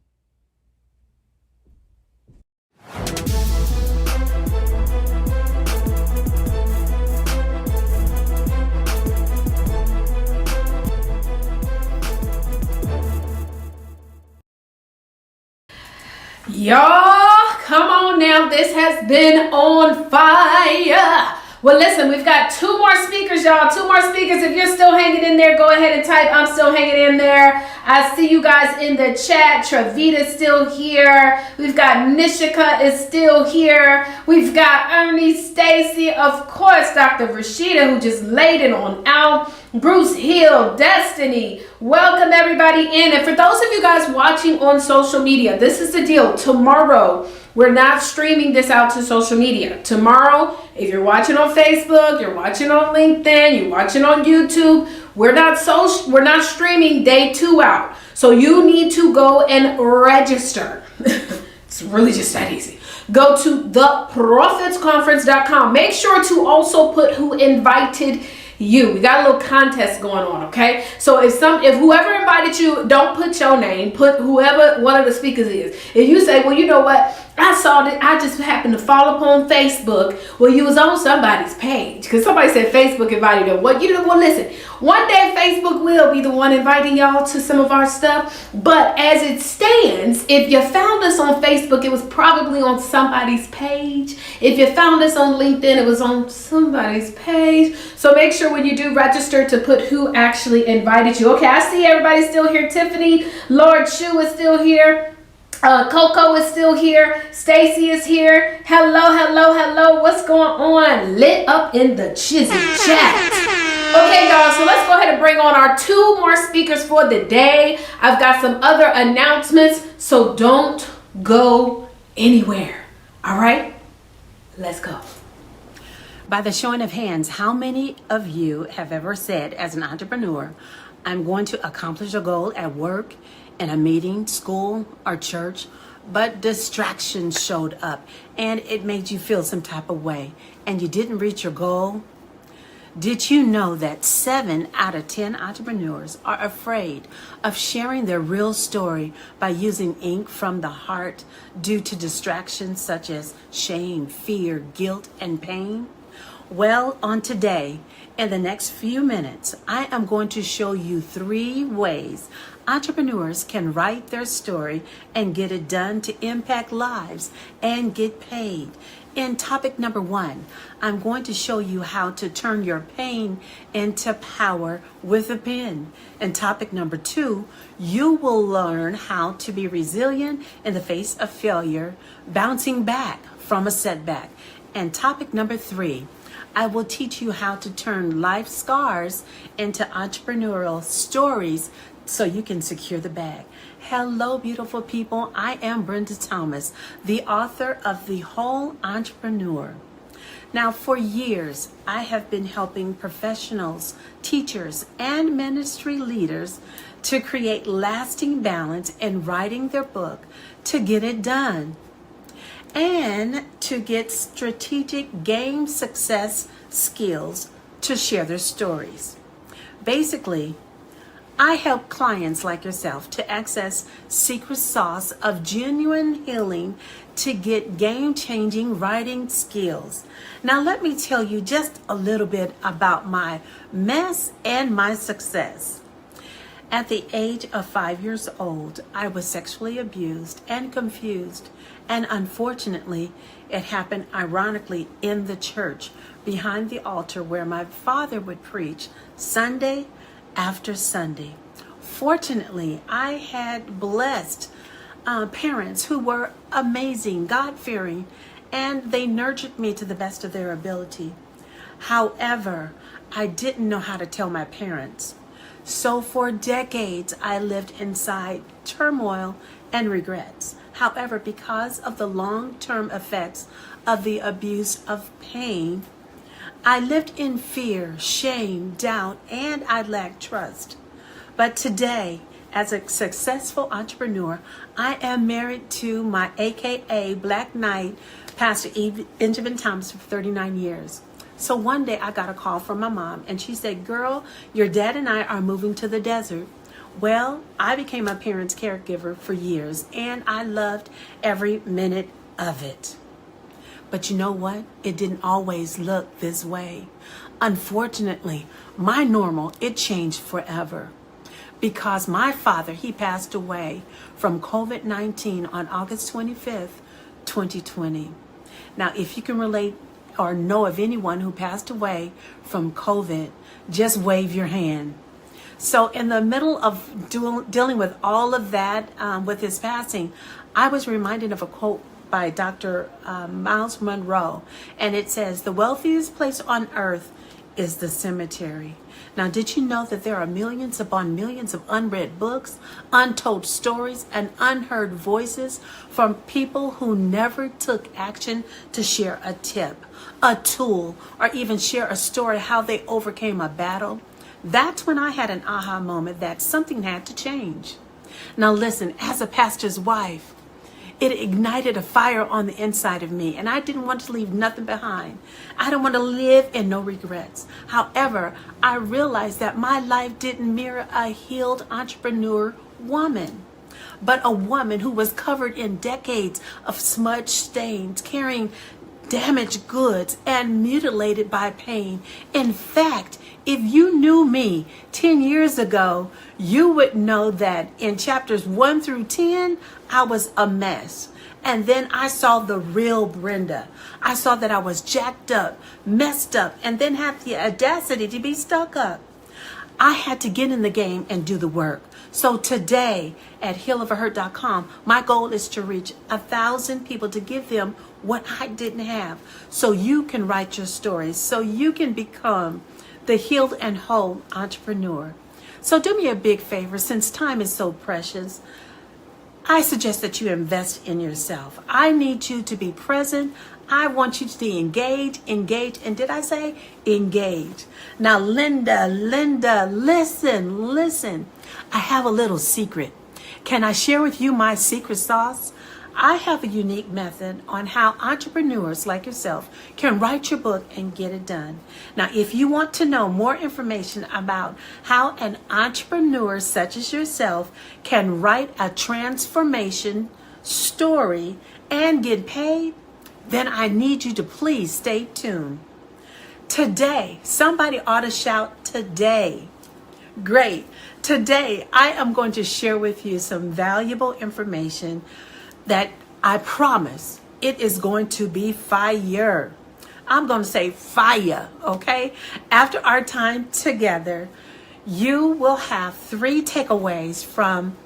S7: Y'all, come on now. This has been on fire. Well, listen, we've got two more speakers, y'all. Two more speakers. If you're still hanging in there, go ahead and type, I'm still hanging in there. I see you guys in the chat. Travita's still here. We've got Nishika is still here. We've got Ernie, Stacy, of course, Dr. Rashida, who just laid it on out. Bruce Hill, Destiny. Welcome everybody in. And for those of you guys watching on social media, this is the deal. Tomorrow, we're not streaming this out to social media. Tomorrow, if you're watching on Facebook, you're watching on LinkedIn, you're watching on YouTube, we're not streaming day 2 out. So you need to go and register. It's really just that easy. Go to theprofitsconference.com. Make sure to also put who invited you. We got a little contest going on, okay? So if whoever invited you, don't put your name, put whoever one of the speakers is. If you say, well, you know what, I saw that, I just happened to fall upon Facebook. Well, you was on somebody's page because somebody said Facebook invited them. Well, listen, one day Facebook will be the one inviting y'all to some of our stuff. But as it stands, if you found us on Facebook, it was probably on somebody's page. If you found us on LinkedIn, it was on somebody's page. So make sure when you do register to put who actually invited you. Okay, I see everybody still here. Tiffany, Lord Shu is still here. Coco is still here. Stacy is here. Hello, hello, hello. What's going on? Lit up in the Chizzy chat. Okay, y'all, so let's go ahead and bring on our 2 more speakers for the day. I've got some other announcements, so don't go anywhere. All right? Let's go.
S15: By the showing of hands, how many of you have ever said, as an entrepreneur, I'm going to accomplish a goal at work, in a meeting, school, or church, but distractions showed up and it made you feel some type of way and you didn't reach your goal? Did you know that 7 out of 10 entrepreneurs are afraid of sharing their real story by using ink from the heart due to distractions such as shame, fear, guilt, and pain? Well, on today, in the next few minutes, I am going to show you 3 ways entrepreneurs can write their story and get it done to impact lives and get paid. In topic number 1, I'm going to show you how to turn your pain into power with a pen. In topic number 2, you will learn how to be resilient in the face of failure, bouncing back from a setback. And topic number 3, I will teach you how to turn life scars into entrepreneurial stories so you can secure the bag. Hello, beautiful people. I am Brenda Thomas, the author of The Whole Entrepreneur. Now, for years, I have been helping professionals, teachers, and ministry leaders to create lasting balance in writing their book to get it done, and to get strategic game success skills to share their stories. Basically, I help clients like yourself to access secret sauce of genuine healing to get game-changing writing skills. Now let me tell you just a little bit about my mess and my success. At the age of 5 years old, I was sexually abused and confused, and unfortunately, it happened ironically in the church behind the altar where my father would preach Sunday after Sunday. Fortunately, I had blessed parents who were amazing, God-fearing, and they nurtured me to the best of their ability. However, I didn't know how to tell my parents. So for decades, I lived inside turmoil and regrets. However, because of the long-term effects of the abuse of pain, I lived in fear, shame, doubt, and I lacked trust. But today, as a successful entrepreneur, I am married to my AKA Black Knight, Pastor Benjamin Thomas, for 39 years. So one day I got a call from my mom, and she said, "Girl, your dad and I are moving to the desert." Well, I became my parents' caregiver for years, and I loved every minute of it. But you know what? It didn't always look this way. Unfortunately, my normal, it changed forever. Because my father, he passed away from COVID-19 on August 25th, 2020. Now, if you can relate or know of anyone who passed away from COVID, just wave your hand. So in the middle of dealing with all of that, with his passing, I was reminded of a quote by Dr. Miles Monroe, and it says, "The wealthiest place on earth is the cemetery." Now, did you know that there are millions upon millions of unread books, untold stories, and unheard voices from people who never took action to share a tip, a tool, or even share a story how they overcame a battle? That's when I had an aha moment that something had to change. Now listen, as a pastor's wife, it ignited a fire on the inside of me, and I didn't want to leave nothing behind. I didn't want to live in no regrets. However, I realized that my life didn't mirror a healed entrepreneur woman, but a woman who was covered in decades of smudge stains, carrying damaged goods, and mutilated by pain. In fact, if you knew me 10 years ago, you would know that in chapters 1 through 10, I was a mess. And then I saw the real Brenda. I saw that I was jacked up, messed up, and then had the audacity to be stuck up. I had to get in the game and do the work. So today at healofaHurt.com, my goal is to reach 1,000 people to give them what I didn't have, so you can write your stories, so you can become the healed and whole entrepreneur. So do me a big favor, since time is so precious, I suggest that you invest in yourself. I need you to be present. I want you to be engaged, and did I say engage? Now, Linda, listen. I have a little secret. Can I share with you my secret sauce? I have a unique method on how entrepreneurs like yourself can write your book and get it done. Now, if you want to know more information about how an entrepreneur such as yourself can write a transformation story and get paid, then I need you to please stay tuned. Today, somebody ought to shout today. Great. Today, I am going to share with you some valuable information that I promise it is going to be fire. I'm going to say fire, okay? After our time together, you will have 3 takeaways from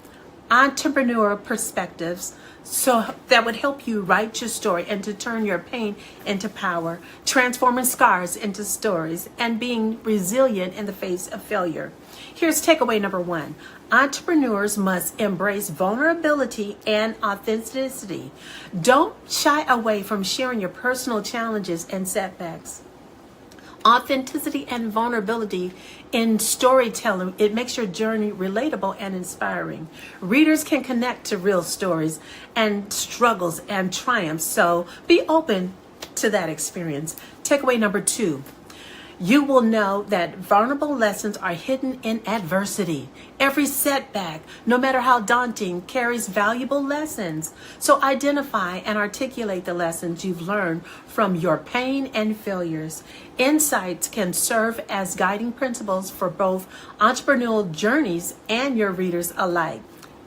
S15: entrepreneur perspectives, so that would help you write your story and to turn your pain into power, transforming scars into stories, and being resilient in the face of failure. Here's takeaway number 1. Entrepreneurs must embrace vulnerability and authenticity. Don't shy away from sharing your personal challenges and setbacks. Authenticity and vulnerability in storytelling, it makes your journey relatable and inspiring. Readers can connect to real stories and struggles and triumphs, so be open to that experience. Takeaway number 2. You will know that vulnerable lessons are hidden in adversity. Every setback, no matter how daunting, carries valuable lessons. So identify and articulate the lessons you've learned from your pain and failures. Insights can serve as guiding principles for both entrepreneurial journeys and your readers alike.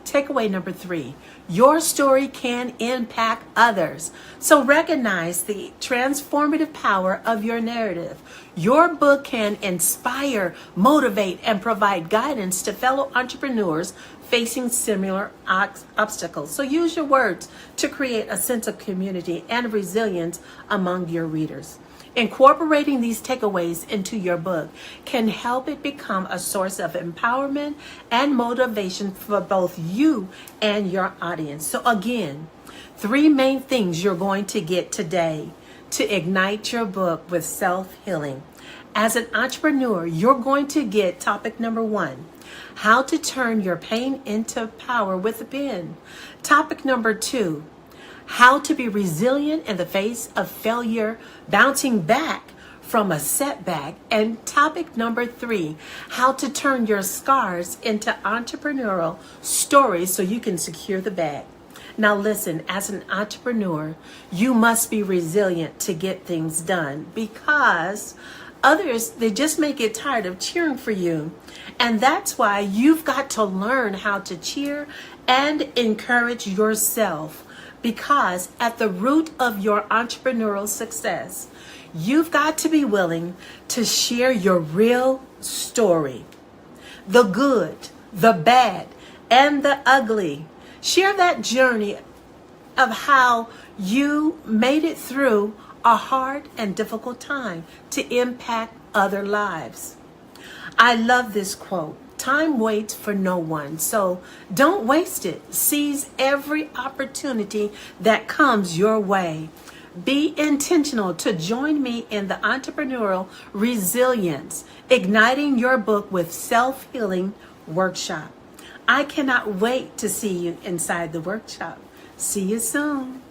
S15: Takeaway number 3. Your story can impact others. So recognize the transformative power of your narrative. Your book can inspire, motivate, and provide guidance to fellow entrepreneurs facing similar obstacles. So use your words to create a sense of community and resilience among your readers. Incorporating these takeaways into your book can help it become a source of empowerment and motivation for both you and your audience. So again, 3 main things you're going to get today to ignite your book with self-healing. As an entrepreneur, you're going to get topic number 1, how to turn your pain into power with a pen. Topic number 2, how to be resilient in the face of failure, bouncing back from a setback. And topic number 3, how to turn your scars into entrepreneurial stories so you can secure the bag. Now listen, as an entrepreneur, you must be resilient to get things done, because others, they just may get tired of cheering for you. And that's why you've got to learn how to cheer and encourage yourself. Because at the root of your entrepreneurial success, you've got to be willing to share your real story. The good, the bad, and the ugly. Share that journey of how you made it through a hard and difficult time to impact other lives. I love this quote. Time waits for no one, so don't waste it. Seize every opportunity that comes your way. Be intentional to join me in the entrepreneurial resilience, igniting your book with self-healing workshop. I cannot wait to see you inside the workshop. See you soon.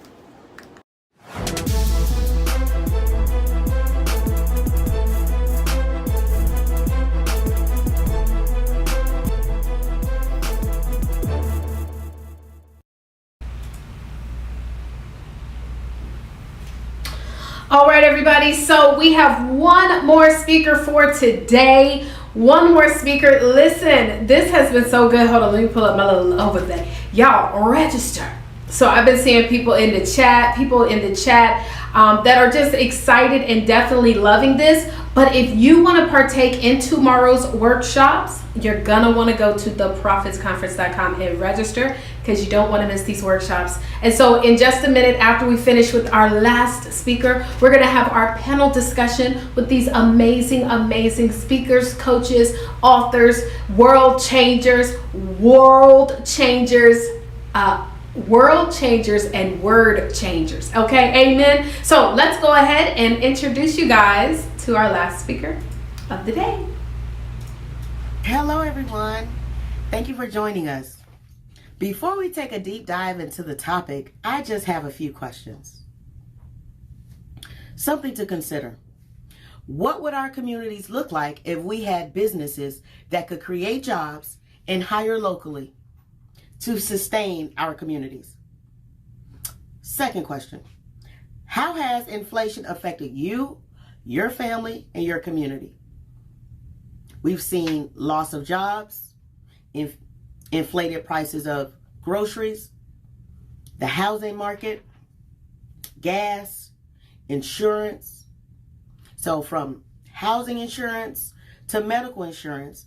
S1: All right, everybody. So we have one more speaker for today. One more speaker. Listen, this has been so good. Hold on, let me pull up my little over there. Y'all register. So I've been seeing people in the chat that are just excited and definitely loving this. But if you want to partake in tomorrow's workshops, you're gonna want to go to theprofitsconference.com and register, because you don't want to miss these workshops. And so in just a minute, after we finish with our last speaker, we're gonna have our panel discussion with these amazing speakers, coaches, authors, world changers, and word changers. Okay, amen. So let's go ahead and introduce you guys to our last speaker of the day.
S16: Hello, everyone. Thank you for joining us. Before we take a deep dive into the topic, I just have a few questions. Something to consider. What would our communities look like if we had businesses that could create jobs and hire locally to sustain our communities? Second question. How has inflation affected you, your family, and your community. We've seen loss of jobs, inflated prices of groceries, the housing market, gas, insurance. So from housing insurance to medical insurance,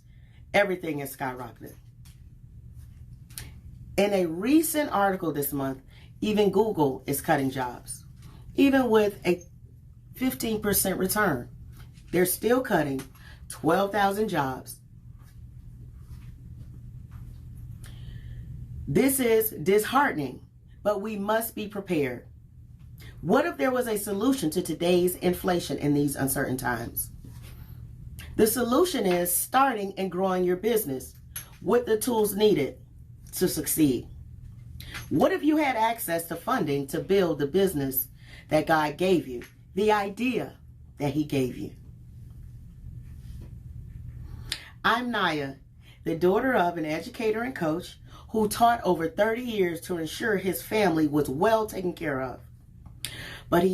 S16: everything is skyrocketed. In a recent article this month, even Google is cutting jobs. Even with a 15% return, they're still cutting 12,000 jobs. This is disheartening, but we must be prepared. What if there was a solution to today's inflation in these uncertain times? The solution is starting and growing your business with the tools needed to succeed. What if you had access to funding to build the business that God gave you, the idea that He gave you? I'm Naya, the daughter of an educator and coach who taught over 30 years to ensure his family was well taken care of. But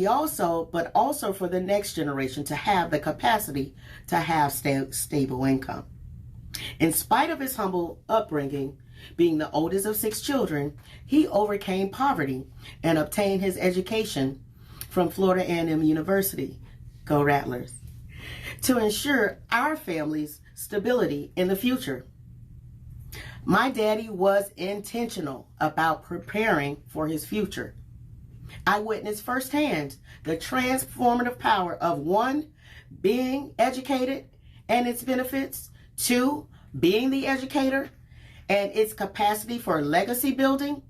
S16: also for the next generation to have the capacity to have stable income. In spite of his humble upbringing, being the oldest of 6 children, he overcame poverty and obtained his education from Florida A&M University, go Rattlers, to ensure our family's stability in the future. My daddy was intentional about preparing for his future. I witnessed firsthand the transformative power of 1, being educated and its benefits, 2, being the educator and its capacity for legacy building,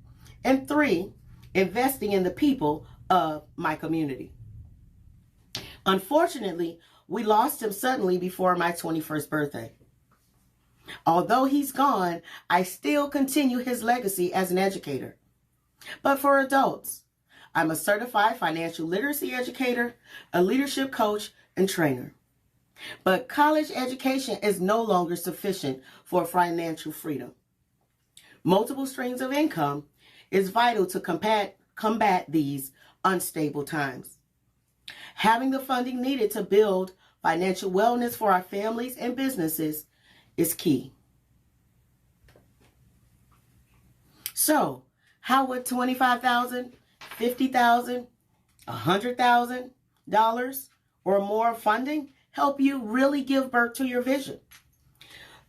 S16: and 3, investing in the people of my community. Unfortunately, we lost him suddenly before my 21st birthday. Although he's gone, I still continue his legacy as an educator. But for adults, I'm a certified financial literacy educator, a leadership coach, and trainer. But college education is no longer sufficient for financial freedom. Multiple streams of income is vital to combat these unstable times. Having the funding needed to build financial wellness for our families and businesses is key. So, how would $25,000, $50,000, $100,000 or more funding help you really give birth to your vision?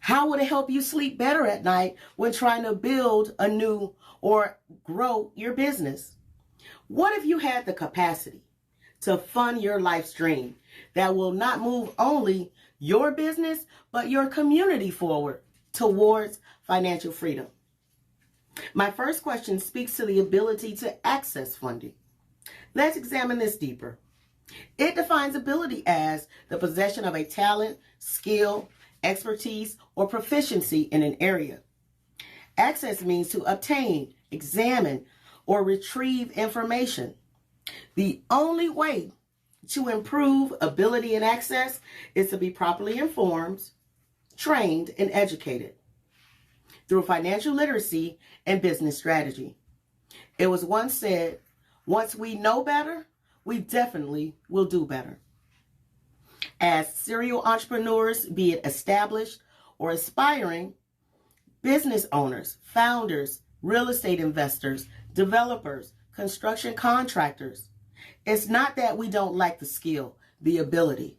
S16: How would it help you sleep better at night when trying to build a new or grow your business? What if you had the capacity to fund your life's dream that will not move only your business, but your community forward towards financial freedom? My first question speaks to the ability to access funding. Let's examine this deeper. It defines ability as the possession of a talent, skill, expertise, or proficiency in an area. Access means to obtain, examine, or retrieve information. The only way to improve ability and access is to be properly informed, trained, and educated through financial literacy and business strategy. It was once said, once we know better, we definitely will do better. As serial entrepreneurs, be it established or aspiring, business owners, founders, real estate investors, developers, construction contractors, it's not that we don't lack the skill, the ability.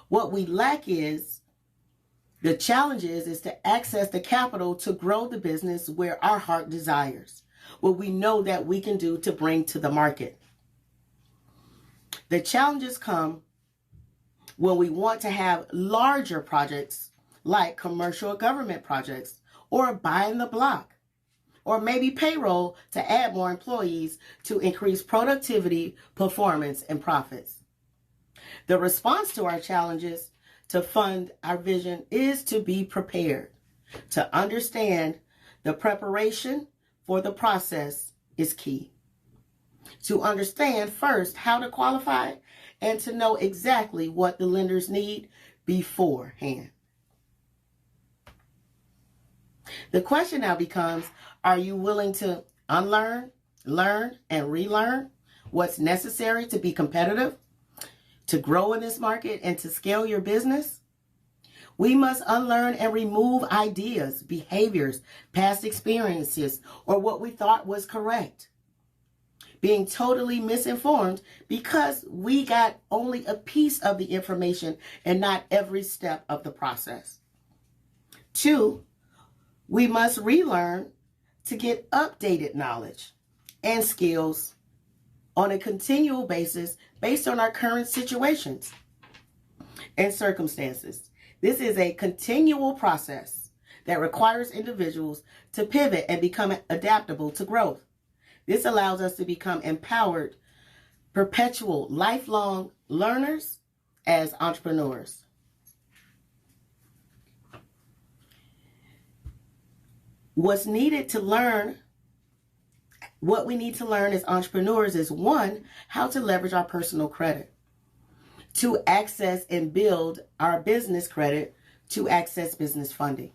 S16: What we lack is the challenge is to access the capital to grow the business where our heart desires, what we know that we can do to bring to the market. The challenges come when we want to have larger projects like commercial government projects or buying the block, or maybe payroll to add more employees to increase productivity, performance, and profits. The response to our challenges to fund our vision is to be prepared, to understand the preparation for the process is key. To understand first how to qualify and to know exactly what the lenders need beforehand. The question now becomes, are you willing to unlearn, learn, and relearn what's necessary to be competitive, to grow in this market and to scale your business, we must unlearn and remove ideas, behaviors, past experiences, or what we thought was correct. Being totally misinformed because we got only a piece of the information and not every step of the process. 2, we must relearn to get updated knowledge and skills on a continual basis based on our current situations and circumstances. This is a continual process that requires individuals to pivot and become adaptable to growth. This allows us to become empowered, perpetual, lifelong learners as entrepreneurs. What we need to learn as entrepreneurs is 1, how to leverage our personal credit, 2, access and build our business credit to access business funding.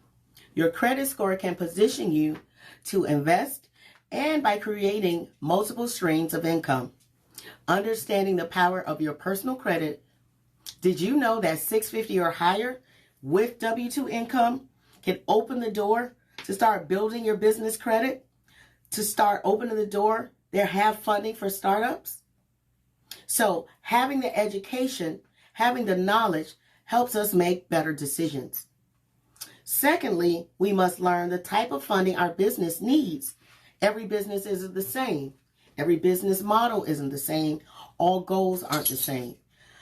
S16: Your credit score can position you to invest and by creating multiple streams of income. Understanding the power of your personal credit, did you know that 650 or higher with W-2 income can open the door to start building your business credit, to start opening the door, they have funding for startups? So having the education, having the knowledge helps us make better decisions. Secondly, we must learn the type of funding our business needs. Every business isn't the same. Every business model isn't the same. All goals aren't the same.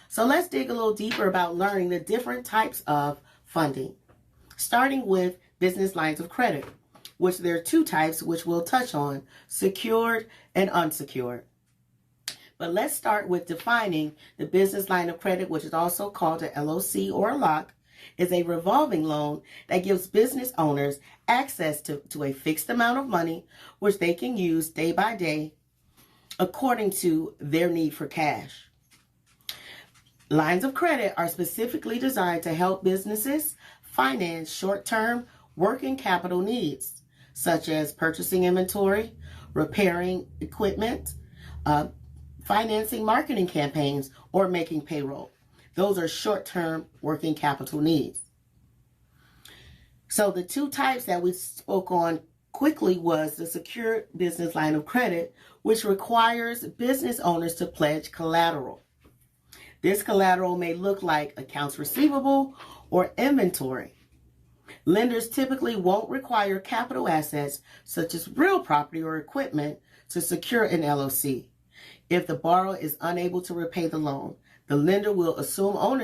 S16: So let's dig a little deeper about learning the different types of funding, starting with business lines of credit, which there are 2 types which we'll touch on, secured and unsecured. But let's start with defining the business line of credit, which is also called an LOC or a LOC, is a revolving loan that gives business owners access to a fixed amount of money, which they can use day by day according to their need for cash. Lines of credit are specifically designed to help businesses finance short-term working capital needs, such as purchasing inventory, repairing equipment, financing marketing campaigns, or making payroll. Those are short-term working capital needs. So the 2 types that we spoke on quickly was the secured business line of credit, which requires business owners to pledge collateral. This collateral may look like accounts receivable or inventory. Lenders typically won't require capital assets such as real property or equipment to secure an LOC. If the borrower is unable to repay the loan, the lender will assume ownership